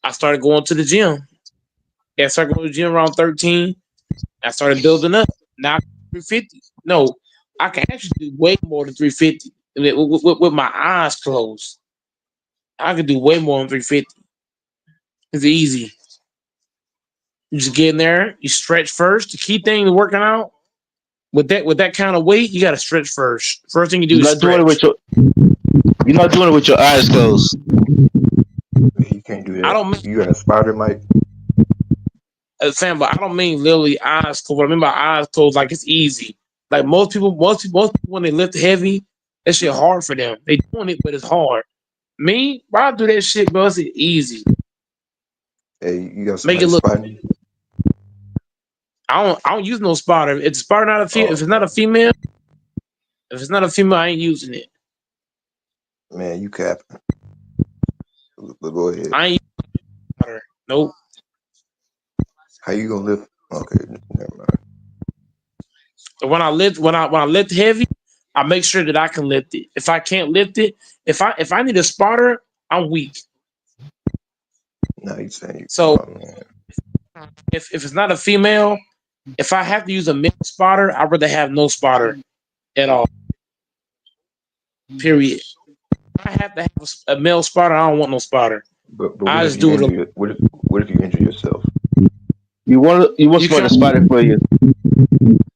I started going to the gym. Yeah, I started going to the gym around 13. I started building up. Now I can do 350. No, I can actually do way more than 350 with my eyes closed. I can do way more than 350. It's easy. You just get in there, you stretch first. The key thing to working out with that kind of weight, you got to stretch first. First thing you do You're is not doing it stretch. with your eyes closed. You can't do I that. don't mean You got a spider, Mike. Sam, but I don't mean literally eyes closed. What I mean by eyes closed, like it's easy. Like most people when they lift heavy, that shit hard for them. They doing it, but it's hard. Me, bro, I do that shit, bro. It's easy. Hey, you got Make it somebody look. spotting you? I don't use no spotter. If it's spotter not a female, if Oh it's not a female, if it's not a female, I ain't using it. man, you capping. But go ahead. I ain't using spotter. Nope. How you gonna lift? Okay, never mind. So when I lift heavy, I make sure that I can lift it. If I can't lift it, if I need a spotter, I'm weak. Now you saying you. So Oh man. if it's not a female, if I have to use a male spotter, I'd rather have no spotter at all. Period. If I have to have a male spotter, I don't want no spotter. But I what if just you do it. injure? What if you injure yourself? You want You somebody can to spot it for you.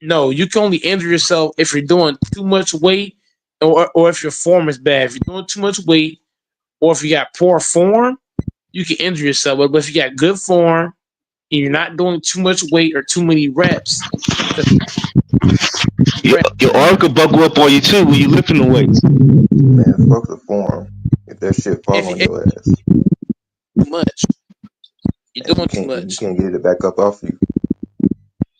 no, you can only injure yourself if you're doing too much weight, or if your form is bad. If you're doing too much weight, or if you got poor form, you can injure yourself. But if you got good form and you're not doing too much weight or too many reps, Your arm could buckle up on you too when you lifting the weights. Man, fuck the form. If that shit fall on if your ass, too much, you're and doing too you much. can't get it back up off you.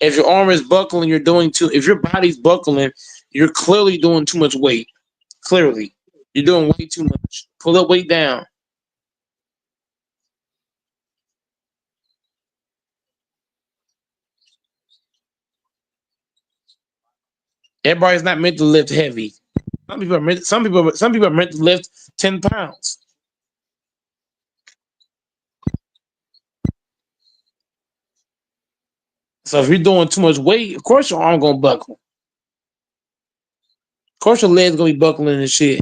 If your arm is buckling, you're doing too. If your body's buckling, you're clearly doing too much weight. Clearly, you're doing way too much. Pull that weight down. Everybody's not meant to lift heavy. Some people are meant to lift 10 pounds. So if you're doing too much weight, of course your arm gonna buckle. Of course your legs gonna be buckling and shit.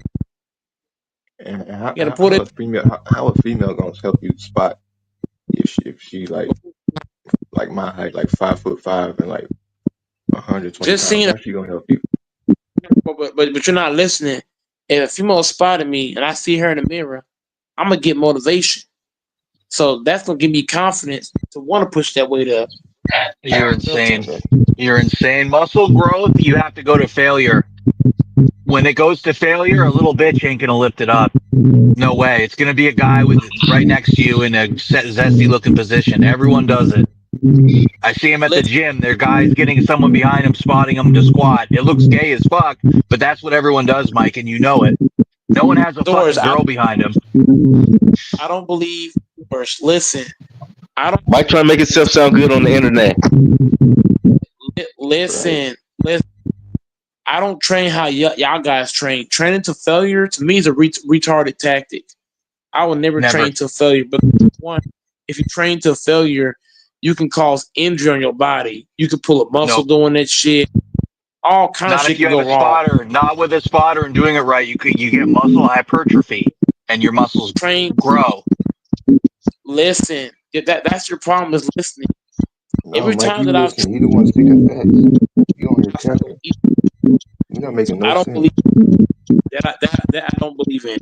And You gotta put it. how a female gonna help you spot if she like my height, like 5'5" and like 120 Just pounds? seeing, How's she gonna help you? but you're not listening. If a female spotted me and I see her in the mirror, I'm gonna get motivation. So that's gonna give me confidence to want to push that weight up. You're insane. You're insane. Muscle growth, you have to go to failure. When it goes to failure, a little bitch ain't gonna lift it up. No way. It's gonna be a guy with right next to you in a zesty looking position. Everyone does it. I see him at the gym. There are guys getting someone behind him, spotting him to squat. It looks gay as fuck, but that's what everyone does, Mike, and you know it. No one has a fucking girl behind him. I don't believe. First, listen. I don't. Mike trying to make himself sound good on the internet. Listen. I don't train how y'all guys train. Training to failure to me is a retarded tactic. I will never train to failure. But one, if you train to failure, you can cause injury on your body. You can pull a muscle doing that shit. All kinds of shit can go wrong. Spotter, not with a spotter and doing it right. You get muscle hypertrophy and your muscles grow. Listen, that's your problem is listening. No, Every Mike, time you that listen, you the one speaking facts. You on your temper. You're not making no sense. I don't believe that I don't believe in.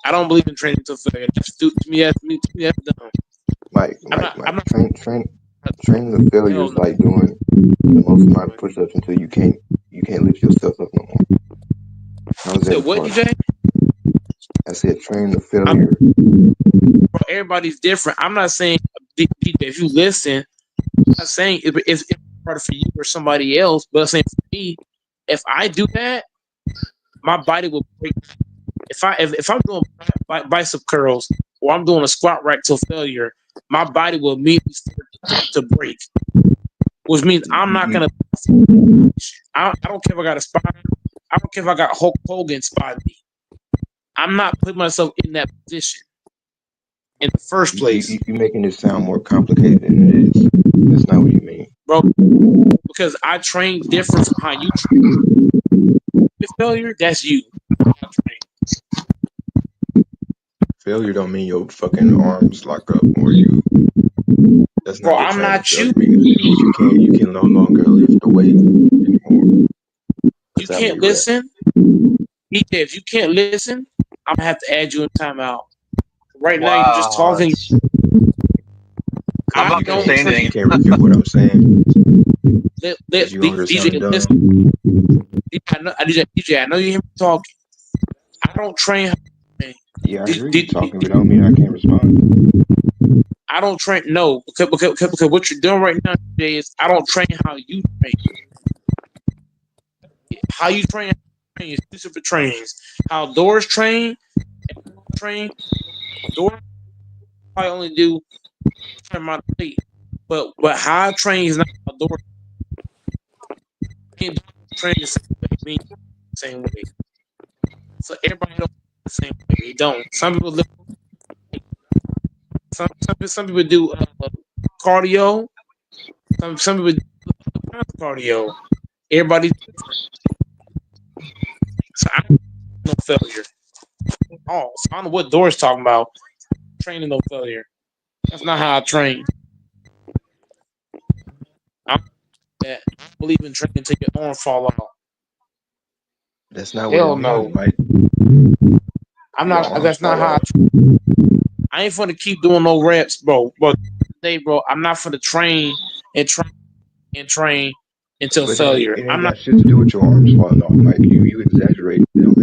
I don't believe in training to failure. That's stupid to me. That's dumb. Mike, training to failure is like doing the most amount of push-ups until you can't lift yourself up no more. How's that? What, DJ? I said training to failure. Bro, everybody's different. I'm not saying DJ, if you listen, I'm not saying it's harder for you or somebody else, but I'm saying for me, if I do that, my body will break. If I'm doing bicep curls or I'm doing a squat rack till failure, my body will immediately start to break. Which means I'm not gonna. I don't care if I got a spot. I don't care if I got Hulk Hogan spotting me. I'm not putting myself in that position in the first place. You're making it sound more complicated than it is. That's not what you mean, bro. Because I train different from how you train. With failure, that's you. Failure don't mean your fucking arms lock up or you. That's not. Bro, I'm not you. You can no longer lift the weight anymore. You can't listen. DJ, if you can't listen, I'm gonna have to add you in timeout. Right now, you're just talking. I'm not gonna say anything. You can't review what I'm saying. DJ, listen. DJ, I know you hear me talking. I don't train. Yeah, I hear you talking, but I don't mean I can't respond. I don't train. No, because what you're doing right now is I don't train how you train. How you train is two separate trainings. How Doors train. Doors I only do my weight, but how I train is not how Doors train the same way. So everybody don't the same way. They don't. Some people live. Some people do cardio. Some people do cardio. Everybody's different. So I don't know failure. Oh, so I don't know what Doris talking about. Training no failure. That's not how I train. I believe in training until your arm fall off. That's not what it means, Mike. I'm not. That's not how. I ain't gonna keep doing no reps, bro. But today, bro, I'm not gonna train until failure. I'm not shit to do with your arms falling off, Mike. You exaggerate. Don't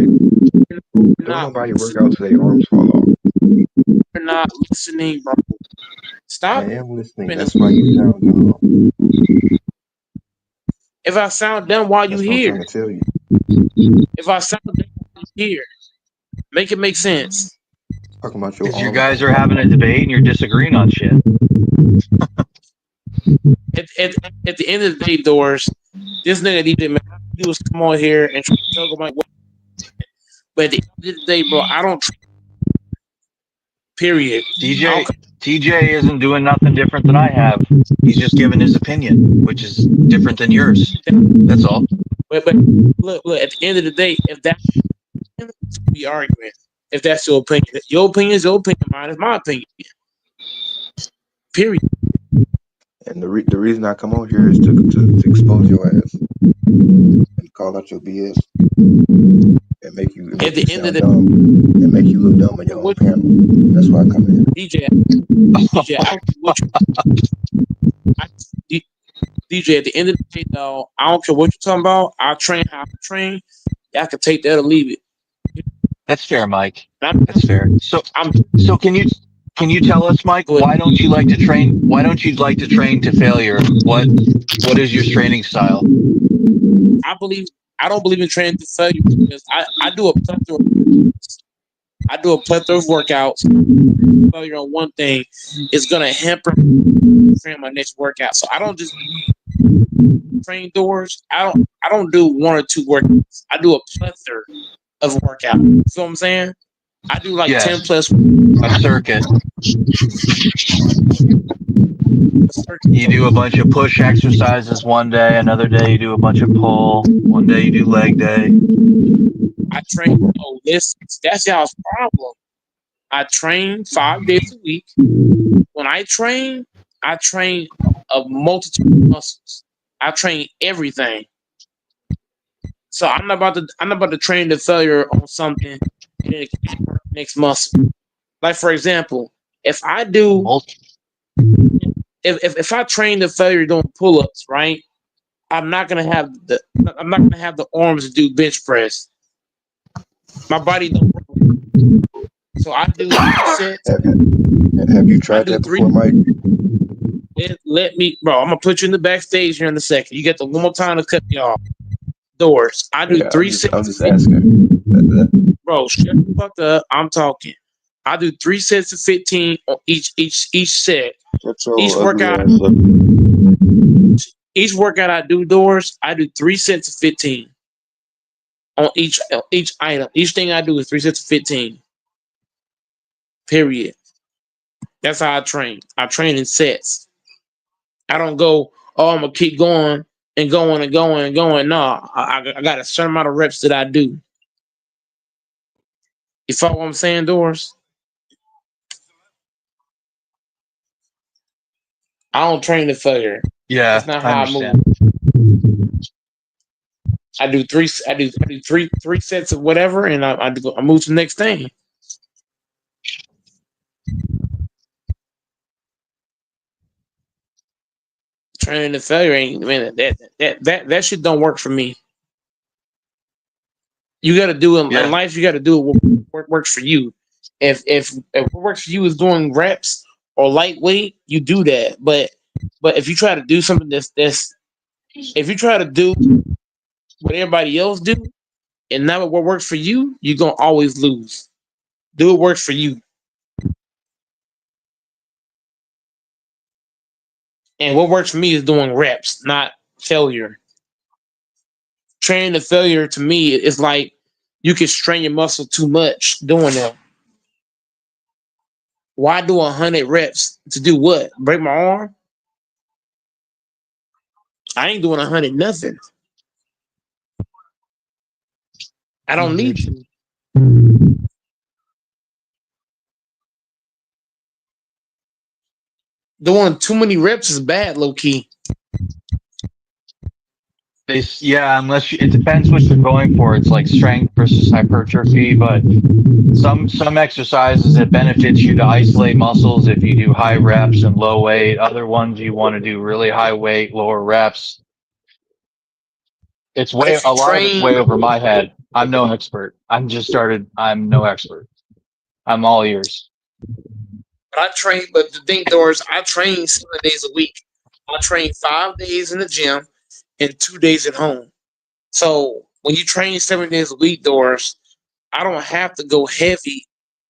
nobody work out till their arms fall off. You're not listening, bro. Stop. I am listening. That's why you sound dumb. If I sound dumb, why you here? I'm trying to tell you. If I sound dumb, why you here? Make it make sense. Talking about your arms. You guys are having a debate and you're disagreeing on shit. At the end of the day, Doors, this nigga DJ, man, he was come on here and try to talk about But at the end of the day, bro, I don't. Period. I TJ TJ isn't doing nothing different than I have. He's just giving his opinion, which is different than yours. That's all. but look. At the end of the day, if that's be arguing, if that's your opinion is your opinion. Mine is my opinion. Period. And the reason I come on here is to expose your ass and call out your BS and make you At the end of sound the dumb and make you look dumb in your own what panel. That's why I come in. DJ, I don't care what you, DJ. At the end of the day, though, I don't care what you're talking about. I train how I train. I can take that or leave it. That's fair, Mike. I'm, That's fair. So I'm can you tell us, Mike, good. why don't you like to train? Why don't you like to train to failure? What is your training style? I don't believe in training to failure because I do a plethora. I do a plethora of workouts. Failure on one thing is gonna hamper my next workout. So I don't just train doors. I don't do one or two workouts. I do a plethora of workouts. You know what I'm saying? I do like 10 Yes, plus. a circuit. You do a bunch of push exercises one day, another day you do a bunch of pull, one day you do leg day. I train. Oh, that's y'all's problem. I train 5 days a week. When I train a multitude of muscles. I train everything. So I'm not about to train the failure on something and then it can't work next muscle. Like for example, if I do Multi- if I train the failure doing pull-ups, right? I'm not gonna have the arms to do bench press. My body don't work. So I do 3 sets. Have you tried that before, Mike? Let me, bro. I'm gonna put you in the backstage here in a second. You get the one more time to cut me off. Doors. I do Yeah, 3 I'm sets. just asking. Bro, shut the fuck up. I'm talking. I do 3 sets of 15 on each set. Shut your Each ugly workout, ass up. each workout I do doors. I do 3 sets of 15 on each item. Each thing I do is 3 sets of 15. Period. That's how I train. I train in sets. I don't go, oh, I'm gonna keep going and going and going and going. No, I got a certain amount of reps that I do. You follow what I'm saying, Doris? I don't train to failure. Yeah, That's not I how I move. understand. I do three sets of whatever, and I move to the next thing. Training to failure ain't, man, that shit don't work for me. You got to do it in Yeah. life. You got to do what works for you. If what works for you is doing reps or lightweight, you do that. But if you try to do something that's if you try to do what everybody else do and not what works for you, you're gonna always lose. Do what works for you. And what works for me is doing reps, not failure. Training to failure to me is like you can strain your muscle too much doing that. Why do 100 reps to do what? Break my arm? I ain't doing 100 nothing. I don't need to. Doing too many reps is bad, low key. Yeah, unless it depends what you're going for. It's like strength versus hypertrophy, but some exercises it benefits you to isolate muscles if you do high reps and low weight. Other ones you want to do really high weight, lower reps. It's But if a you lot of it's train, way over my head. I'm no expert. I'm no expert. I'm all ears. but the thing, Doris, I train 7 days a week. I train 5 days in the gym and 2 days at home. So when you train 7 days a week, Doris, I don't have to go heavy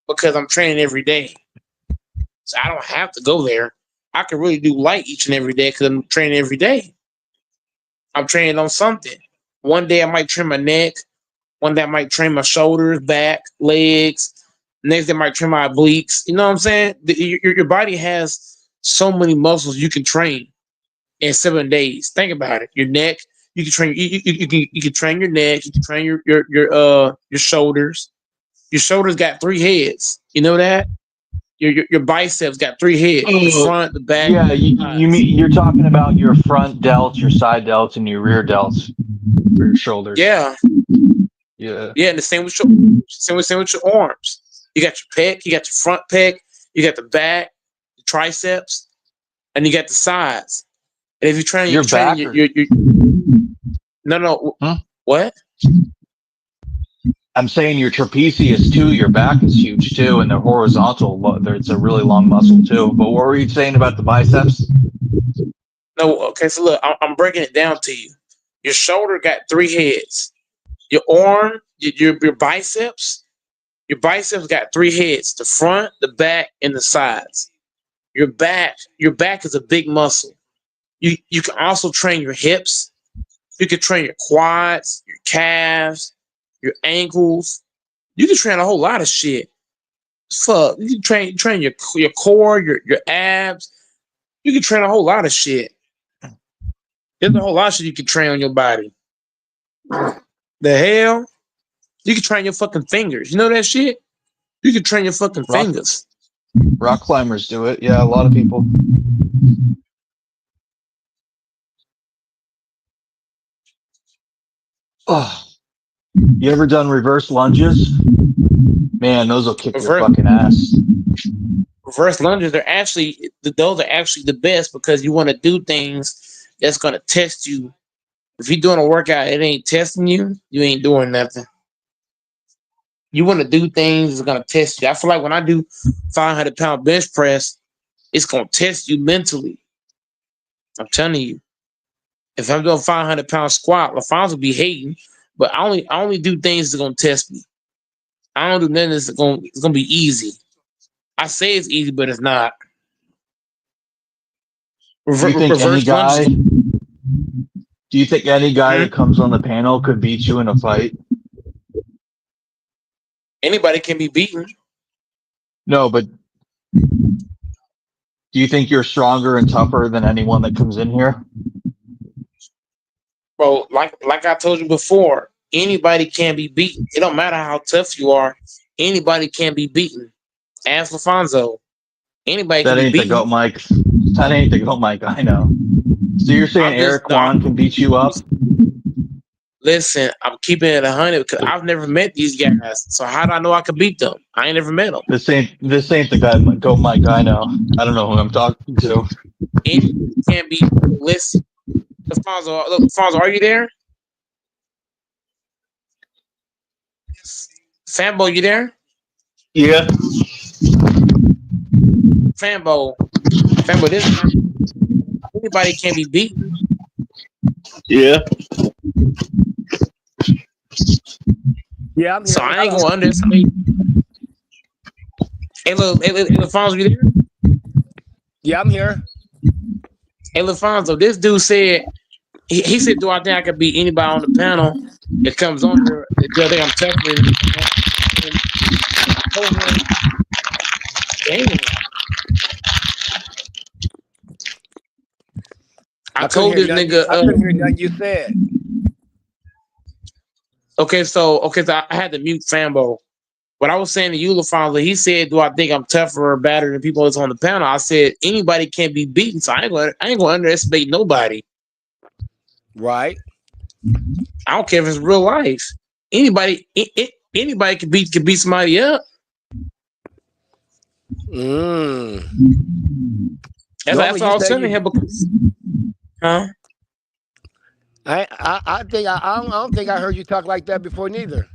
because I'm training every day. So I don't have to go there. I can really do light each and every day because I'm training every day. I'm training on something. One day I might trim my neck. One that might train my shoulders, back, legs. Next, that might train my obliques. You know what I'm saying? Your body has so many muscles you can train in 7 days. Think about it. Your neck, you can train. You can train your neck. You can train your shoulders. Your shoulders got 3 heads. You know that? Your biceps got 3 heads: the Oh, front, the back. yeah. You Sides. mean you're talking about your front delts, your side delts, and your rear delts for your shoulders. Yeah, Yeah. yeah. And the same with your same with your arms. You got your pec, you got your front pec, you got the back, the triceps, and you got the sides. And if you train, Your back or your no, huh? what? I'm saying your trapezius too. Your back is huge too, and the horizontal. It's a really long muscle too. But what were you saying about the biceps? No, okay. So look, I'm breaking it down to you. Your shoulder got 3 heads. Your arm, your biceps. Your biceps got 3 heads: the front, the back, and the sides. Your back is a big muscle. You can also train your hips. You can train your quads, your calves, your ankles. You can train a whole lot of shit. Fuck, you can train your core, your abs. You can train a whole lot of shit. There's a whole lot of shit you can train on your body. The hell? You can train your fucking fingers. You know that shit? You can train your fucking Rock fingers. rock climbers do it. Yeah, a lot of people. Oh, you ever done reverse lunges? Man, those will kick your Reverse, fucking ass. reverse lunges are actually those are actually the best because you want to do things that's gonna test you. If you're doing a workout, it ain't testing you. You ain't doing nothing. You want to do things that's gonna test you. I feel like when I do 500-pound bench press, it's gonna test you mentally. I'm telling you. If I'm doing 500-pound squat, LaFonso will be hating, but I only do things that's gonna test me. I don't do nothing that's gonna be easy. I say it's easy, but it's not. Do you think any Reverse lunges. guy? Do you think any guy Mhm. that comes on the panel could beat you in a fight? Anybody can be beaten. No, but do you think you're stronger and tougher than anyone that comes in here? Bro, like I told you before, anybody can be beaten. It don't matter how tough you are. Anybody can be beaten. Ask LaFonso. Anybody can That be ain't the beaten. goat Mike. That ain't the goat Mike. I know. So you're saying I'm just Eric Kwan can beat you up? listen. I'm keeping it 100 because I've never met these guys. So how do I know I can beat them? I ain't never met them. This ain't the guy goat Mike. I know. I don't know who I'm talking to. Anybody can be. Listen, LaFonso. Look, LaFonso, are you there? Fanbo, you there? Yeah. Fanbo, this anybody can be beaten. Yeah. Yeah, I'm here. So I ain't gonna underestimate. Hey, LaFonso, you there? Yeah, I'm here. Hey, LaFonso, this dude said he said, "Do I think I could beat anybody on the panel that comes on here? Do I think I'm tougher than?" Damn. I couldn't told hear this nothing. nigga. I couldn't hear nothing you said. So I had to mute Fanbo. What I was saying to you, LaFonso, he said, "Do I think I'm tougher or better than people that's on the panel?" I said, "Anybody can be beaten, so I ain't gonna underestimate nobody. Right. I don't care if it's real life. Anybody can beat somebody up. Mm. That's Normally all you I was say telling you. him. Because, huh? I think I don't think I heard you talk like that before neither.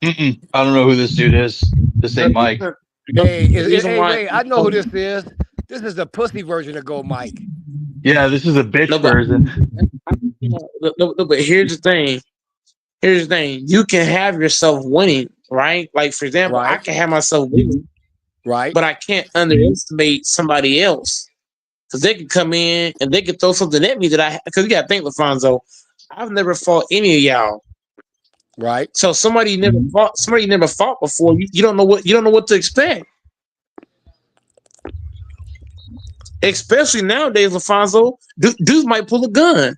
I don't know who this dude is. This ain't Mike. Hey, The reason hey, why, wait! I know who this is. This is the pussy version of Go Mike. Yeah, this is a bitch no, but version. no, but here's the thing. Here's the thing. You can have yourself winning, right? Like for example, I Right. can have myself winning, Right. but I can't underestimate somebody else because they can come in and they can throw something at me that because you got to think, LaFonso, I've never fought any of y'all. Right. So somebody never fought before. You don't know what to expect. Especially nowadays, Alfonso, dudes might pull a gun.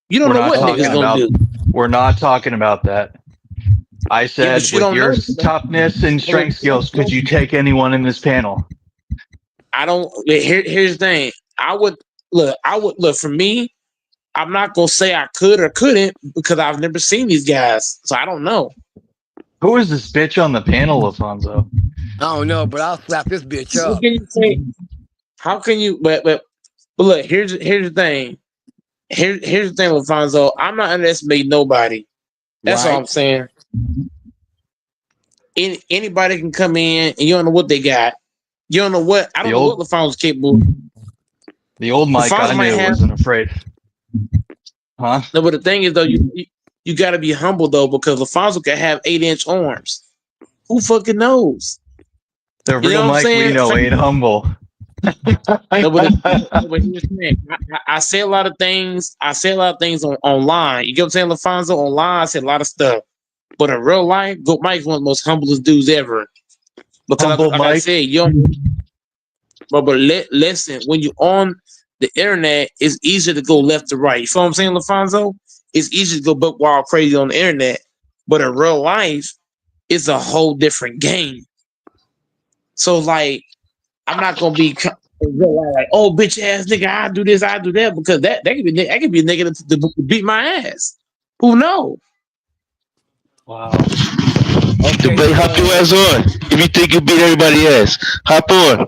You don't We're know not what niggas talking gonna about. do. We're not talking about that. I Yeah, said, but you with don't your know. toughness and strength skills, could you take anyone in this panel? I don't. Here's the thing. I would look for me. I'm not gonna say I could or couldn't because I've never seen these guys, so I don't know. Who is this bitch on the panel, Alfonso? I don't know, but I'll slap this bitch How up. can you say? How can you? But look. Here's the thing. Here's the thing, Alfonso. I'm not underestimating nobody. That's all Right. I'm saying. Anybody can come in and you don't know what they got. You don't know what I The don't know what old, LaFonso's capable of. the old Mike LaFonso I might knew have wasn't afraid. Huh? no, but the thing is though, you gotta be humble though, because LaFonso can have 8-inch arms. Who fucking knows? The You know real what I'm Mike we saying? know ain't humble. No, but here's the thing. I say a lot of things. I say a lot of things online. You get what I'm saying, LaFonso? Online, I say a lot of stuff. But in real life, Goat Mike's one of the most humblest dudes ever. Because Humble like I Mike. said, you don't. But listen, when you're on the internet, it's easier to go left to right. You feel what I'm saying, LaFonso? It's easy to go buck wild crazy on the internet. But in real life, it's a whole different game. So, like, I'm not going to be in real life like, oh, bitch ass nigga, I do this, I do that. Because that could be a nigga to beat my ass. Who knows? Wow. Okay, Debate, hop your so ass on. If you think you beat everybody else, hop on.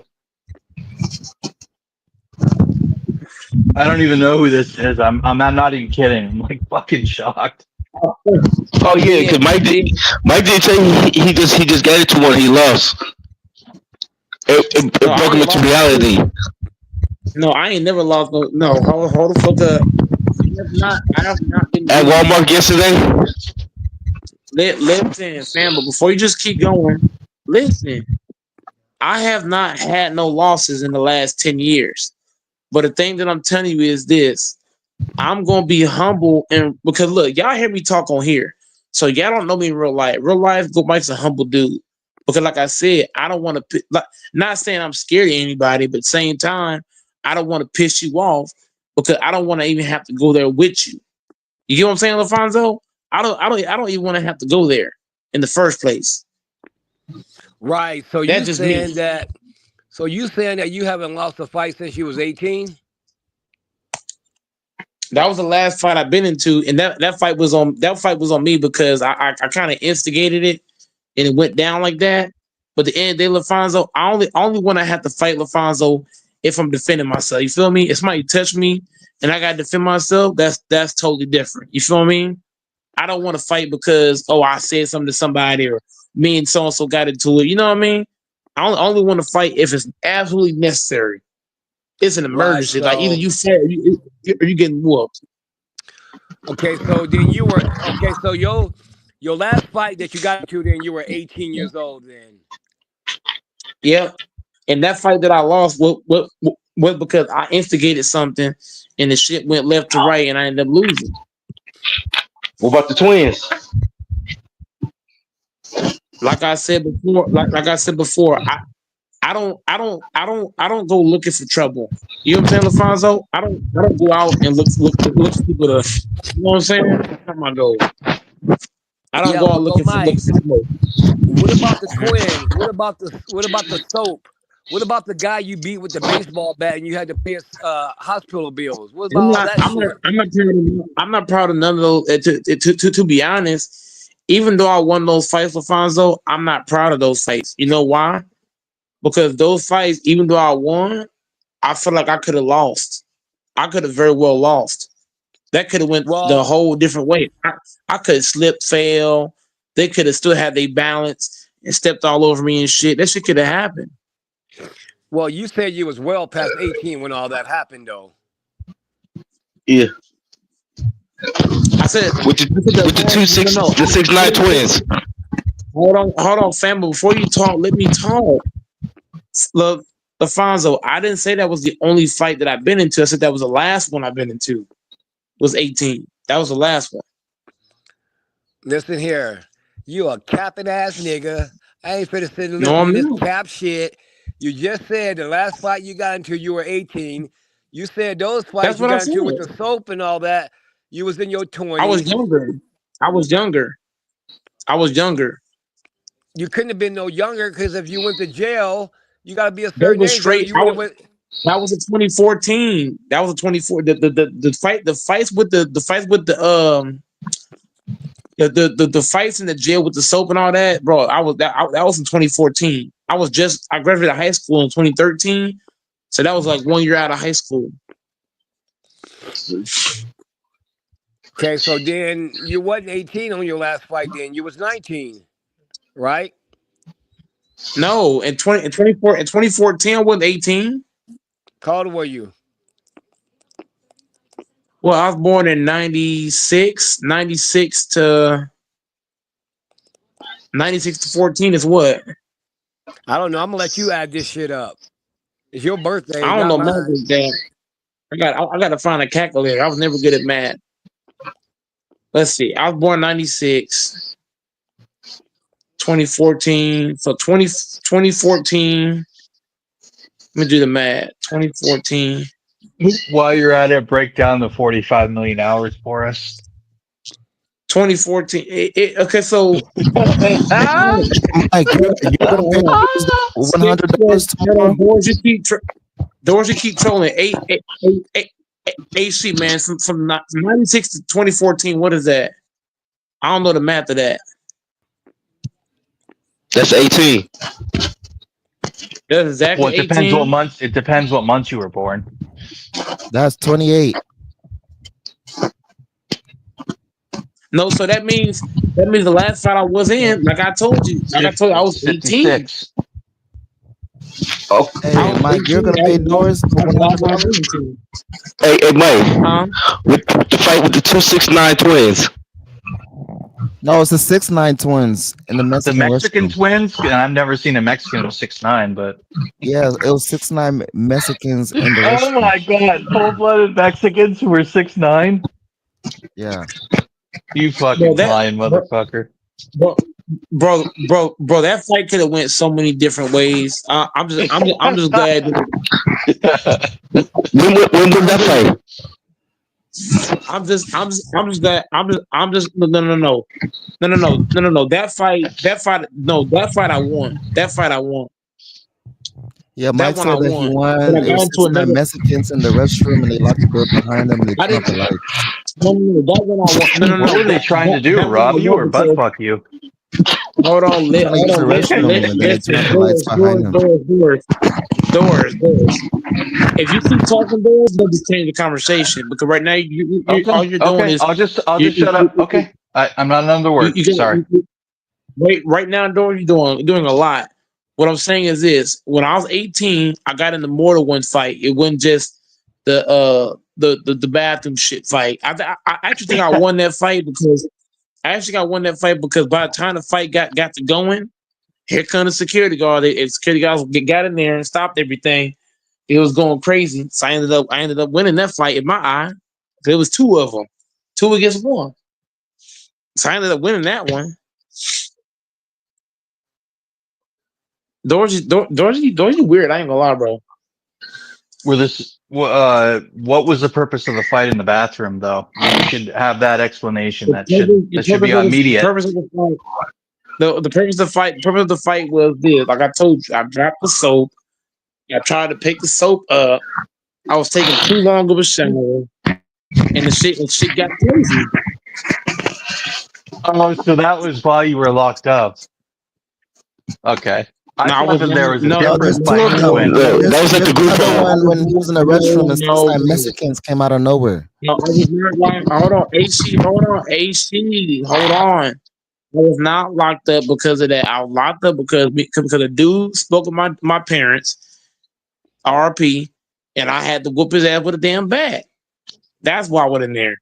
I don't even know who this is. I'm not even kidding. I'm like fucking shocked. Oh yeah, because Mike did say he just got into one he lost. No, It I broke him ain't into lost. reality. No, I ain't never lost. No, hold the fuck up. I have not been At beat. Walmart yesterday, Listen, fam, but before you just keep going, listen, I have not had no losses in the last 10 years. But the thing that I'm telling you is this. I'm gonna be humble and because look, y'all hear me talk on here. So y'all don't know me in real life. Real life, Go Mike's a humble dude. Because like I said, I don't want to like not saying I'm scared of anybody, but same time, I don't want to piss you off because I don't want to even have to go there with you. You get what I'm saying, LaFonso? I don't even want to have to go there in the first place. right. So That's just me. you saying that you haven't lost a fight since you was 18? That was the last fight I've been into, and that fight was on me because I kind of instigated it, and it went down like that. But the end of the day, LaFonso, I only want to have to fight LaFonso if I'm defending myself. You feel me? If somebody touch me and I gotta defend myself, that's totally different. You feel me? I don't want to fight because I said something to somebody or me and so and so got into it. You know what I mean? I only want to fight if it's absolutely necessary. It's an Right. emergency. Like either you fall or you getting whooped. Okay, so then you were okay. So your last fight that you got into, then you were 18 years old. Then Yeah. And that fight that I lost was because I instigated something and the shit went left to right and I ended up losing. what about the twins? Like I said before, I don't go looking for trouble. You know what I'm saying, LaFonso? I don't go out and look for people to, you know what I'm saying? That's not my goal. I don't yeah, go out but go looking Mike. for smoke. What about the twins? What about the soap? What about the guy you beat with the baseball bat and you had to pay hospital bills? What about I'm all not. that I'm not. shit? I'm not proud of. I'm not proud of none of those. To be honest, even though I won those fights, Alfonso, I'm not proud of those fights. You know why? Because those fights, even though I won, I feel like I could have lost. I could have very well lost. That could have went the Well, whole different way. I could have slipped, fail. They could have still had their balance and stepped all over me and shit. That shit could have happened. you said you was well past 18 when all that happened, though. Yeah, I said, with the two six no. the 6'9" twins. Hold on, family. Before you talk, let me talk. Look, Alfonso, I didn't say that was the only fight that I've been into. I said that was the last one I've been into. Was 18. That was the last one. Listen here. You a capping ass nigga. I ain't finna sit and No, listen to I'm this not. cap shit. You just said the last fight you got into, you were 18. You said those That's fights you what I got said. into with the soap and all that, you was in your I was 20s. younger. I was younger. I was younger. You couldn't have been no younger because if you went to jail, you got to be a They certain was age. Or straight. you would have went. That was a 2014. That was a 24. The fights with the fights with the fights in the jail with the soap and all that, bro. That was in 2014. I graduated high school in 2013, so that was like 1 year out of high school. Okay, so then you wasn't 18 on your last fight. Then you was 19, right? No, in 2014, I wasn't 18. How old were you? Well, I was born in 96 to 96 to 14 is what? I don't know. I'm gonna let you add this shit up. It's your birthday, I don't not know math mine. like that. I got to find a calculator. I was never good at math. Let's see. I was born 96, 2014. So 2014. Let me do the math. 2014. While you're at it, break down the 45 million hours for us. 2014. Okay, so Mike, you're gonna pay $100 tomorrow. Doors you keep trolling. AC man from 96 to 2014. What is that? I don't know the math of that. That's 18. That's exactly Well, it depends 18. what months. It depends what months you were born. That's 28. No, so that means the last fight I was in, like I told you, I was 18. 56. Okay, I was Mike, you're 18. gonna pay Doris That's why I $100. was 18. Hey, Mike, with the fight with the 269 twins. No, it's the 6'9" twins in the The Mexican Mexican restroom. twins, and I've never seen a Mexican with 6'9", but Yeah, it was 6'9" Mexicans in the oh restroom. my god, full-blooded Mexicans who were 6'9". Yeah. You fucking lying Bro, motherfucker. bro, that fight could have went so many different ways. I'm just glad. When was that fight? I'm just glad. No. That fight I won. Yeah, That Mike one I said that he won. won. But I It got was into 6'9" another. Mexicans in the restroom and they locked the door behind them and they I turned off didn't. the lights. No, that one I won. What were they trying to do? That one Rob I you won or butt because fuck you? hold on, They're trying to use the restroom and then they turned off the lights behind them. doors. If you keep talking doors, they'll just change the conversation because right now you all you're doing Okay. is I'll just shut up. Okay. I'm not another word. Sorry. Right now, doors you're doing a lot. What I'm saying is this: when I was 18, I got in the more than one fight. It wasn't just the bathroom shit fight. I actually think I won that fight because by the time the fight got to going, here comes the security guard. Security guards got in there and stopped everything. It was going crazy. So I ended up winning that fight in my eye. There was two of them, 2 against 1. So I ended up winning that one. Dorsey weird. I ain't gonna lie, bro. What was the purpose of the fight in the bathroom, though? You should have that explanation. That should be immediate. The purpose of the fight. The purpose of the fight was this. Like I told you, I dropped the soap. I tried to pick the soap up. I was taking too long of a shower, and the shit got crazy. Oh, so that was while you were locked up. Okay. I thought that there was a different fight between. That was at the group home. When he was in the restroom and 6'9" Mexicans came out of nowhere. No, I was not locked. Hold on, AC. Hold on. I was not locked up because of that. I was locked up because a dude spoke with my parents, RP, and I had to whoop his ass with a damn bat. That's why I went in there.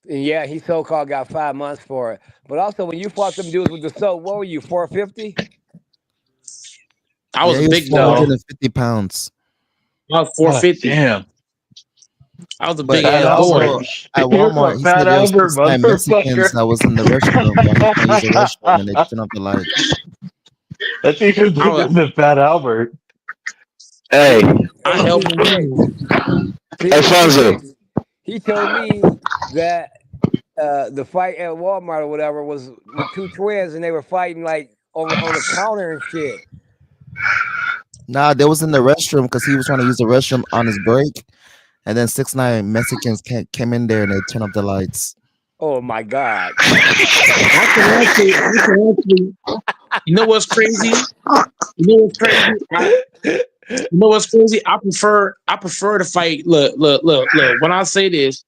And yeah, he so-called got 5 months for it. But also, when you fought them dudes with the soap, what were you, 450? I was a big 450 pounds. I was 450. Damn. I was a But big Fat ass also boy. Albert. at You're a Walmart, he fat said there was Albert 6 9 Mexicans motherfucker. that was in the restroom while he trying to use the restroom, and they turned off the lights. That's even I bigger was, than Fat Albert. Hey, I Hey, helped T6. him. Alfonso. T6. He told me that the fight at Walmart or whatever was with two twins, and they were fighting like on the counter and shit. Nah, they was in the restroom because he was trying to use the restroom on his break, and then 6 9 Mexicans came in there and they turned off the lights. Oh my god! I can actually. You know what's crazy? You know what's crazy? You know what's crazy? I prefer to fight. Look. When I say this,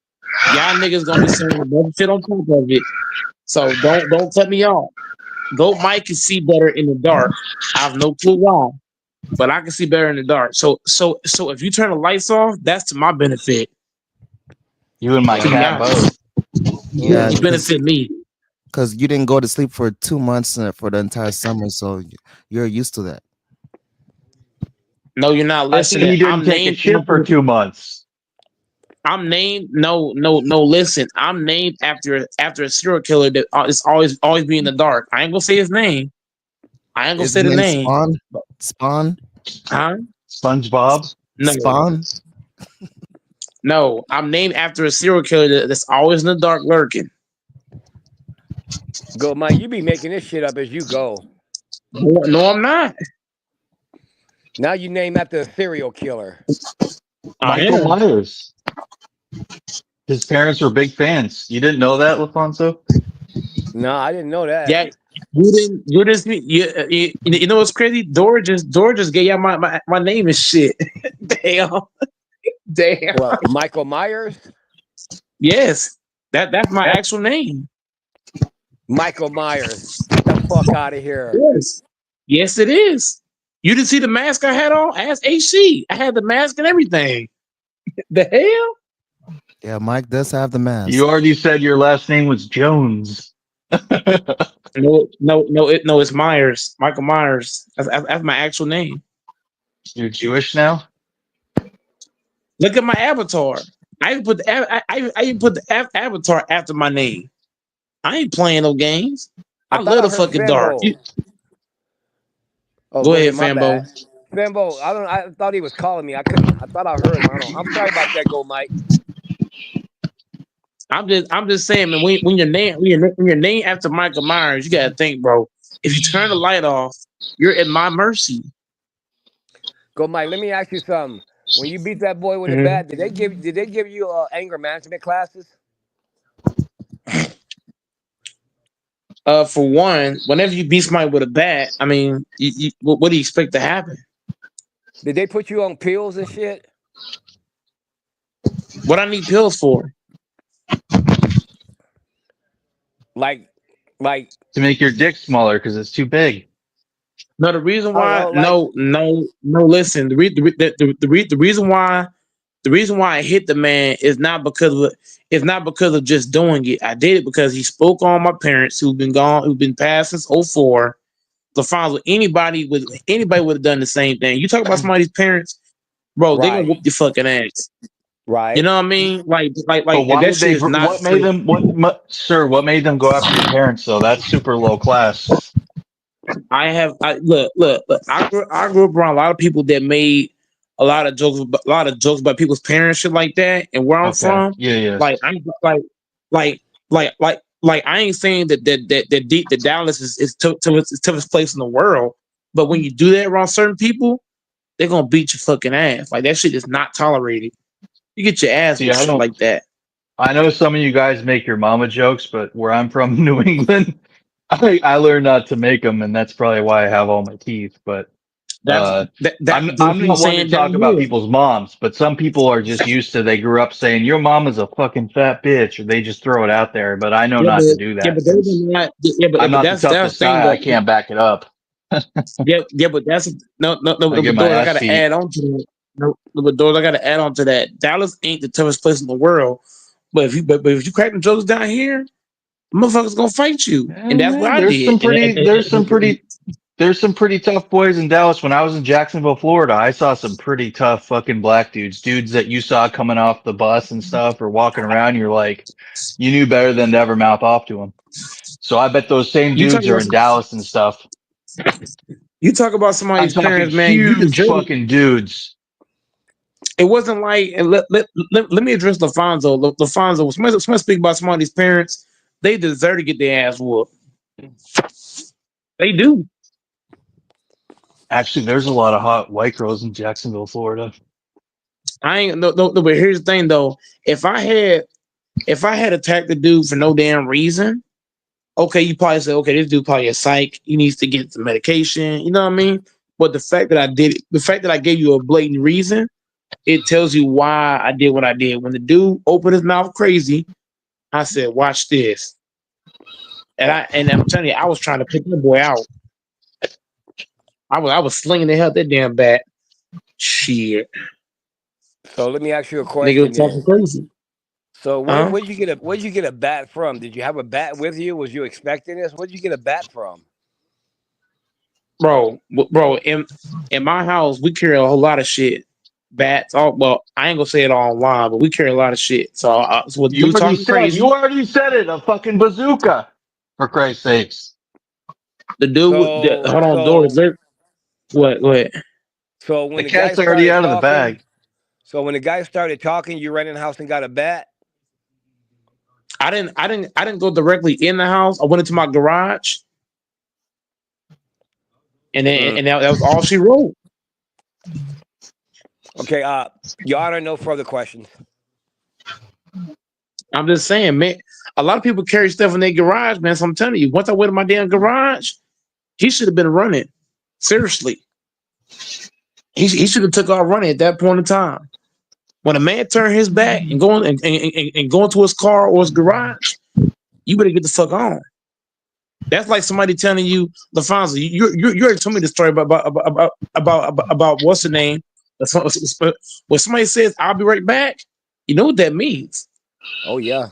y'all niggas gonna be saying a bunch of shit on top of it. So don't cut me off. Go Mike can see better in the dark. I have no clue why, but I can see better in the dark. So if you turn the lights off, that's to my benefit. You and my To Yeah, be cat honest, both. yeah, you benefit me. because you didn't go to sleep for 2 months for the entire summer, so you're used to that. No, you're not I think listening. you didn't take a shit for 2 months. I'm named. No. Listen, I'm named after a serial killer that is always be in the dark. I ain't gonna say his name. I ain't gonna Is say his the name name. Spawn? Spawn? Huh? SpongeBob. No. Spawn? No. I'm named after a serial killer that's always in the dark lurking. Go, Mike. You be making this shit up as you go. No, I'm not. Now you name after a serial killer. I Michael am. Myers. His parents were big fans. You didn't know that, Lafonso? No, I didn't know that. Yeah. You didn't see. You know what's crazy? Dora just gave out my name is shit. Damn. Well, Michael Myers. Yes. That's my actual name. Michael Myers. Get the fuck out of here. Yes. Yes, it is. You didn't see the mask I had on? Ask HC. I had the mask and everything. The hell? Yeah, Mike does have the mask. You already said your last name was Jones. No, it's Myers. Michael Myers. That's my actual name. You're Jewish now? Look at my avatar. I even put the avatar after my name. I ain't playing no games. I thought love the I heard fucking dark. Fambo. Oh, Go ahead, my Fambo. bad. Fambo, I thought he was calling me. I thought I heard him. I'm sorry about that, Go Mike. I'm just saying, man. When you're named after Michael Myers, you gotta think, bro. If you turn the light off, you're at my mercy. Go Mike. Let me ask you something. When you beat that boy with a bat, did they give you anger management classes? For one, whenever you beat somebody with a bat, I mean, what do you expect to happen? Did they put you on pills and shit? What I need pills for? Like to make your dick smaller because it's too big. No, the reason why. know, No. Listen, the reason why I hit the man is not because of just doing it. I did it because he spoke on my parents who've been passed since 2004. LaFonso, anybody would have done the same thing. You talk about somebody's parents, bro, they gonna Right. whoop your fucking ass. Right. You know what I mean? Like But why that did they? shit is not. What made them? Sir? What made them go after your parents? Though that's super low class. Look. I grew up around a lot of people that made a lot of jokes about people's parents, shit like that. And where I'm from, Yeah. like I'm like I ain't saying that Dallas is toughest place in the world, but when you do that around certain people, they're gonna beat your fucking ass. Like that shit is not tolerated. You get your ass See, with shit like that. I know some of you guys make your mama jokes, but where I'm from, New England, I learned not to make them, and that's probably why I have all my teeth. But I'm not one to talk about people's moms, but some people are just used to, they grew up saying your mom is a fucking fat bitch, or they just throw it out there. But I know not to do that. I'm not the toughest guy. I can't back it up. But that's no. I gotta add on to that. I gotta add on to that. Dallas ain't the toughest place in the world, but if you crack them jokes down here, motherfuckers gonna fight you, and that's what I did. There's some pretty there's some pretty tough boys in Dallas. When I was in Jacksonville, Florida, I saw some pretty tough fucking black dudes that you saw coming off the bus and stuff or walking around. You're like, you knew better than to ever mouth off to them. So I bet those same You talk dudes are about in Dallas and stuff. you talk about I'm somebody's talking parents, man. You huge deserve it. fucking dudes. It wasn't like, and let me address LaFonso. LaFonso, somebody speak about somebody's parents. They deserve to get their ass whooped. They do. Actually, there's a lot of hot white girls in Jacksonville, Florida. I ain't no, but here's the thing though. If I had attacked the dude for no damn reason, okay, you probably say, okay, this dude probably a psych. He needs to get some medication. You know what I mean? But the fact that I did it, the fact that I gave you a blatant reason, it tells you why I did what I did. When the dude opened his mouth crazy, I said, watch this. And I'm telling you, I was trying to pick the boy out. I was slinging the hell out that damn bat. Shit. So let me ask you a Nigga question. was talking Then. crazy. So Huh? where'd you get a bat from? Did you have a bat with you? Was you expecting this? Where'd you get a bat from? Bro, in my house, we carry a whole lot of shit. Bats, well, I ain't gonna say it all online, but we carry a lot of shit. So with You dude already talking crazy, said it, a fucking bazooka. For Christ's sakes. the dude, hold on, doors. What? So when The the guy cat's already started out of the talking, bag. so when the guy started talking, you ran in the house and got a bat. I didn't go directly in the house. I went into my garage, and then and that was all she wrote. Okay, Your Honor, no further questions. I'm just saying, man. A lot of people carry stuff in their garage, man. So I'm telling you, once I went in my damn garage, he should have been running. Seriously, he should have took off running at that point in time. When a man turned his back and go into his car or his garage, you better get the fuck on. That's like somebody telling you, LaFonso, you already told me the story about what's the name. When somebody says, "I'll be right back," you know what that means. Oh yeah.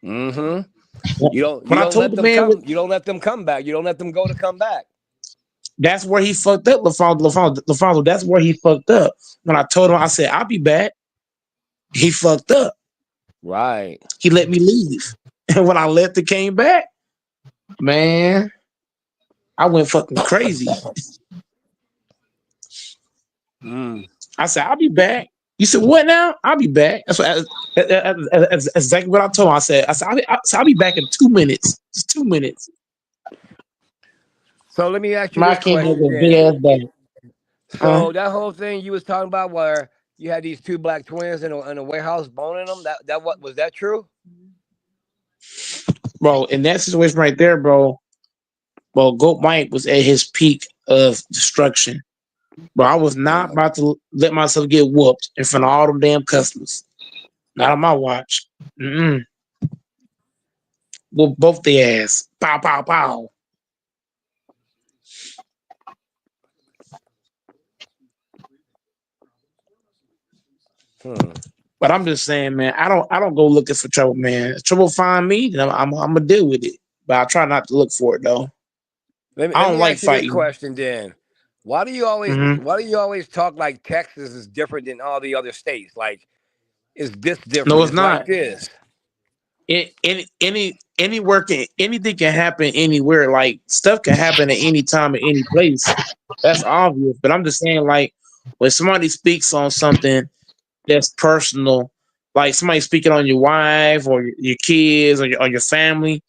Mm-hmm. You don't let them come back. You don't let them go to come back. That's where he fucked up, LaFonso. That's where he fucked up. When I told him, I said, "I'll be back," he fucked up. Right. He let me leave, and when I left and came back, man, I went fucking crazy. I said, "I'll be back." You said, "What now?" "I'll be back." That's exactly what I told him. I said, "I'll be back in 2 minutes. Just 2 minutes." So let me ask you My this king has question. a big ass bag. So that whole thing you was talking about, where you had these two black twins in a warehouse boning them, was that true? Bro, in that situation right there, bro, Goat Mike was at his peak of destruction. Bro, I was not about to let myself get whooped in front of all them damn customers. Not on my watch. Whoop both their ass. Pow, pow, pow. But I'm just saying, man, I don't go looking for trouble, man. If trouble find me, then I'm gonna deal with it. But I try not to look for it though. Let me like ask you this fighting. question then. Why do you always talk like Texas is different than all the other states? Like, is this different? No, it's not. Like this. Anything can happen anywhere. Like stuff can happen at any time at any place. That's obvious. But I'm just saying, like, when somebody speaks on something that's personal, like somebody speaking on your wife or your kids or your family,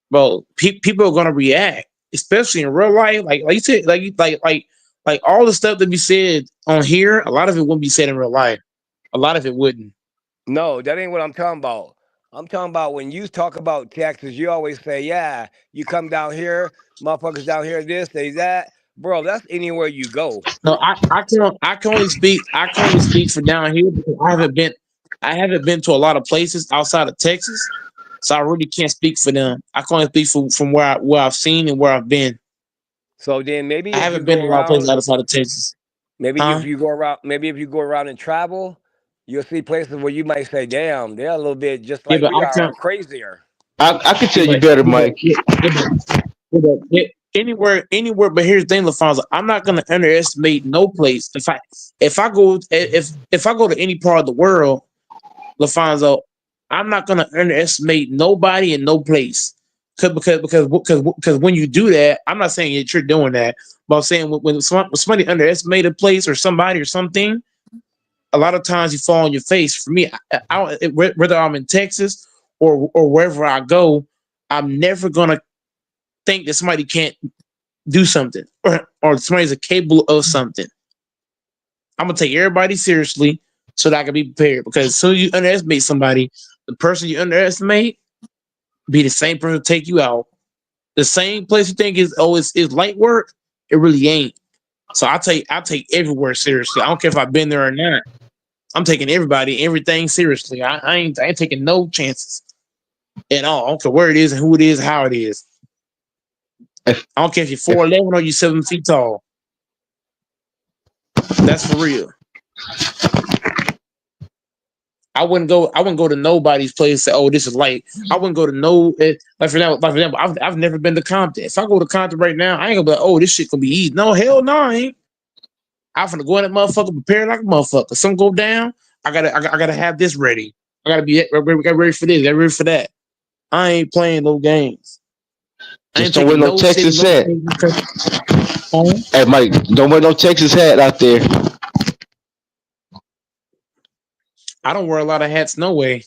bro, people are gonna react, especially in real life. Like you said, like all the stuff that be said on here, a lot of it wouldn't be said in real life. A lot of it wouldn't. No, that ain't what I'm talking about. I'm talking about when you talk about Texas, you always say, yeah, you come down here, motherfuckers down here, this, they that. Bro, that's anywhere you go. No, I can only speak for down here because I haven't been to a lot of places outside of Texas. So I really can't speak for them. I can only speak from where I've seen and where I've been. So then maybe I haven't been to a lot of places outside of Texas. Maybe if you go around and travel, you'll see places where you might say, "Damn, they're a little bit just like we are, or crazier." I could tell you better, Mike. anywhere. But here's the thing, LaFonso. I'm not gonna underestimate no place. If I go to any part of the world, LaFonso, I'm not gonna underestimate nobody in no place. Because when you do that, I'm not saying that you're doing that, but I'm saying when somebody underestimate a place or somebody or something, a lot of times you fall on your face. For me, whether I'm in Texas or wherever I go, I'm never gonna think that somebody can't do something or somebody's capable of something. I'm gonna take everybody seriously so that I can be prepared. Because as soon as you underestimate somebody, the person you underestimate be the same person to take you out. The same place you think is is light work, it really ain't. So I take everywhere seriously. I don't care if I've been there or not. I'm taking everything seriously. I ain't taking no chances at all. I don't care where it is and who it is, how it is. I don't care if you're 4'11" or you're 7 feet tall. That's for real. I wouldn't go to nobody's place and say, "Oh, this is light." I wouldn't go to no like for example, I've never been to Compton. If I go to Compton right now, I ain't gonna be like, "Oh, this shit gonna be easy." No, hell no, I ain't. I'm finna go in that motherfucker prepared like a motherfucker. Something go down, I gotta have this ready. I gotta be ready for this, ready for that. I ain't playing no games. I Just ain't don't wear taking no no shit, Texas no hat. home. Hey, Mike, don't wear no Texas hat out there. I don't wear a lot of hats, no way.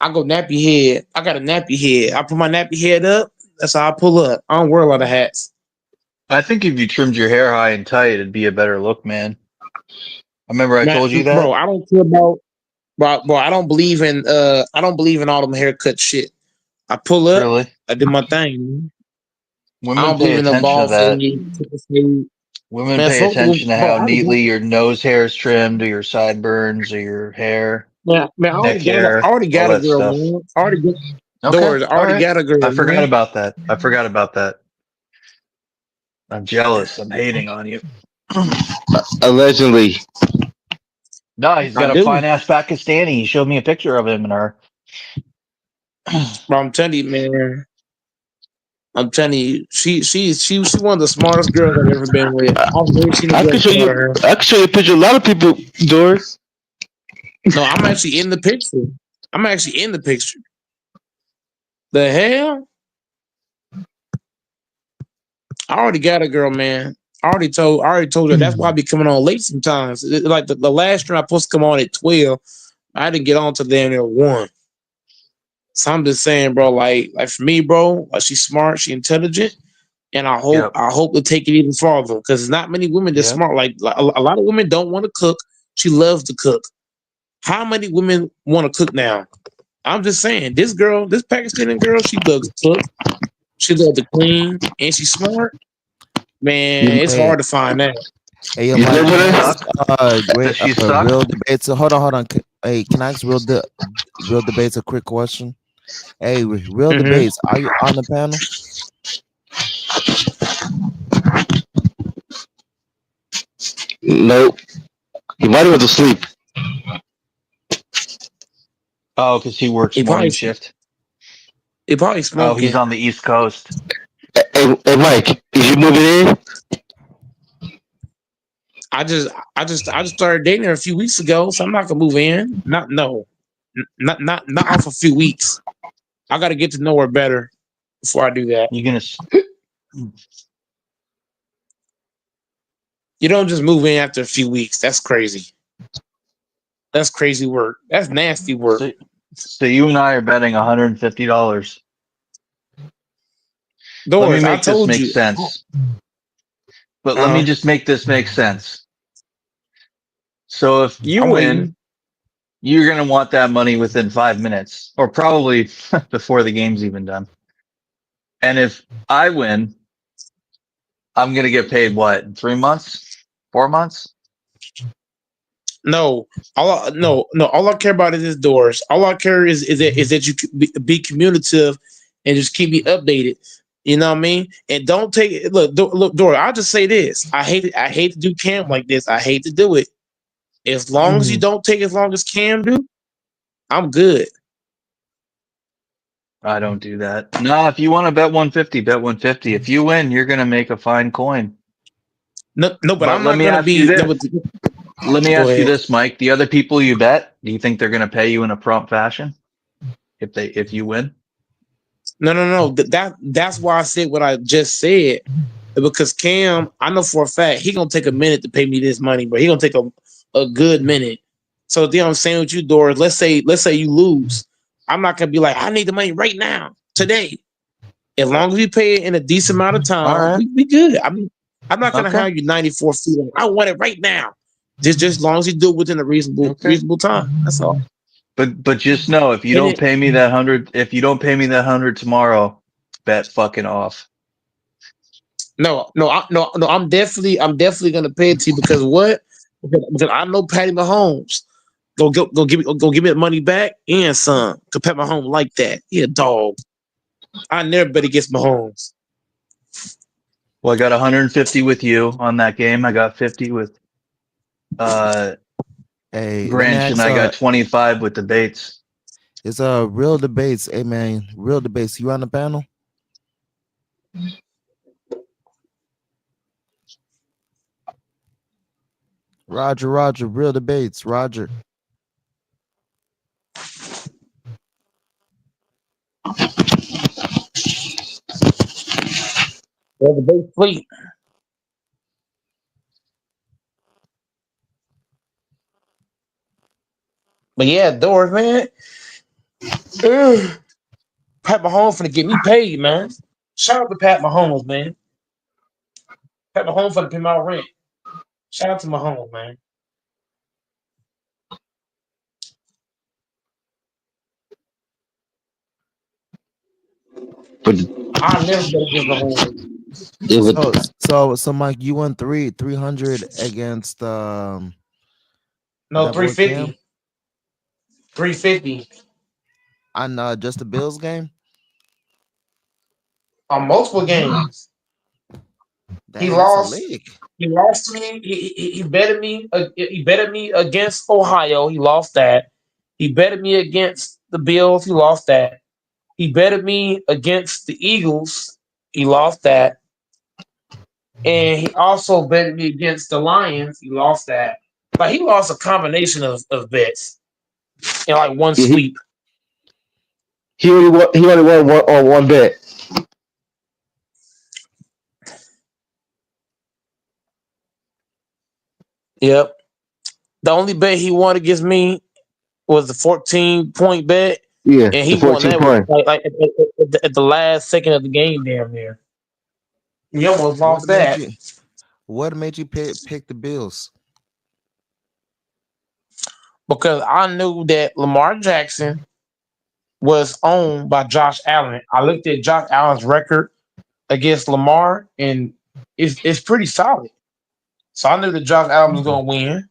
I go nappy head. I got a nappy head. I put my nappy head up. That's how I pull up. I don't wear a lot of hats. I think if you trimmed your hair high and tight, it'd be a better look, man. I remember I Man, told you bro, that. I don't care about bro, I don't believe in all them haircut shit. I pull up, Really, I do my thing. I women don't pay believe in no attention to ball that. fade. Women Man, pay fuck attention to bro, how neatly your nose hair is trimmed, or your sideburns, or your hair, man, neck hair, I already all got a that girl, stuff. man. I already got Okay, doors. I all already right. got a girl, I forgot man. about that. I forgot about that. I'm jealous. I'm hating on you. Allegedly. No, he's I got a do. fine ass Pakistani. He showed me a picture of him and her. But I'm telling you, man. I'm telling you, she's one of the smartest girls I've ever been with. I've never seen a I girl can show smarter you. than her. I can show you a picture of a lot of people, Doris. No, I'm actually in the picture. I'm actually in the picture. The hell? I already got a girl, man. I already told her that's why I be coming on late sometimes. Like the last stream I supposed to come on at 12. I didn't get on to damn near 1. So I'm just saying, bro, like for me, bro, like she's smart, she's intelligent, and Yep. I hope to take it even farther because there's not many women that Yep. smart. Like a lot of women don't want to cook. She loves to cook. How many women want to cook now? I'm just saying, this Pakistani girl, she loves to cook. She loves to clean, and she's smart. Man, You, it's Hey, hard to find that. hey, yo, you Mike. live Does Can she I with her? ask suck? great Does she suck? real debates? So hold on. Hey, can I ask real debates a quick question? Hey, real Hmm. debates. Are you on the panel? Nope. He might have went to sleep. Oh, because he works He probably morning shift. he probably Oh, he's smoking. on the East Coast. Hey, Mike, is you moving in? I just started dating her a few weeks ago, so I'm not gonna move in. Not no, not off a few weeks. I got to get to know her better before I do that. You gonna? You don't just move in after a few weeks. That's crazy. That's crazy work. That's nasty work. So you and I are betting $150. Let me Doris, I make this told make you. sense. But let me Uh, just make this make sense. So if you I'm win, waiting. you're gonna want that money within 5 minutes, or probably before the game's even done. And if I win, I'm gonna get paid what, in 3 months? 4 months? No, no. All I care about is Doris. All I care is that you be communicative and just keep me updated. You know what I mean? And don't take it. Look, Doris. I'll just say this. I hate to do camp like this. I hate to do it. As long as you don't take as long as Cam do, I'm good. I don't do that. No, if you want to bet 150, bet 150. If you win, you're gonna make a fine coin. No, no, but But I'm not gonna be. No, but, let me go ask you ahead. this, Mike. The other people you bet, do you think they're gonna pay you in a prompt fashion if you win? No. That's why I said what I just said. Because Cam, I know for a fact he gonna take a minute to pay me this money, but he gonna take a good minute. So you know what I'm saying with you, Doris. Let's say you lose. I'm not gonna be like, I need the money right now, today. As long as you pay it in a decent amount of All time, right. we good. I'm not gonna Okay. have you 94 feet. I want it right now. Just as long as you do it within a Okay. reasonable time. That's all. But just know if you And don't it, pay me that 100, if you don't pay me that 100 tomorrow, bet fucking off. no. I'm definitely gonna pay it to you because what? Because I know Patty Mahomes. Go give me the money back and some. To Pat Mahomes like that. He a dog. I never bet against Mahomes. Well, I got 150 with you on that game. I got 50 with uh Hey, let me Grinch, and ask. I got 25 with the Bates. It's real debates. Hey man, real debates. You on the panel? Roger, real debates. Roger. Well, the big fleet. But yeah, Doris, man. Ugh. Pat Mahomes finna get me paid, man. Shout out to Pat Mahomes, man. Pat Mahomes finna pay my rent. Shout out to Mahomes, man. But I never bet against Mahomes. is it? So Mike, you won 300 against No, that boy Cam 350. 350 on just the Bills game. on multiple games. He Dang, that's a lost. lick. He lost to me. He betted me. He betted me against Ohio. He lost that. He betted me against the Bills. He lost that. He betted me against the Eagles. He lost that. And he also betted me against the Lions. He lost that. Like he lost a combination of bets in like one Yeah, sweep. he only won. He only won one on one bet. Yep. The only bet he won against me was the 14-point bet, Yeah, and the he won 14 that with point. like at the last second of the game, damn near. He almost What lost made that you? What made you pick the Bills? because I knew that Lamar Jackson was owned by Josh Allen. I looked at Josh Allen's record against Lamar, and it's pretty solid. So I knew that Josh Allen was going to win.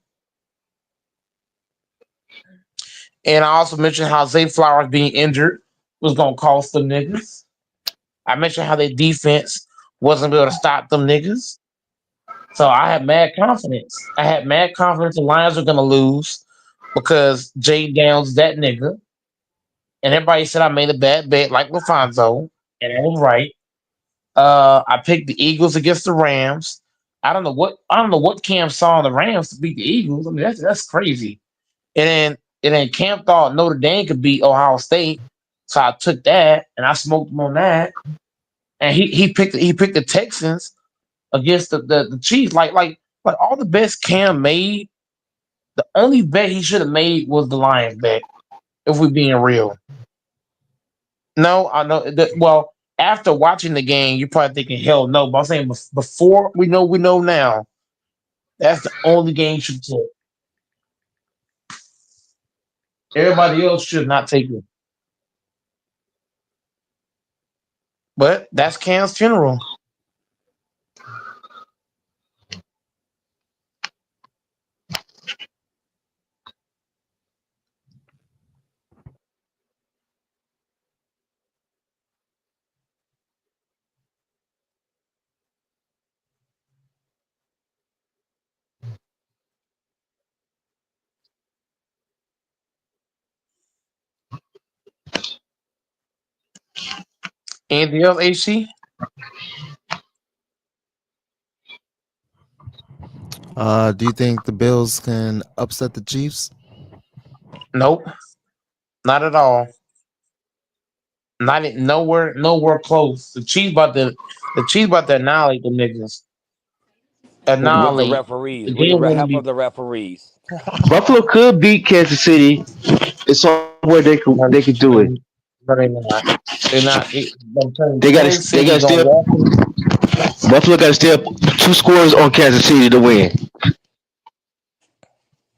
And I also mentioned how Zay Flowers being injured was going to cost them niggas. I mentioned how their defense wasn't able to stop them niggas. So I had mad confidence. I had mad confidence the Lions were going to lose because Jay Downs that nigga. And everybody said I made a bad bet like LaFonso, and I was right. I picked the Eagles against the Rams. I don't know what Cam saw in the Rams to beat the Eagles. I mean that's crazy. And then Cam thought Notre Dame could beat Ohio State, so I took that and I smoked him on that. And he picked the Texans against the Chiefs. Like all the best Cam made. The only bet he should have made was the Lions bet. If we're being real. No, I know. Well, after watching the game, you're probably thinking, "Hell no!" But I'm saying before we know now. That's the only game you should take. Everybody else should not take it. But that's Cam's funeral. Anything else, AC? Do you think the Bills can upset the Chiefs? Nope, not at all. Nowhere close. The Chiefs about to annihilate the niggas. with the Annihilate. referees, The with the game gonna help be. of the referees. Buffalo could beat Kansas City. It's somewhere But, they could do but, it. but they're not. They're not. I'm telling you, They got Kansas they City got to gonna still walk in. Buffalo got to stay up 2 scores on Kansas City to win.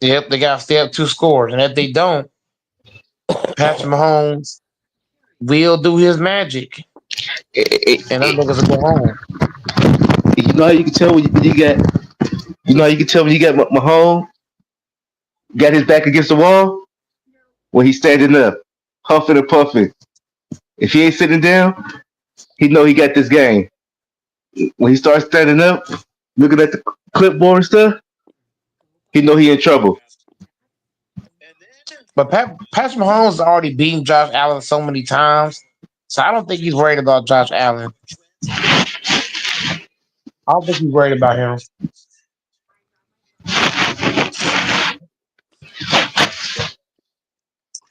Yep, they got to stay up 2 scores, and if they don't, Patrick Mahomes will do his magic, and them niggas will go home. You know how you can tell when you get. You know how you can tell when you got Mahomes got his back against the wall when he's standing up, huffing and puffing. If he ain't sitting down, he know he got this game. When he starts standing up, looking at the clipboard and stuff, he know he in trouble. But Patrick Mahomes has already beaten Josh Allen so many times, so I don't think he's worried about Josh Allen. I don't think he's worried about him.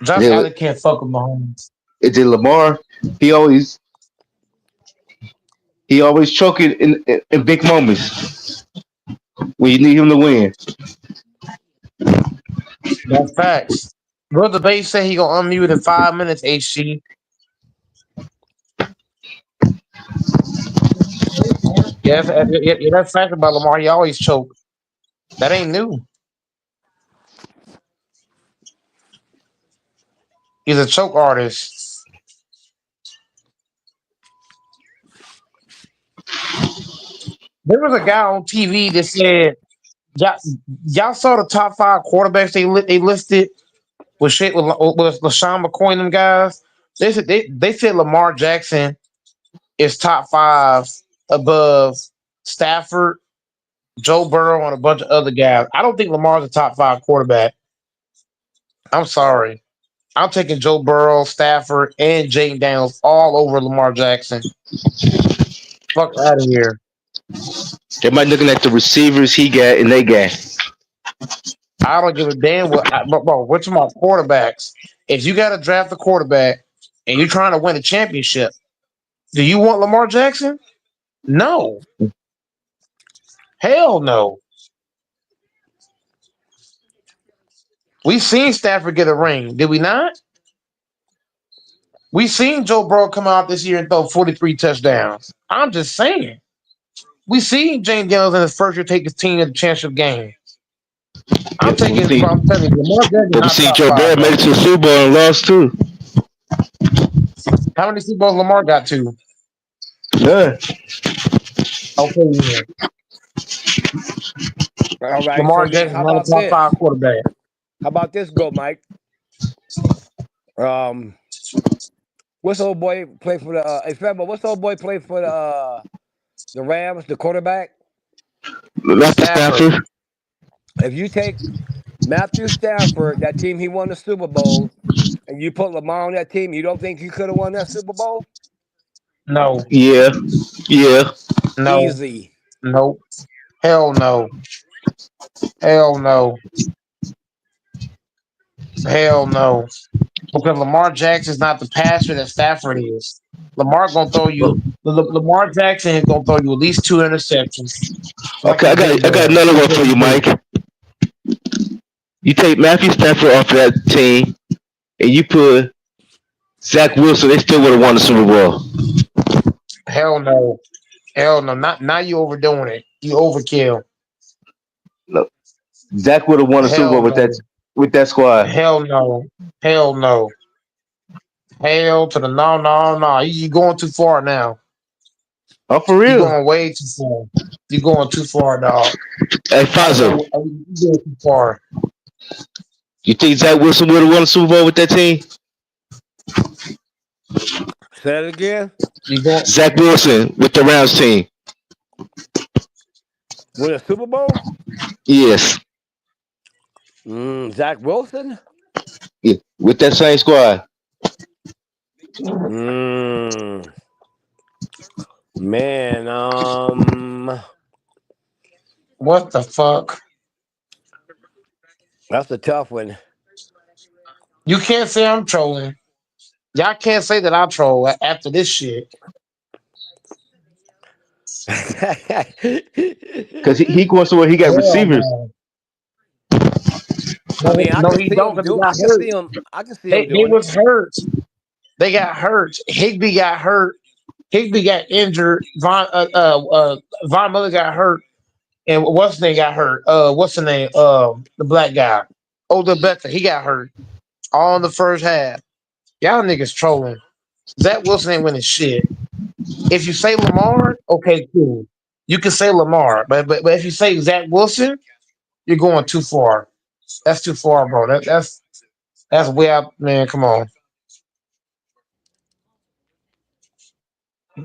And Josh then, Allen can't fuck with Mahomes. and then Lamar, he always he always choking in big moments when you need him to win. That's facts. Brother Bay said he gonna unmute in 5 minutes. HC. Yeah, that's fact about Lamar. He always choke. That ain't new. He's a choke artist. There was a guy on TV that said, y'all, y'all saw the top 5 quarterbacks they listed with shit with LaShawn McCoy and them guys. They said Lamar Jackson is top 5 above Stafford, Joe Burrow, and a bunch of other guys. I don't think Lamar's a top 5 quarterback. I'm sorry. I'm taking Joe Burrow, Stafford, and Jaden Daniels all over Lamar Jackson. Fuck out of here. They might looking at the receivers he got and they got. I don't give a damn but bro, we're talking about quarterbacks. If you got to draft a quarterback and you're trying to win a championship, do you want Lamar Jackson? No. Hell no. We seen Stafford get a ring, did we not? We seen Joe Burrow come out this year and throw 43 touchdowns. I'm just saying. We seen James Daniels in his first year take his team to the championship game. Yeah, I'm taking, bro, I'm telling you, Lamar Jackson but we not see top Joe Burrow 5, made it bro. to the Super Bowl and lost too. How many Super Bowls Lamar got to? None. Okay, yeah. All right. So Lamar then, Jackson how not a about top this? 5 quarterback. How about this, go, Mike? What's the old boy play for the? Hey, Femo, what's the old boy play for the Rams, the quarterback? Matthew Stafford. Stafford. If you take Matthew Stafford, that team he won the Super Bowl, and you put Lamar on that team, you don't think you could have won that Super Bowl? No. Yeah. Yeah. No. Easy. No. Hell no. Hell no. Hell no. Because Lamar Jackson is not the passer that Stafford is. Lamar gonna throw you. Lamar Jackson is gonna throw you at least 2 interceptions, like Okay, he's been I got doing. another He's one for gonna you, do. Mike. You take Matthew Stafford off that team and you put Zach Wilson, they still would have won the Super Bowl. Hell no. Hell no. Not now. You overdoing it. You overkill. No. Zach would have won the Super Hell Bowl no. with that squad. Hell no. Hell no. Hell to the no, no, no. You going too far now. Oh, for You real. going way too far. You going too far, dog. Hey, I don't Fonzo, know. You going too far. you think Zach Wilson would have won the Super Bowl with that team? Say it again. You going? Zach Wilson with the Rams team. Win a Super Bowl? Yes. Zach Wilson? Yeah. With that same squad. Mm. Man, What the fuck? that's a tough one. You can't say I'm trolling. Y'all can't say that I troll after this shit. Because he going somewhere. He got Hell receivers. no. I No, mean, I no, can he see don't him because he do. got I can hurt. see him. I can see him They doing it. was hurt. They got hurt. Higby got hurt. Higby got injured. Von Miller got hurt. And what's his name got hurt? What's the name? The black guy. Odell Beckham. He got hurt. All in the first half. Y'all niggas trolling. Zach Wilson ain't winning shit. If you say Lamar, okay, cool. You can say Lamar, but if you say Zach Wilson, you're going too far. That's too far, bro. That's way out, man. Come on.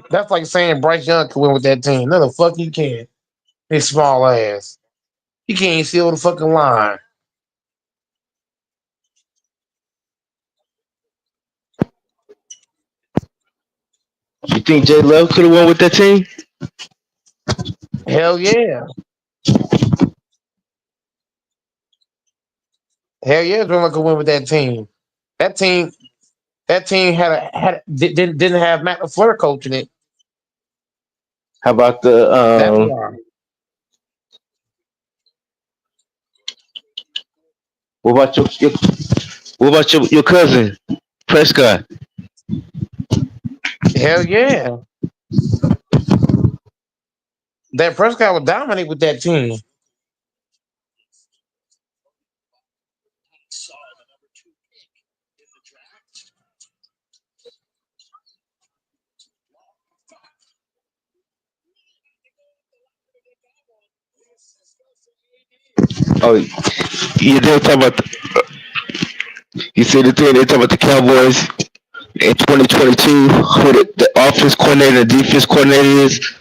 That's like saying Bryce Young could win with that team. No, the fuck he can't. His small ass. He can't even see over the fucking line. You think Jay Love could have won with that team? Hell yeah. Hell yeah, Jordan could win with that team. That team, that team didn't have Matt LaFleur coaching it. How about That's why. what about your cousin Prescott? Hell yeah. That Prescott would dominate with that team. Oh, you did talk about. You said the thing they talk about the Cowboys in 2022, who the offense coordinator and defense coordinator is.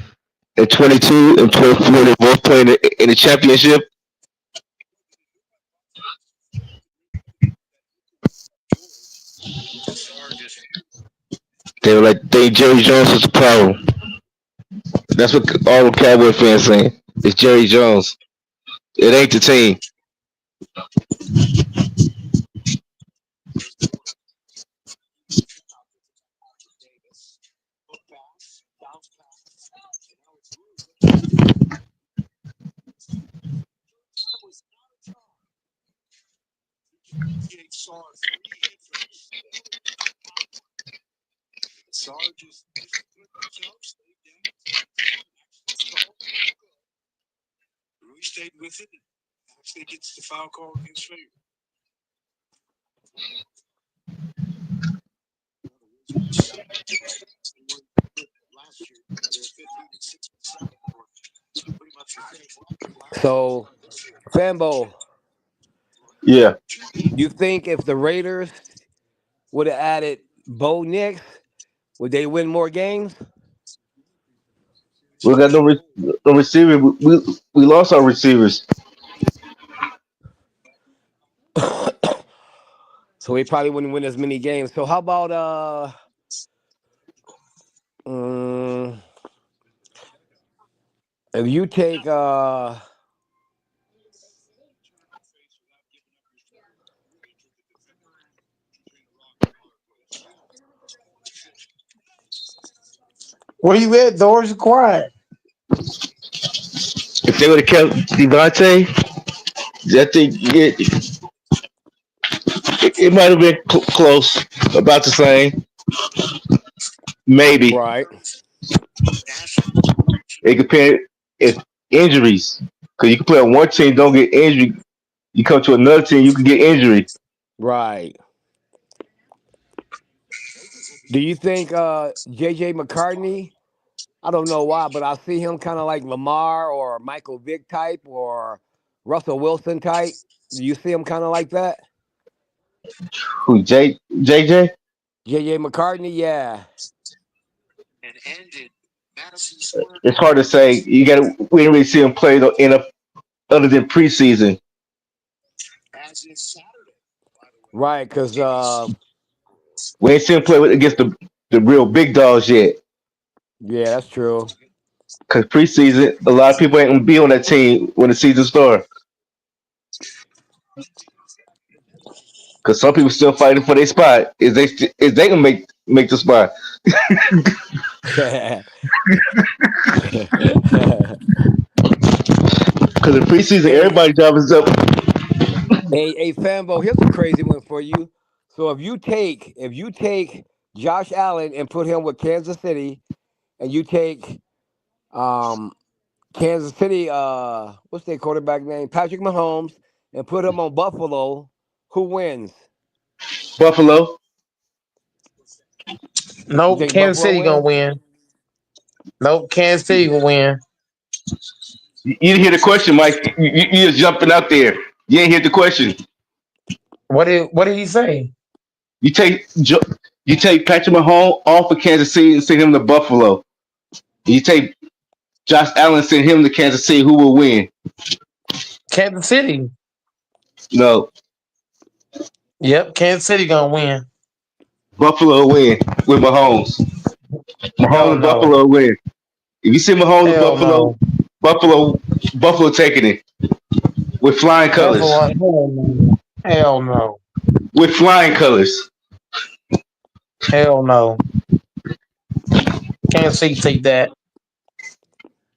In 22 and 24, they both playing in the championship. They were like, they Jerry Jones was the problem. That's what all the Cowboy fans saying. It's Jerry Jones. It ain't the team. So, Fambo, Yeah. you think if the Raiders would have added Bo Nix, would they win more games? We got no receiver. We lost our receivers. So we probably wouldn't win as many games. So how about mm, if you take Where you at, Doors? You quiet. If they would have kept Devontae, I think it might have been close, about the same. Maybe. right, It compare if injuries. Because you can play on one team, don't get injured. You come to another team, you can get injury. right. Do you think JJ McCartney? I don't know why, but I see him kind of like Lamar or Michael Vick type or Russell Wilson type. Do you see him kind of like that? Who, JJ? JJ McCartney, yeah. It's hard to say. We didn't really see him play in a other than preseason. Right, because We ain't seen him play against the real big dogs yet. Yeah, that's true. Because preseason, a lot of people ain't gonna be on that team when the season starts. Because some people still fighting for their spot. Is they gonna make the spot? Because in preseason, hey, everybody's job is up. hey, Fambo, here's a crazy one for you. So if you take Josh Allen and put him with Kansas City, and you take um Kansas City, what's their quarterback name? Patrick Mahomes, and put him on Buffalo, who wins? Buffalo. You Nope, think Kansas Buffalo City gonna wins? win. Nope, Kansas City gonna win. You didn't hear the question, Mike. You just jumping out there. You ain't hear the question. What did he say? You take you take Patrick Mahomes off of Kansas City and send him to Buffalo. You take Josh Allen and send him to Kansas City. Who will win? Kansas City. No, Yep, Kansas City gonna win. Buffalo win with Mahomes. Mahomes Hell and no. Buffalo win. If you see Mahomes and Hell no. Buffalo taking it with flying Buffalo. colors. Hell no. Hell no. With flying colors. Hell no. Kansas City take that.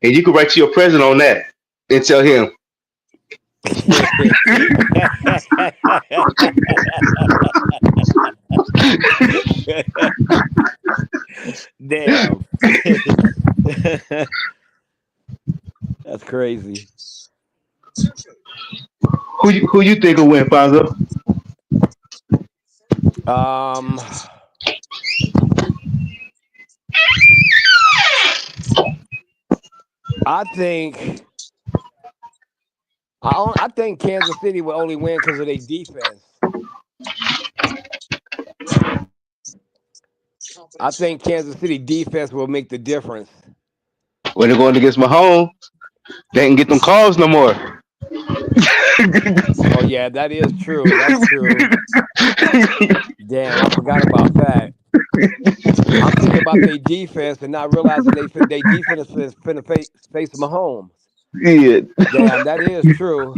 And you can write to your president on that and tell him. Damn. That's crazy. Who you think will win, Fonzo? Um, I think I think Kansas City will only win because of their defense. I think Kansas City defense will make the difference. When they're going against Mahomes, they ain't get them calls no more. Oh yeah, that is true. That's true. Damn, I forgot about that. I'm thinking about their defense and not realizing their defense is finna face Mahomes. Yeah. Damn, that is true.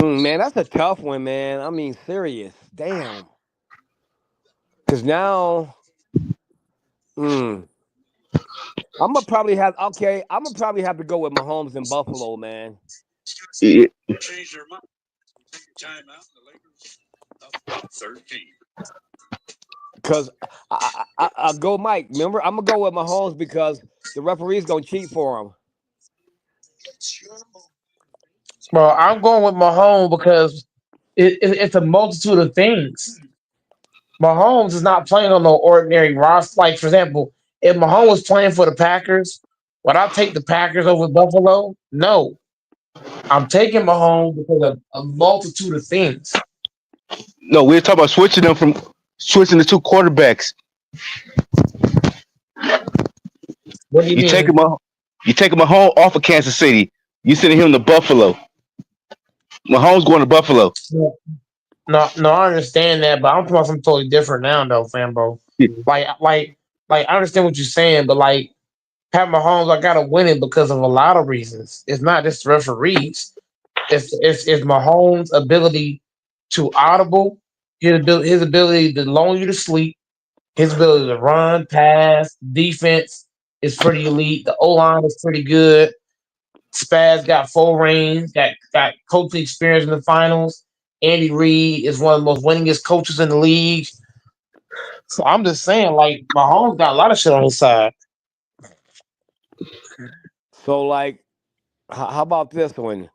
Man, that's a tough one, man. I mean, serious. Damn. Because now, I'm gonna probably have to go with Mahomes in Buffalo, man. Yeah. Because I go Mike. Remember, I'm gonna go with Mahomes because the referee's gonna cheat for him. Well, I'm going with Mahomes because it's a multitude of things. Mahomes is not playing on no ordinary roster. Like, for example, if Mahomes was playing for the Packers, would I take the Packers over Buffalo? No. I'm taking Mahomes because of a multitude of things. No, we're talking about switching the two quarterbacks. What do you You take mean? him Mahomes off of Kansas City. You sending him to Buffalo. Mahomes going to Buffalo. No, I understand that, but I'm talking about something totally different now, though, Fambo. Like, I understand what you're saying, but like, Pat Mahomes, I gotta win it because of a lot of reasons. It's not just referees. It's Mahomes' ability to audible, his ability to lull you to sleep, his ability to run, pass, defense is pretty elite. The O line is pretty good. Spaz got full range, got coaching experience in the finals. Andy Reid is one of the most winningest coaches in the league. So I'm just saying, like, Mahomes got a lot of shit on his side. So, like, how about this one?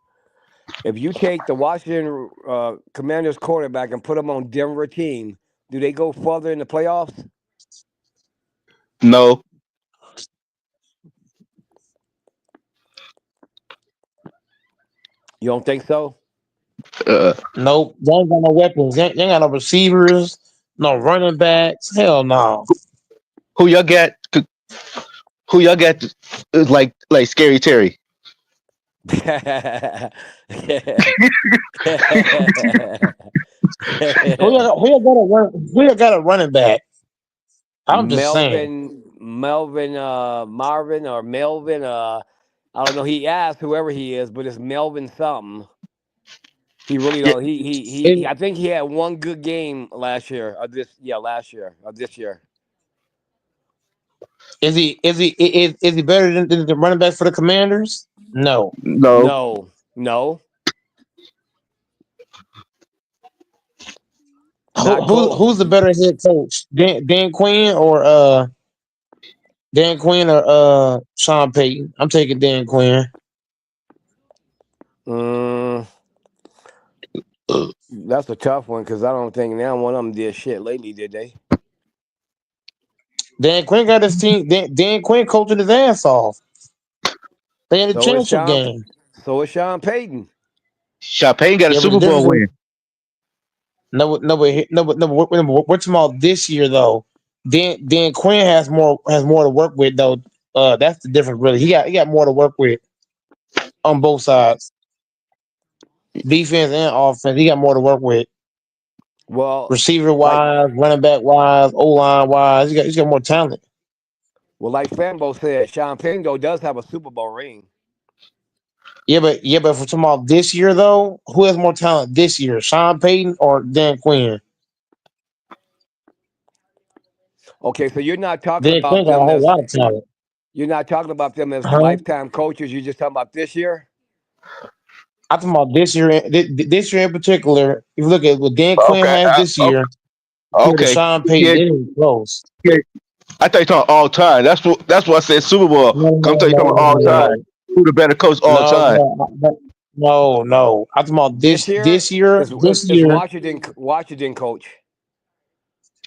If you take the Washington Commanders quarterback and put him on Denver team, do they go further in the playoffs? No. You don't think so? Nope. They ain't got no weapons. They ain't got no receivers, no running backs. Hell no. Who y'all got? Who y'all got? Like Scary Terry. Who y'all got a running back? I'm just saying. Melvin Marvin or Melvin. I don't know. He asked whoever he is, but it's Melvin something. He really Yeah, don't. Is, I think he had one good game last year. Last year or this year. is he better than the running back for the Commanders? No. no. No, not Who's close. the better head coach? Dan Quinn or Sean Payton? I'm taking Dan Quinn. Mm, that's a tough one because I don't think now one of them did shit lately, did they? Dan Quinn got his team. Dan Quinn coaching his ass off. They in the So is championship Sean. game. So is Sean Payton. Champagne got a Yeah, but the Super difference Bowl is win. We're talking about this year though. Dan Quinn has more to work with though. That's the difference really. He got more to work with on both sides, defense and offense. He got more to work with, Well, receiver like wise, running back wise, O line wise. He's got more talent. like Fambo said, Sean Payton though does have a Super Bowl ring. Yeah, but if we're talking about this year though, who has more talent this year, Sean Payton or Dan Quinn? Okay, so you're not talking Dan Quinn about got a them whole as lot of talent. the Huh? lifetime coaches. You're just talking about this year. I'm talking about this year. This year in particular. If you look at what Dan Quinn Okay, has this year, compared to okay. Sean Payton, Yeah, it ain't close. yeah. I thought you talking all time. That's what I said Super Bowl. No, I'm no, talking you talking all time. no, Who the better coach all no, time? no. I'm talking about This year this is year. Washington coach.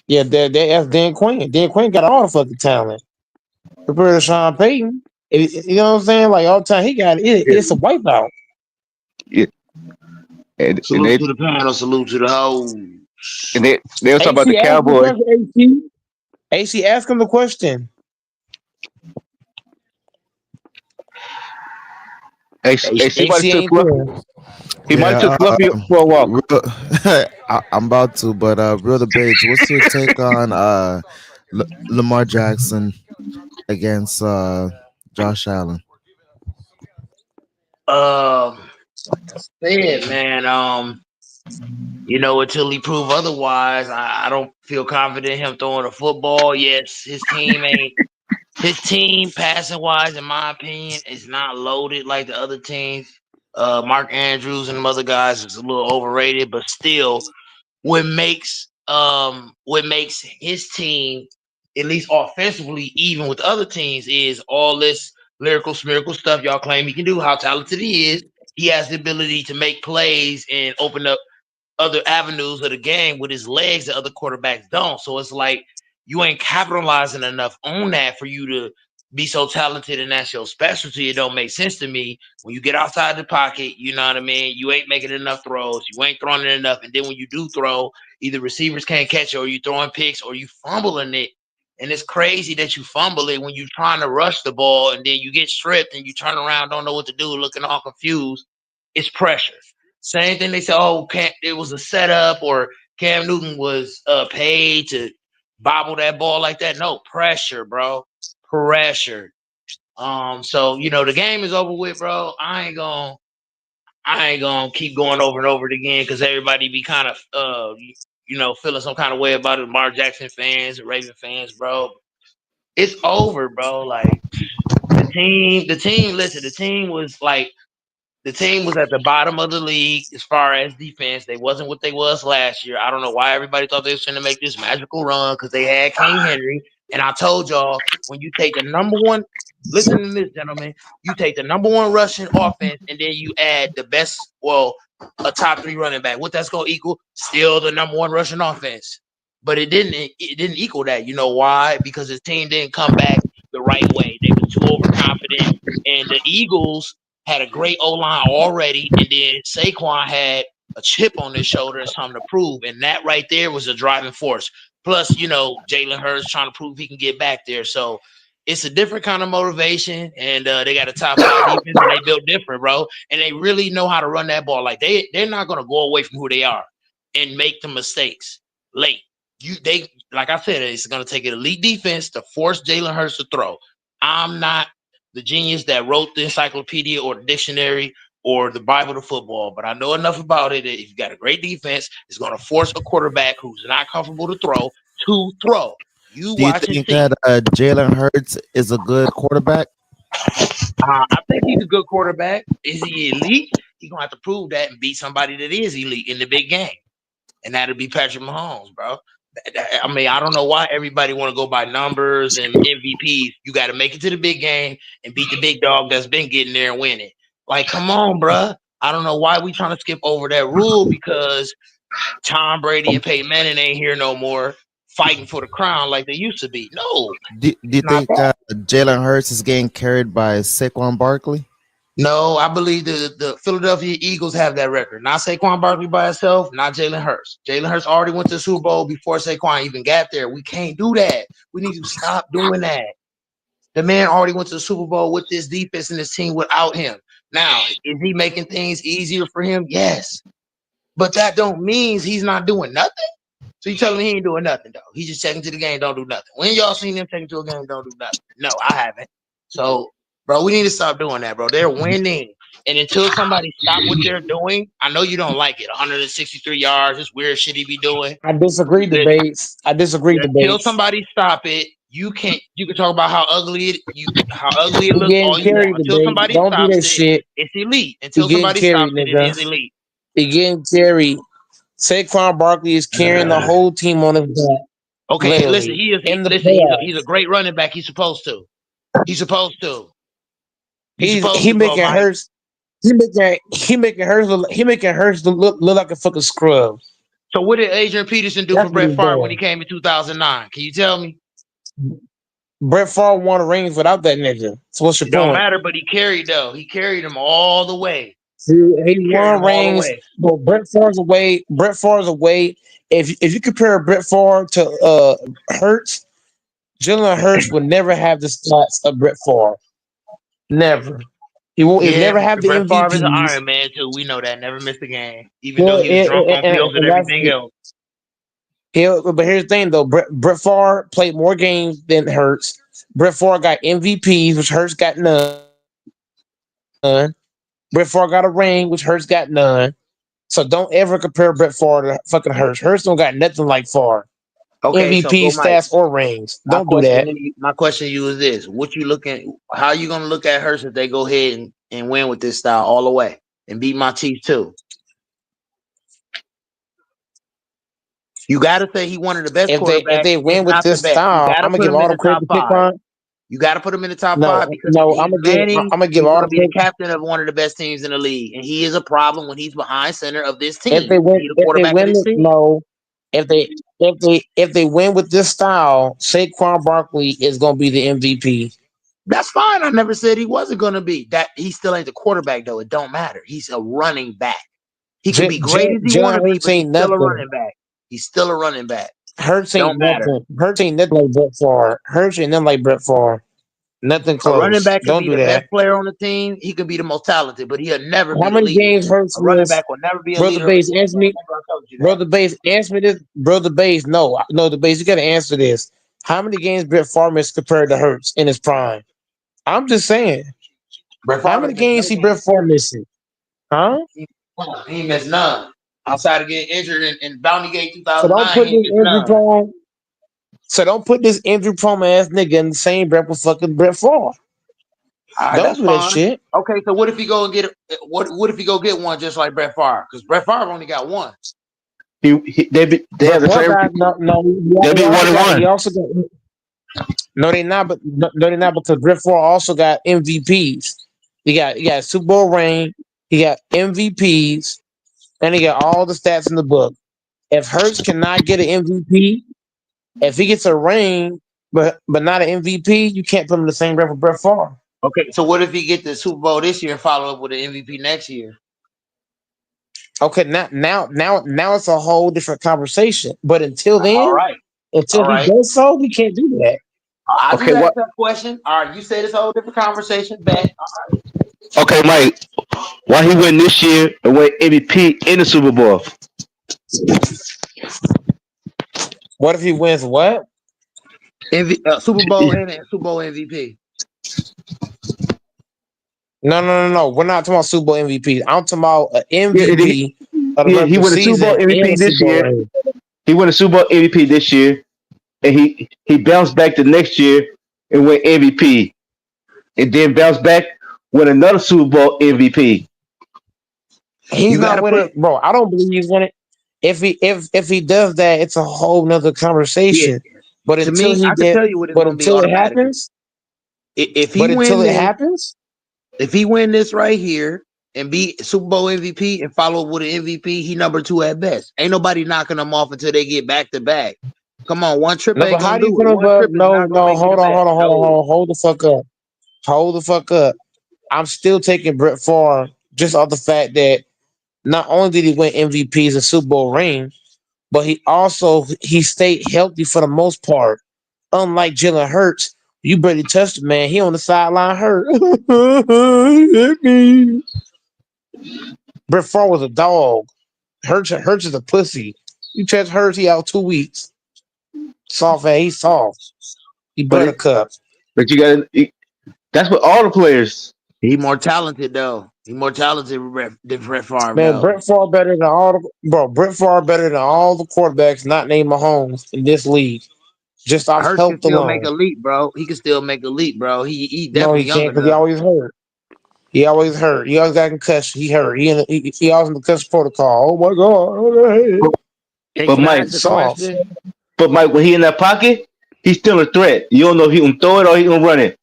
Yeah, they asked Dan Quinn. Dan Quinn got all the fucking talent compared to Sean Payton. You know what I'm saying? Like all the time, he got it. Yeah, It's a wipeout. yeah. And Salute to the panel. Salute to the hoes. they was talking about the AC, ask him the Cowboys. question. AC, ask him the question. AC might have AC took ain't Fluffy. there. He might have Yeah, took Fluffy for a walk. I'm about to, but real debates. What's your take on Lamar Jackson against Josh Allen? Like I said, man. Until he prove otherwise, I don't feel confident in him throwing a football. Yes, his team passing wise, in my opinion, is not loaded like the other teams. Mark Andrews and them other guys is a little overrated, but still, what makes his team, at least offensively, even with other teams, is all this lyrical spherical stuff y'all claim he can do, how talented he is. He has the ability to make plays and open up other avenues of the game with his legs that other quarterbacks don't. So it's like you ain't capitalizing enough on that for you to be so talented and that's your specialty. It don't make sense to me. When you get outside the pocket, you know what I mean? You ain't making enough throws. You ain't throwing it enough. And then when you do throw, either receivers can't catch it or you throwing picks or you fumbling it. And it's crazy that you fumble it when you're trying to rush the ball and then you get stripped and you turn around, don't know what to do, looking all confused. It's pressure. Same thing they say, it was a setup or Cam Newton was paid to bobble that ball like that. No, pressure, bro. Pressure. So the game is over with, bro. I ain't gonna keep going over and over it again because everybody be kind of feeling some kind of way about it. Lamar Jackson fans, Raven fans, bro. It's over, bro. Like listen, the team was at the bottom of the league as far as defense. They wasn't what they was last year. I don't know why everybody thought they was going to make this magical run because they had King Henry. And I told y'all, when you take the number one, listen to this, gentlemen, you take the number one rushing offense and then you add a top 3 running back. What that's going to equal? Still the number one rushing offense. But it didn't equal that. You know why? Because his team didn't come back the right way. They were too overconfident. And the Eagles had a great O-line already, and then Saquon had a chip on his shoulder and something to prove, and that right there was a driving force. Plus, Jalen Hurts trying to prove he can get back there. So it's a different kind of motivation, and they got a top 5 defense, and they built different, bro. And they really know how to run that ball. Like they're not going to go away from who they are and make the mistakes late. like I said, it's going to take an elite defense to force Jalen Hurts to throw. I'm not the genius that wrote the encyclopedia or the dictionary or the Bible to football, but I know enough about it that if you got a great defense, it's going to force a quarterback who's not comfortable to throw to throw. You Do you watch and think see. that Jalen Hurts is a good quarterback? I think he's a good quarterback. Is he elite? He's going to have to prove that and beat somebody that is elite in the big game. And that'll be Patrick Mahomes, bro. I mean, I don't know why everybody want to go by numbers and MVPs. You got to make it to the big game and beat the big dog that's been getting there and winning. Like, come on, bro. I don't know why we trying to skip over that rule because Tom Brady and Peyton Manning ain't here no more fighting for the crown like they used to be. No, Do you not think that. Jalen Hurts is getting carried by Saquon Barkley? No, I believe the Philadelphia Eagles have that record. Not Saquon Barkley by himself, not Jalen Hurts. Jalen Hurts already went to the Super Bowl before Saquon even got there. We can't do that. We need to stop doing that. The man already went to the Super Bowl with this defense and this team without him. Now, is he making things easier for him? Yes. But that don't mean he's not doing nothing. So you telling me he ain't doing nothing, though. He's just checking to the game, don't do nothing. When y'all seen him checking to a game, don't do nothing? No, I haven't. So, bro, we need to stop doing that, bro. They're winning. And until somebody stop what they're doing, I know you don't like it. 163 yards, this weird shit he be doing. I disagree, Listen, debates. I disagree, until debates. somebody stop it, you can talk about how ugly it He looks getting all you carried, want. Until debate. somebody Don't do stops that it, shit. it's elite. He Until getting somebody carried, stops it, it nigga. is elite. He getting carried. Saquon Barkley is carrying the whole team on his back. Okay, listen, Literally. In the he's playoffs. a great running back. He's supposed to. He's supposed to. He bro, making Mike. Hurts. He making Hurts look like a fucking scrub. So what did Adrian Peterson do That's for what Brett he's Favre when he doing. came in 2009? Can you tell me? Brett Favre won rings without that nigga. So what's your It don't point? matter, but he carried though. He carried him all the way. He Carried won him all the rings, way. but Brett Favre's away. Brett Favre's away. If you compare Brett Favre to Hurts, Jalen Hurts would never have the stats of Brett Favre. Never. He'll Yeah, never have the Brett Favre is an MVPs. Iron Man too. We know that. Never missed a game, even Well, though he was drunk on pills and and that's everything else. but here's the thing though. Brett Favre played more games than Hurts. Brett Favre got MVPs, which Hurts got none. Brett Favre got a ring, which Hurts got none. So don't ever compare Brett Favre to fucking Hurts. Hurts don't got nothing like Favre. Okay, so MVP go Mike. stats or rings. Don't do that. My question to you is this: what you looking? How are you gonna look at Hurts if they go ahead and win with this style all the way and beat my Chiefs too? You got to say he one of the best quarterbacks. If they win if with not this the best. style, You got to I'm gonna put give him all in the the credit top to five. Pickon. You got to put him in the top No, five because no, he's winning. I'm gonna give He's all going to the be the credit. captain of one of the best teams in the league, and he is a problem when he's behind center of this team. If they win, He's the quarterback of this team. no. If they win with this style, Saquon Barkley is gonna be the MVP. That's fine. I never said he wasn't going to be. That he still ain't the quarterback though. It don't matter. He's a running back. He can be great as he want to be, Hurts but he's ain't still a nothing. running back. He's still a running back. Hurts Don't ain't matter. nothing. Hurts ain't nothing like Brett Favre. Hurts ain't nothing like Brett Favre. Nothing A running close. back can Don't be do the that. best player on the team. He can be the most talented, but he'll never be How the many leader. games Hurts A running missed? back will never be a Brother leader. Bass, answer me. I told you that. Brother Bass, answer me this. Brother Bass, no, the Bass, you gotta answer this. How many games Brett Favre missed compared to Hurts in his prime? I'm just saying. How many games he Brett Favre missing? Huh? He ain't missed none. Outside of getting injured in Bounty Gate So don't 2009, put he ain't this missed injury none. prone. So don't put this injury prone ass nigga in the same breath with fucking Brett Favre. All right, Don't that's do that fine. shit. Okay, so what if he go and get what if he go get one just like Brett Favre? Because Brett Favre only got one. They have the Brett Favre same. got, no, They'll be 1-1. he also got. No, they not. But no, they not because Brett Favre also got MVPs. He got Super Bowl ring. He got MVPs, and he got all the stats in the book. If Hurts cannot get an MVP, if he gets a ring but not an MVP, you can't put him in the same breath with Brett Favre. Okay, so what if he get the Super Bowl this year and follow up with an MVP next year? Okay, now it's a whole different conversation. But until then, All right. until he does so, we can't do that. I Okay, just asked that question. All right, you said it's a whole different conversation. Bet. Okay, Mike. Why he win this year and win MVP in the Super Bowl? What if he wins what? Super Bowl and Super Bowl MVP. No. We're not talking about Super Bowl MVP. I'm talking about an Yeah, MVP of the he regular won the Super Bowl season and MVP a this Super Bowl year. ring. He won the Super Bowl MVP this year, and he bounced back the next year and went MVP, and then bounced back with another Super Bowl MVP. He's You not gotta winning, put bro. I don't believe he's winning. If he does that, it's a whole nother Yeah. conversation. But To until me, he I can did, tell you what it's but gonna be until it automatically. happens, If he but until win it this, happens, if he win this right here and be Super Bowl MVP and follow with an MVP, he number 2 at best. Ain't nobody knocking him off until they get back to back. Come on, one trip no. ain't But how gonna do you do put it. him One above? trip is No, not gonna no. make you the best. No. Hold the fuck up. Hold the fuck up. I'm still taking Brett Favre just off the fact that not only did he win MVPs and Super Bowl ring, but he stayed healthy for the most part. Unlike Jalen Hurts, you barely touched the man. He on the sideline hurt. Brett Favre was a dog. Hurts is a pussy. You touch Hurts, he out 2 weeks. Soft ass, he's soft. He but buttercup. you got that's what all the players. He more talented though. He more talented than Brett Favre Man, though. Brett Favre better than Brett Favre better than all the quarterbacks not named Mahomes in this league. Just off Hurts can health still make a alone. leap, bro. He can still make a leap, bro. He No, definitely he young can't because he enough. always hurt. He always hurt. He always got concussion. He hurt. He always in the concussion protocol. Oh my god. Hey, But can I Mike, ask a Soft. question? when he in that pocket, he's still a threat. You don't know if he can throw it or he can run it.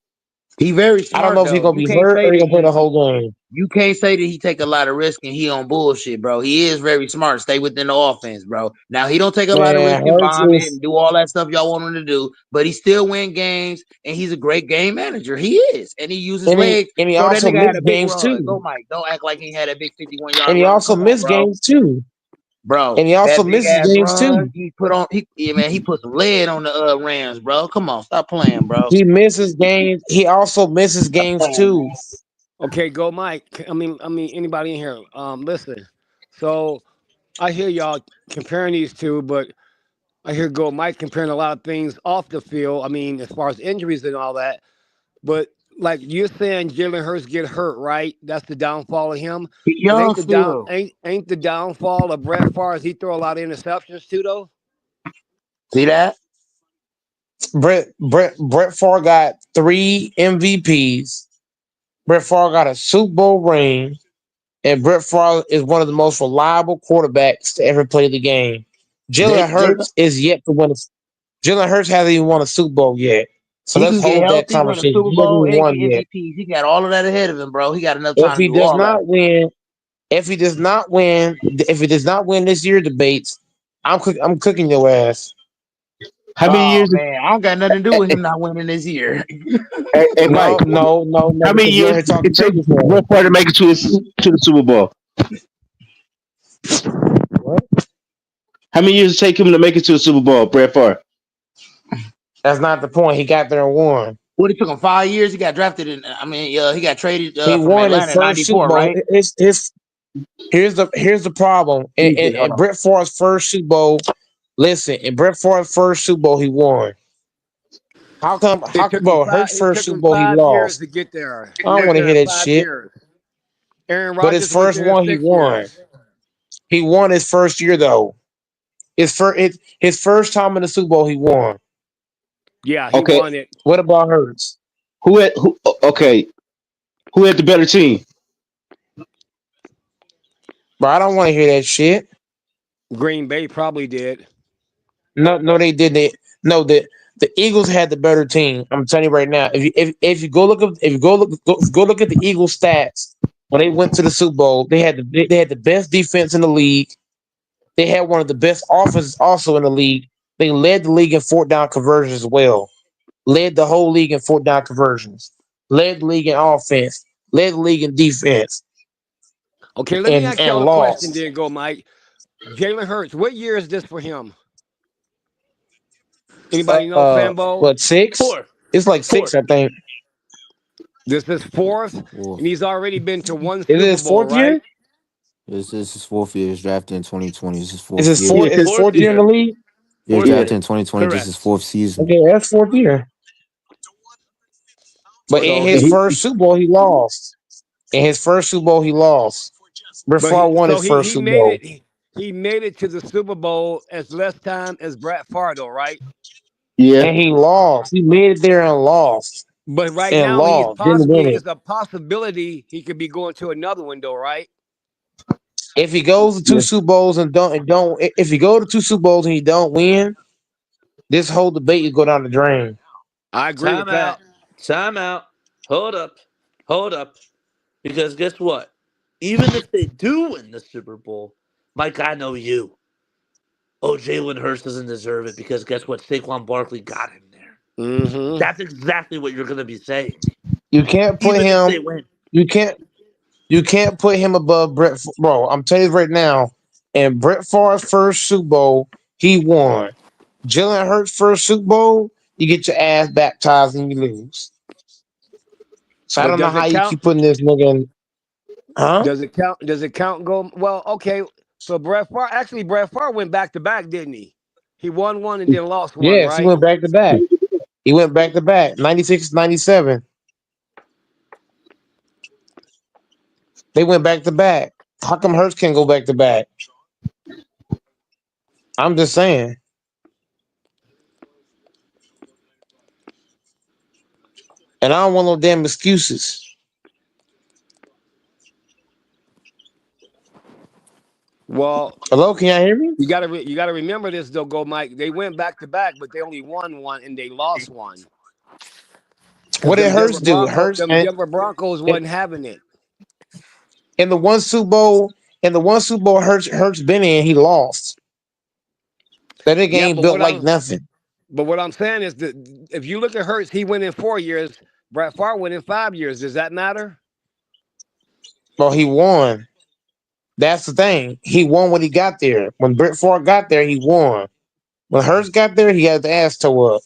He very I don't smart know if he's though. gonna You be can't hurt say or he that gonna play the whole game. you can't say that he take a lot of risk and he on bullshit, bro. He is very smart. Stay within the offense, bro. Now he don't take a lot of risk Man, and Hurts vomit is and do all that stuff y'all want him to do, but he still win games and he's a great game manager. He is, and he uses legs. and he Bro, that also nigga had a missed big games run. too. Go, Mike. Don't act like he had a big 51-yard And he run. also Come on, missed bro. games too. Bro, And he also that big misses ass games run too. he put some lead on the Rams, bro. Come on, stop playing, bro. He misses games. He also misses games too. Okay, go, Mike. I mean, anybody in here? Listen. So I hear y'all comparing these two, but I hear go Mike comparing a lot of things off the field. I mean, as far as injuries and all that. But like you're saying, Jalen Hurts get hurt, right? That's the downfall of him. He But young still. ain't the downfall of Brett Favre? Is he throw a lot of interceptions too, though? See that? Brett Favre got 3 MVPs. Brett Favre got a Super Bowl ring, and Brett Favre is one of the most reliable quarterbacks to ever play the game. Jalen Hurts is yet to win. Jalen Hurts hasn't even won a Super Bowl yet. So He let's can get hold that healthy, win a conversation. Super He hasn't Bowl, even and won get yet. MVPs. He got all of that ahead of him, bro. He got enough If time to he do does all that. not win, if he does not win this year debates, I'm cooking your ass. How many Oh years? man, I don't got nothing to do with him not winning this year. Hey, Mike, No. how many Because you're years here talking it took crazy for Brett him. Favre to make it to the Super Bowl? What? How many years it take him to make it to the Super Bowl, Brett Favre? That's not the point. He got there and won. What, it took him 5 years? He got drafted in. He got traded He from won his Atlanta in first Super '94, Bowl. right? Here's the problem. Jesus, hold And on. Brett Favre's first Super Bowl. Listen, in Brett Favre's first Super Bowl, he won. How come? Hurts It first took Super him Bowl, he 5 years lost. to get there. I He don't got want to there hear in that 5 shit. years. Aaron But his Rodgers went first there in one, he 6 won. years. He won his first year though. His first time in the Super Bowl, he won. Yeah, he Okay, won it. What about Hurts? Okay, who had the better team? But I don't want to hear that shit. Green Bay probably did. No, they didn't. No, the Eagles had the better team. I'm telling you right now. If you go look at the Eagles stats when they went to the Super Bowl, they had the best defense in the league. They had one of the best offenses also in the league. They led the league in 4th down conversions as well. Led the whole league in 4th down conversions. Led the league in offense. Led the league in defense. Okay, let me ask And y'all a question lost. then, go, Mike. Jalen Hurts, what year is this for him? Anybody know, Sambo? What, 6? Four. It's like 6, I think. This is 4th, Fourth. and he's already been to one Is it Super his Bowl, 4th year? right? This is his 4th year. He was drafted in 2020. This is his Is 4th year. his fourth year in the league? Yeah, Fourth Yeah, drafted year. in 2020. This is Correct. fourth season. Okay, that's fourth year. But in So his and he, first Super Bowl, he lost. In his first Super Bowl, he lost. Brett but Favre he, won so his he first he Super made Bowl. it. He made it to the Super Bowl as less time as Brett Favre, though, right? yeah, And he lost. He made it there and lost. But right And now lost. Didn't win it. it's a possibility he could be going to another window, right? If he goes to yeah. two Super Bowls and don't if he go to two Super Bowls and he don't win, this whole debate will go down the drain. I agree with Time that. out. Time out. Hold up. Hold up. Because guess what? Even if they do win the Super Bowl, Mike, I know you. Oh, Jalen Hurts doesn't deserve it because guess what? Saquon Barkley got him there. Mm-hmm. That's exactly what you're going to be saying. You can't put Even if they him. win. You can't put him above Brett. Bro, I'm telling you right now. In Brett Favre's first Super Bowl, he won. Jalen Hurts' first Super Bowl, you get your ass baptized and you lose. So I But don't know does how it you count? keep putting this nigga in. Huh? Does it count? Does it count? Go well. Okay. So Brett Favre went back to back, didn't he? He won one and then lost one, Yes, he right? went back to back. He went back to back. 96, 97. They went back to back. How come Hurts can't go back to back? I'm just saying. And I don't want no damn excuses. Well, Hello, can y'all hear me? you gotta remember this though, Go Mike. They went back to back, but they only won one and they lost one. What Because did Hurts do? Hurts them Denver Broncos in, wasn't having it. in the one Super Bowl, Hurts been in, he lost. That nigga Yeah, ain't built like nothing. but what I'm saying is that if you look at Hurts, he went in 4 years. Brett Favre went in 5 years. Does that matter? Well, he won. That's the thing. He won when he got there. When Brett Favre got there, he won. When Hurts got there, he had the ass toe up.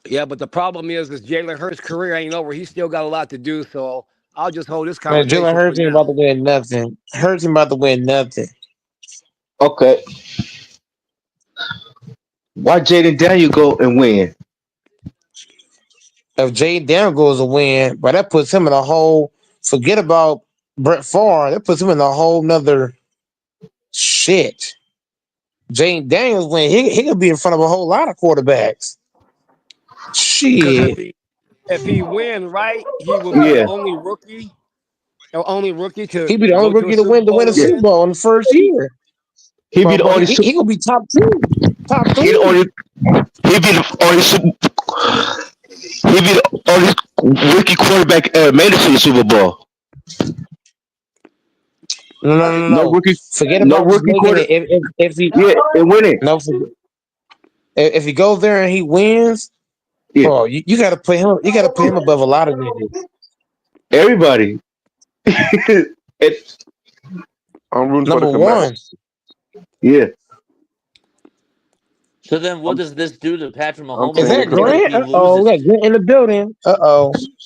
Yeah, but the problem is Jalen Hurts' career ain't over. He still got a lot to do. So I'll just hold this Man, Jalen conversation for Hurts ain't about now. to win nothing. Hurts ain't about to win nothing. Okay. Why Jaden Daniel go and win? If Jay Daniel goes a win, but that puts him in a whole. Forget about Brett Favre. That puts him in a whole nother shit. Jay Daniels win. He could be in front of a whole lot of quarterbacks. Because Shit. if he win, right, he will be the Yeah, only rookie to He'd be the only go to a rookie to Super win Bowl a and yeah. Super win. Bowl in the first year. He be the Bro, only he gonna be top 2, top he the 3. only he be the he be the only rookie quarterback ever made it to the Super Bowl. No No. rookie, Forget no about just rookie making quarter. it. If he Yeah, and winning. no, if he goes there and he wins, Yeah, bro, you got to put him. You got to put him above a lot of niggas. everybody. It's I'm rooting for the Number Commanders. one. yeah. So then what does this do to Patrick I'm Mahomes Is taking then? the that Because if Commanders. Grant? he We loses, got Grant in the building.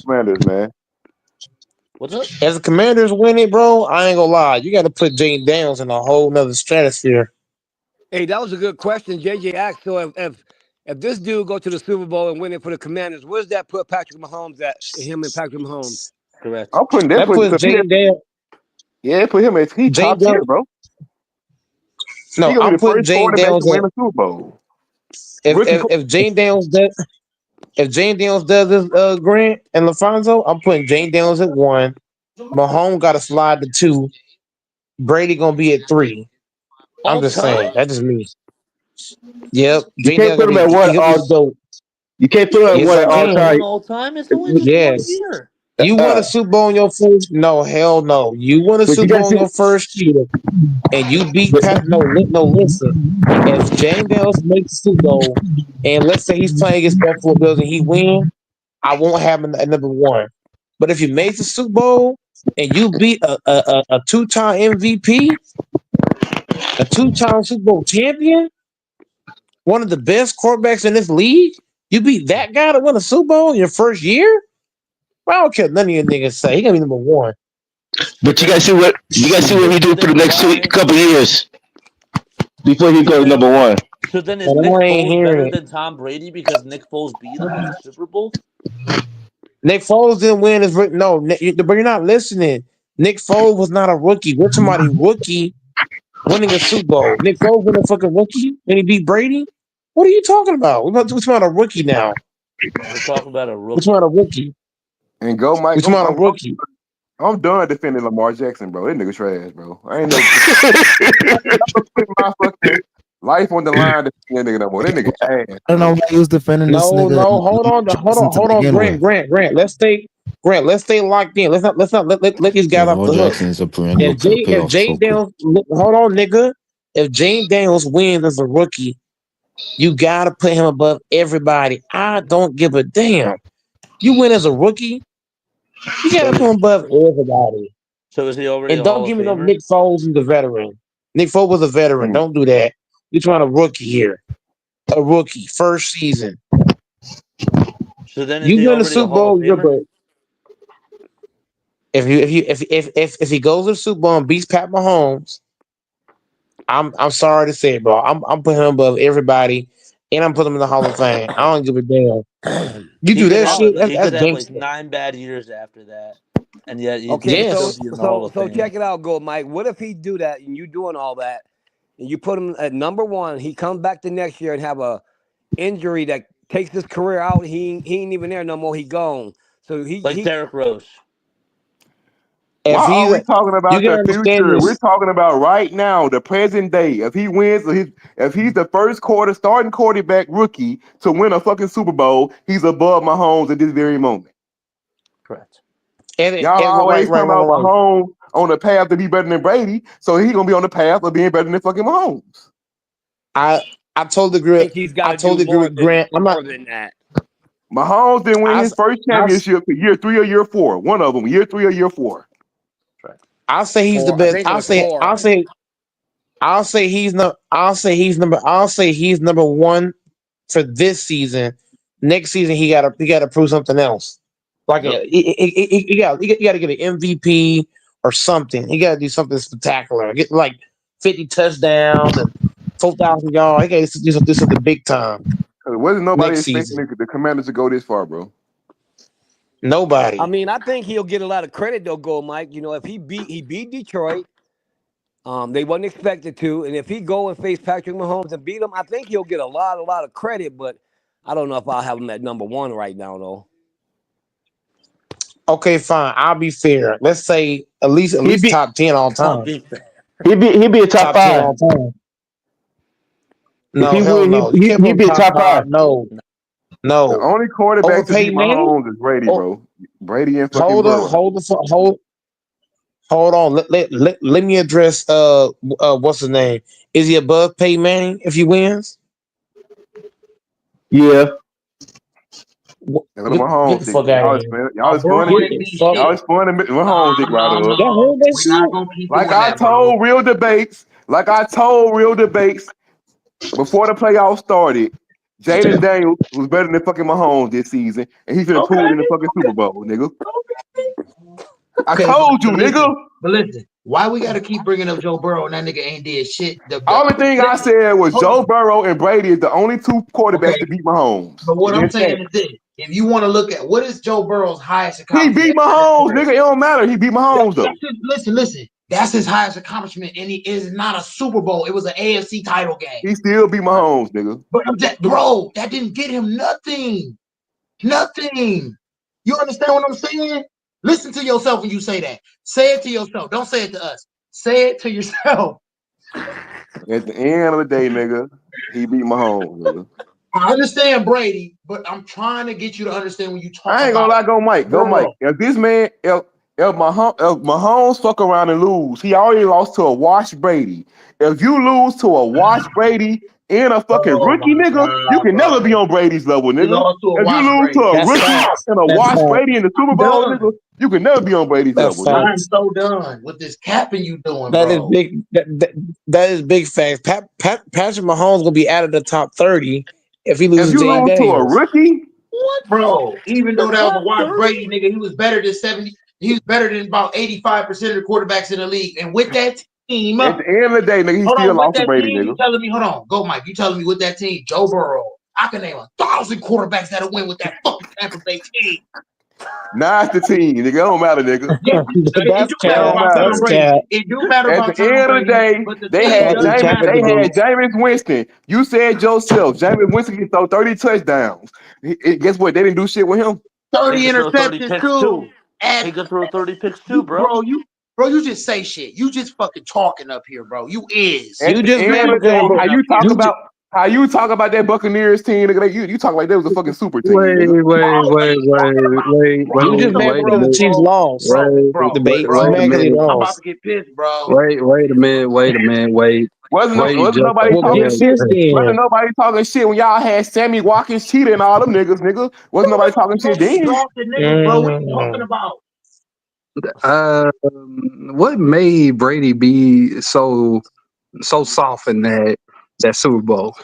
Commanders, man. what's up? As the Commanders win it, bro, I ain't gonna lie. You got to put Jane Daniels in a whole nother stratosphere. Hey, that was a good question. JJ asked. So if this dude go to the Super Bowl and win it for the Commanders, where does that put Patrick Mahomes at? Him and Patrick Mahomes. Correct. I'm putting that That put puts because he Jane Daniels. yeah, put him as he Jane top tier, Daniels. bro. He No, gonna be I'm the putting first Jane quarterback to Daniels win at. a Super Bowl. If Rookie. if if Jane Daniels does if Jane Daniels does this, Grant and LaFonso, I'm putting Jane Daniels at 1. Mahomes got to slide to 2. Brady gonna be at 3. I'm All just time? saying. That's just me. Yep. You Jane can't Daniels put gonna him at be. one He gonna be all. the GOAT. You can't put him at Yes, one I at all Number can. time. one all time? It's only just 1 Yes. year. You won a Super Bowl in your first. No, hell no. You won a But you Super gotta Bowl in see. your first year, and you beat But, Pat. No, listen. If Jane Daniels makes the Super Bowl, and let's say he's playing against Buffalo Bills and he wins, I won't have him at number 1. But if you made the Super Bowl and you beat a 2-time MVP, a 2-time Super Bowl champion, one of the best quarterbacks in this league, you beat that guy to win a Super Bowl in your first year? Well, I don't care what none of you niggas say. He gonna be number 1. but you gotta see what he do So for the then next why? couple of years. before he So goes then, number one. so then is And Nick I ain't Foles better hearing it. than Tom Brady because Nick Foles beat him in the Super Bowl? Nick Foles didn't win his no, but you're not listening. Nick Foles was not a rookie. We're talking about a rookie winning a Super Bowl. Nick Foles was a fucking rookie and he beat Brady. What are you talking about? We're talking about a rookie now. We're talking about a We're talking rookie. about a rookie. And go, We're Mike. talking about a rookie. I'm done defending Lamar Jackson, bro. That nigga trash, bro. I ain't never put my fucking life on the line to defend that nigga no more. That nigga ass, I don't know bro. why he was defending this No, nigga hold Lamar on, Jackson to hold on, begin with. Grant. Let's stay locked in. Let's not let these guys Yo, off Lamar the hook. Jackson is a perennial If playoff Jay choker. Daniels, hold on, nigga. If Jay Daniels wins as a rookie, you gotta put him above everybody. I don't give a damn. You win as a rookie, you gotta put him above everybody. So is he already And a don't Hall of give me no Famer? Nick Foles is the veteran. Nick Foles was a veteran. Don't do that. You're trying a rookie here. A rookie, first season. So then is You he win the already a Super Hall of Bowl, you're Famer? good. If he goes to the Super Bowl and beats Pat Mahomes, I'm sorry to say, bro. I'm putting him above everybody, and I'm putting him in the Hall of Fame. I don't give a damn. You He do could that have shit, he that's could have like gangster. 9 bad years after that, and yet he Okay, could still so Yes. be in the Hall so of so Fame. check it out, go Mike. What if he do that and you doing all that, and you put him at number one? He comes back the next year and have a injury that takes his career out. He ain't even there no more. He gone. So Like Derrick Rose. If Why are he's we talking you about can the understand future? We're this. talking about right now, the present day. If he wins, if he's the first quarter starting quarterback rookie to win a fucking Super Bowl, he's above Mahomes at this very moment. Correct. Y'all Right. always talking about Mahomes on the path to be better than Brady, so he's gonna be on the path of being better than fucking Mahomes. I totally agree. think he's got I to do totally agree more with Grant. I'm not. than that. Mahomes didn't win I his first I championship for year 3 or year 4. One of them, year 3 or year 4. Correct. I'll say he's the Four. I best. think it was four. I'll say he's number one for this season. Next season he gotta prove something else. Like Yep. he got to get an MVP or something. He got to do something spectacular. Get like 50 touchdowns and 4,000 yards. He got to do something big time Wasn't nobody next expecting season. the Commanders to go this far, bro. Nobody. I mean, I think he'll get a lot of credit though, go Mike. You know, if he beat Detroit, they wasn't expected to, and if he go and face Patrick Mahomes and beat him, I think he'll get a lot of credit. But I don't know if I'll have him at number one right now though. Okay, fine. I'll be fair. Let's say at least top 10 all I'll time. be fair. He'd be a top 10 5. all time. If No, he hell win, no. You can't put he'd him be a top top 5. five. No. The only quarterback to beat Overpaid Manning? Mahomes is Brady, Oh, bro. Brady and fucking Burrow. Hold on. Let me address what's his name? Is he above Peyton Manning if he wins? Yeah. And look at Mahomes, Get the fuck out of here. y'all is fun to Get get the fuck. y'all is fun to Mahomes dick right up. Y'all heard that We're not shit? gonna keep Like doing I that, bro. told real debates, before the playoffs started, Jaden Daniels was better than fucking Mahomes this season, and he's gonna prove it in the fucking Super Bowl, nigga. I Okay, told you, but nigga. listen, why we gotta keep bringing up Joe Burrow and that nigga ain't did shit? Only thing I said was hold Joe on. Burrow and Brady is the only two quarterbacks to beat Mahomes. But what I'm Against saying that. is this: if you want to look at what is Joe Burrow's highest He accomplishment, beat Mahomes, nigga. It don't matter. He beat Mahomes though. Listen. That's his highest accomplishment, and he is not a Super Bowl. It was an AFC title game. He still beat Mahomes, nigga. But bro, that didn't get him nothing. Nothing. You understand what I'm saying? Listen to yourself when you say that. Say it to yourself. Don't say it to us. Say it to yourself. At the end of the day, nigga, he beat Mahomes, nigga. I understand Brady, but I'm trying to get you to understand when you talk. I ain't gonna lie, go Mike. If this man, if Mahomes fuck around and lose, he already lost to a washed Brady. If you lose to a washed Brady and a fucking rookie, nigga, you can never be on Brady's level, nigga. If you lose to a rookie and a washed Brady in the Super Bowl, nigga, you can never be on Brady's level. Nigga. I'm so done with this capping you doing, That is bro. big. That is big facts. Patrick Mahomes gonna be out of the top 30 if he loses. If you lose to a rookie, what, bro? Even though that was a watch Brady, nigga, he was better than 70. He was better than about 85% of the quarterbacks in the league. And with that team. At the end of the day, nigga, he Hold still on, with lost to that Brady, team, you nigga. telling me, hold on, go Mike. You telling me with that team, Joe Burrow. I can name 1,000 quarterbacks that'll win with that fucking Tampa Bay team. Nah, it's the team, nigga. It don't matter, nigga. Yes, it do matter Don't about matter. Tom Brady. It do matter At about the Tom end of the Brady, day, but the they team had doesn't matter. Jameis Winston. You said yourself, Jameis Winston can throw 30 touchdowns. Guess what? They didn't do shit with him. 30 He could throw 30 interceptions picks too. too. And He could throw 30 picks too, bro. Bro, you just say shit. You just fucking talking up here, bro. You is. At You the just end made of a the day, game, bro. how you talk about that Buccaneers team, nigga? You talk like they was a fucking super team, Wait, nigga. You just mad wait a because the minute. Chiefs lost. Bro, Debate. bro, You mad because he I'm about lost. to get pissed, bro. Wait a minute. Wait. Wasn't Just nobody Well, talking get shit. pissed then. Wasn't nobody talking shit when y'all had Sammy Watkins, Cheetah, and all them niggas, nigga. Wasn't nobody talking shit then. Exhausted niggas, bro. What you talking about? what made Brady be so soft in that Super Bowl?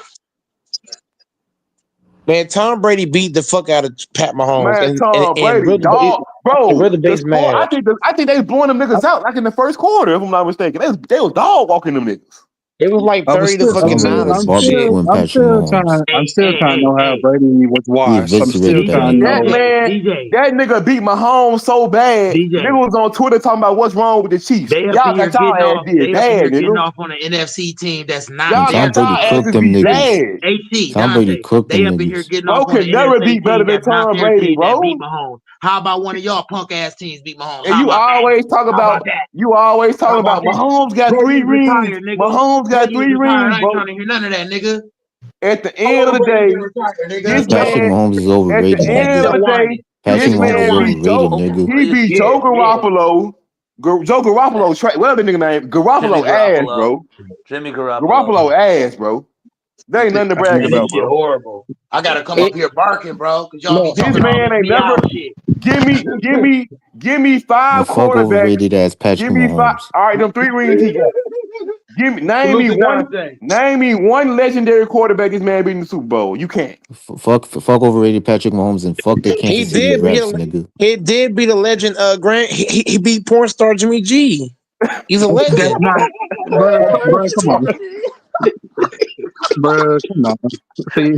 Man, Tom Brady beat the fuck out of Pat Mahomes. Man, Tom And Brady, real dog, bro. the The base score, mad. I think they was blowing them niggas out like in the first quarter, if I'm not mistaken. They was dog walking them niggas. It was like I was 30 to still, fucking 9 or Sounds some like shit. barbecuing Patrick Mahomes. I'm still trying to know how Brady was He washed. I'm still eviscerated that trying to nigga. know. DJ. That nigga beat Mahomes so bad. DJ. Nigga was on Twitter talking about what's wrong with the Chiefs. They up Y'all in here got y'all getting ass off. did They up in bad, here getting nigga. off on an NFC team that's not And Y'all Tom got y'all Brady asses cooked them beat niggas. bad. HC, Tom Brady Dante. cooked They them up in here niggas. getting Bro off on an can never NFC beat better team than that's not Tom their Brady, team that beat bro. Mahomes. How about one of y'all punk ass teams beat Mahomes? And How you about that? always talk How about about that? talking about that? Mahomes got Bro, 3 you rings. retired, nigga. Mahomes got 3 retired. rings, I ain't bro. trying to hear none of that, nigga. At the end of the day, this Patrick man, Mahomes is at overrated, the end of nigga. the day, Patrick this Mahomes is man beat overrated, Joe. nigga. He beat Joe Garoppolo. Joe Garoppolo, whatever the nigga name, Jimmy Garoppolo ass, Garoppolo. bro. Jimmy Garoppolo. Garoppolo ass, bro. There ain't nothing to brag That about, shit bro. horrible. I gotta come up here barking, bro, because y'all be This talking all man this ain't never meow shit. give me 5 The fuck quarterbacks. overrated ass Patrick Give me 5. Mahomes. All right, them 3 rings he got. Name Dante. me one legendary quarterback this man beat in the Super Bowl. You can't. Fuck overrated Patrick Mahomes and fuck the He Kansas City did beat refs, nigga. he did beat a legend, Grant. He beat porn star Jimmy G. He's a That's legend. not, bro. Come on, bro. Come on. See,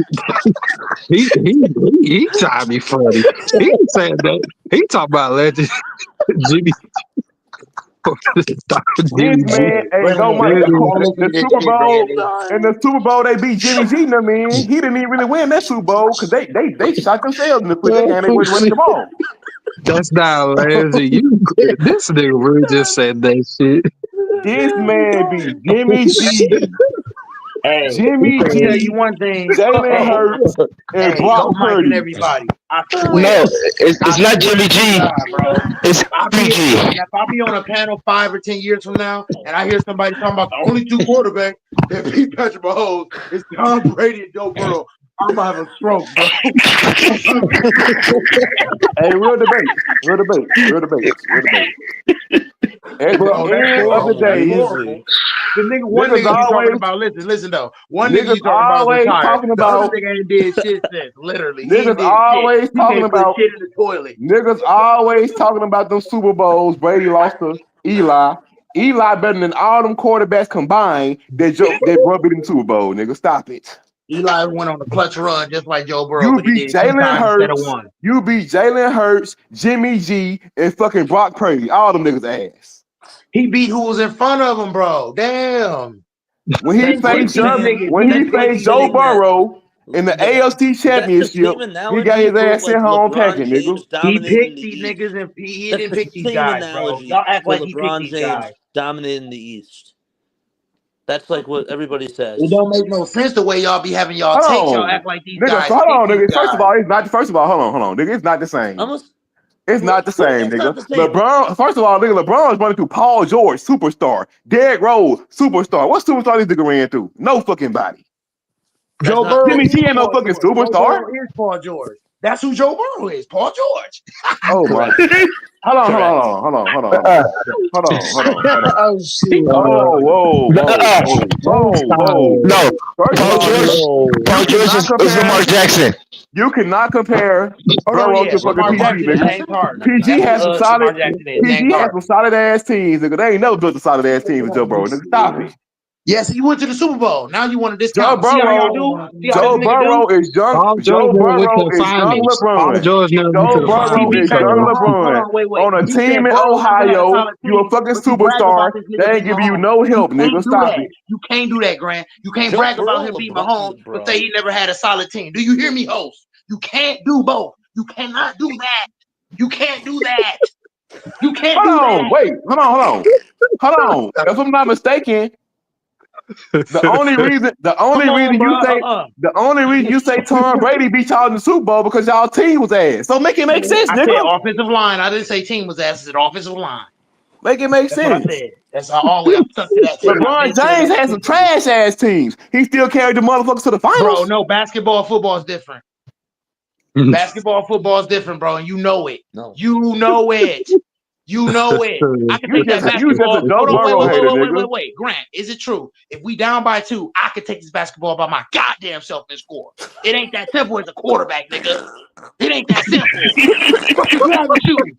he tried to be funny. He said that. He talking about legend Jimmy. This man, hey, go Mike. The Super Bowl and the Super Bowl they beat Jimmy G. I mean, he didn't even really win that Super Bowl because they shot themselves in the foot. That game they wasn't winning the ball. That's not legend. This nigga really just said that shit. This man beat Jimmy G. Hey, Jimmy let me tell G. you one thing. Jalen Hurts and Hey, Brock go Mike and Purdy. everybody. I swear. No, it's not Jimmy to G. God, bro. It's If I be on a panel 5 or 10 years from now, and I hear somebody talking about the only 2 quarterbacks that beat Patrick Mahomes is Tom Brady and Joe Burrow, I'm gonna have a stroke, bro. Hey, real debate. At Bro, the that's end of the horrible. That's day, horrible. The nigga, one niggas nigga you talking always about, listen though. One nigga you niggas talking about is always retired. talking The other about nigga ain't did shit since. Literally, he ain't niggas did always shit. He talking can't put about shit in the toilet. niggas always talking about them Super Bowls. Brady lost to Eli. Eli better than all them quarterbacks combined that bro beat in the Super Bowl. Nigga, stop it. Eli went on a clutch run just like Joe Burrow, You but he beat did it 2 Jalen times instead of Hurts. 1. You beat Jalen Hurts, Jimmy G, and fucking Brock Purdy. All them niggas ass. He beat who was in front of him, bro. Damn. When he faced Joe Burrow in the AFC Championship, he got his ass sent home packing, nigga. He picked these niggas and he didn't pick these guys, bro. Y'all act like he picked these guys. Dominating the East. That's like what everybody says. It don't make no sense the way y'all be having y'all Hold takes. Y'all on. act like these Nigga, guys. so hold on, pick nigga. these First of guys. all, it's not. First of all, hold on, nigga. It's not the same. It's not the same, nigga. LeBron. First of all, nigga, LeBron is running through Paul George, superstar. Derrick Rose, superstar. What superstar this nigga ran through? No fucking body. Joe Burrow Jimmy is G ain't no Paul fucking George. Joe superstar. Burrow is Paul George. That's who Joe Burrow is, Paul George. Oh my! Hold on. Oh shit! Oh, whoa. No, First of Paul all, George. Paul George is Lamar Jackson. you cannot compare Hold on, Burrow yeah, to fucking Lamar PG, Jackson is nigga. James Harden. PG That's has who some solid. Lamar Jackson is, PG James has Harden. some solid ass teams, nigga. They ain't never built a solid ass team as Joe Burrow, nigga. Stop it. Yes, he went to the Super Bowl. Now you want to Joe discount? See how y'all do? See how this Joe nigga Burrow do? is young. Paul Joe George never went Burrow to the is young finals. Paul LeBron. George never went to Joe the Burrow finals. is young LeBron. Wait. On a He team said in Burrow never had a Ohio, solid you a team, fucking but you brag superstar. about this nigga They ain't beat giving you Mahomes. no help, You can't nigga. do Stop that. it. You can't do that, Grant. You can't Joe brag about Burrow, him beating LeBron, Mahomes, but say he never had a solid team. Do you hear me, host? You can't do both. You cannot do that. You can't do that. You can't do Hold on, that. wait. Hold on. If I'm not mistaken, the only reason you say Tom Brady beat y'all in the Super Bowl because y'all team was ass. So make it make sense, I said nigga. offensive line. I didn't say team was ass. I said offensive line. Make it make That's what I sense. said. That's always I'm stuck to that. LeBron James had some trash ass teams. He still carried the motherfuckers to the finals. Bro, no, basketball, football is different. Basketball, football is different, bro, and you know it. No. You know it. You know it. I can You take that just a basketball. Joe Burrow hater, nigga. Wait. Grant, is it true? If we down by 2, I could take this basketball by my goddamn self and score. It ain't that simple as a quarterback, nigga. It ain't that simple. What is wrong with you?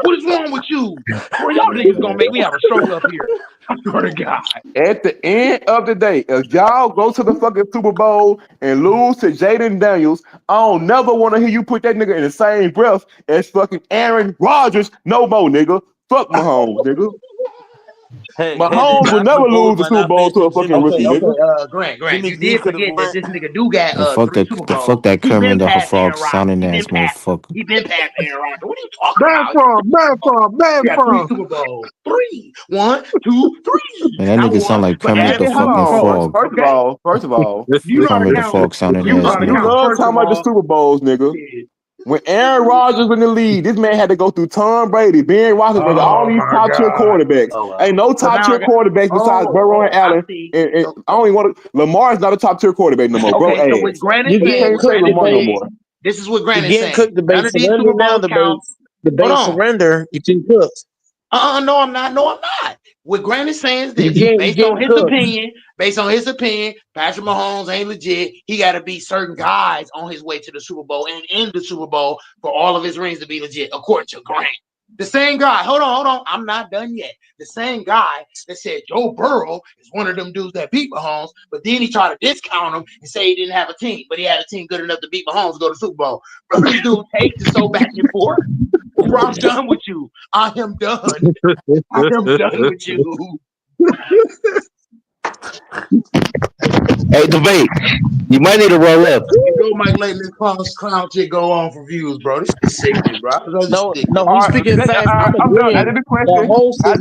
What is wrong with you? Bro, y'all niggas gonna make me have a stroke up here. I swear to God. At the end of the day, if y'all go to the fucking Super Bowl and lose to Jaden Daniels, I don't never want to hear you put that nigga in the same breath as fucking Aaron Rodgers. No more, nigga. Fuck Mahomes, nigga. Hey, Mahomes will never lose the Super Bowl to a fucking rookie, Okay, nigga. Grant, Jimmy you G did could have forget that went. this nigga do got The fuck 3 that Super the Bowls. fuck that He Kermit been the past Aaron Frog Rodgers. sounding He ass been past motherfucker. Aaron Rodgers. What are you talking about? Man Yeah, 3 from. Super Bowls. 3. 1, 2, 3. Man, that Not nigga sound 1, like but Kermit add the the Okay, hold Super fucking on. Bowl. frog. First of all, You know how to Kermit the count. Frog sounding You know ass how to you nigga. count. love First talking of about the all, Super Bowls, nigga. shit. When Aaron Rodgers was in the league, this man had to go through Tom Brady, Ben Roethlisberger, all Oh these my top tier God. quarterbacks. Oh wow. Ain't no So top now I tier got. quarterbacks besides Burrow and I Allen. see. And So, I don't even want to. Lamar's not a top tier quarterback no more. Bro, okay, so what ass. Grant is You You saying, getting can't what say cooked Grant is Lamar no debate. saying, more. this is what You Grant is getting saying. cooked None debate. of these Surrender Super now, Bowls debate. count. Hold Debate on. surrender. You getting cooked. No, I'm not. No, I'm not. What Grant is saying is You this: getting cooked. based on his opinion, Patrick Mahomes ain't legit. He got to beat certain guys on his way to the Super Bowl and in the Super Bowl for all of his rings to be legit, according to Grant. The same guy. Hold on. I'm not done yet. The same guy that said Joe Burrow is one of them dudes that beat Mahomes, but then he tried to discount him and say he didn't have a team, but he had a team good enough to beat Mahomes to go to the Super Bowl. Bro, this dude takes it so back and forth. Bro, I'm done with you. I am done. I am done with you. Hey, debate. You might need to roll up. You go, Mike, letting this clown shit go on for views, bro. This is sickening, bro. No, This no, All we right, speaking facts. I'm I'm done. agreeing. After this The question, host is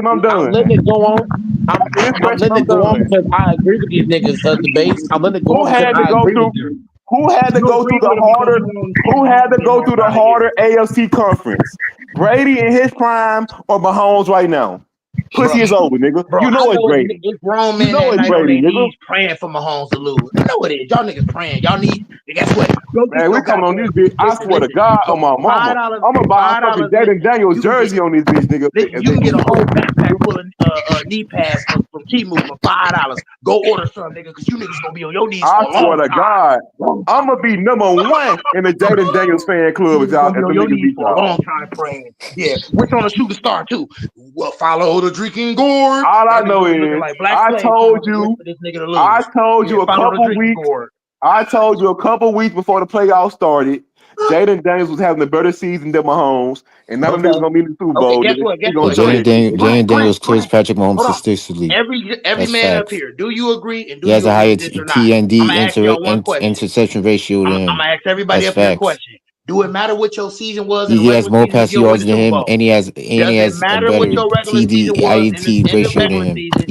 I'm I'm done. letting it go on. I'm After this I'm question, letting I'm it go on done. because I agree with these niggas debates. I'm letting it go Who on because had to I go agree with through? them. Who had to You go through agree the with him because harder? you want to Who had to get him go off through the out of here. harder AFC conference? Brady in his prime or Mahomes right now? Pussy Bro, is over, nigga. bro, You I know it's know Brady. it's grown You men know that it's night on Brady, their nigga. knees praying for Mahomes to lose. I know it is. Y'all niggas praying. Y'all need. And guess what? Go get Man, we your coming on this goddamn. bitch. I swear to Listen. God on my mama. $5. I'm gonna buy a fucking $5. Jaden Listen. Daniels You can get. jersey on this bitch, nigga. Listen, If you they can get a lose. whole backpack full of knee pads from T-Move for $5. Go order some, nigga, because you niggas gonna be on your knees I for a swear long to time. God, Long I'm gonna be number one in the Jaden Daniels fan You club if niggas y'all gonna be if on them your niggas knees beat for a y'all. long time praying. Yeah, which on a shooting star too. Well, follow the drinking gourd. All I Y'all niggas know gonna be looking is like Black I Slave told trying to wait you, for this nigga to lose. Yeah, a follow the couple drinking weeks. gourd. I told you a couple weeks before the playoffs started, Jaden Daniels was having a better season than Mahomes, and none of them niggas Okay. gonna be in the Super Okay, Bowl, guess nigga. what? He Guess gonna what? But Grant. trade me. Jalen Daniels clears Grant. Patrick Mahomes Hold on. statistically. Every That's man up facts. here, do you agree and He do has you a agree higher with this or not? I'm gonna ask y'all one question. interception ratio I'm than gonna him. ask everybody That's up here a facts. question. Do it matter what your season was in the He has regular more season if passing you don't win yards the than Super him, Bowl? and he Does it has a matter what better your regular TD season was in INT the ratio than regular him. season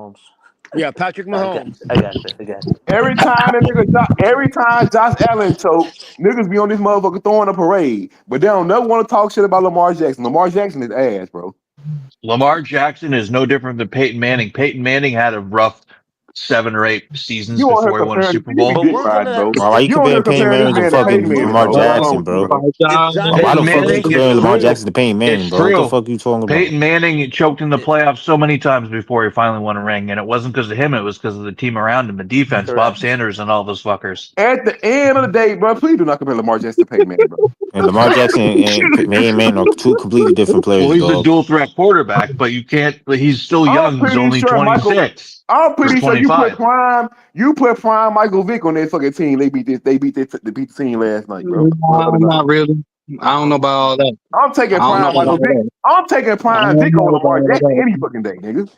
Mahomes. Yeah, Patrick I got Mahomes. I got you. I got you. Every time every time Josh Allen choke, niggas be on this motherfucker throwing a parade, but they don't never want to talk shit about Lamar Jackson. Lamar Jackson is ass, bro. Lamar Jackson is no different than Peyton Manning. Peyton Manning had a rough 7 or 8 seasons You on here before he won a comparing Super you Bowl. But dick we're riding, gonna bro. Why you You on here comparing Peyton comparing Manning this to man to fucking Peyton Manning, Lamar bro. What's wrong Jackson, with you, bro? bro? if Why the Peyton fuck you Manning, it's comparing Lamar true. Jackson to Peyton Manning, It's bro? What the true. fuck you talking about? Peyton Manning choked in the playoffs so many times before he finally won a ring, and it wasn't because of him. It was because of the team around him, the defense, Bob correct. Sanders, and all those fuckers. At the end of the day, bro, please do not compare Lamar Jackson to Peyton Manning, bro. And Lamar Jackson and Peyton Manning are two completely different Well, players, he's a dog. dual threat quarterback, but you can't. He's still I'm young. He's pretty only sure Michael. 26 I'm or pretty sure you put 25. prime Michael Vick on that fucking team. They beat the team last night, bro. Or the other night. Not really. I don't know about all that. I'm taking I don't know prime about Michael all Vick. that. I'm taking I prime don't Vick know on about Lamar all Jackson that. any fucking day, nigga.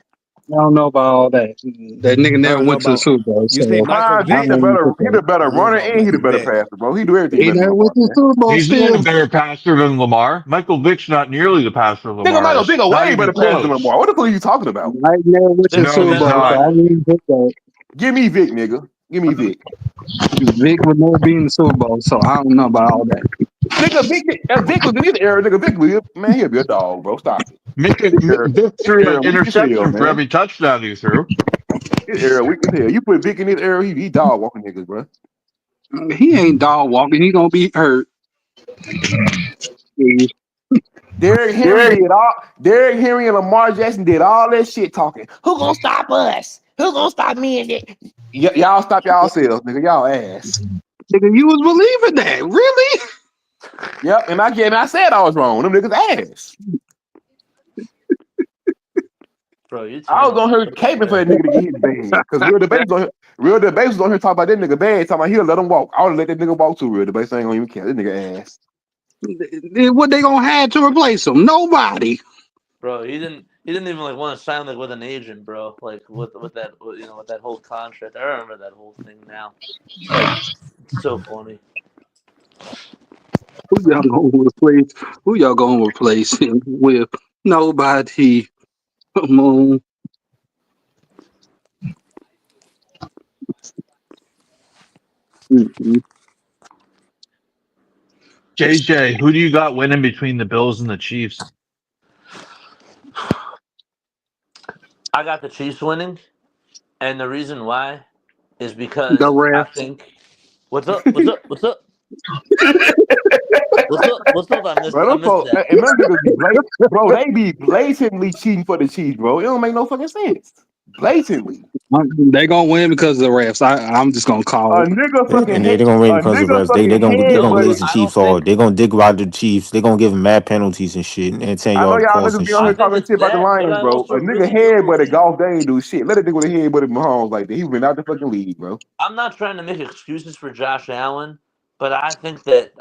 I don't know about all that. That nigga I never don't know went to the about. Super Bowl, You say so Michael Prime Vick Vick? I the don't better. put He the that. better I don't know runner about and he the Michael better Vick. passer, bro. He do everything He better than never went Lamar, to the man. Super Bowl He's not a still. better passer than Lamar. Michael Vick's not nearly the passer Nigga, Lamar Michael is. Vick a Not way even better passer than close. Lamar. What the fuck are you talking about? Mike never went to the Different No, Super he's defensive Bowl, so not. I lineman. wouldn't put that. Give me Vick, nigga. Give me Vick. Vic would never be in the Super Bowl, so I don't know about all that. Nigga, if Vick was in his era, nigga, Vick would, man, he'll be a dog, bro. Stop it. Vick His threw era an weak as hell, interception for man. every touchdown he threw. His era weak as hell. You put Vick in his era, he dog walking niggas, bro. He ain't dog walking. He gonna be hurt. Derrick Henry and Lamar Jackson did all that shit talking. Who gonna stop us? Who gonna stop me and it? Y'all stop yourselves, nigga. Y'all ass. Nigga, you was believing that, really? Yep, and I said I was wrong. Them niggas ass. Bro, you I was terrible. on her caping for that nigga to get his bag. Cause real debate was on here talking about that nigga bad, talking about he'll let him walk. I would let that nigga walk too. Real debate ain't gonna even care. That nigga ass. What they gonna have to replace him? Nobody. Bro, he didn't even like want to sign like with an agent, bro. Like with that with that whole contract. I remember that whole thing now. It's so funny. Who y'all gonna replace him with? Nobody. Come on. Mm-hmm. JJ, who do you got winning between the Bills and the Chiefs? I got the Chiefs winning, and the reason why is because The I refs. think what's up? What's up? What's up? What's up? I missed Bro, that. and them niggas be bro, they be blatantly cheating for the Chiefs, bro. It don't make no fucking sense. Blatantly. They gonna win because of the refs. I'm just gonna call A it. nigga fucking And they're gonna win a because of nigga refs. They fucking gonna Yo, glaze headbutt. the I don't Chiefs think hard. They gonna dig out the Chiefs. They gonna give them mad penalties and shit and 10 I know yard y'all costs niggas and be on I here shit. think talking it's shit about the that, but Lions, I bro. also A nigga really do headbutted believe. golf, they ain't do shit. Let a nigga with a headbutted Mahomes like that. He been out the fucking league, bro. I'm not trying to make excuses for Josh Allen, but I think that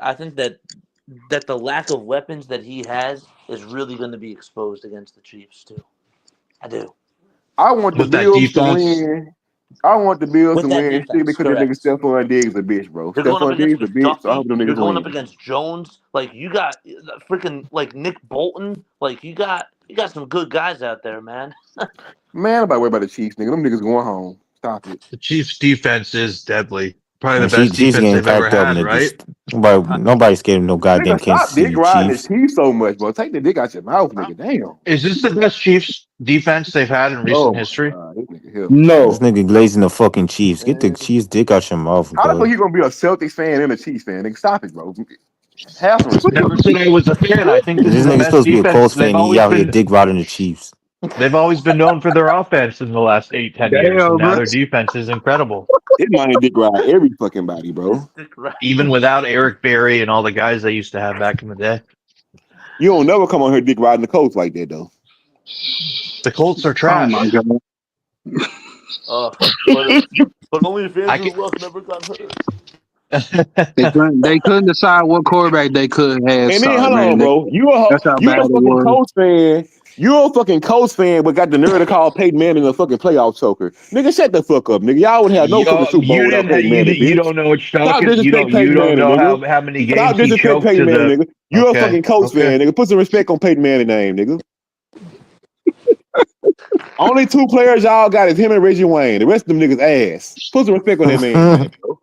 the lack of weapons that he has is really going to be exposed against the Chiefs too. I do. I want the With that Bills to defense, win. I want the Bills With to that win strictly defense, because that nigga correct. Stephon Diggs a bitch, bro. You're going up Stephon against Diggs a bitch, so I hope McDuffie. them You're niggas going up win. against Jones. Like you got freaking like Nick Bolton. Like you got some good guys out there, man. Man, I'm about to worry about the Chiefs, nigga. Them niggas going home. Stop it. the Chiefs' defense is deadly. Probably the And best she's defense getting they've ever packed up, had, right? niggas. Nobody's scared of no goddamn Nigga, Kansas stop dick City riding the Chiefs. Chiefs so much, bro. Take the dick out your mouth, nigga. Damn. Is this the best Chiefs defense they've had in Oh recent my history? god, this nigga here. This No. nigga glazing the fucking Chiefs. Get the Man. Chiefs dick out your mouth, How the fuck cuz. you gonna be a Celtics fan and a Chiefs fan? Nigga, stop it, bro. Have some respect. Never said I was a fan. I think And this is this the nigga's best supposed to be a defense. Colts fan. He out here dick riding the Chiefs. They've always been known for their offense in the last 8-10 years, and Damn, now bro. their defense is incredible. It might dick ride every fucking body, bro. Right. Even without Eric Berry and all the guys they used to have back in the day. You don't never come on here dick riding the Colts like that, though. The Colts are Oh my trash. god. But only if I Andrew can, Luck never got hurt. They couldn't decide what quarterback they could have And then started, hold man. on, bro. That's how You bad a it fucking was. Colts fan. You a fucking Colts fan, but got the nerve to call Peyton Manning a fucking playoff choker. Nigga, shut the fuck up, nigga. Y'all would have no fucking Super Bowl without Peyton Manning, you bitch. don't know what you're Stop talking. You disrespecting Peyton don't Manning, know nigga. how many Stop games he disrespecting choked Peyton to Manning, the. nigga. You a Okay, fucking Colts okay. fan, nigga. Put some respect on Peyton Manning name, nigga. Only 2 players y'all got is him and Reggie Wayne. The rest of them niggas ass. Put some respect on that man's name, bro.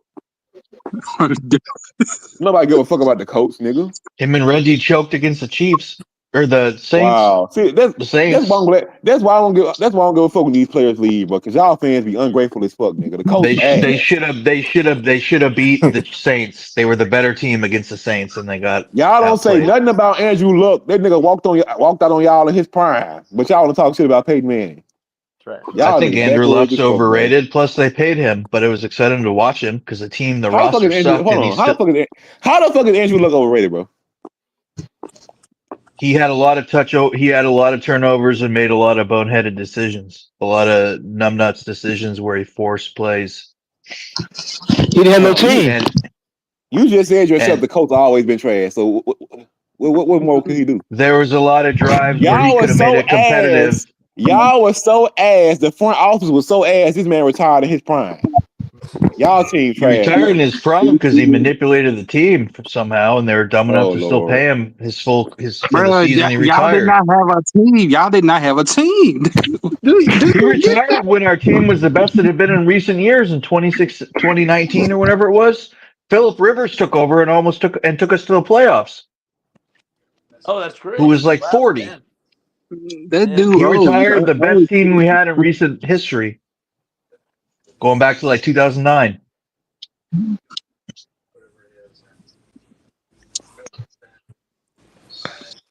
Nobody give a fuck about the Colts, nigga. Him and Reggie choked against the Chiefs. or the Saints. Wow. See, The that's why I'm Saints. glad. That's why I don't give a fuck when these players leave, bro. Because y'all fans be ungrateful as fuck, nigga. The coach They ass. should have beat the Saints. They were the better team against the Saints, and they got Y'all don't say outplayed. nothing about Andrew Luck. That nigga walked out on y'all in his prime, but y'all don't talk shit about Peyton Manning. Trash. I Y'all think niggas Andrew backwards Luck's as fuck, bro. overrated. Plus, they paid him, but it was exciting to watch him because the How the fuck roster is Andrew? sucked, Hold and on. How the fuck is Andrew Luck overrated, bro? he had a lot of he had a lot of turnovers and made a lot of boneheaded decisions, a lot of numbnuts decisions where he forced plays. He didn't have no Oh, team. you just said yourself And the coach always been trash. So what more can he do? there was a lot of drives where he Y'all could was have made so it competitive. ass. Y'all was so ass. The front office was so ass. This man retired in his prime. Y'all team He trash, retired in bro. his prime because he manipulated the team somehow, and they were dumb enough Oh to still Lord. pay him his for the Bro, season he y'all did retired. not have a team. Y'all did not have a team. Do He you get retired when our team was the best it had been in recent years in 2019 or whenever it was. Philip Rivers took over and almost took us to the playoffs. Oh, that's Who great. was like Wow, 40. damn. that Yeah. dude He old? retired the best team we had in recent history, going back to like 2009.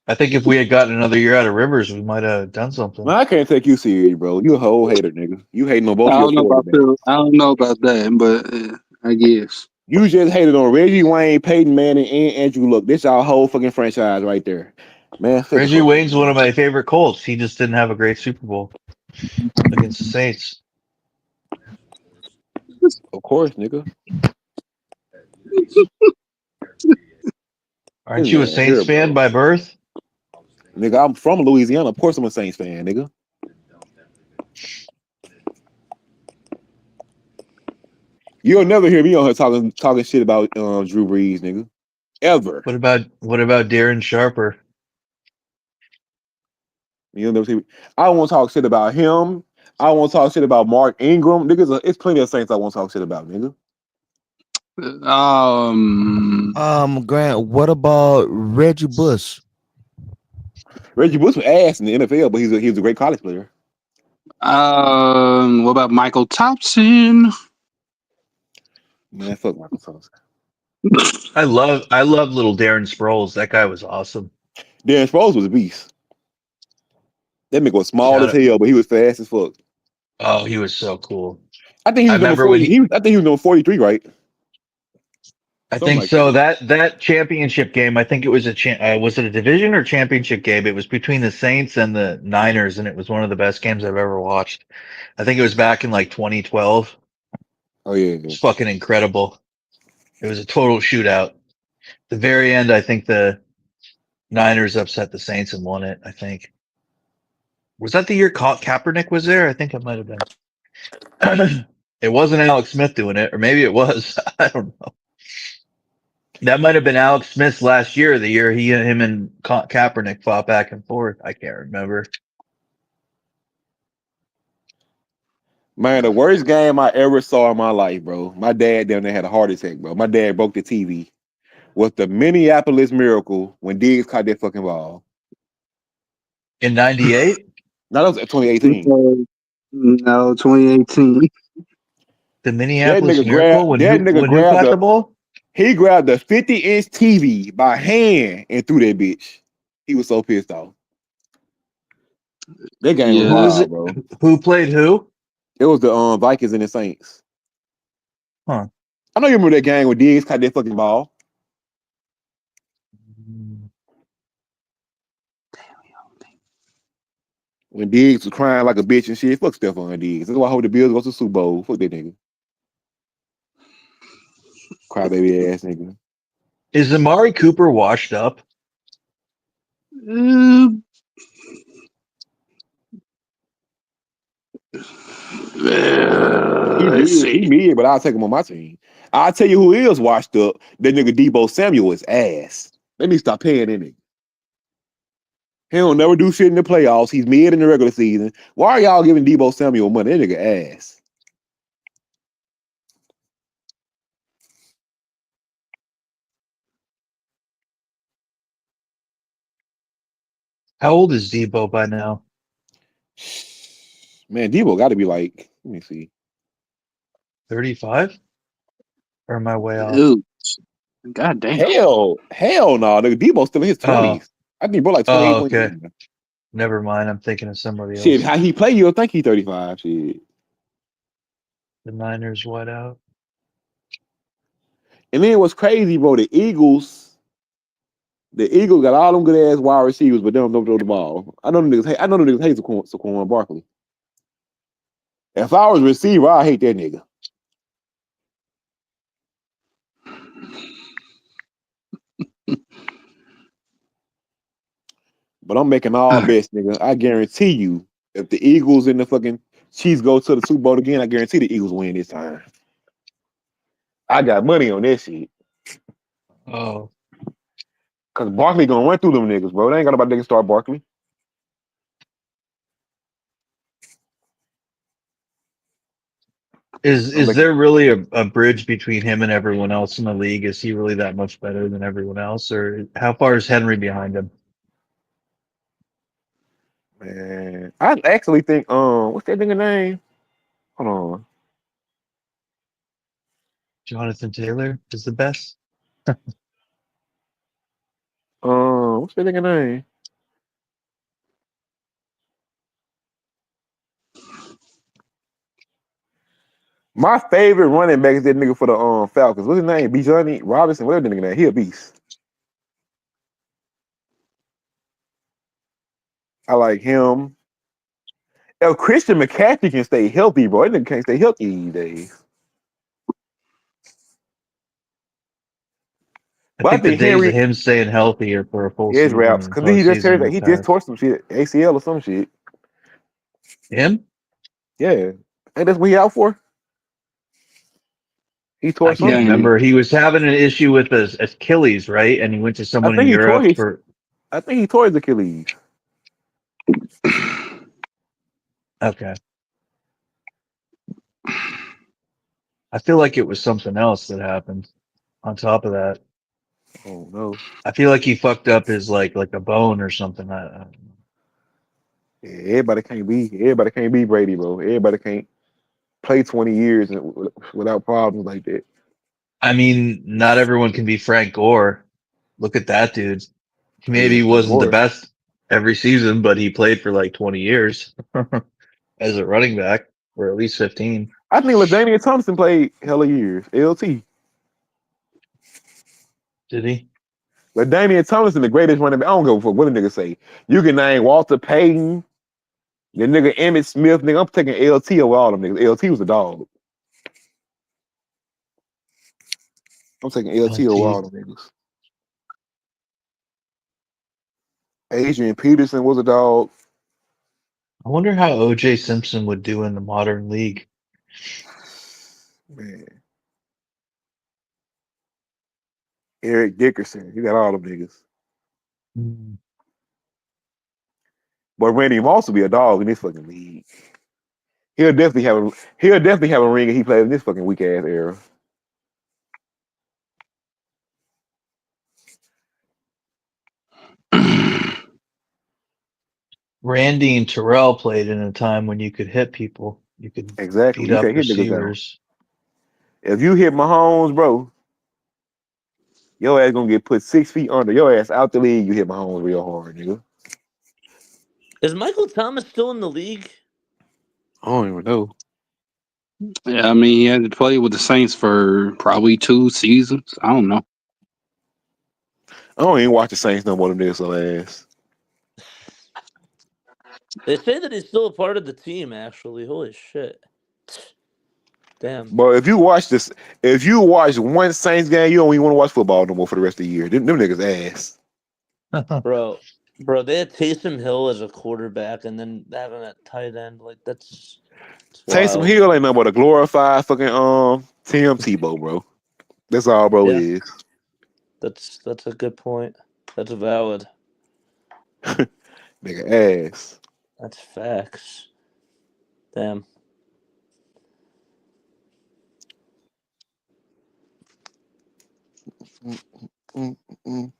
I think if we had gotten another year out of Rivers, we might have done something. Man, I can't take you serious, bro. You a whole hater, nigga. You hating on I both your don't know about quarterbacks. Phil. I don't know about that, but I guess. You just hated on Reggie Wayne, Peyton Manning, and Andrew Luck. This y'all whole fucking franchise right there. Man, sit the Reggie fuck Wayne's down. one of my favorite Colts. He just didn't have a great Super Bowl against the Saints. Of course, nigga. Aren't This you a man Saints here, fan bro. by birth? Nigga, I'm from Louisiana. Of course I'm a Saints fan, nigga. You'll never hear me on here talking shit about Drew Brees, nigga. Ever. What about Darren Sharper? You'll never see me. I won't talk shit about him. I won't talk shit about Mark Ingram. Niggas, it's plenty of Saints I won't talk shit about, nigga. Grant, what about Reggie Bush? Reggie Bush was ass in the NFL, but he was a great college player. What about Michael Thompson? Man, fuck Michael Thompson. I love little Darren Sproles. That guy was awesome. Darren Sproles was a beast. That nigga was small Shout as out. hell, but he was fast as fuck. Oh, he was so cool. I think he I was number remember when 40. I think he was number 43, right? I Something think like that. so. That championship game, I think it was was it a division or championship game? It was between the Saints and the Niners, and it was one of the best games I've ever watched. I think it was back in like 2012. Oh yeah. It was fucking incredible. It was a total shootout. The very end, I think the Niners upset the Saints and won it. I think. Was that the year Kaepernick was there? I think it might have been. It wasn't Alex Smith doing it, or maybe it was. I don't know. That might have been Alex Smith's last year, the year him and Kaepernick fought back and forth. I can't remember. Man, the worst game I ever saw in my life, bro. My dad down there had a heart attack, bro. My dad broke the TV. Was the Minneapolis Miracle when Diggs caught that fucking ball. In '98, No, that was 2018. No, 2018. the That Minneapolis nigga Miracle, grabbed that nigga when who grabbed caught the ball? he grabbed the 50-inch TV by hand and threw that bitch. He was so pissed off. That game was Who Yeah. was wild, it? bro. Who played who? It was the Vikings and the Saints. Huh. I know you remember that game when Diggs caught that fucking ball. When Diggs was crying like a bitch and shit. Fuck Stephon Diggs. That's why I hope the Bills go to the Super Bowl. Fuck that nigga. Crybaby ass nigga. Is Amari Cooper washed up? Uh, let's He see. mid, but I'll take him on my team. I'll tell you who is washed up. That nigga Debo Samuel is ass. Let me stop paying that nigga. He don't never do shit in the playoffs. He's mid in the regular season. Why are y'all giving Debo Samuel money? That nigga ass. How old is Debo by now? Man, Debo got to be like, let me see. 35? Or am I way off? Dude, god damn. Hell no, nigga. Debo's still in his Oh, 20s. I think bro like 28, oh, okay. 29. Never mind. I'm thinking of somebody Shit, else. how he play, you'll think he 35. Shit. The Niners white out. And then what's crazy, bro, the Eagles got all them good ass wide receivers, but they don't throw the ball. I know them niggas hate Saquon Barkley. If I was a receiver, I hate that nigga. But I'm making all bets, nigga. I guarantee you, if the Eagles and the fucking Chiefs go to the Super Bowl again, I guarantee the Eagles win this time. I got money on that shit. Oh, Cause Barkley gonna run through them niggas, bro. They ain't got nobody that can start Barkley. is there really a bridge between him and everyone else in the league? Is he really that much better than everyone else, or how far is Henry behind him? Man, I actually think what's that nigga name? Hold on. Jonathan Taylor is the best. What's that nigga name? My favorite running back is that nigga for the Falcons. What's his name? Bijan Robinson, whatever that nigga name. He a beast. I like him. If Christian McCaffrey can stay healthy, bro, that nigga can't stay healthy these days. I But I think the think days of Henry him staying healthy are for a full is season raps and because postseason is he just past. tore some shit, ACL or some shit. Him? Yeah, and that's what he out for. He tore I can't Yeah, something. and remember. He was having an issue with his Achilles, right? And he went to I someone in think he tore Europe his. for. I think he tore his Achilles. Okay. I feel like it was something else that happened on top of that. Oh no. I feel like he fucked up his like a bone or something. I don't know. Yeah, everybody can't be Brady, bro. Everybody can't play 20 years without problems like that. I mean, not everyone can be Frank Gore. Look at that dude. He Oh, yeah, maybe Frank wasn't the Gore. best every season, but he played for like 20 years as a running back, or at least 15. I think LaDainian Thompson played hella years. LT. Did he? LaDainian Thompson, the greatest running back. I don't give a fuck what the nigga say. You can name Walter Payton, the nigga Emmett Smith. Nigga, I'm taking LT over all them niggas. LT was a dog. I'm taking LT over LT. all them niggas. Adrian Peterson was a dog. I wonder how OJ Simpson would do in the modern league. Man. Eric Dickerson. You got all them niggas. Hmm. But Randy Moss will be a dog in this fucking league. He'll definitely have a ring if he plays in this fucking weak ass era. Randy and Terrell played in a time when you could hit people. You could Exactly. beat You up can't hit niggas down. receivers. If you hit Mahomes, bro, your ass gonna get put 6 feet under. Your ass out the league. You hit Mahomes real hard, nigga. Is Michael Thomas still in the league? I don't even know. yeah, I mean, he had to play with the Saints for probably 2 seasons. I don't know. I don't even watch the Saints no more than this ass. They say that he's still a part of the team. Actually, holy shit! Damn, But if you watch one Saints game, you don't even want to watch football no more for the rest of the year. Them niggas ass. bro, bro. They had Taysom Hill as a quarterback, and then having a tight end like that's Taysom wild. Hill ain't nothing but a glorified fucking Tim Tebow, bro. That's all, bro. Yeah, Is that's a good point. That's valid. nigga ass. That's facts. Damn. Mm, mm, mm.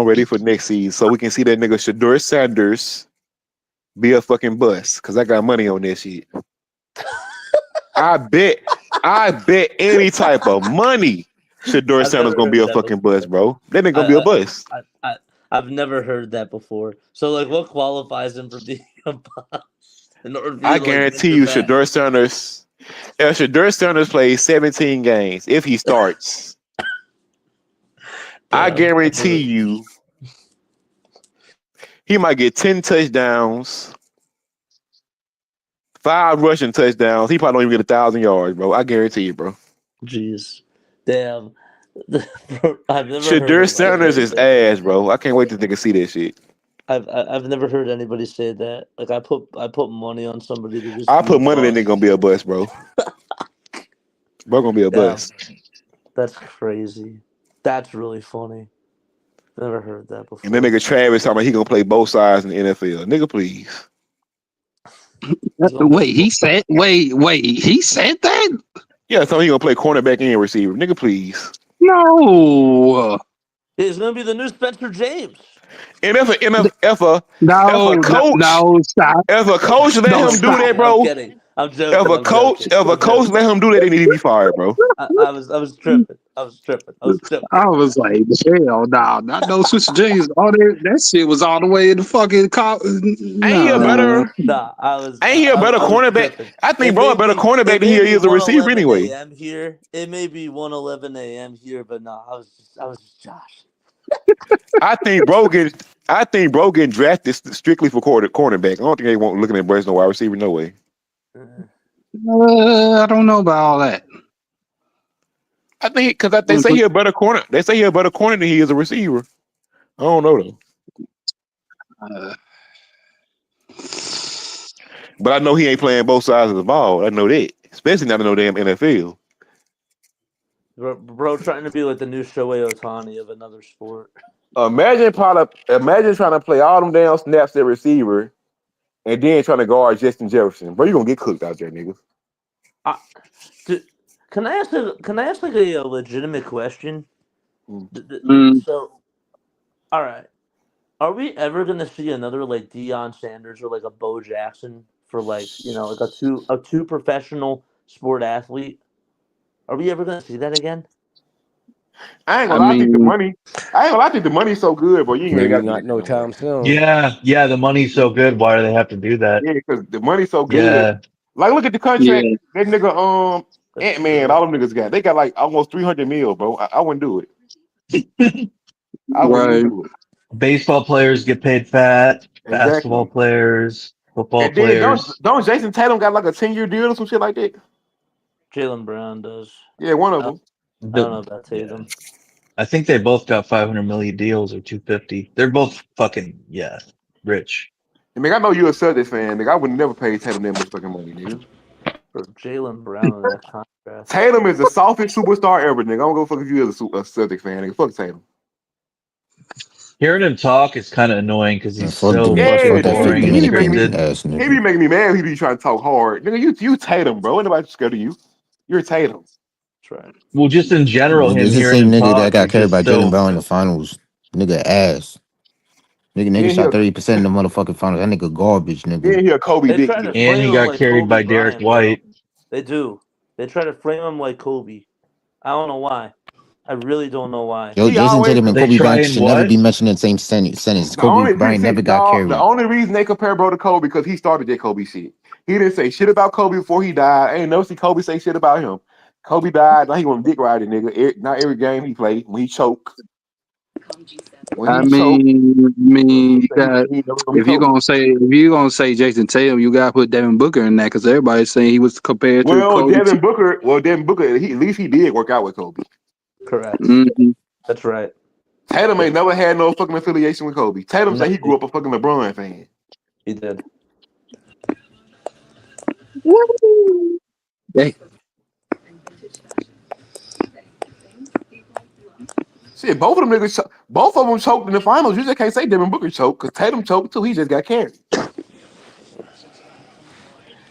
I'm ready for next season so we can see that nigga Shedeur Sanders be a fucking bust because I got money on this shit. I bet any type of money Shedeur I've Sanders never gonna be heard a that fucking before. bust, bro. That nigga gonna be a bust. I've never heard that before. So like, what qualifies him for being a boss in order for I you to like win guarantee your you, bet? Shedeur Sanders. If Shedeur Sanders plays 17 games, if he starts, I Yeah, guarantee you he might get 10 touchdowns, 5 rushing touchdowns. He probably don't even get 1,000 yards, bro. I guarantee you, bro. Jeez, damn. Bro, I've never heard Shedeur Sanders anybody is say that. ass, bro. I can't wait till they can see that shit. I've never heard anybody say that. Like I put money on somebody to just I be a put money that nigga boss. gonna be a bust, bro. Bro gonna be a Yeah, bust. that's crazy. That's really funny. Never heard that And then before. nigga Travis talking about he gonna play both sides in the NFL. Nigga, please. He's gonna play Wait, he said. Wait, he said that? Yeah, so he gonna play cornerback and receiver. Nigga, please. No, He's gonna be the new Spencer James. And if a no, coach stop. let No, him do stop. that, bro. I'm kidding. I'm joking. I'm joking. If a I'm coach joking. let him do that, they need to be fired, bro. I was tripping. I was tripping. I was like, hell, nah, not no Swisher James. All that shit was all the way in the fucking car. Ain't he a Nah. better I was cornerback? tripping. I think It bro a may better be cornerback than he is a receiver 1:11 anyway. a.m. here. It may be 1:11 a.m. here, but no, I was just Josh. I think bro getting drafted strictly for cornerback. I don't think they won't looking at Bryce no wide receiver, no way. I don't know about all that. I think because they say he a better corner. They say he a better corner than he is a receiver. I don't know though. But I know he ain't playing both sides of the ball. I know that, especially not in no damn NFL. Bro, trying to be like the new Shohei Ohtani of another sport. Imagine trying to play all them damn snaps at receiver, and then trying to guard Justin Jefferson. Bro, you gonna get cooked out there, nigga. Can I ask like a legitimate question? Mm. So, all right, are we ever gonna see another like Deion Sanders or like a Bo Jackson for like like a two professional sport athlete? Are we ever gonna see that again? I ain't gonna lie, I think the money's so good, bro. You ain't really Maybe gotta do not that shit no no more. time soon. Yeah, the money's so good. Why do they have to do that? Yeah, because the money's so good. Yeah, Like, look at the contract that nigga That's Ant-Man, true. all them niggas got. They got like almost 300 mil, bro. I wouldn't do it. I wouldn't Right. even do it. baseball players get paid fat. Basketball Exactly. players, football And then players. don't Jason Tatum got like a 10-year deal or some shit like that? Jaylen Brown does. Yeah, one of I, them. I don't know about Yeah, Tatum. I think they both got 500 million deals or 250. They're both fucking rich. And nigga, I know you're a Celtics fan, nigga. I would never pay Tatum that much fucking money, nigga. For Jaylen Brown in that contract. Tatum is the softest superstar ever, nigga. I don't go fuck if you as a Celtics fan, nigga. Fuck Tatum. Hearing him talk is kind of annoying because Man, he's fuck so them. Yeah, fucking Fuck that nigga, 50 boring he and be minute making me game scripted. ass he be nigga. making me mad. He be trying to talk hard, nigga. You Tatum, bro. Ain't nobody scared of you. You're Tatum. That's right. Well, just in general, Nigga, him this is the hearing same him nigga that talk got is carried by just Jalen so. Brown in the finals. Nigga ass. Nigga Then shot he'll 30% in the motherfucking finals. That nigga garbage, nigga. then he'll Kobe They Dick try to nigga. And frame he him got like carried Kobe by Derek Bryant, bro. White. They do. They try to frame him like Kobe. I don't know why. I really don't know why. Yo, He Jason always Tatum and They Kobe try Bryant and should never be what? mentioned in the same sentence. the Kobe only Bryant never got the carried. only reason they compare bro to Kobe because he started that Kobe shit. He didn't say shit about Kobe before he died. I ain't never see Kobe say shit about him. Kobe died, now he gonna dick ride it, nigga. Not every game he played. When he choke. When I he choke, mean, you got he never gonna be if you're Kobe. gonna say Jason Tatum, you gotta put Devin Booker in that because everybody's saying he was compared to Kobe. Devin Booker, at least he did work out with Kobe. Correct. Mm-hmm. That's right. Tatum ain't never had no fucking affiliation with Kobe. Tatum No, said he grew up a fucking LeBron fan. he did. Hey, Shit, both of them choked in the finals. You just can't say Devin Booker choked because Tatum choked too. He just got carried.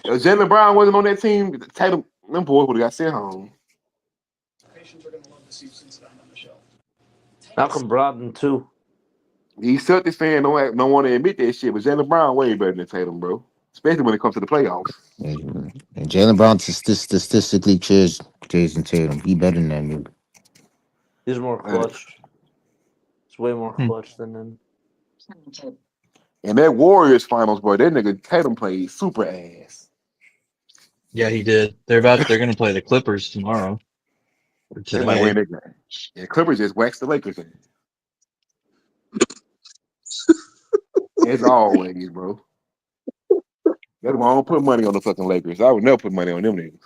If Jalen Brown wasn't on that team, Tatum, them boys would have got sent home. Malcolm Brogdon too. These Celtics fans don't want to admit that shit, but Jaylen Brown way better than Tatum, bro. Especially when it comes to the playoffs. And Jalen Brown statistically cheers Jason Tatum. He better than that nigga. He's more clutch. It's way more clutch than him. And that Warriors finals, boy, that nigga Tatum played super ass. Yeah, he did. They're gonna play the Clippers tomorrow. Or They might today. win that game. Yeah, Clippers just waxed the Lakers in. As always, bro. That's why I don't put money on the fucking Lakers. I would never put money on them niggas.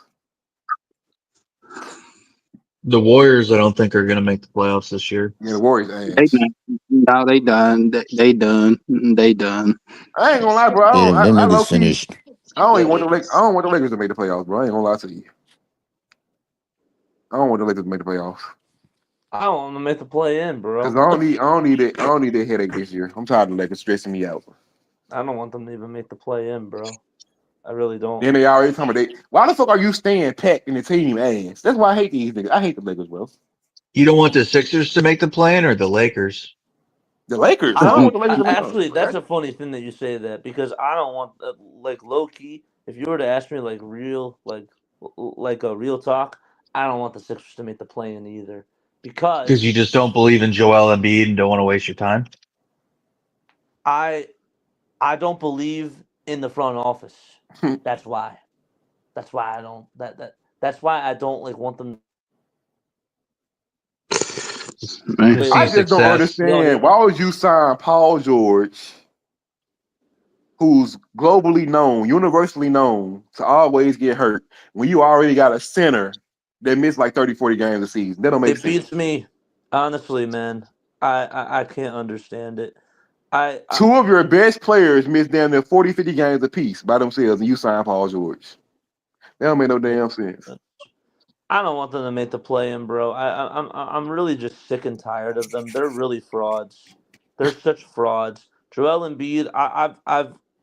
The Warriors, I don't think are gonna make the playoffs this year. Yeah, the Warriors They ass. done. No, they done. They done. They done. I ain't gonna lie, bro. Yeah, them I niggas low-key, finished. I don't even want the Lakers. I don't want the Lakers to make the playoffs, bro. I ain't gonna lie to you. I don't want the Lakers to make the playoffs. I don't want to make the play in, bro. Cause I don't need that headache this year. I'm tired of the Lakers stressing me out. I don't want them to even make the play in, bro. I really don't. Then they already talking about why the fuck are you staying packed in the team ass? That's why I hate these niggas. I hate the Lakers, bro. You don't want the Sixers to make the play-in or the Lakers? The Lakers. I don't want the Lakers to make Actually, that's a funny thing that you say that because I don't want like low key. If you were to ask me like real like a real talk, I don't want the Sixers to make the play in either Because you just don't believe in Joel Embiid and don't want to waste your time. I don't believe in the front office. That's why. That's why I don't. That's why I don't like want them. I just don't understand. Why would you sign Paul George, who's globally known, universally known, to always get hurt, when you already got a center that missed like 30, 40 games a season? That don't make It sense. beats me, honestly, man. I can't understand it. Two of your best players missed down there 40, 50 games apiece by themselves, and you sign Paul George. That don't make no damn sense. I don't want them to make the play in, bro. I'm really just sick and tired of them. They're really frauds. They're such frauds. Joel Embiid,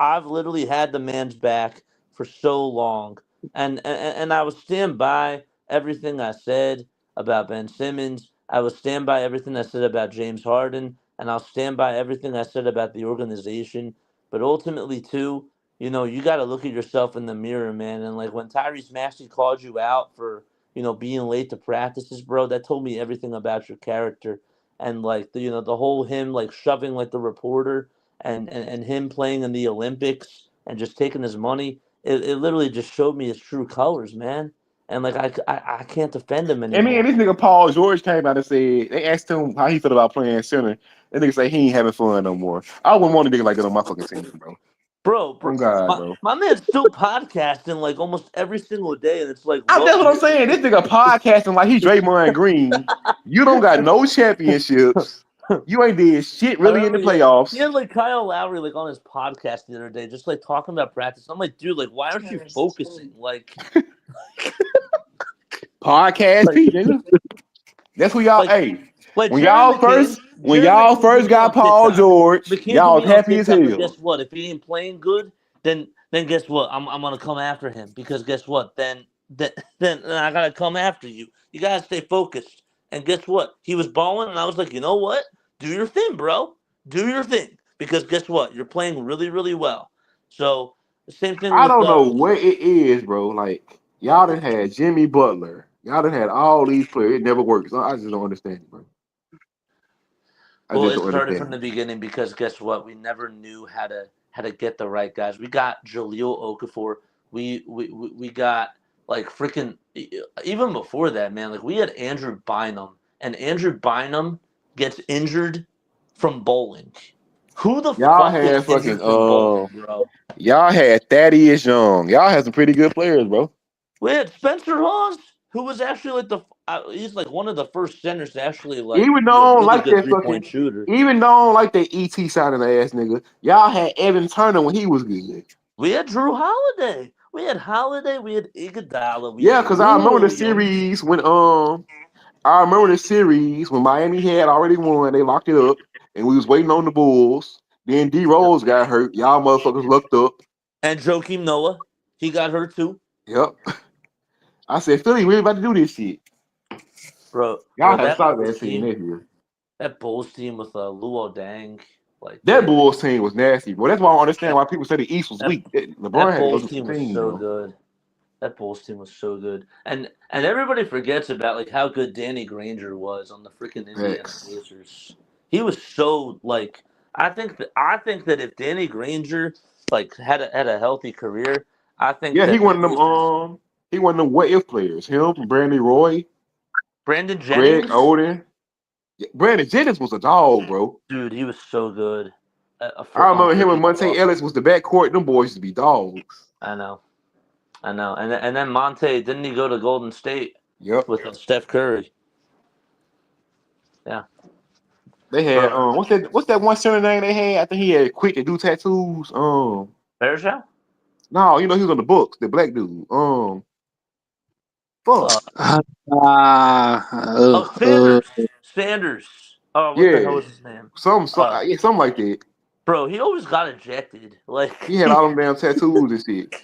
I've literally had the man's back for so long, and I would stand by everything I said about Ben Simmons. I would stand by everything I said about James Harden, and I'll stand by everything I said about the organization. But ultimately, too, you know, you got to look at yourself in the mirror, man. And like when Tyrese Maxey called you out for being late to practices, bro, that told me everything about your character. And like the whole him like shoving like the reporter and him playing in the Olympics and just taking his money, it literally just showed me his true colors, man. And like I can't defend him And anymore. man, this nigga Paul George came out and said, they asked him how he felt about playing center. That nigga say he ain't having fun no more. I wouldn't want a nigga like that on my fucking team, bro. Bro, Oh God, bro. my man's still podcasting like almost every single day, and it's like, That's what I'm saying. This nigga podcasting like he Draymond Green. You don't got no championships. You ain't did shit really in the playoffs. He had like Kyle Lowry like on his podcast the other day, just like talking about practice. I'm like, dude, like, why aren't you focusing? Like, podcast, nigga. That's who y'all. Hey, like when y'all first got Paul George, y'all was happy as hell. Guess what? If he ain't playing good, then guess what? I'm gonna come after him because guess what? Then I gotta come after you. You gotta stay focused. And guess what? He was balling, and I was like, you know what? Do your thing, bro. Do your thing because guess what? You're playing really, really well. So the same thing. I don't know what it is, bro. Like y'all done had Jimmy Butler. Y'all done had all these players. It never works. I just don't understand, bro. Well, it started from the beginning because guess what? We never knew how to get the right guys. We got Jahlil Okafor. We got like freaking even before that, man. Like we had Andrew Bynum, and Andrew Bynum gets injured from bowling. Who the y'all fuck had fucking bowling, bro? Y'all had Thaddeus Young. Y'all had some pretty good players, bro. We had Spencer Hawes, who was actually like he's like one of the first centers to actually like even though really like good that 3-point shooter. Even though like that ET side of the ass nigga, y'all had Evan Turner when he was good. We had Drew Holiday. We had Holiday. We had Iguodala. Yeah, because I remember the series when Miami had already won. They locked it up, and we was waiting on the Bulls. Then D Rose got hurt. Y'all motherfuckers looked up. And Joakim Noah, he got hurt too. Yep. I said, Philly, we ain't about to do this shit, bro. Y'all had started that team this year. That Bulls team with Luol Deng, Like That Bulls team was nasty, bro. That's why I don't understand why people say the East was weak. LeBron that had to go Bulls to team the was team, so bro. good. That Bulls team was so good, and everybody forgets about like how good Danny Granger was on the freaking Indiana Facts. Pacers. He was so like I think that if Danny Granger like had a healthy career, I think Yeah, that he the one of Pacers. them. He one of them what if players. Him, Brandy Roy, Brandon Greg Jennings, Oden. Yeah, Brandon Jennings was a dog, bro. dude, he was so good. I On remember him and freaking Monte Ellis was the backcourt. Them boys used to be dogs. I know, and then Monte didn't he go to Golden State Yep. with Steph Curry? Yeah, They had bro. what's that one center name they had? I think he had quit to do tattoos. Bergeron? No, he was on the books, the black dude. Fuck. Oh, Sanders. Sanders. Oh, what the hell Yeah. was his name? Yeah, something like that. Bro, he always got ejected. Like He had all them damn tattoos and shit.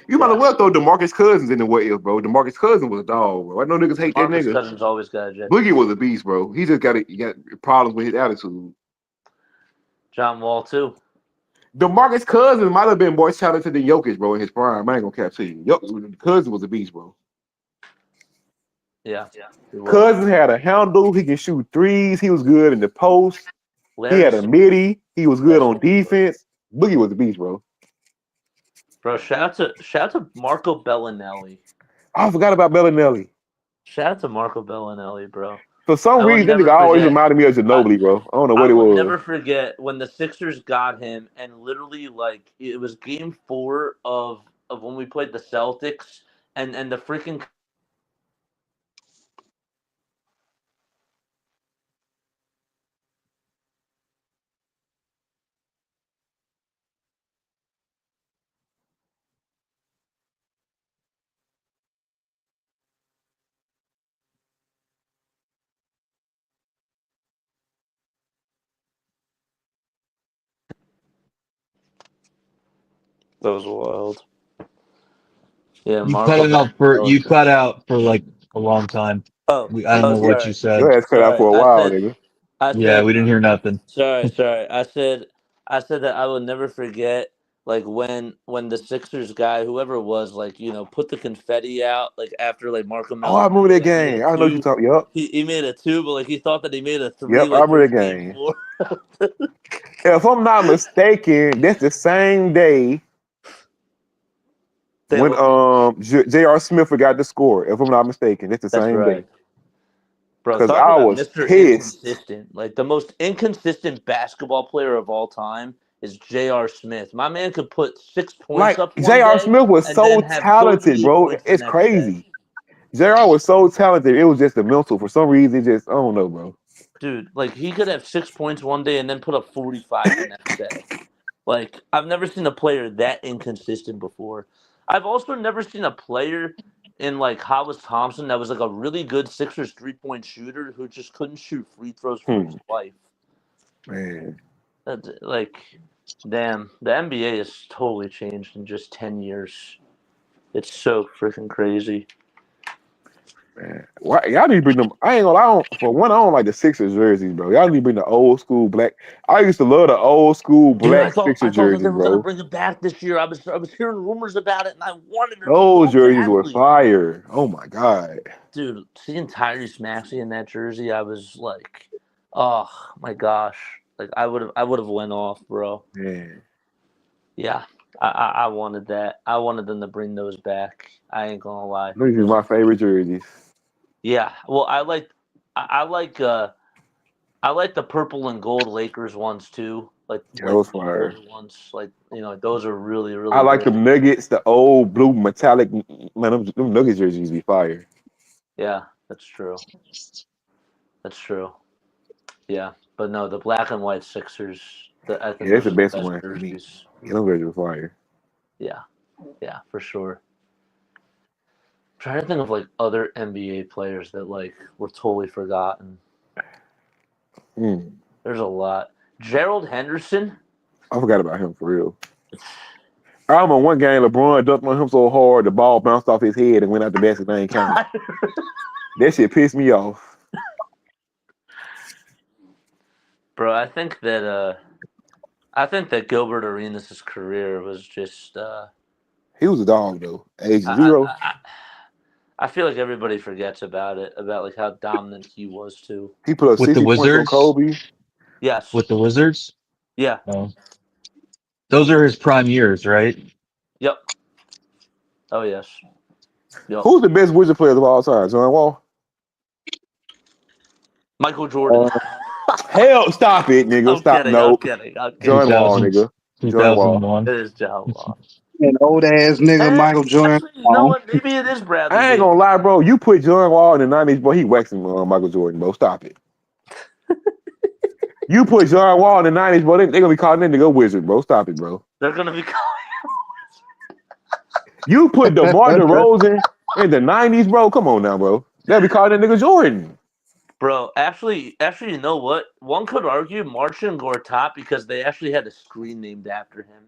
You might Yeah. as well throw DeMarcus Cousins in the what if, bro. DeMarcus Cousins was a dog, bro. I know niggas hate that Marcus nigga. Cousins always got ejected. Boogie was a beast, bro. He just got problems with his attitude. John Wall too. DeMarcus Cousins might have been more talented than Jokic, bro, in his prime. I ain't gonna cap to you. Cousins was a beast, bro. Yeah. Cousins had a handle. He can shoot threes. He was good in the post. He had a midi. He was good on defense. Boogie was a beast, bro. Bro, shout out to Marco Bellinelli. I forgot about Bellinelli. Shout out to Marco Bellinelli, bro. For some reason, that nigga always reminded me of Ginobili, bro. I don't know what it was. I will never forget when the Sixers got him, and literally, like, it was Game 4 of when we played the Celtics, and the freaking. That was wild. Yeah, You cut out for like a long time. Oh, I don't know what you said. Your ass cut out for a while, nigga. Yeah, we didn't hear nothing. Sorry. I said that I will never forget, like when the Sixers guy, whoever it was, like put the confetti out, like after like Marco. Oh, I remember that game. I know you talking. Yup. He made a 2, but like he thought that he made a 3. Yep, I remember that game. If I'm not mistaken, that's the same day when J.R. Smith forgot to score. If I'm not mistaken, that's the same day. Bro, because talk I about was Mr. pissed. Inconsistent. Like the most inconsistent basketball player of all time is J.R. Smith. My man could put 6 points Like up one J.R. day Smith was and so then have talented, 38 bro. points the It's next crazy. day. J.R. was so talented. It was just the mental. For some reason, it just I don't know, bro. Dude, like he could have 6 points one day and then put up 45 the next day. Like I've never seen a player that inconsistent before. I've also never seen a player in like Hollis Thompson that was like a really good Sixers 3-point shooter who just couldn't shoot free throws for his life. Man, like, damn, the NBA has totally changed in just 10 years. It's so freaking crazy. Man, why y'all need to bring them? I ain't gonna lie. I don't like the Sixers jerseys, bro. Y'all need to bring the old school black. I used to love the old school black Sixers I thought that jerseys, they were gonna bro. bring it back this year. I was hearing rumors about it, and I wanted it Those so jerseys were badly. fire. Oh my god, dude! Seeing Tyrese Maxey in that jersey, I was like, oh my gosh! Like I would have went off, bro. man. Yeah, I wanted that. I wanted them to bring those back. I ain't gonna lie. These are my favorite jerseys. Yeah, well, I like the purple and gold Lakers ones too. Like Those fire. ones, like those are really really. I like good. the Nuggets, the old blue metallic. Man, them Nuggets jerseys be fire. Yeah, that's true. That's true. Yeah, but no, the black and white Sixers. I think Yeah, that's those the are best the one best for me. jerseys. Yeah, them jerseys were fire. Yeah, for sure. Trying to think of like other NBA players that like were totally forgotten. There's a lot. Gerald Henderson. I forgot about him for real. I remember one game LeBron dunked on him so hard the ball bounced off his head and went out the basket and ain't counted. That shit pissed me off. Bro, I think that Gilbert Arenas' career was just He was a dog though. Age I, 0. I feel like everybody forgets about it, about like how dominant he was too. He put up With the 60 points on Wizards? Kobe. Yes. With the Wizards? Yeah. No. Those are his prime years, right? Yep. Oh yes. Yep. Who's the best Wizard player of all time? John Wall? Michael Jordan. Hell, stop it, nigga. I'm Stop. kidding. I'm No. kidding. I'm kidding. John Wall, 2000, nigga. John Wall. 2001. It is John Wall. An old ass nigga, Michael Jordan. Actually, you know what? Maybe it is Bradley I ain't Beal. gonna lie, bro. You put John Wall in the 90s, bro. He waxing Michael Jordan, bro. Stop it. You put John Wall in the 90s, bro. They gonna be calling that nigga a wizard, bro. Stop it, bro. They're gonna be calling. You put DeMar DeRozan in the 90s, bro. Come on now, bro. They'll be calling that nigga Jordan. Bro, actually, you know what? One could argue Marcin Gortat because they actually had a screen named after him.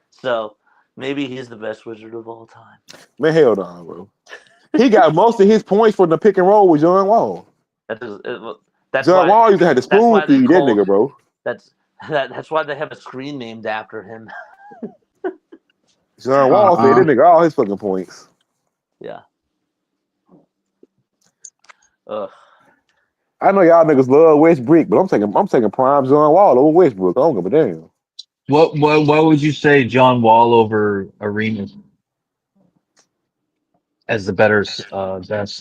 So maybe he's the best wizard of all time. Man, hell no, bro. He got most of his points from the pick and roll with John Wall. That's John Wall used to have to spoon why they feed that call- nigga, bro. That's why they have a screen named after him. John Wall said that nigga all his fucking points. Yeah. Ugh. I know y'all niggas love Westbrook, but I'm taking prime John Wall over Westbrook. I don't give a damn. What would you say John Wall over Arenas as the better best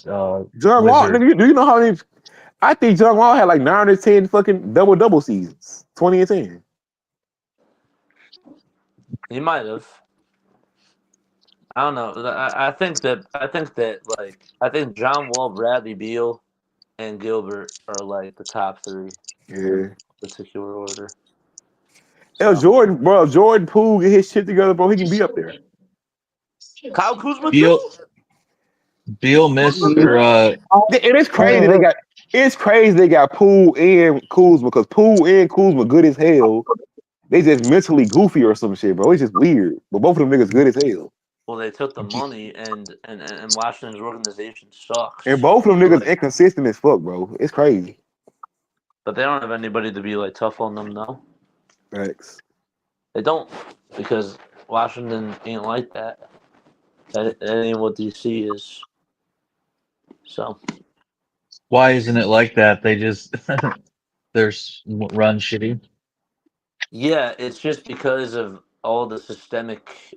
John Wall, wizard? nigga, do you know how many? I think John Wall had like 9 or 10 fucking double seasons, 20 and 10. He might have. I don't know. I think John Wall, Bradley Beal, and Gilbert are like the top three. Yeah. Particular order. Hell, Jordan, bro, Jordan Poole get his shit together, bro. He can be up there. Kyle Kuzma Beal missed or and it's crazy they got Poole and Kuzma because Poole and Kuzma good as hell. They just mentally goofy or some shit, bro. It's just weird. But both of them niggas good as hell. Well, they took the money and Washington's organization sucks. And both of them niggas inconsistent as fuck, bro. It's crazy. But they don't have anybody to be like tough on them, no. Thanks. They don't, because Washington ain't like that. That ain't what DC is. So why isn't it like that? They just there's run shitty. Yeah, it's just because of all the systemic.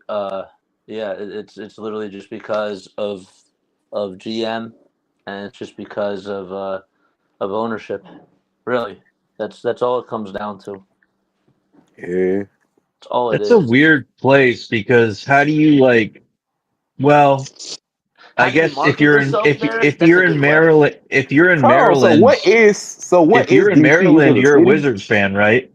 It's literally just because of GM, and it's just because of ownership. Really, that's all it comes down to. Yeah, that's all it is. It's a weird place because how do you like? Well, I guess if you're in Maryland, if you're in Maryland, if you're in Maryland, you're a Wizards fan, right?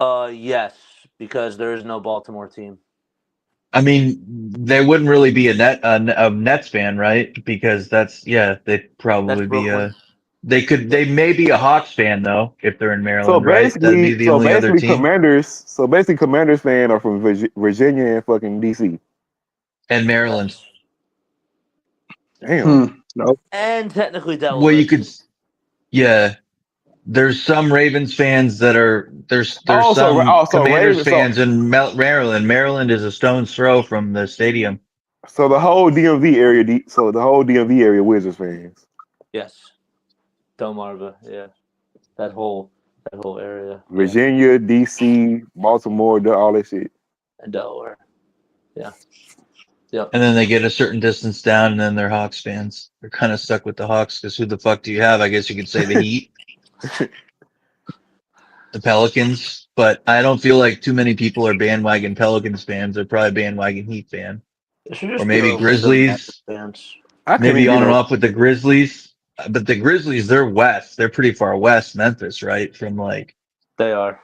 Yes, because there is no Baltimore team. I mean, they wouldn't really be a Nets fan, right? Because they'd probably be they may be a Hawks fan though if they're in Maryland, right? That'd be the only other team. Commanders fan are from Virginia and fucking DC and Maryland. Damn. No. And technically Delaware. Well, you could, There's some Ravens fans that are there's some Commanders fans in Maryland. Maryland is a stone's throw from the stadium. So the whole DMV area, Wizards fans. Yes, Delmarva, yeah, that whole area. Virginia, DC, Baltimore, all that shit. And Delaware, yeah. Yep. And then they get a certain distance down, and then they're Hawks fans. They're kind of stuck with the Hawks because who the fuck do you have? I guess you could say the Heat. The Pelicans, but I don't feel like too many people are bandwagon Pelicans fans. They're probably bandwagon Heat fan, or maybe Grizzlies. Maybe on and off with the Grizzlies, but the Grizzlies, they're west. They're pretty far west, Memphis, right? From like they are.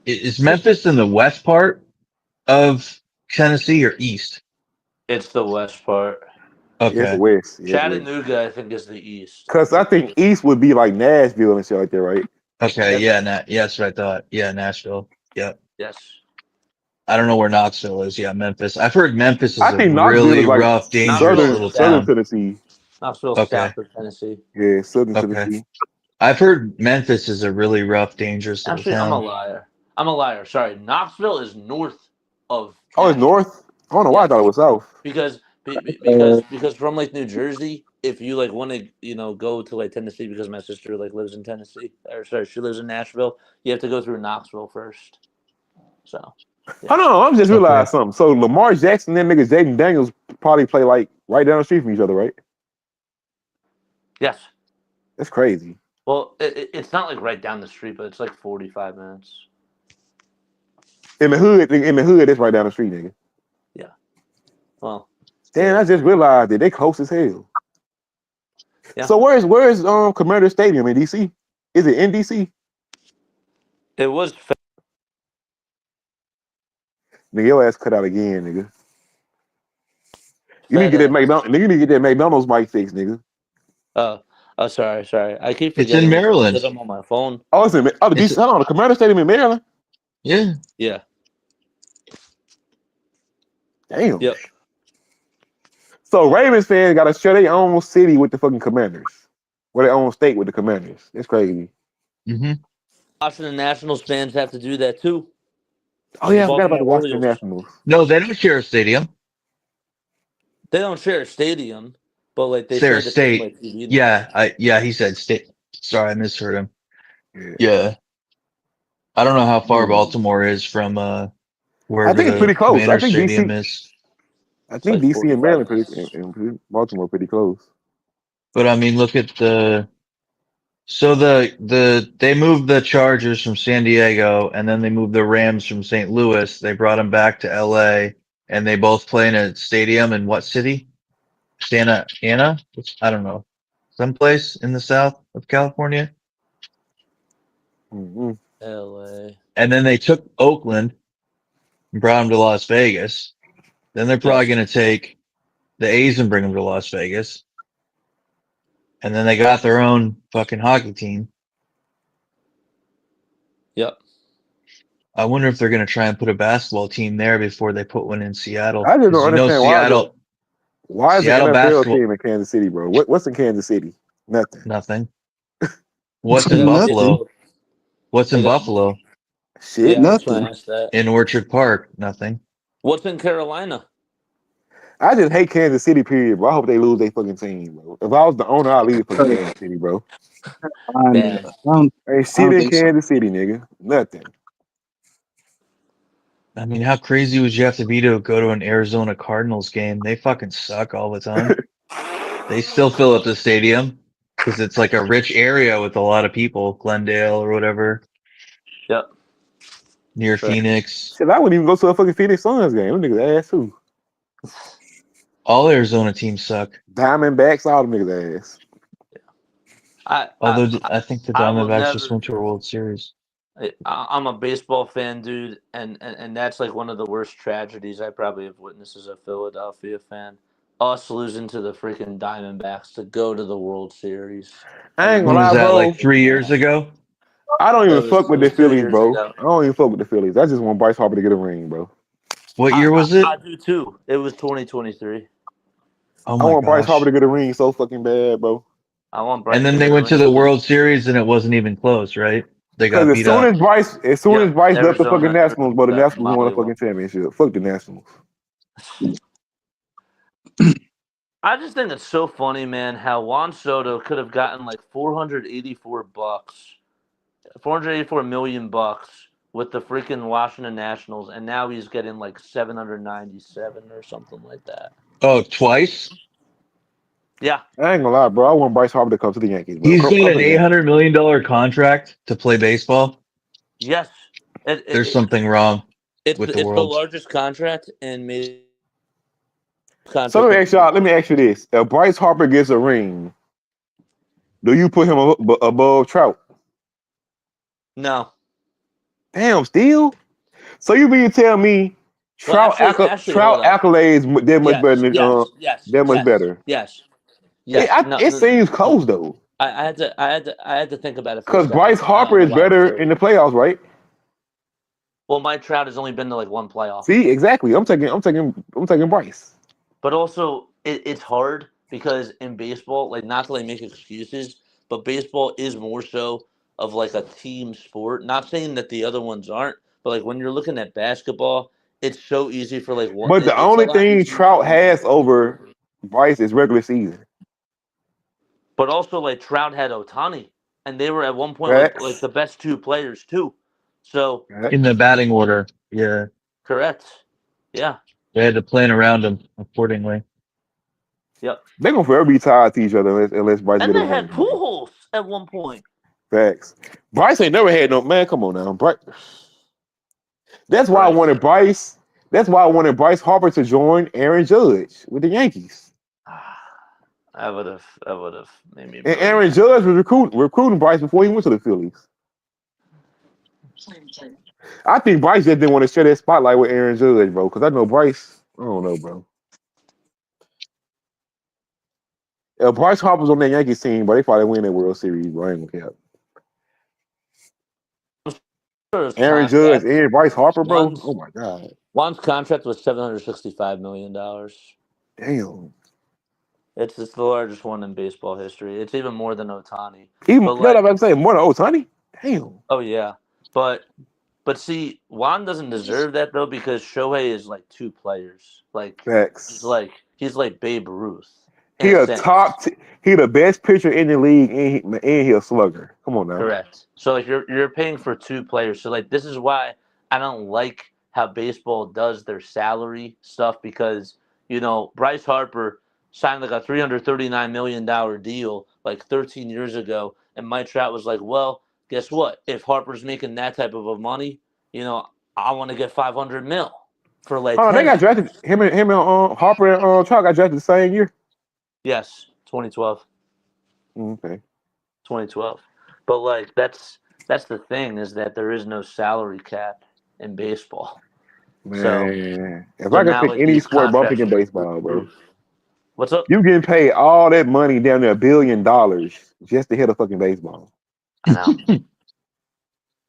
Is Memphis in the west part of Tennessee or east? It's the west part. Okay, it's west. Chattanooga, I think, is the east. Because I think east would be like Nashville and shit like that, right? Okay, yeah, that's what I thought. Yeah, Nashville. Yeah. Yes. I don't know where Knoxville is. Yeah, Memphis. I've heard Memphis is a really rough, dangerous little town. Southern Tennessee. Knoxville, south of Tennessee. Yeah, southern Tennessee. I've heard Memphis is a really rough, dangerous little Actually, I'm a town. liar. I'm a liar. Sorry, Knoxville is north of Oh, it's Nashville. north. I don't know why I Yes, thought it was south. because from like New Jersey, if you like want to go to like Tennessee, because my sister like lives in Tennessee, or sorry, she lives in Nashville. You have to go through Knoxville first. So I know. I'm just Okay. realized something. So Lamar Jackson and them niggas Jaden Daniels probably play like right down the street from each other, right? yes, That's crazy. well, it's not like right down the street, but it's like 45 minutes. In the hood, it's right down the street, nigga. Yeah. Well, Damn, I just realized that they close as hell. Yeah. So where's Commander Stadium in DC? Is it in DC? it was. Nigga, your ass cut out again, nigga. You need to get that McDonald's. Nigga, you need to get that McDonald's mic fixed, nigga. Oh, sorry. I keep It's forgetting in Maryland. because I'm on my phone. Oh, it's in the DC. Hold on, the Commander Stadium in Maryland. Yeah. Yeah. Damn. Yep. So Ravens fans got to share their own city with the fucking Commanders, or their own state with the Commanders. It's crazy. Mm-hmm. Washington Nationals fans have to do that too. Oh yeah, I forgot about the Baltimore Washington Orioles. Nationals. No, they don't share a stadium. They don't share a stadium, but like they Share share a the state. same, like, TV. Yeah, he said state. Sorry, I misheard him. Yeah. Yeah. I don't know how far Yeah. Baltimore is from wherever I think it's the pretty close. Commander I think Stadium DC. is. I think like DC and 45 Maryland minutes. and Baltimore pretty close. But I mean, look at they moved the Chargers from San Diego and then they moved the Rams from St. Louis. They brought them back to LA and they both play in a stadium in what city? Santa Ana? I don't know. Someplace in the south of California. Mm-hmm. LA. And then they took Oakland and brought them to Las Vegas. Then they're probably going to take the A's and bring them to Las Vegas. And then they got their own fucking hockey team. Yep. I wonder if they're going to try and put a basketball team there before they put one in Seattle. I just don't 'Cause understand why is the Seattle NFL basketball team in Kansas City, bro? What's in Kansas City? Nothing. nothing. What's They in got Buffalo? baseball. What's They in got- Buffalo? Shit. Yeah, I was trying Nothing. to ask that. In Orchard Park? Nothing. What's in Carolina? I just hate Kansas City, period, bro. I hope they lose their fucking team, bro. If I was the owner, I'd leave it for Kansas City, bro. Damn. Ain't shit in Kansas City, nigga. Nothing. I mean, how crazy would you have to be to go to an Arizona Cardinals game? They fucking suck all the time. They still fill up the stadium because it's like a rich area with a lot of people, Glendale or whatever, Yep. near Sure. Phoenix. Shit, I wouldn't even go to a fucking Phoenix Suns game. Them niggas ass too. All Arizona teams suck. Diamondbacks, all them niggas ass. Although I think the I will Diamondbacks just never- went to a World Series. I'm a baseball fan, dude, and that's like one of the worst tragedies I probably have witnessed as a Philadelphia fan. Us losing to the freaking Diamondbacks to go to the World Series. I ain't When gonna was lie, that, bro. like 3 years ago? I don't even It was- fuck with it the was 2 Phillies, years bro. ago. I don't even fuck with the Phillies. I just want Bryce Harper to get a ring, bro. What year was it? I do too. It was 2023. Oh I my want Bryce Harper gosh. to get a ring so fucking bad, bro. I want Bryce And then to they get a went to ring. the World Series and it wasn't even close, right? They got Because beat up. as soon as Bryce left the fucking Arizona Nationals, bro, the got Nationals won a mollywopped. fucking championship. Fuck the Nationals. I just think it's so funny, man, how Juan Soto could have gotten like $484 million with the freaking Washington Nationals, and now he's getting like 797 or something like that. Oh, twice? Yeah. I ain't gonna lie, bro. I want Bryce Harper to come to the Yankees, bro. He's Come got to an the Yankees. $800 million contract to play baseball. Yes. There's something wrong It's with the the world. largest contract and maybe So let me ask you this: if Bryce Harper gets a ring, do you put him above Trout? No. Damn, still. So you mean to tell me Well, Trout actually, hold on. accolades that much better than yes, better? Yes. It seems close though. I had to think about it for a Because second. Bryce Harper is better in the playoffs, right? Well, Mike Trout has only been to like one playoff. See, exactly. I'm taking Bryce. But also, it's hard because in baseball, like not to like make excuses, but baseball is more so of like a team sport. Not saying that the other ones aren't, but like when you're looking at basketball, it's so easy for like one. But the It's a only lot thing easier for Trout one has team to win. over Bryce is regular season. But also, like Trout had Otani, and they were at one point like Facts. the best two players too. So In the batting order. Yeah. correct, yeah, They had to plan around him accordingly. yep. They're gonna forever be tied to each other unless Bryce And get a they had ring. Pujols at one point. Facts. Bryce ain't never had no man. Come on now, Bryce. That's why I Right. wanted Bryce. That's why I wanted Bryce Harper to join Aaron Judge with the Yankees. I would have made me. And Really Aaron mad. Judge was recruiting Bryce before he went to the Phillies. I think Bryce just didn't want to share that spotlight with Aaron Judge, bro. Because I know Bryce. I don't know, bro. If Bryce Harper's on that Yankees team, bro, they probably win that World Series, bro. I ain't gonna His cap. Aaron Judge contract. and Bryce Harper, bro. Juan's, Oh my god. Juan's contract was $765 million. Damn. It's the largest one in baseball history. It's even more than Otani. Even But no, like, I'm saying more than Otani. Damn. oh yeah, but see, Juan doesn't deserve that though because Shohei is like two players. Like Facts. he's like Babe Ruth. He a top. He the best pitcher in the league, and he a slugger. Come on now. Correct. So like you're paying for two players. So like this is why I don't like how baseball does their salary stuff because Bryce Harper signed like a $339 million deal like 13 years ago, and Mike Trout was like, well, guess what? If Harper's making that type of a money, I want to get $500 million for like. Oh, 10 they got drafted. Him and Harper and Trout got drafted the same year. Yes, 2012. Okay. 2012. But like that's the thing is that there is no salary cap in baseball. Man, if I could pick any sport, bro, I'm picking baseball, bro. What's up? You getting paid all that money, down there $1 billion, just to hit a fucking baseball. I know.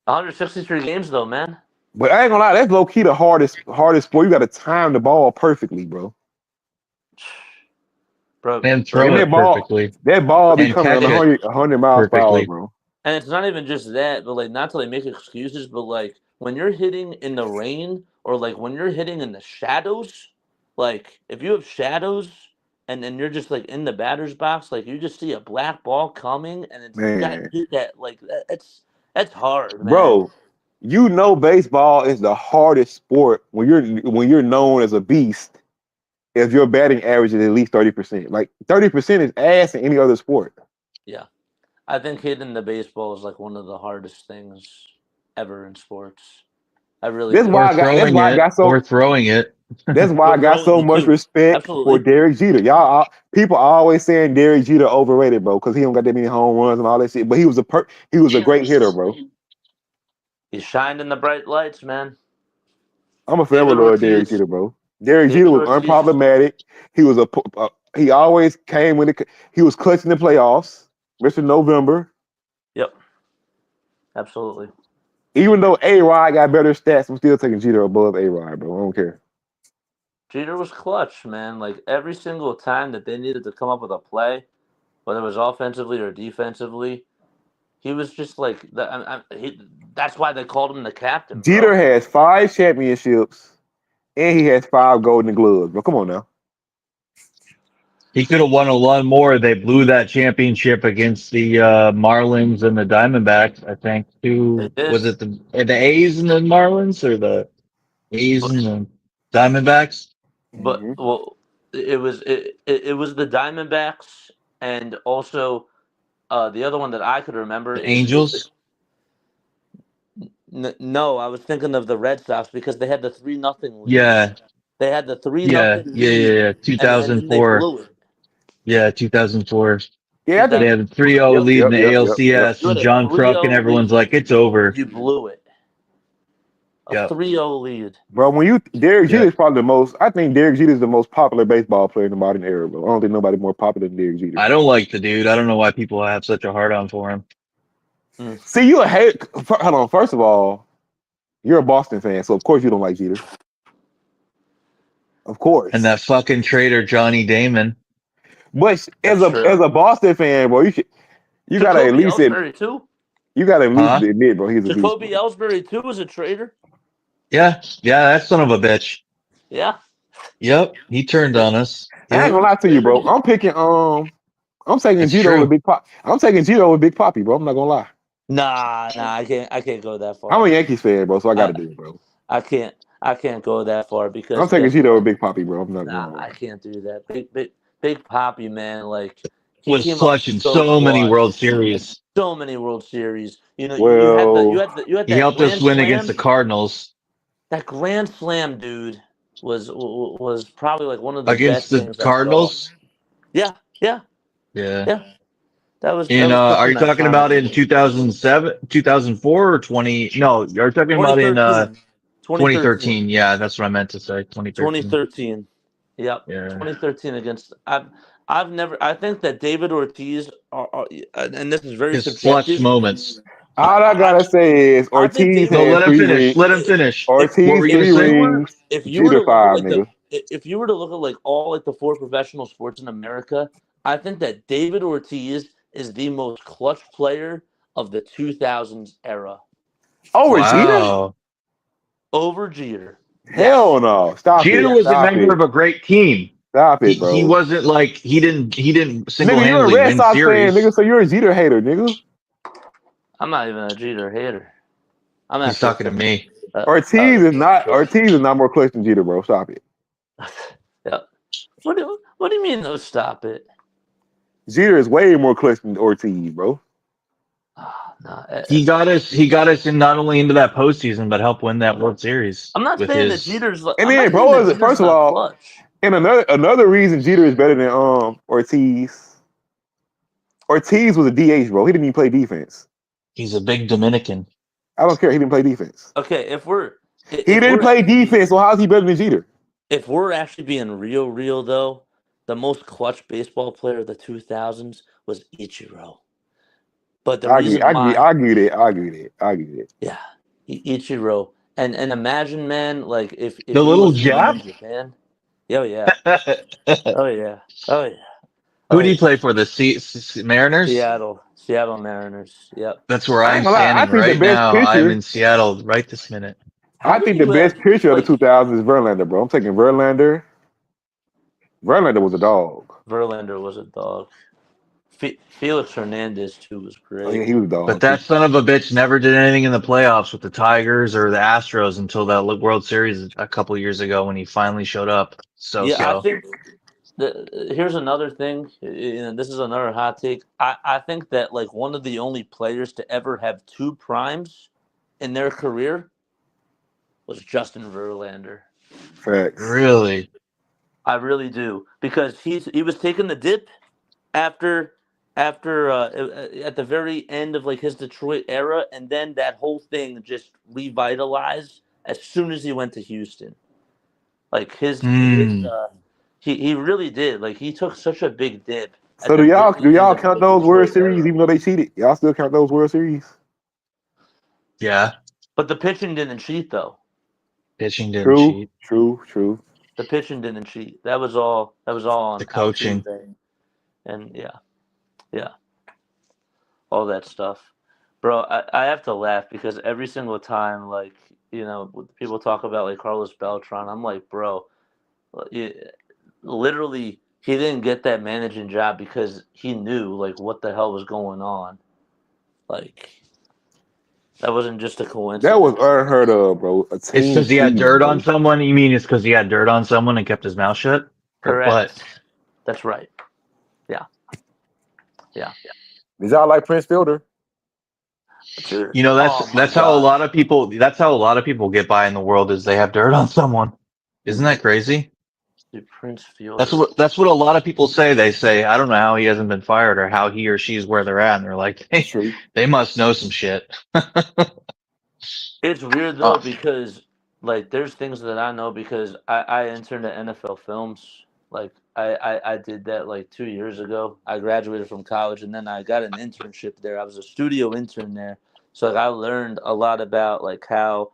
163 games though, man. But I ain't gonna lie, that's low key the hardest sport. You got to time the ball perfectly, bro. And throw it perfectly. That ball be And coming catch 100 miles per hour, perfectly. bro. And it's not even just that, but like not to like make excuses, but like when you're hitting in the rain or like when you're hitting in the shadows, like if you have shadows and then you're just like in the batter's box, like you just see a black ball coming and it's you got to hit that like that's hard, man. Bro, baseball is the hardest sport when you're known as a beast. If your batting average is at least 30%, like 30% is ass in any other sport. Yeah, I think hitting the baseball is like one of the hardest things ever in sports. I really. That's why I got so. Or throwing it. That's why I got so much respect for Derek Jeter. People are always saying Derek Jeter overrated, bro, because he don't got that many home runs and all that shit. But he was a great hitter, bro. He shined in the bright lights, man. I'm a forever love Derek Jeter, bro. Derek Jeter was unproblematic. He was he always came when he was clutch in the playoffs, Mr. November. Yep, absolutely. Even though A-Rod got better stats, I'm still taking Jeter above A-Rod, bro. I don't care. Jeter was clutch, man. Like every single time that they needed to come up with a play, whether it was offensively or defensively, he was just like that's why they called him the captain. Jeter has 5 championships, and he has 5 Golden Gloves. But come on now. He could have won a lot more. They blew that championship against the Marlins and the Diamondbacks, I think. Was it the A's and the Marlins or the A's and the Diamondbacks? But well, it was the Diamondbacks and also the other one that I could remember. The Angels? No, I was thinking of the Red Sox because they had the 3-0 lead. Yeah. They had the 3-0 lead. Yeah. 2004. Yeah, 2004. Yeah, they had a 3-0 lead in the ALCS, and John Kruk and everyone's like, it's over. You blew it. A 3-0 lead. Bro, Derek Jeter is probably the most. I think Derek Jeter is the most popular baseball player in the modern era, bro. I don't think nobody more popular than Derek Jeter. I don't like the dude. I don't know why people have such a hard on for him. See, you a hate. Hold on. First of all, you're a Boston fan, so of course you don't like Jeter. Of course. And that fucking traitor Johnny Damon. But as a Boston fan, bro, You gotta at Jacoby least Ellsbury too. you gotta at least Huh? admit, bro, he's a beast. Jacoby Bro. Ellsbury too was a traitor. Yeah, that son of a bitch. Yeah. Yep, he turned on us. I ain't Yep, gonna lie to you, bro. I'm picking I'm taking it's Jeter over true. Big Pop. I'm taking Jeter over Big Poppy, bro. I'm not gonna lie. Nah, I can't go that far. I'm a Yankees fan, bro, so I gotta I, do it, bro. I can't go that far I'm because taking guess Jeter over what? Big Poppy, bro. I'm not Nah, gonna I lie. can't do that. Big Poppy, man, like he Was came up clutch in so so many clutch, World Series. so many World Series. You know, you had Well, He that helped us grand win against the slam. Cardinals. That grand slam, dude, was probably like one of the Against best the things I saw. Cardinals? Yeah. Yeah. That was Are such you an talking iconic about in moment. 2007, 2004, or 20? No, you're talking about in 2013. 2013. 2013. Yeah, that's what I meant to say. 2013. 2013. Yep. Yeah. 2013 against I've never I think that David Ortiz are and this is very His clutch subjective. moments. all I I gotta say is I think Ortiz David No, had let him three Ortiz finish. rings. Let him finish. What were Ortiz you going to three say? rings. if you were Jeter to look at five, like nigga. if you were to look at like all like the four professional sports in America, I think that David Ortiz is the most clutch player of the 2000s era Over Jeter? Wow. over Jeter. Yes. Hell no. Stop Jeter it. Yes. was a Stop member it. of a great team. Stop it, He bro. wasn't like he didn't Nigga, you're a single-handedly Red win Sox fan, nigga, series. so you're a Jeter hater, nigga. I'm not even a Jeter hater. I'm He's actually talking to me. Ortiz is not more clutch than Jeter, bro. Stop it. yeah. What do you mean? No, stop it. Jeter is way more clutch than Ortiz, bro. He got us in not only into that postseason, but helped win that World Series I'm not with saying that his. Jeter's. And I'm then, not saying that bro, Jeter's first of not all, clutch. and another reason Jeter is better than Ortiz. Ortiz was a DH, bro. He didn't even play defense. He's a big Dominican. I don't care. He didn't play defense. Okay, He didn't play defense, so how's he better than Jeter? If we're actually being real though, the most clutch baseball player of the 2000s was Ichiro. But the reason why, I get it. yeah, Ichiro, and imagine, man, like if The he little wasn't even Jap. in Japan. Oh yeah, oh yeah, oh yeah, Who oh do you yeah. play for? The Mariners? Seattle Mariners. Yep. That's where I ain't I'm gonna lie. I standing think the right best now. I'm pitcher. in Seattle right this minute. How I do think the you have best pitcher of the like 2000s is Verlander, bro. I'm taking Verlander. Verlander was a dog. Verlander was a dog. Felix Hernandez too was Oh yeah, great. he was a But dog too. that son of a bitch never did anything in the playoffs with the Tigers or the Astros until that World Series a couple years ago when he finally showed up. Yeah, I So. think here's another thing. This is another hot take. I think that like one of the only players to ever have two primes in their career was Justin Verlander. Facts. Really? I really do because he was taking the dip after at the very end of like his Detroit era, and then that whole thing just revitalized as soon as he went to Houston. Like he really did. Like he took such a big dip at So the do very end y'all of count the those World Detroit Series era. even though they cheated? Y'all still count those World Series? Yeah. But the pitching didn't cheat though. Pitching didn't True. cheat. The pitching didn't cheat. That was all on The coaching. Altuve. And yeah, all that stuff. Bro, I have to laugh because every single time, like, people talk about like Carlos Beltran, I'm like, bro, literally, he didn't get that managing job because he knew like what the hell was going on. Like, that wasn't just a That was coincidence. unheard of, bro. A It's team because he had cheating, dirt on bro. someone? You mean it's because he had dirt on someone and kept his mouth shut? Or what? Correct. That's right. Yeah. Did y'all like Prince Fielder? Dude, You know, oh my that's how a God. lot of people get by in the world is they have dirt on someone. Isn't that crazy? Dude, Prince Fielder. That's what a lot of people say. They say, I don't know how he hasn't been fired or how he or she is where they're at. And they're like, hey, True. they must know some shit. It's weird though because like there's things that I know because I interned at NFL Films. Like I did that like 2 years ago. I graduated from college and then I got an internship there. I was a studio intern there. So like I learned a lot about like how,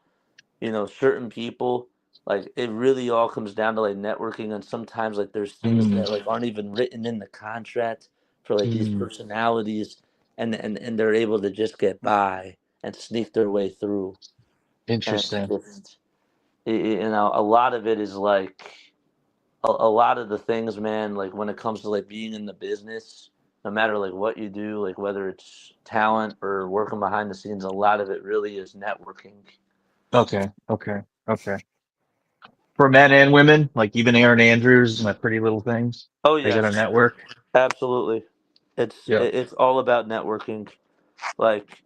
certain people like it really all comes down to like networking and sometimes like there's things that like aren't even written in the contract for like these personalities and they're able to just get by and sneak their way through. And it's Interesting. just, a lot of it is like a lot of the things, man. Like when it comes to like being in the business, no matter like what you do, like whether it's talent or working behind the scenes, a lot of it really is networking. Okay. For men and women, like even Aaron Andrews and my Pretty Little Things, Oh they got a yes, network. absolutely. Yep. It's all about networking. Like,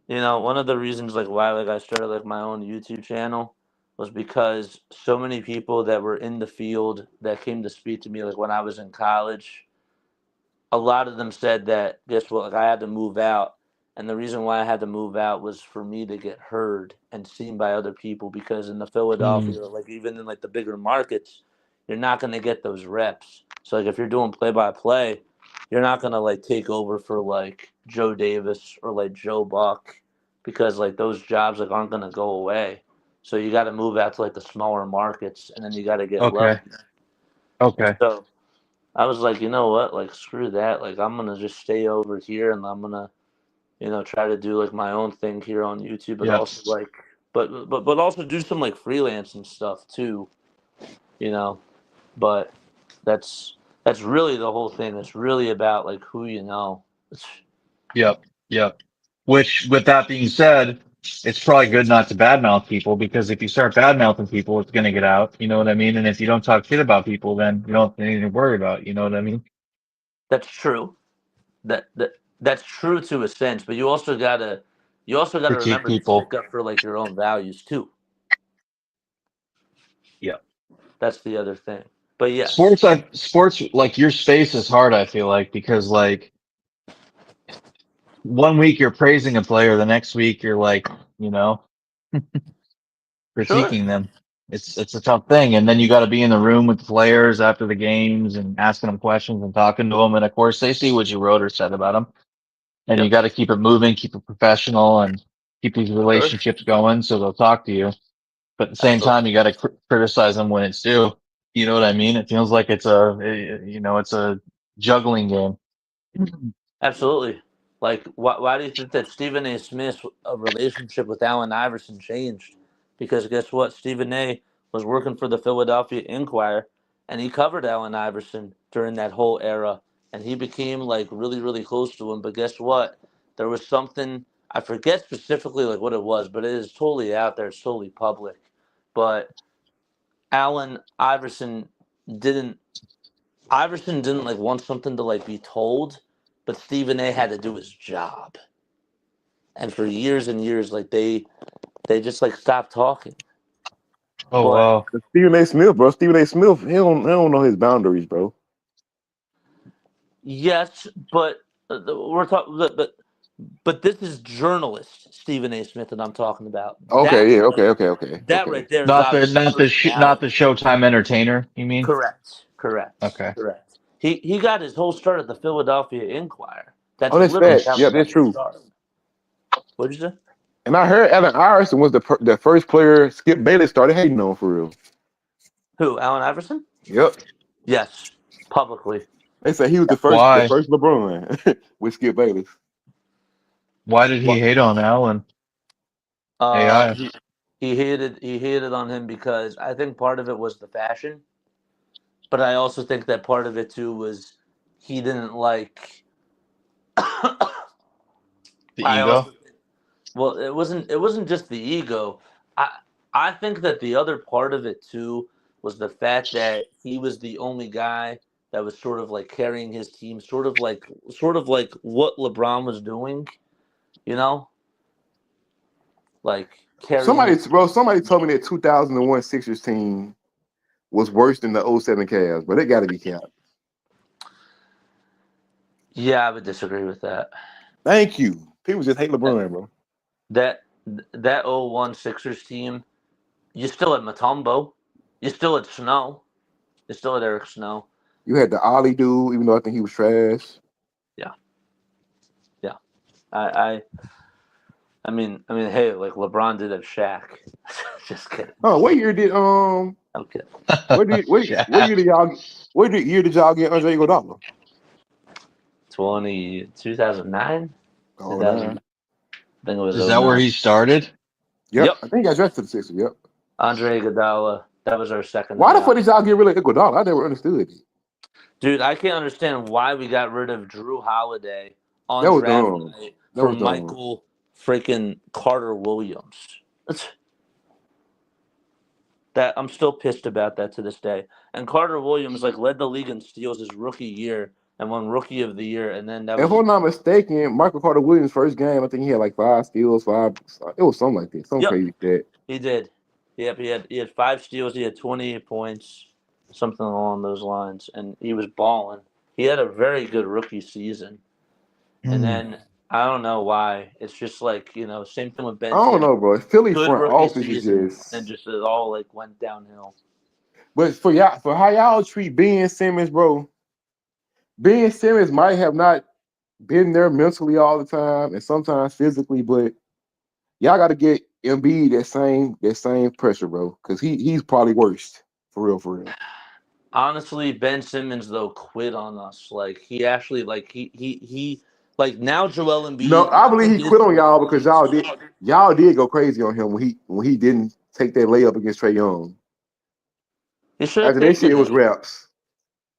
one of the reasons like why like I started like my own YouTube channel was because so many people that were in the field that came to speak to me like when I was in college, a lot of them said that guess what, like I had to move out, and the reason why I had to move out was for me to get heard and seen by other people, because in the Mm, Philadelphia, like even in like the bigger markets, you're not going to get those reps. So like if you're doing play by play, you're not going to like take over for like Joe Davis or like Joe Buck, because like those jobs like aren't going to go away. So you got to move out to like the smaller markets, and then you got to get okay. level. And Okay. so I was like, you know what? Like, screw that. Like, I'm gonna just stay over here, and I'm gonna, try to do like my own thing here on YouTube, but Yep. also like, but also do some like freelance and stuff too, you know. But that's that's really the whole thing. It's really about like who you know. It's, Yep. Yep. Which, with that being said, it's probably good not to badmouth people, because if you start badmouthing people, it's going to get out. You know what I mean? And if you don't talk shit about people, then you don't have anything to worry about. You know what I mean? that's true. That's true to a sense, but you also gotta Critique remember to people. stick up for like your own values too. Yep. That's the other thing. But yes, Sports, like your space is hard, I feel like, because like one week you're praising a player, the next week you're like, you know, sure, critiquing them. It's a tough thing. And then you got to be in the room with the players after the games and asking them questions and talking to them. And of course, they see what you wrote or said about them. And you yep, got to keep it moving, keep it professional, and keep these sure, relationships going so they'll talk to you. But at the same absolutely. time, you got to criticize them when it's due. You know what I mean? It feels like it's a juggling game. Absolutely. Like, why do you think that Stephen A. Smith's relationship with Allen Iverson changed? Because guess what? Stephen A. was working for the Philadelphia Inquirer, and he covered Allen Iverson during that whole era, and he became like really, really close to him. But guess what? There was something, I forget specifically like what it was, but it is totally out there, it's totally public. But Allen didn't Iverson didn't like want something to like be told, but Stephen A had to do his job. And for years and years, like they just like stopped talking. Oh, But wow. Stephen A. Smith, bro. Stephen A. Smith, he don't know his boundaries, bro. yes, but we're talking, but this is journalist Stephen A. Smith that I'm talking about. Okay, yeah, That okay. right there is obviously Not personality. the Showtime entertainer, you mean? Correct, correct, Okay. correct. He got his whole start at the Philadelphia Inquirer. That's Oh, that's literally facts. how Yeah, he got that's his true. start. What'd you say? And I heard Allen Iverson was the first player Skip Bayless started hating on for real. Who? Allen Iverson? Yep. Yes, publicly. They say he was the Why? first LeBron with Skip Bayless. Why did he What? hate on Allen? Uh, AI. he he hated on him because I think part of it was the fashion, but I also think that part of it too was he didn't like. The I ego? also well, it wasn't just the ego. I think that the other part of it too was the fact that he was the only guy that was sort of like carrying his team, sort of like what LeBron was doing, you know, like carrying his Somebody told me that 2001 Sixers team was worse than the '07 Cavs, but it got to be capped. Yeah, I would disagree with that. Thank you. People just hate LeBron, bro. That that '01 Sixers team, you still had Matumbo, you still had Snow, you still had Eric Snow. You had the Ollie dude, even though I think he was trash. Yeah, yeah. I I mean, hey, like LeBron did have Shaq. Just kidding. Oh, what year did I'm kidding. what year Shaq. did y'all get Andre Iguodala? 2009? Oh, 2000. nah. I think it was Is that where 09. he started? Yep. Yep. I think he got drafted to the Sixers. Yep. Andre Iguodala. That was our second Why the draft. fuck did y'all get rid of Iguodala? I never understood it. Dude, I can't understand why we got rid of Drew Holiday on That was draft dumb. night That for was dumb. Michael freaking Carter Williams. That I'm still pissed about that to this day. And Carter Williams like led the league in steals his rookie year and won Rookie of the Year, and then that If was I'm not mistaken, Michael Carter Williams' first game, I think he had like 5 steals, 5. It was something like that. Some Yep. crazy shit. He did. Yep, he had 5 steals, he had 28 points, something along those lines, and he was balling. He had a very good rookie season. And then I don't know why. It's just like, same thing with Ben I don't Simmons. know, bro. Philly Good front rookie office is season, just. and just it all like went downhill. But for y'all, for how y'all treat Ben Simmons, bro, Ben Simmons might have not been there mentally all the time and sometimes physically, but y'all got to get Embiid that same pressure, bro, because he's probably worst for real. Honestly, Ben Simmons though quit on us. Like he actually like he like now Joel Embiid. No, I believe he is quit on y'all performing. because y'all did go crazy on him when he didn't take that layup against Trae Young. He should have After that taken shit, it was it. reps.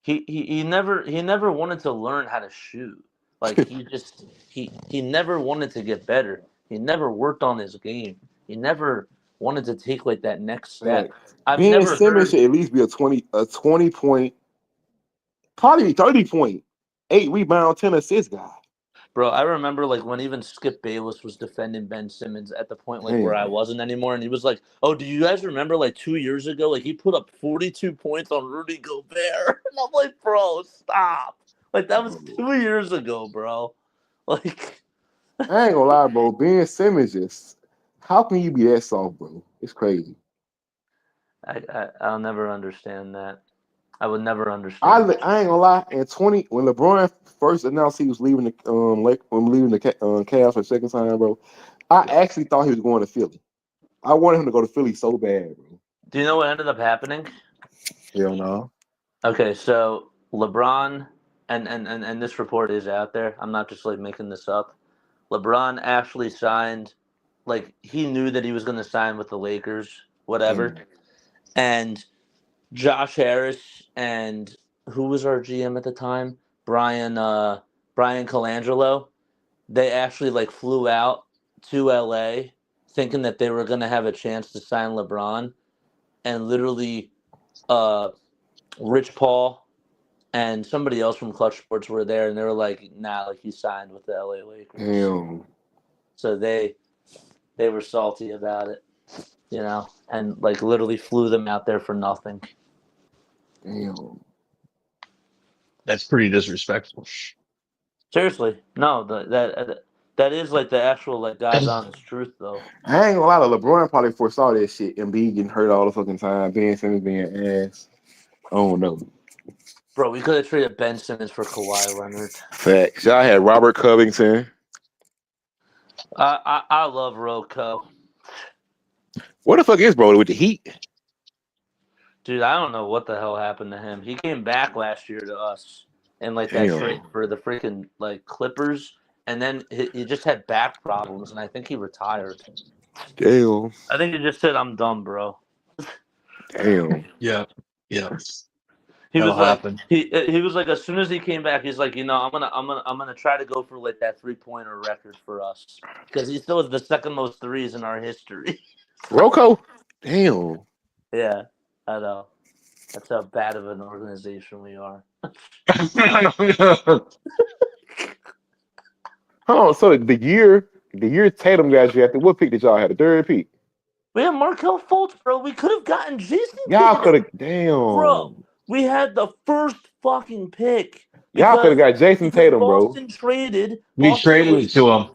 He never wanted to learn how to shoot. Like he never wanted to get better. He never worked on his game. He never wanted to take like that next step. I've Ben never Simmons heard, should at least be a 20 point, probably 30 point, 8 rebound, 10 assist guy. bro. I remember like when even Skip Bayless was defending Ben Simmons at the point like where I Damn. wasn't anymore, and he was like, "Oh, do you guys remember like 2 years ago? Like he put up 42 points on Rudy Gobert." And I'm like, "Bro, stop!" Like that was 2 years ago, bro. Like I ain't gonna lie, bro. Ben Simmons just, how can you be that soft, bro? It's crazy. I'll never understand that. I would never I understand. ain't gonna lie. In 20, when LeBron first announced he was leaving the Cavs for the second time, bro, I actually thought he was going to Philly. I wanted him to go to Philly so bad, bro. Do you know what ended up happening? Hell no. Okay, so LeBron and this report is out there. I'm not just like making this up. LeBron actually signed, like he knew that he was going to sign with the Lakers, whatever. And Josh Harris and who was our GM at the time? Brian Colangelo. They actually like flew out to LA thinking that they were going to have a chance to sign LeBron, and literally Rich Paul and somebody else from Clutch Sports were there, and they were like, "Nah, like he signed with the LA Lakers." Damn. So they were salty about it, and like literally flew them out there for nothing. Damn. That's pretty disrespectful. Seriously, no, that is like the actual like God's honest truth, though. I ain't gonna lie, LeBron probably foresaw that shit and be getting hurt all the fucking time. Ben Simmons being ass. I don't know. Bro, we could have traded Ben Simmons for Kawhi Leonard. Facts. Y'all had Robert Covington. I love Rocco. What the fuck is bro with the Heat? Dude, I don't know what the hell happened to him. He came back last year to us in like that Damn. trade for the freaking like Clippers, and then he just had back problems, and I think he retired. Damn. I think he just said, "I'm done, bro." Damn. Yeah. He That'll was like, happen. he was like, as soon as he came back, he's like, I'm gonna try to go for like that 3-pointer record for us, because he still has the second most threes in our history. Rocco? Damn. Yeah, I know. That's how bad of an organization we are. Oh, so the year Tatum got drafted, what pick did y'all have? The third pick? We had Markelle Fultz, bro. We could have gotten Jason. Y'all could have, damn. Bro, we had the first fucking pick. Y'all could have got Jason Tatum, Boston bro. traded. We traded to him.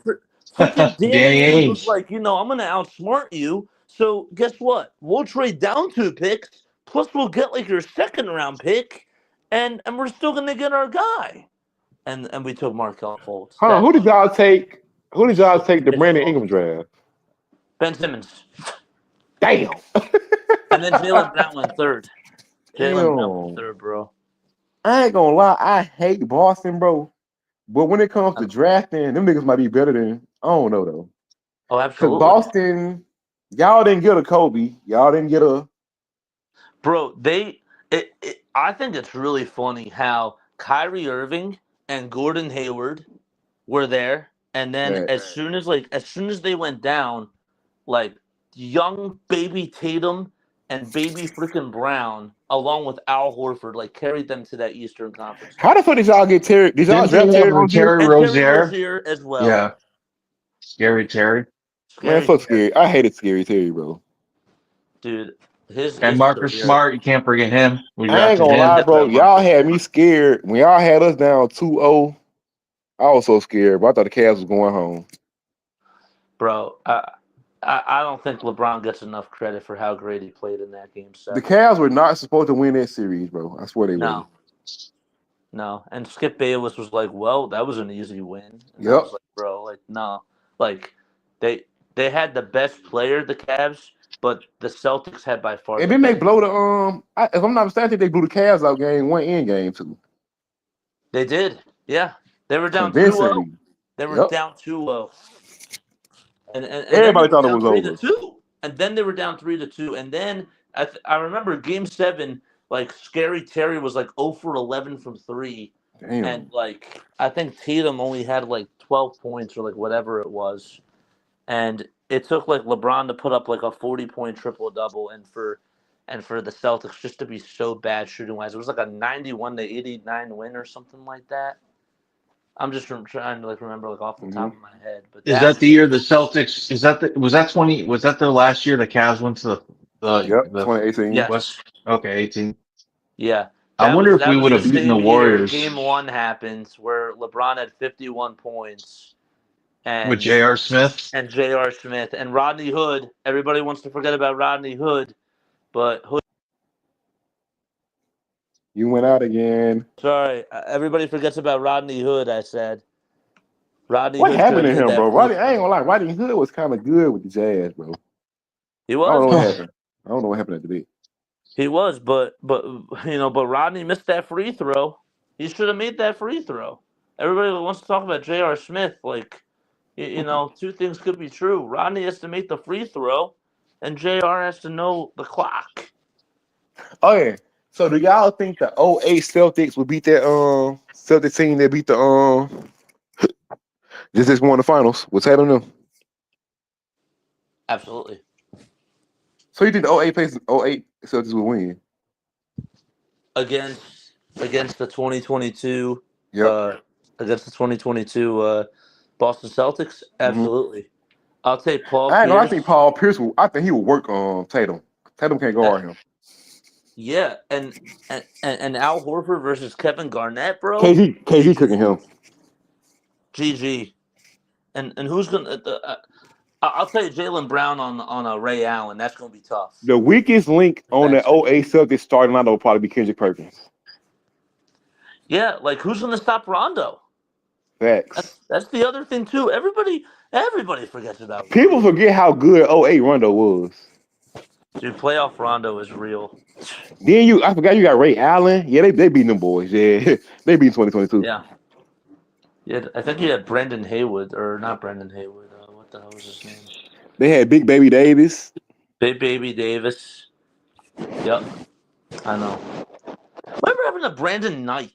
Freaking Danny Ainge was Ainge. like, I'm going to outsmart you. So guess what? We'll trade down 2 picks. Plus, we'll get like your second round pick, and we're still going to get our guy. And we took Markelle Fultz. Hold on, who did y'all take? Who did y'all take the Brandon Ingram draft? Ben Simmons. Damn. And then Jaylen Brown went third. Jaylen Brown Damn. went third, bro. I ain't gonna lie, I hate Boston, bro. But when it comes to drafting, them niggas might be better than I don't know though. Oh, Because absolutely. Boston, y'all didn't get a Kobe. Y'all didn't get a Bro, I think it's really funny how Kyrie Irving and Gordon Hayward were there, and then as soon as they went down, like young baby Tatum and baby freaking Brown, along with Al Horford, like carried them to that Eastern Conference How the title. fuck did y'all get Terry? Did y'all Didn't they draft have Terry Rozier? Terry And Terry Rozier? Rozier as well. Yeah. Scary Terry. Man, Scary fuck Terry. Scary. I hated Scary Terry, bro. Dude, his And Marcus career. Smart, you can't forget him. We I ain't drafted gonna him. lie, bro. Marcus Y'all had me Smart. scared. When y'all had us down 2-0, I was so scared, but I thought the Cavs was going home. Bro, I don't think LeBron gets enough credit for how great he played in that game 7. The Cavs were not supposed to win that series, bro. I swear they were. No. And Skip Bayless was like, well, that was an easy win. And I Yep. was like, bro, like, no. Like, they had the best player, the Cavs, but the Celtics had by far And the then they best. blow the if I'm not mistaken, I think they blew the Cavs out game 1 and game 2. They did. Yeah. They were down 2-0. Convincingly. They were Yep. down 2-0. And then they Everybody were thought it down was 3-2. And then they were down 3-2. And then I remember game 7, like Scary Terry was like 0 for 11 from 3. Damn. And like I think Tatum only had like 12 points or like whatever it was. And it took like LeBron to put up like a 40-point triple double, and for the Celtics just to be so bad shooting wise. It was like a 91-89 win or something like that. I'm just trying to like remember like off the top of my head. But Is that the year the Celtics? Was that the last year the Cavs went to the Yep, 2018. Yes. West? Okay, 18. Yeah. I wonder if that we was would have the beaten the same year Warriors Game 1 happens where LeBron had 51 points and with J.R. Smith. and J.R. Smith and Rodney Hood. Everybody wants to forget about Rodney Hood, but Hood. You went out again. Sorry, everybody forgets about Rodney Hood. I said. Rodney What Hood happened to should have him, made that bro? free Rodney, I ain't throw. gonna lie. Rodney Hood was kind of good with the Jazz, bro. He I don't know was. what happened. I don't know what happened after that. He was, but Rodney missed that free throw. He should have made that free throw. Everybody wants to talk about J.R. Smith. Like, two things could be true. Rodney has to make the free throw, and J.R. has to know the clock. Oh yeah. So do y'all think the 08 Celtics would beat that Celtics team that beat the just won the finals with Tatum them? Absolutely. So you think the 08 Celtics would win? Against the 2022 Yep. against the 2022 Boston Celtics, absolutely. I'll take Paul I ain't gonna. I Pierce. think Paul Pierce will. I think he will work on Tatum. Tatum can't guard him. Yeah, and Al Horford versus Kevin Garnett, bro. KG cooking him. GG. And who's gonna? I'll tell you, Jaylen Brown on a Ray Allen. That's gonna be tough. The weakest link on the 08 Celtics starting lineup will probably be Kendrick Perkins. Yeah, like who's gonna stop Rondo? Facts. That's the other thing too. Everybody forgets about People Rondo. forget how good 08 Rondo was. Dude, playoff Rondo is real. Then I forgot you got Ray Allen. Yeah, they beating them boys. Yeah, they beat 2022. Yeah. Yeah, I think you had Brendan Haywood, or not Brendan Haywood. What the hell was his name? They had Big Baby Davis. Big Baby Davis. Yep, I know. Whatever happened to Brandon Knight?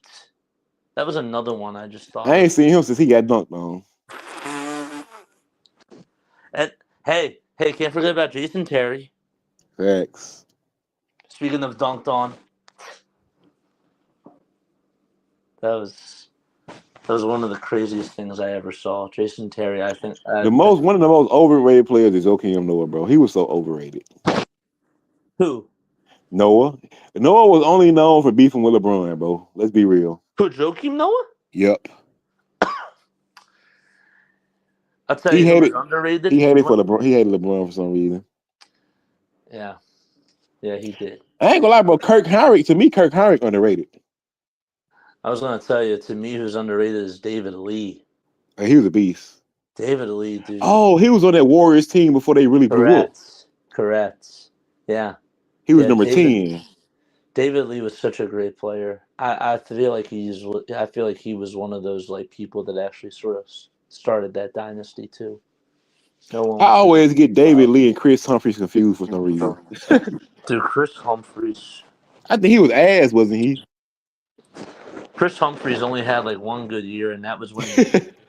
That was another one I just thought. I ain't seen him since he got dunked on. And hey, can't forget about Jason Terry. Facts. Speaking of dunked on, that was one of the craziest things I ever saw. Jason Terry, I think One of the most overrated players is Joakim Noah, bro. He was so overrated. Who? Noah. Noah was only known for beefing with LeBron, bro. Let's be real. Who? Joakim Noah? Yep. I'll tell you, who was underrated. He hated LeBron. He hated LeBron for some reason. Yeah, he did. I ain't gonna lie, bro. Kirk Hinrich underrated. I was gonna tell you, to me, who's underrated is David Lee. He was a beast. David Lee, dude. Oh, he was on that Warriors team before they really blew up. Correct. Yeah. He was number 10. David Lee was such a great player. I feel like he was one of those like people that actually sort of started that dynasty too. No one I was super always get David Lee and Chris Humphries confused for some reason. dude. Chris Humphries. I think he was ass, wasn't he? Chris Humphries only had like one good year, and that was when he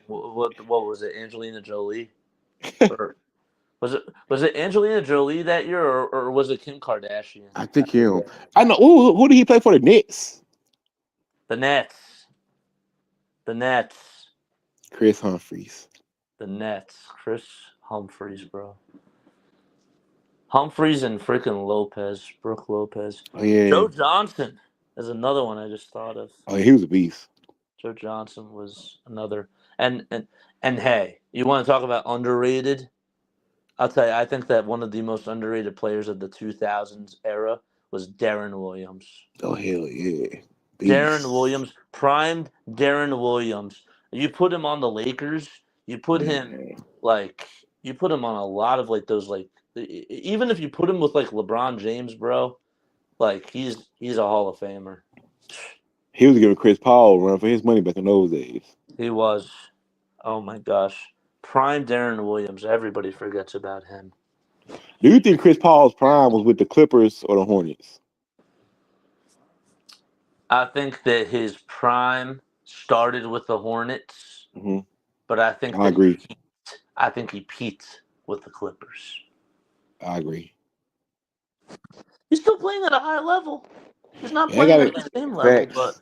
was what was it? Angelina Jolie, or was it Angelina Jolie that year, or was it Kim Kardashian? I think him. I know. Who did he play for the Nets? The Nets. The Nets. Chris Humphries. The Nets. Chris Humphries, bro. Humphries and freaking Lopez. Brooke Lopez. Oh yeah. Joe Johnson is another one I just thought of. Oh, he was a beast. Joe Johnson was another. And hey, you want to talk about underrated? I'll tell you, I think that one of the most underrated players of the 2000s era was Darren Williams. Oh hell yeah. Beast. Darren Williams, primed Darren Williams. You put him on the Lakers, you put him on a lot of like those like even if you put him with like LeBron James, bro, like he's a Hall of Famer. He was giving Chris Paul a run for his money back in those days. He was. Oh my gosh. Prime Darren Williams. Everybody forgets about him. Do you think Chris Paul's prime was with the Clippers or the Hornets? I think that his prime started with the Hornets, but I think I agree. He peaked with the Clippers. I agree. He's still playing at a high level. He's not playing at the same level, but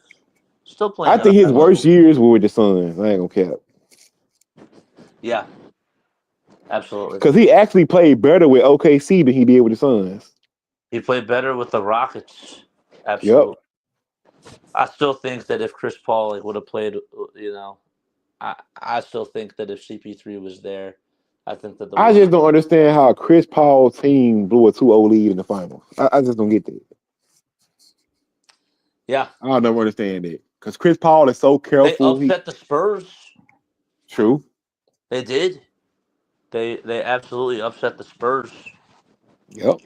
still playing. I think his worst years were with the Suns. I ain't gonna cap. Yeah, absolutely. Because he actually played better with OKC than he did with the Suns. He played better with the Rockets. Absolutely. Yep. I still think that if Chris Paul would have played, I still think that if CP3 was there, I think that I just don't understand how Chris Paul's team blew a 2-0 lead in the finals. I just don't get that. Yeah. I'll never understand it. Because Chris Paul is so careful. They upset the Spurs. True. They did. They absolutely upset the Spurs. Yep.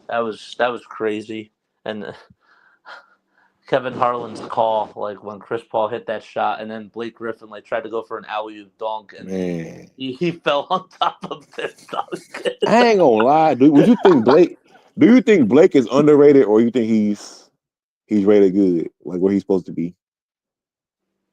That was crazy. And Kevin Harlan's call, like when Chris Paul hit that shot, and then Blake Griffin tried to go for an alley-oop dunk, and he fell on top of the dunk. I ain't gonna lie, dude. Would you think Blake? Do you think Blake is underrated, or you think he's rated good, like where he's supposed to be?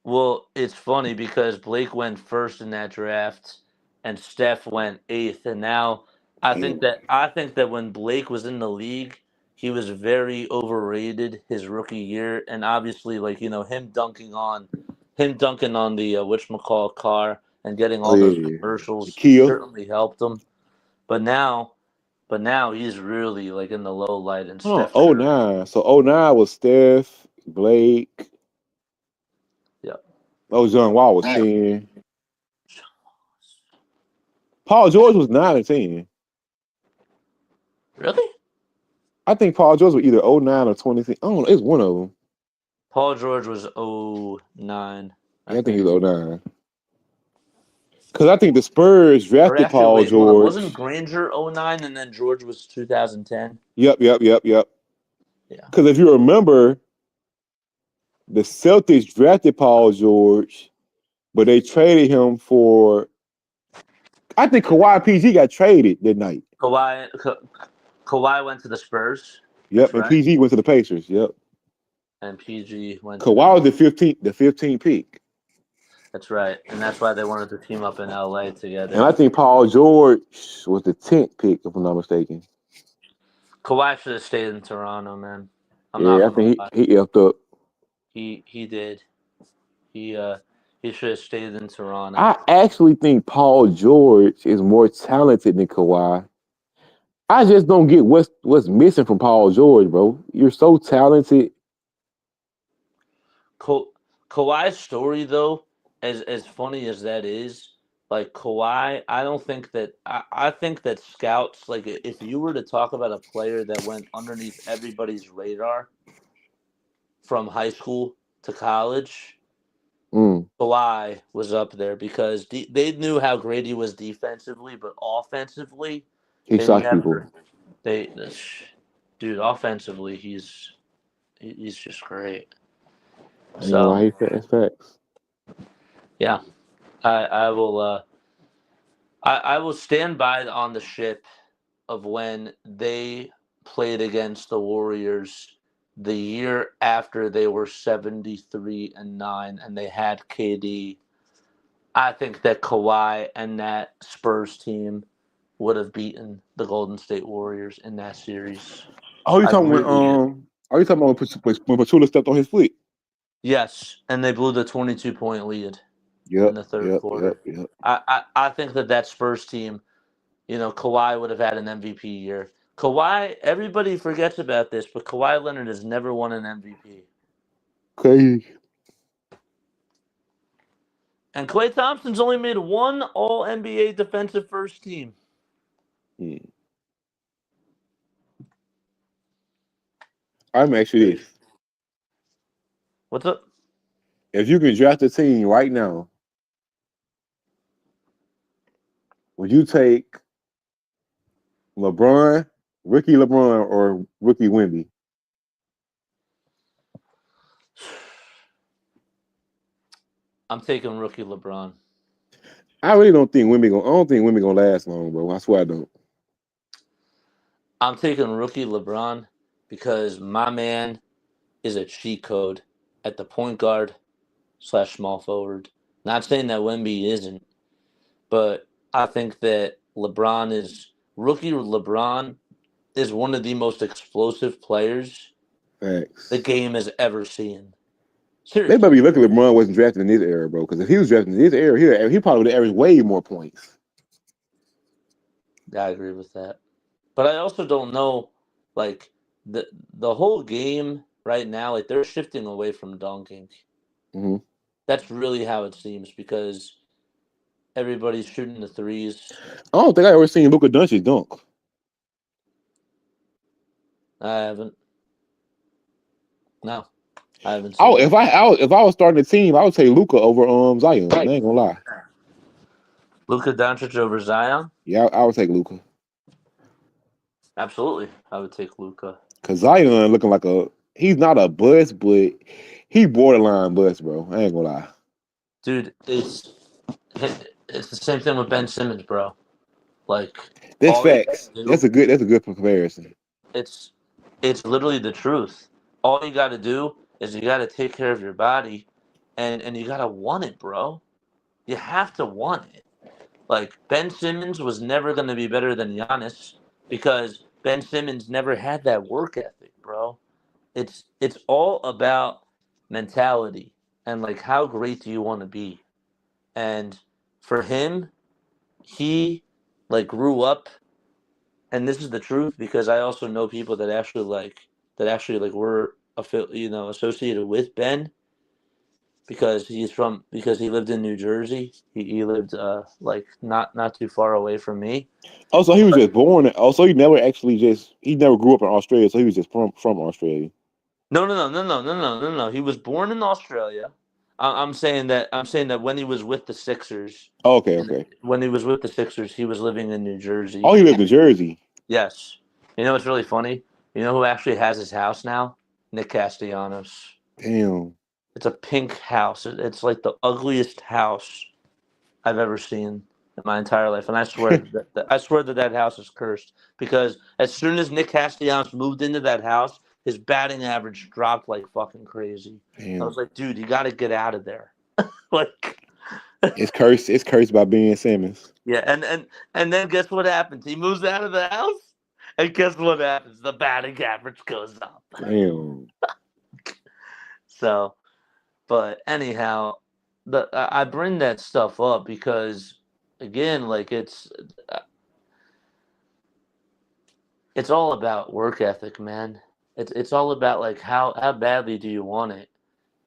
Well, it's funny because Blake went first in that draft, and Steph went 8th, and now I think that when Blake was in the league, he was very overrated his rookie year, and obviously, him dunking on the whatchamacallit car and getting all those commercials certainly helped him. But now he's really in the low light. And Steph. 09. So 09 was Steph, Blake. Yep. John Wall was 10. Paul George was 9 and 10. Really? I think Paul George was either 09 or 20. I don't know. It's one of them. Paul George was 09. I think he was 09. Because I think the Spurs drafted Paul George. Wasn't Granger 09 and then George was 2010? Yep. Yeah. Because if you remember, the Celtics drafted Paul George, but they traded him for. I think Kawhi PG got traded that night. Kawhi went to the Spurs. Yep, and PG went to the Pacers. Yep. And PG went. Kawhi was the 15th pick. That's right, and that's why they wanted to team up in LA together. And I think Paul George was the 10th pick, if I'm not mistaken. Kawhi should have stayed in Toronto, man. I think he effed up. He did. He should have stayed in Toronto. I actually think Paul George is more talented than Kawhi. I just don't get what's missing from Paul George, bro. You're so talented. Kawhi's story, though, as funny as that is, Kawhi, I think that scouts, if you were to talk about a player that went underneath everybody's radar from high school to college, Kawhi was up there because they knew how great he was defensively, but offensively, he shot people. Dude, offensively, He's just great. I ain't gonna lie, So it's facts. yeah, I will. I will stand by on the ship of when they played against the Warriors the year after they were 73-9 and they had KD. I think that Kawhi and that Spurs team would have beaten the Golden State Warriors in that series. Oh, you I talking when really do. Are you talking about when Petula stepped on his foot? Yes, and they blew the 22-point lead Yep, in the third yep. quarter. I think that Spurs team, Kawhi would have had an MVP year. Kawhi, everybody forgets about this, but Kawhi Leonard has never won an MVP. Crazy. And Klay Thompson's only made one All-NBA defensive first team. I'm actually this. What's up? If you could draft a team right now, would you take LeBron, Ricky LeBron, or Ricky Wemby? I'm taking rookie LeBron. I really don't think Wemby gonna. I don't think Wemby gonna last long, bro. I swear I don't. I'm taking rookie LeBron because my man is a cheat code at the point guard / small forward. Not saying that Wemby isn't, but I think that rookie LeBron is one of the most explosive players Facts. the game has ever seen. They Seriously. better be lucky LeBron wasn't drafted in this era, bro. Because if he was drafted in this era, he probably would have averaged way more points. I agree with that. But I also don't know, like, the whole game right now, like, they're shifting away from dunking. Mm-hmm. That's really how it seems because everybody's shooting the threes. I don't think I ever seen Luka Doncic dunk. I haven't. No, I haven't seen Oh, it. if I was starting a team, I would take Luka over Zion. I ain't gonna lie. Luka Doncic over Zion? Yeah, I would take Luka. Absolutely, I would take Luka. Cause Zion looking like he's not a bust, but he borderline bust, bro. I ain't gonna lie. Dude, it's the same thing with Ben Simmons, bro. Like That's all you facts. gotta do, That's a good comparison. it's literally the truth. All you got to do is you got to take care of your body, and you got to want it, bro. You have to want it. Like Ben Simmons was never going to be better than Giannis because Ben Simmons never had that work ethic, bro. It's all about mentality and like how great do you want to be. And for him, he like grew up, and this is the truth because I also know people that actually were associated with Ben because he lived in New Jersey. He lived like not too far away from me. Also, he was just born. Also, he never grew up in Australia, so he was just from Australia. No. He was born in Australia. I'm saying that when he was with the Sixers. Oh, okay. When he was with the Sixers, he was living in New Jersey. Oh, he lived in Jersey. Yes. You know what's really funny? You know who actually has his house now? Nick Castellanos. Damn. It's a pink house. It's like the ugliest house I've ever seen in my entire life, and I swear that house is cursed because as soon as Nick Castellanos moved into that house, his batting average dropped like fucking crazy. Damn. I was like, dude, you got to get out of there. Like, it's cursed. It's cursed by Ben Simmons. Yeah, and then guess what happens? He moves out of the house, and guess what happens? The batting average goes up. Damn. So, but anyhow, I bring that stuff up because, again, like it's all about work ethic, man. It's all about like how badly do you want it,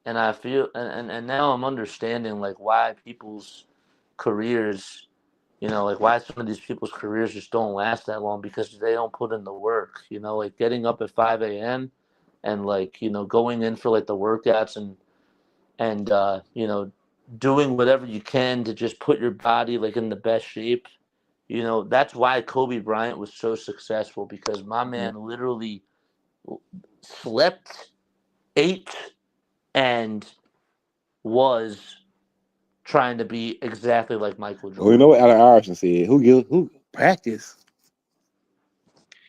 and I feel and now I'm understanding like why people's careers, like why some of these people's careers just don't last that long because they don't put in the work. Like getting up at 5 a.m. and like going in for like the workouts and doing whatever you can to just put your body like in the best shape. That's why Kobe Bryant was so successful because my man literally slept ate and was trying to be exactly like Michael Well, you Jordan. know what Allen Iverson said? Who practice?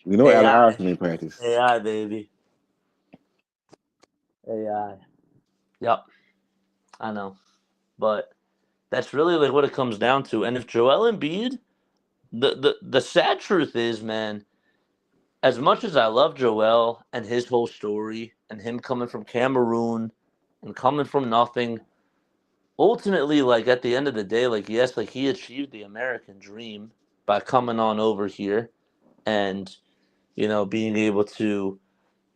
We know Allen AI, Iverson in practice. AI, baby, AI. Yep, I know, but that's really like what it comes down to. And if Joel Embiid, the sad truth is, man, as much as I love Joel and his whole story and him coming from Cameroon and coming from nothing, ultimately, like at the end of the day, like yes, like he achieved the American dream by coming on over here and being able to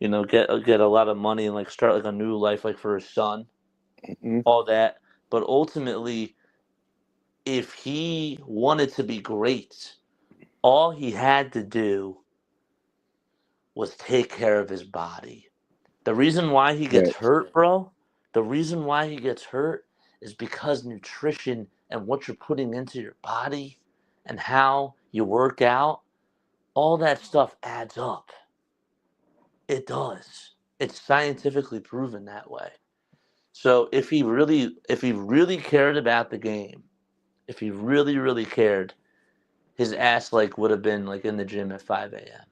get a lot of money and like start like a new life like for his son, Mhm. all that. But ultimately, if he wanted to be great, all he had to do was take care of his body. The reason why he gets Facts. hurt, bro, the reason why he gets hurt is because nutrition and what you're putting into your body and how you work out, all that stuff adds up. It does. It's scientifically proven that way. So if he really cared about the game, if he really, really cared, his ass like would have been like in the gym at 5 a.m.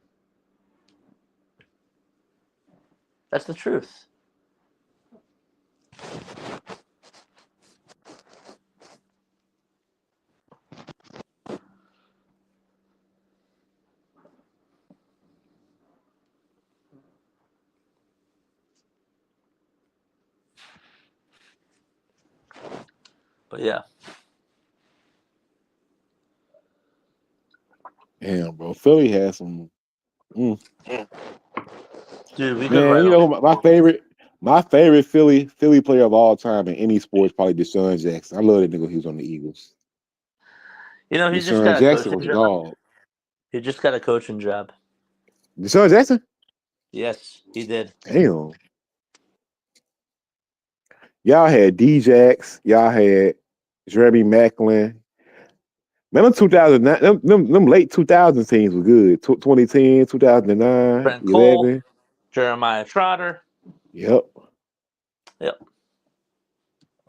That's the truth. But yeah, Damn, bro. Philly has some. Mm. dude, we could Man, write you a know whole. my favorite Philly player of all time in any sport is probably Deshaun Jackson. I love that nigga. He was on the Eagles. He just Deshaun got a Jackson coaching was a job. dog. He just got a coaching job. Deshaun Jackson? Yes, he did. Damn. Y'all had D-Jax. Y'all had Jeremy Macklin. Man, them 2009, them late 2000 teams were good. 2010, 2009, Trent Cole, 11. Jeremiah Trotter. Yep. Yep,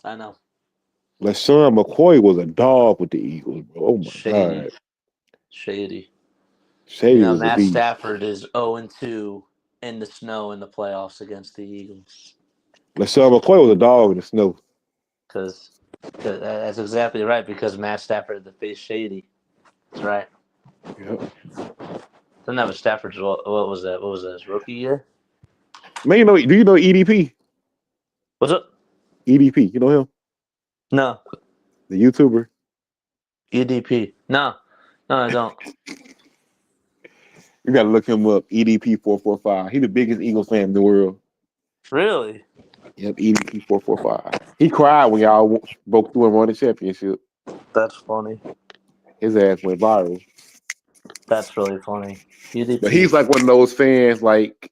I know. LaShawn McCoy was a dog with the Eagles, bro. Oh my Shady, God. shady. Shady was a Matt beast. Stafford is 0-2 in the snow in the playoffs against the Eagles. LaShawn McCoy was a dog in the snow. Because that's exactly right. Because Matt Stafford, the face shady. That's right. Yep. Didn't have a Stafford's. What was that? What was that? His rookie year? Man, do you know EDP? What's up? EDP, you know him? No. The YouTuber? EDP. No, I don't. You gotta look him up. EDP 445. He the biggest Eagles fan in the world. Really? Yep, EDP 445. He cried when y'all broke through and won the championship. That's funny. His ass went viral. That's really funny. But EDP he's like one of those fans, like,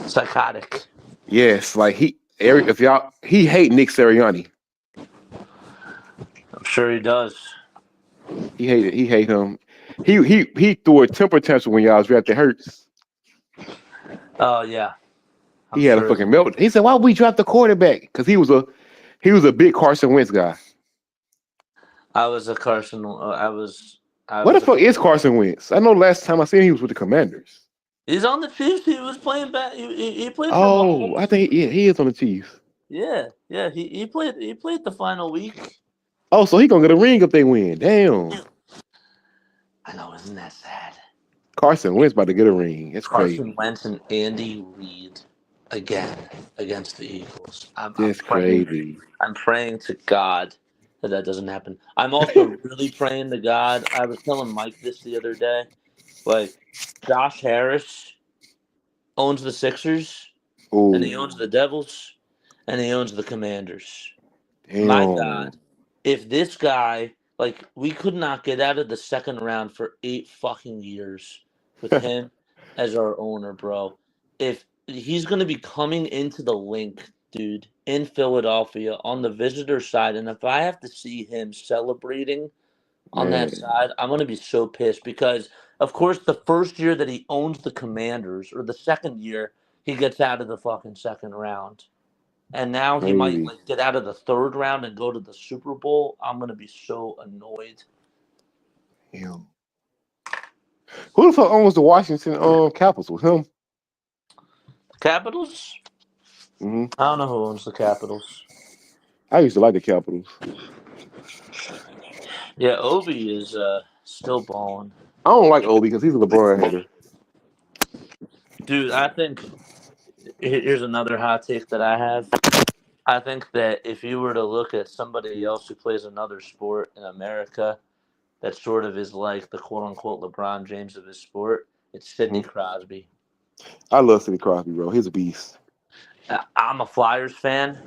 psychotic. yes, like he hate Nick Sirianni. I'm sure he does. He hate him. He threw a temper tantrum when y'all was drafted Hurts. Oh yeah, I'm He had a sure. fucking melt. He said, "Why we draft the quarterback?" Because he was a big Carson Wentz guy. I was a Carson. I What the was a. fuck is Carson Wentz? I know last time I seen him, he was with the Commanders. He's on the Chiefs. He was playing back. He played for Oh, I Mahomes. think he is on the Chiefs. Yeah. He played the final week. Oh, so he gonna get a ring if they win. Damn. I know, isn't that sad? Carson Wentz about to get a ring. That's Carson crazy. Wentz and Andy Reid again against the Eagles. I'm That's praying. crazy. I'm praying to God that doesn't happen. I'm also really praying to God. I was telling Mike this the other day. Like, Josh Harris owns the Sixers, and he owns Oh, the Devils, and he owns the Commanders. My damn. God, if this guy, like, we could not get out of the second round for 8 fucking years with him as our owner, bro. If he's going to be coming into the link, dude, in Philadelphia on the visitor side, and if I have to see him celebrating on that Man. side, I'm going to be so pissed because, of course, the first year that he owns the Commanders, or the second year, he gets out of the fucking second round. And now he might Crazy. like get out of the third round and go to the Super Bowl. I'm gonna be so annoyed. Damn. Who the fuck owns the Washington Capitals? Him? Capitals? Hmm. I don't know who owns the Capitals. I used to like the Capitals. Yeah, Obi is still balling. I don't like Obi because he's a LeBron hater. Dude, I think here's another hot take that I have. I think that if you were to look at somebody else who plays another sport in America that sort of is like the quote unquote LeBron James of his sport, it's Sidney Crosby. I love Sidney Crosby, bro. He's a beast. I'm a Flyers fan.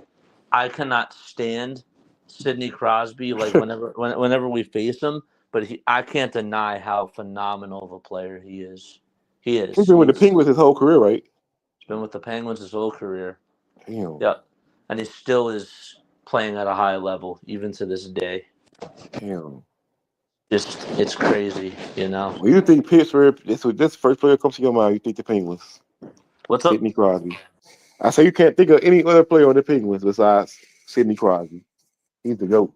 I cannot stand Sidney Crosby. Like whenever we face him, but I can't deny how phenomenal of a player he is. He is. He's been with the Penguins his whole career, right? He's been with the Penguins his whole career. Damn. Yep, and he still is playing at a high level even to this day. Damn. Just it's crazy, you know. Well, you think Pittsburgh? This first player comes to your mind. You think the Penguins? What's up? Sidney Crosby. I say you can't think of any other player on the Penguins besides Sidney Crosby. He's the GOAT.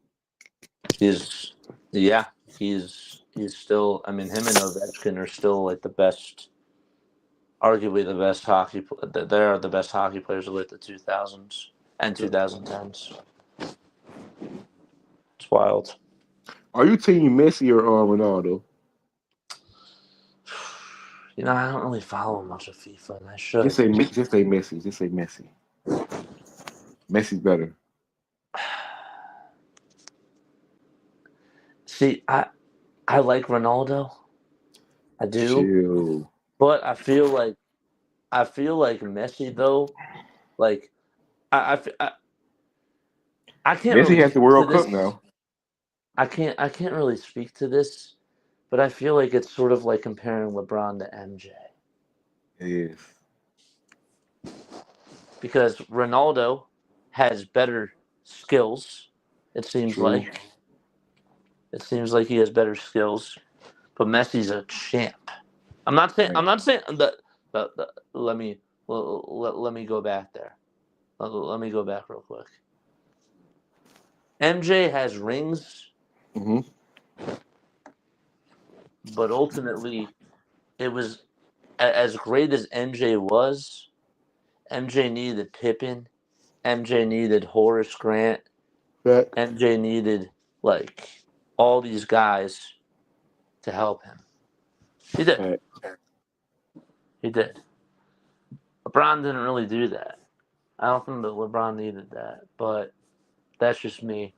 He's still. I mean, him and Ovechkin are still like the best, arguably the best hockey. They are the best hockey players of like the 2000s and 2010s. It's wild. Are you team Messi or Ronaldo? You know, I don't really follow much of FIFA, and I should. Just say Messi. Just say Messi. Messi's better. See, I like Ronaldo. I do. Chill. But I feel like Messi though, like I can't Messi really has the speak World to Cup this. now. I can't really speak to this, but I feel like it's sort of like comparing LeBron to MJ. It is. Because Ronaldo has better skills, it seems True. like. It seems like he has better skills, but Messi's a champ. I'm not saying that. Let me go back there. Let me go back real quick. MJ has rings, Mm-hmm. but ultimately, it was as great as MJ was. MJ needed Pippen. MJ needed Horace Grant. Facts. MJ needed like all these guys to help him. He did. Facts. He did. LeBron didn't really do that. I don't think that LeBron needed that, but that's just me.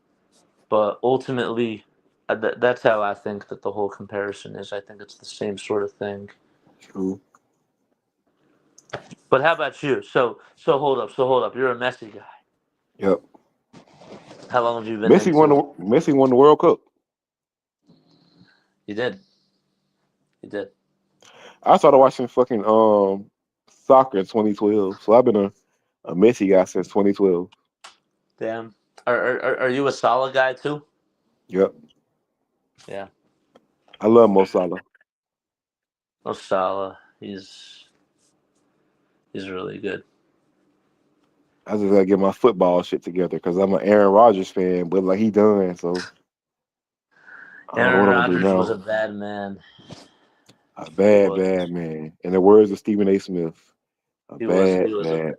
But ultimately, that's how I think that the whole comparison is. I think it's the same sort of thing. True. But how about you? So hold up. You're a Messi guy. Yep. How long have you been Messi won the World Cup. He did. I started watching fucking soccer in 2012, so I've been a Messi guy since 2012. Damn. Are you a Salah guy too? Yep. Yeah. I love Mo Salah. Mo Salah. He's really good. I just gotta get my football shit together because I'm an Aaron Rodgers fan, but like he done, so I don't know Aaron what I'm gonna do Rodgers now. was a bad man. A bad man. In the words of Stephen A. Smith, He was bad a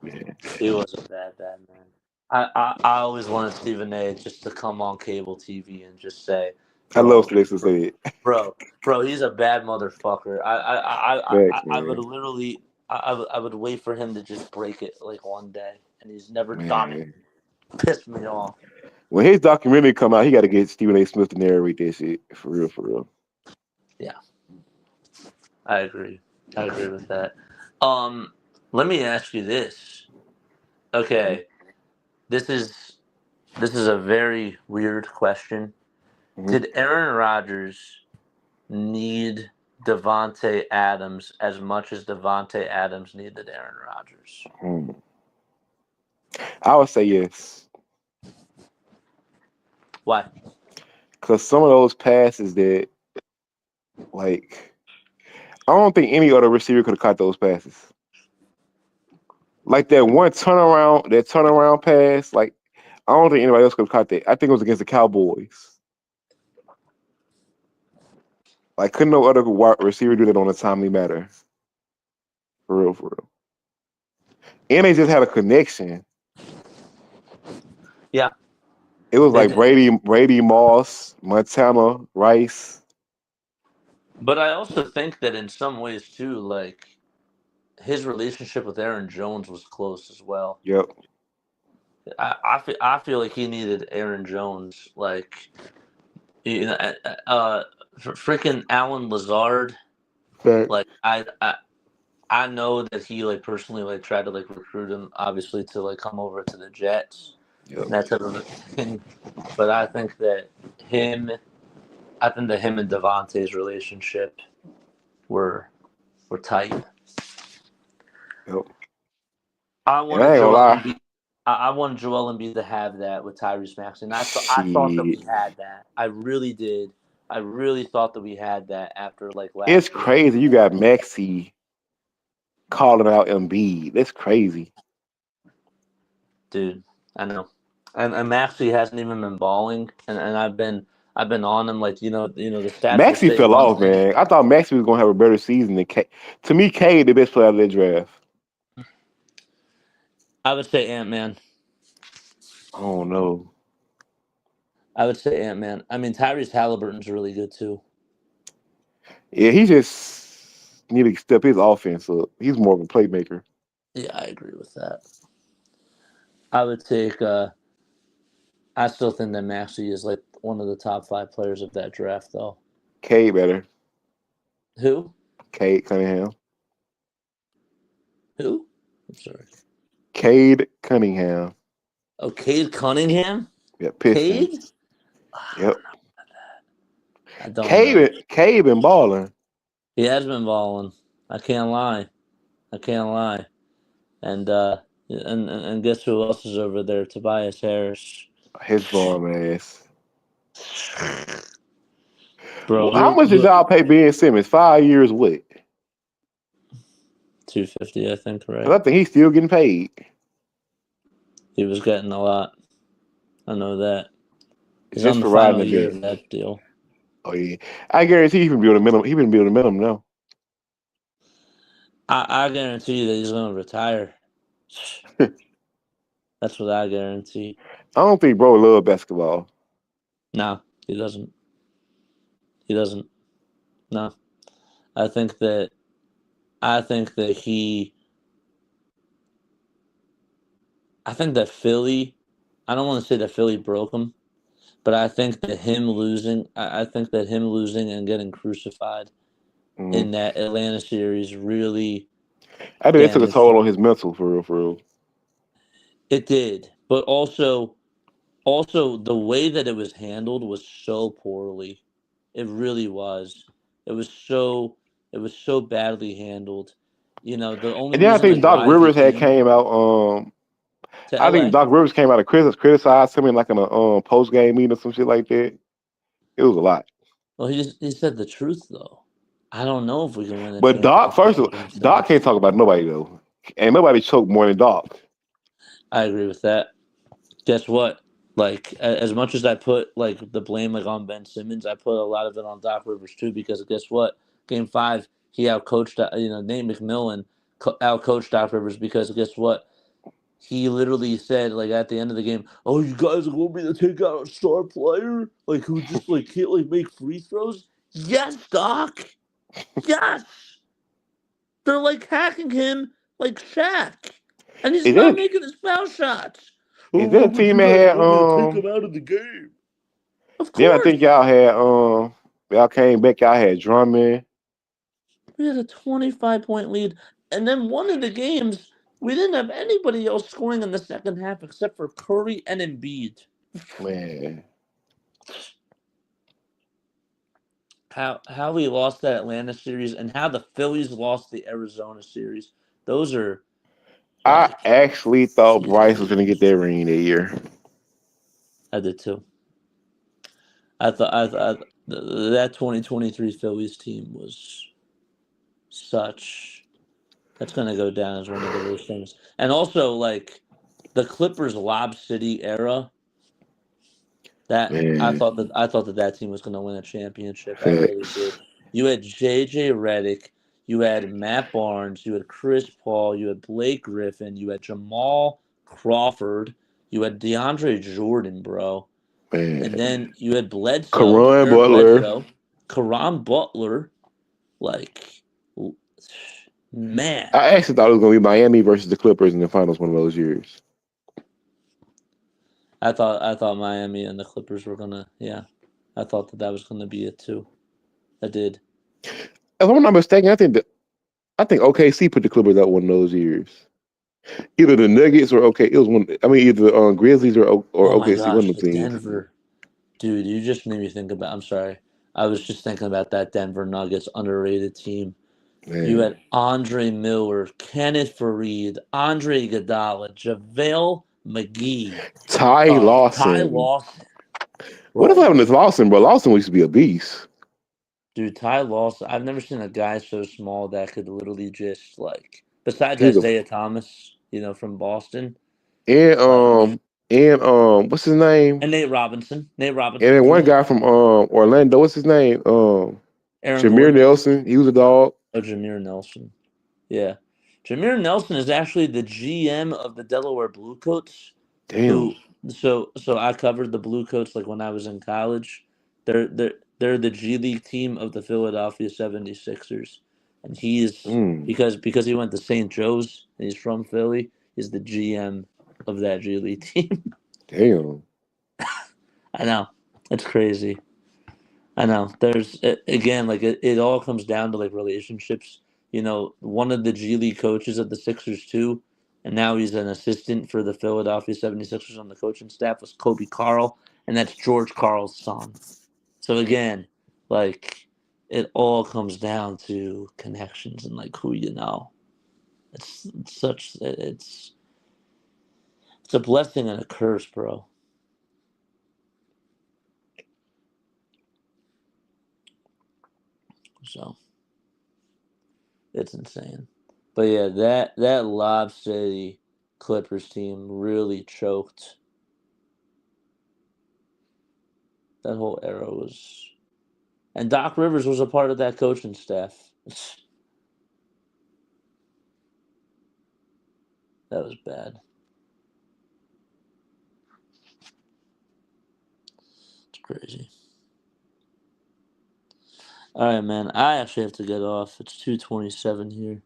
man. He was a bad man. I always wanted Stephen A. just to come on cable TV and just say, I love Stephen A. say it. Bro, he's a bad motherfucker. Facts, I man. would literally, I would wait for him to just break it like one day, and he's never Man. done it. Pissed me off. When his documentary come out, he got to get Stephen A. Smith to narrate that shit for real. Yeah, I agree with that. Let me ask you this. Okay, this is a very weird question. Mm-hmm. Did Aaron Rodgers need Davante Adams as much as Davante Adams needed Aaron Rodgers? I would say yes. Why? Because some of those passes that, like, I don't think any other receiver could have caught those passes. Like that turnaround pass. Like I don't think anybody else could have caught that. I think it was against the Cowboys. Like couldn't no other wide receiver do that on a timely matter. For real, for real. And they just had a connection. Yeah, It was they like did. Brady, Moss, Montana, Rice. But I also think that in some ways too, like his relationship with Aaron Jones was close as well. Yep. I feel like he needed Aaron Jones, like you know, freaking Alan Lazard. Fact. Like I know that he like personally like tried to like recruit him, obviously to like come over to the Jets, Yep. and that type of a thing. But I think that him and Devontae's relationship were tight. Yep. I And I wanted ain't gonna Joel lie. Embiid. I wanted Joel Embiid to have that with Tyrese Maxey, and I thought that we Shit. had that. I really did. I really thought that we had that after like It's last year. crazy. You got Maxey calling out Embiid. That's crazy. Dude, I know. And Maxey hasn't even been balling, and I've been on him like the stats will Maxey say fell one off, thing. man. I thought Maxey was gonna have a better season than K. To me, K the best player of that draft. I would say Ant-Man. I don't know. I would say Ant-Man. I mean, Tyrese Halliburton's really good too. Yeah, he just need to step his offense up. He's more of a playmaker. Yeah, I agree with that. I would take. I still think that Maxey is like one of the top 5 players of that draft, though. K better. Who? Cade Cunningham. Who? I'm sorry. Cade Cunningham. Oh, Cade Cunningham. Yeah, Cade? Pistons. I Yep. don't know about that. I don't know. Cade been balling. He has been balling. I can't lie. And guess who else is over there? Tobias Harris. His bum ass. Bro, How much did y'all pay Ben Simmons? 5 years what? $250, I think, right? 'Cause I think he's still getting paid. He was getting a lot. I know that. He's Just on the for riding final the year bench. of that deal. Oh yeah. I guarantee he been building minimum. He been building minimum now. I guarantee you that he's going to retire. That's what I guarantee. I don't think bro love basketball. No, he doesn't. He doesn't. No. I think that he. I think that Philly. I don't want to say that Philly broke him, but I think that him losing. I think that him losing and getting crucified in that Atlanta series really I think it took a damaged toll him. on his mental for real, for real. It did, but also the way that it was handled was so poorly. It really was. It was so badly handled. The only And then I reason think like Doc why he Rivers had came came out. to I think LA. Doc Rivers came out of criticized him in like in a post game meeting or some shit like that. It was a lot. Well, he said the truth though. I don't know if we can win a But Doc, first championship of with him all, saying Doc can't talk about nobody though, and nobody choked more than Doc. I agree with that. Guess what? Like as much as I put like the blame like on Ben Simmons, I put a lot of it on Doc Rivers too because guess what? Game 5, he outcoached Nate McMillan outcoached Doc Rivers because guess what? He literally said like at the end of the game, "Oh, you guys want me to take out a star player like who just like can't like make free throws?" Yes, Doc. Yes. They're like hacking him like Shaq, and he's Is not that making his foul shots. Oh, is that why a would team you that guys had want me to take him out of the game? Of Then I course. think y'all had y'all came back. Y'all had Drummond. We had a 25-point lead, and then one of the games we didn't have anybody else scoring in the second half except for Curry and Embiid. Man, How we lost that Atlanta series and how the Phillies lost the Arizona series. Those are I like actually thought Bryce was gonna get that ring that year. I did too. I thought that 2023 Phillies team was such That's gonna go down as one of the worst things. And also, like the Clippers Lob City era, that Man, I thought that team was gonna win a championship. I really did. facts. You had JJ Redick, you had Matt Barnes, you had Chris Paul, you had Blake Griffin, you had Jamal Crawford, you had DeAndre Jordan, bro. And Man, then you had Bledsoe, Karan Eric Butler. Bledsoe, Karan Butler, like man. I actually thought it was gonna be Miami versus the Clippers in the finals one of those years. I thought Miami and the Clippers were gonna I thought that was gonna be it too. I did. If I'm not mistaken, I think OKC put the Clippers out one of those years. Either the Nuggets or OK. It was one. I mean, either Grizzlies or Oh my OKC. One gosh, of the the teams. Denver dude, you just made me think about. I'm sorry, I was just thinking about that Denver Nuggets underrated team. You Man, had Andre Miller, Kenneth Fareed, Andre Iguodala, JaVale McGee, Ty Ty Lawson. Lawson. What is Bro, happening to Lawson, bro? Lawson used to be a beast. dude, Ty Lawson. I've never seen a guy so small that could literally just like. Besides He's a Isaiah Thomas, from Boston, and like, what's his name? and Nate Robinson. Nate And Robinson then one Jr. guy from Orlando. What's his name? Aaron Jameer Gordon. Nelson. He was a dog. Oh, Jameer Nelson. Yeah. Jameer Nelson is actually the GM of the Delaware Bluecoats. Damn. Who so I covered the Bluecoats like when I was in college. They're the G League team of the Philadelphia 76ers. And he is because he went to St. Joe's and he's from Philly, he's the GM of that G League team. Damn. I know. It's crazy. I know. There's again, like it all comes down to like relationships. One of the G League coaches of the Sixers too, and now he's an assistant for the Philadelphia 76ers on the coaching staff was Kobe Carl, and that's George Carl's son. So again, like it all comes down to connections and like who you know. It's a blessing and a curse, bro. So it's insane. But yeah, that Lob City Clippers team really choked. That whole era was, and Doc Rivers was a part of that coaching staff. That was bad. It's crazy. All right, man. I actually have to get off. It's 2:27 here.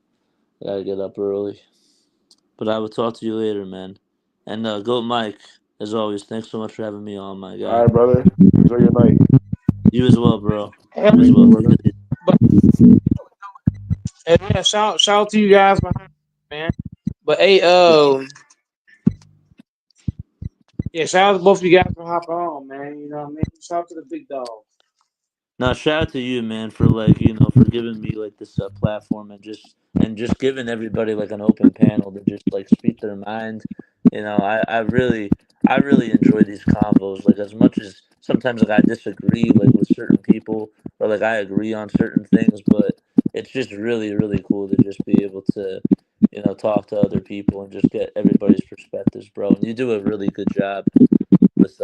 I gotta get up early. But I will talk to you later, man. And Goat Mike, as always, thanks so much for having me on, my guy. All right, brother. Enjoy your night. You as well, bro. Hey, You as well. brother. yeah, shout out to you guys, man. But hey, yeah, shout out to both of you guys for hopping on, man. You know what I mean? Shout out to the big dog. No, shout out to you, man, for for giving me like this platform and just giving everybody like an open panel to just like speak their mind. I really enjoy these combos. Like as much as sometimes like I disagree like with certain people or like I agree on certain things, but it's just really really cool to just be able to talk to other people and just get everybody's perspectives, bro. And you do a really good job with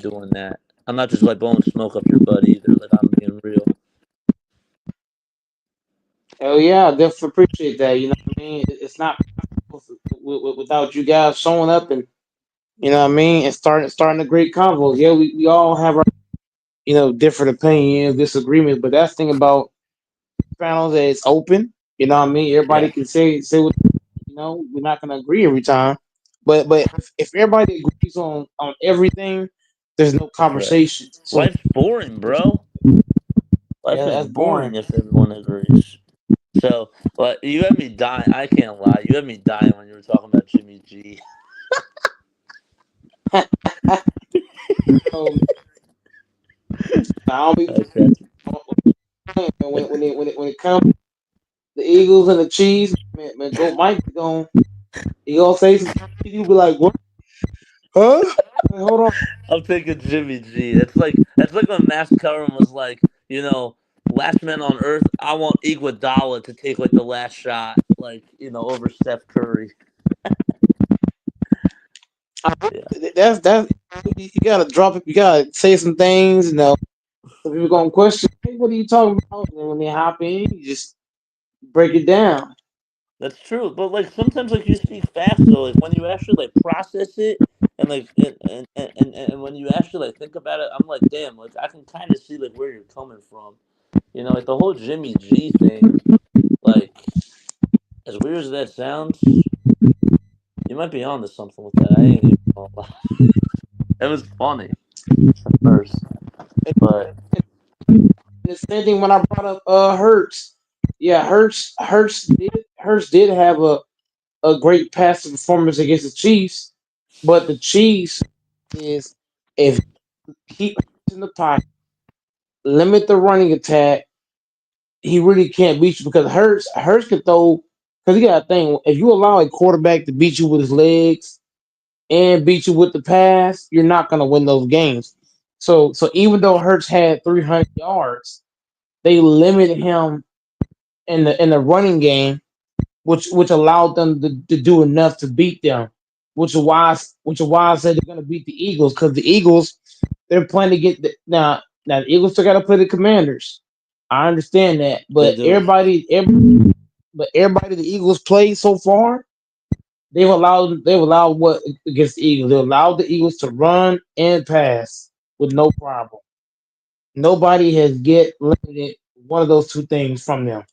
doing that. I'm not just like blowing smoke up your butt either. Like I'm being real. Oh yeah, I definitely appreciate that. You know what I mean? It's not without you guys showing up and you know what I mean and starting a great convo. Yeah, we all have our different opinions, disagreements, but that's the thing about panels that it's open. You know what I mean? Everybody Yeah. can say what we're not gonna agree every time. But if everybody agrees on everything, there's no Correct. conversation. So Life's boring, bro. Life yeah, is that's boring boring. if everyone agrees. So, but you had me dying. I can't lie. You had me dying when you were talking about Jimmy G. I don't be Okay. when it comes the Eagles and the Chiefs, man go Mike he gonna say something, you be like, what? Huh? Wait, hold on. I'm thinking Jimmy G. That's like when Max Curran was like, last man on earth. I want Iguodala to take like the last shot, like over Steph Curry. Yeah. That's you gotta drop it. You gotta say some things. So people gonna question, hey, what are you talking about? And then when they hop in, you just break it down. That's true, but like sometimes like you speak fast, so like when you actually like process it and like and when you actually like think about it, I'm like, damn, like I can kind of see like where you're coming from. Like the whole Jimmy G thing, like as weird as that sounds, you might be onto something with that. I ain't even gonna lie. It was funny at first, but The same thing when I brought up Hurts. Yeah, Hurts did have a great passing performance against the Chiefs, but the Chiefs is if you keep Hurts in the pocket, limit the running attack, he really can't beat you because Hurts can throw because you got a thing. If you allow a quarterback to beat you with his legs and beat you with the pass, you're not gonna win those games. So even though Hurts had 300 yards, they limited him in the running game, which allowed them to do enough to beat them. Which is why I said they're gonna beat the Eagles because the Eagles they're planning to get now the Eagles still gotta play the Commanders. I understand that, they but do. everybody the Eagles played so far, they've allowed what against the Eagles? They allowed the Eagles to run and pass with no problem. Nobody has get limited one of those two things from them.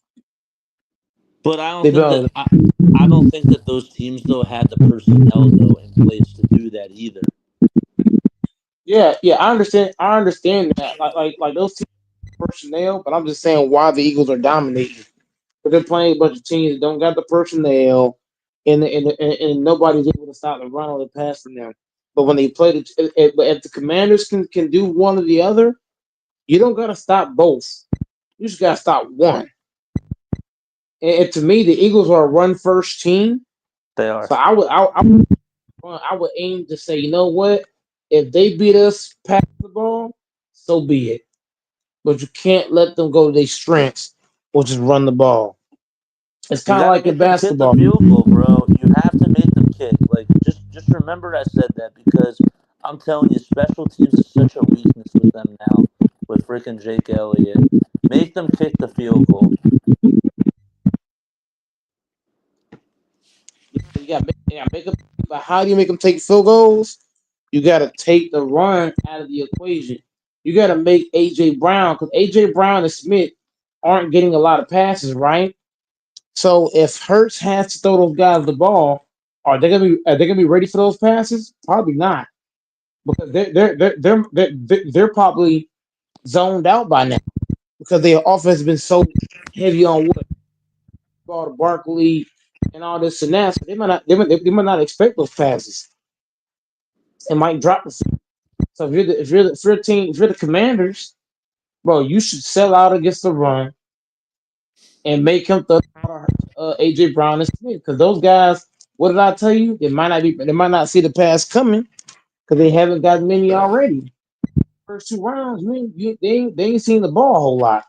But I don't They've think been that I don't think that those teams though had the personnel though in place to do that either. yeah, I understand that. Like those teams have personnel, but I'm just saying why the Eagles are dominating. But they're playing a bunch of teams that don't got the personnel, and nobody's able to stop the run or the pass from them. But when they play but if the Commanders can do one or the other, you don't gotta stop both. You just gotta stop one. And to me, the Eagles are a run first team. They So are. I would aim to say, you know what? If they beat us pass the ball, so be it. But you can't let them go to their strengths, which is run the ball. It's You kind of got to like in make them kick the basketball. field goal, bro. You have to make them kick. Like just remember I said that because I'm telling you, special teams is such a weakness with them now with freaking Jake Elliott. Make them kick the field goal. You gotta make them. But how do you make them take field goals? You gotta take the run out of the equation. You gotta make AJ Brown because AJ Brown and Smith aren't getting a lot of passes, right? So if Hurts has to throw those guys the ball, are they gonna be ready for those passes? Probably not because they're probably zoned out by now because their offense has been so heavy on what ball to Barkley and all this and that. So they might not expect those passes and might drop the. So if you're the Commanders, bro, you should sell out against the run and make him throw AJ Brown and Smith because those guys. What did I tell you? They might not see the pass coming because they haven't got many already. First two rounds, man, they ain't seen the ball a whole lot.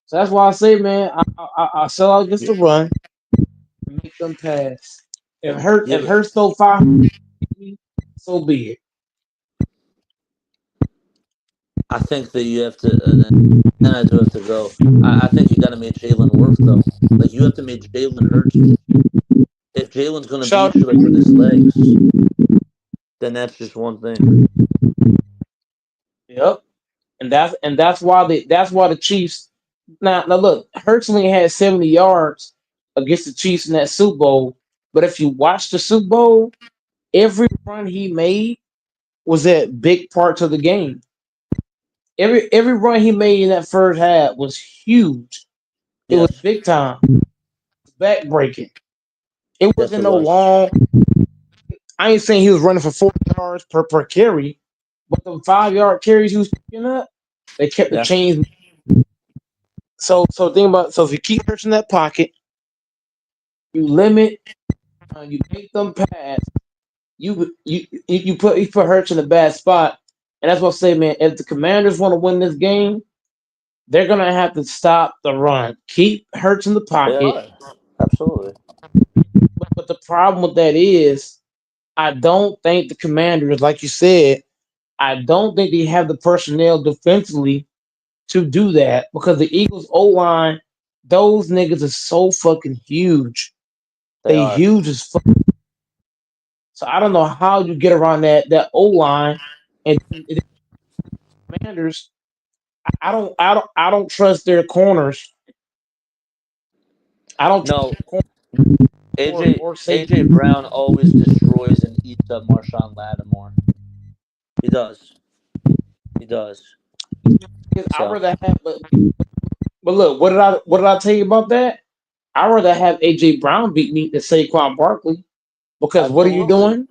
So that's why I say, man, I sell out against the run and make them pass. If Hurt Yeah, if but Hurts throw five, so be it. I think that you have to, and I do have to go. I think you got to make Jalen work though. Like you have to make Jalen Hurts. If Jalen's gonna Shout, beat you like with his legs, then that's just one thing. yep, and that's why the Chiefs. Now look, Hurts only had 70 yards against the Chiefs in that Super Bowl. But if you watch the Super Bowl, every run he made was at big parts of the game. Every run he made in that first half was huge. It was Yes, big time, back breaking. It yes, wasn't it no was. long. I ain't saying he was running for 40 yards per carry, but the 5 yard carries he was picking up, they kept the Yeah, chains. So think about if you keep Hurts in that pocket, you limit, you make them pass. You put Hurts in a bad spot, and that's what I say, man. If the Commanders want to win this game, they're gonna have to stop the run, keep Hurts in the They pocket. are. Absolutely. But the problem with that is, I don't think the Commanders, like you said, I don't think they have the personnel defensively to do that because the Eagles O line, those niggas are so fucking huge. They They are. huge as fuck. So I don't know how you get around that O line and the Commanders. I don't trust their corners. I don't trust No, their corners or safety. AJ Brown always destroys and eats up Marshawn Lattimore. He does. He does. I So rather have, but look, what did I tell you about that? I rather have AJ Brown beat me than Saquon Barkley because what are you absolutely.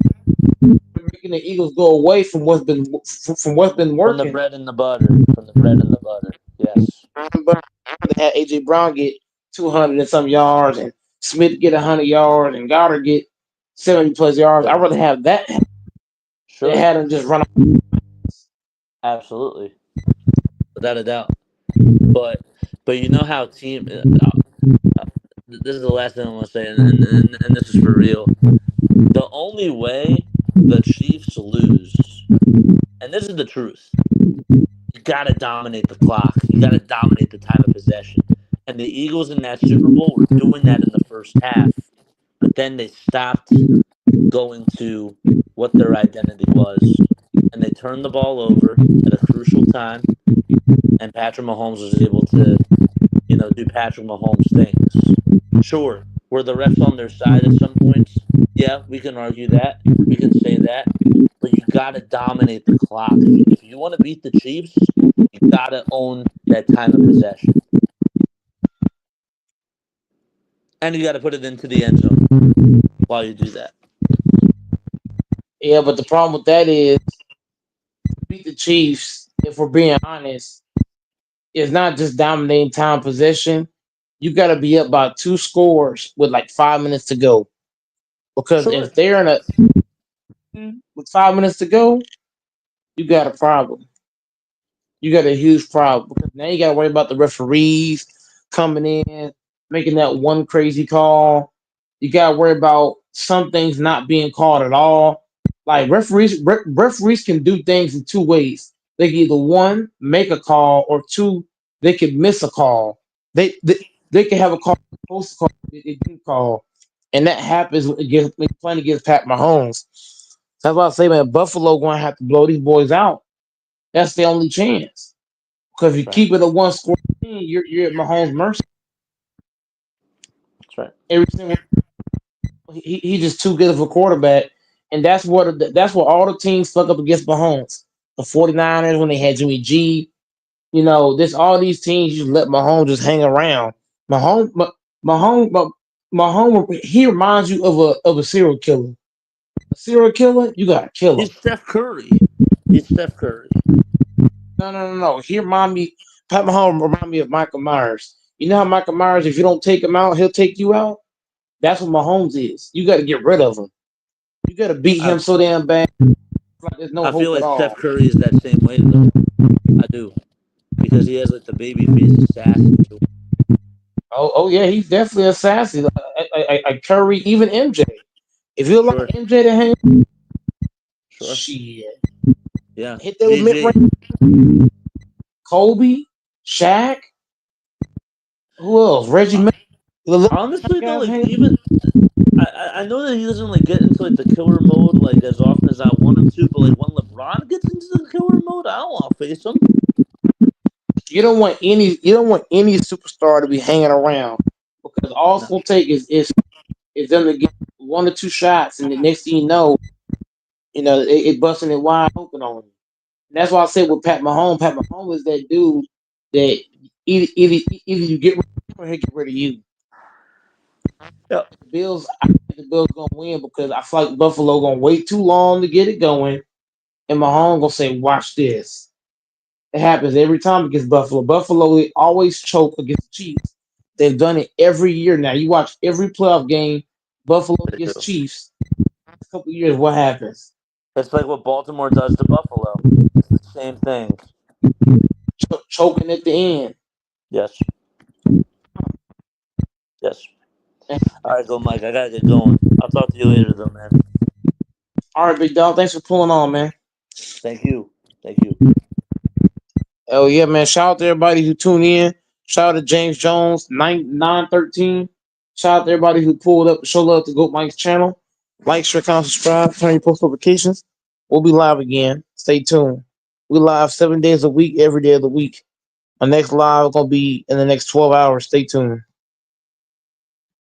doing? You're making the Eagles go away from what's been From the working. bread and the butter. From the bread and the butter. Yes. But I'd rather have AJ Brown get 200 and some yards and Smith get 100 yards and Goddard get 70 plus yards. I'd Sure. rather have that than Sure. have him just run. Absolutely. Without a doubt. But you know how this is the last thing I want to say, and this is for real. The only way the Chiefs lose, and this is the truth, you got to dominate the clock. You got to dominate the time of possession. And the Eagles in that Super Bowl were doing that in the first half. But then they stopped going to what their identity was. And they turned the ball over at a crucial time. And Patrick Mahomes was able to, do Patrick Mahomes things. Sure, were the refs on their side at some points? Yeah, we can argue that. We can say that. But you got to dominate the clock. If you want to beat the Chiefs, you got to own that time of possession. And you got to put it into the end zone while you do that. Yeah, but the problem with that is beat the Chiefs. If we're being honest, it's not just dominating time possession. You got to be up by 2 scores with like 5 minutes to go. Because Sure. if they're with 5 minutes to go, you got a problem. You got a huge problem because now you got to worry about the referees coming in, making that one crazy call. You got to worry about some things not being called at all. Like referees can do things in 2 ways. They can either one make a call or two they can miss a call. They can have a call post call they didn't call, and that happens when playing against Pat Mahomes. So that's why I say, man, Buffalo going to have to blow these boys out. That's the only chance. Because if you That's right. keep it a 1 score, you're at Mahomes' mercy. That's right. Every single he's just too good of a quarterback, and that's what all the teams fuck up against Mahomes. The 49ers when they had Jimmy G, this all these teams just let Mahomes just hang around. Mahomes, Mahomes, he reminds you of a serial killer. A serial killer, you gotta kill him. He's Steph Curry. He's Steph Curry. No. Pat Mahomes remind me of Michael Myers. You know how Michael Myers, if you don't take him out, he'll take you out? That's what Mahomes is. You got to get rid of him. You got to beat him so damn bad. Like there's no I hope feel at like all. Steph Curry is that same way, though. I do. Because he has like the baby face assassin to him. Oh yeah, he's definitely a sassy. Like Curry, even MJ. If you like MJ to hang, shit. Yeah. Hit that with mid-range. Kobe, Shaq. Who else? Reggie Miller. Honestly, though, like even I know that he doesn't like get into like the killer mode like as often as I want him to, but like when LeBron gets into the killer mode, I don't want to face him. You don't want any superstar to be hanging around because all it's gonna take is them to get 1 or 2 shots, and the next thing you know, it busting it wide open on you. And that's why I said with Pat Mahomes is that dude that either you get rid of him or he'll get rid of you. Yep. I think the Bills gonna win because I feel like Buffalo gonna wait too long to get it going, and Mahomes gonna say, "Watch this." It happens every time against Buffalo. Buffalo always choke against Chiefs. They've done it every year now. You watch every playoff game, Buffalo against Chiefs. A couple of years, what happens? It's like what Baltimore does to Buffalo. It's the same thing. Choking at the end. Yes. Yes. All right, go, Mike. I gotta get going. I'll talk to you later, though, man. All right, big dog. Thanks for pulling on, man. Thank you. Thank you. Oh yeah, man. Shout out to everybody who tuned in. Shout out to James Jones, 913. Shout out to everybody who pulled up to show love to Goat Mike's channel. Like, share, comment, subscribe, turn your post notifications. We'll be live again. Stay tuned. We live 7 days a week, every day of the week. Our next live is gonna be in the next 12 hours. Stay tuned.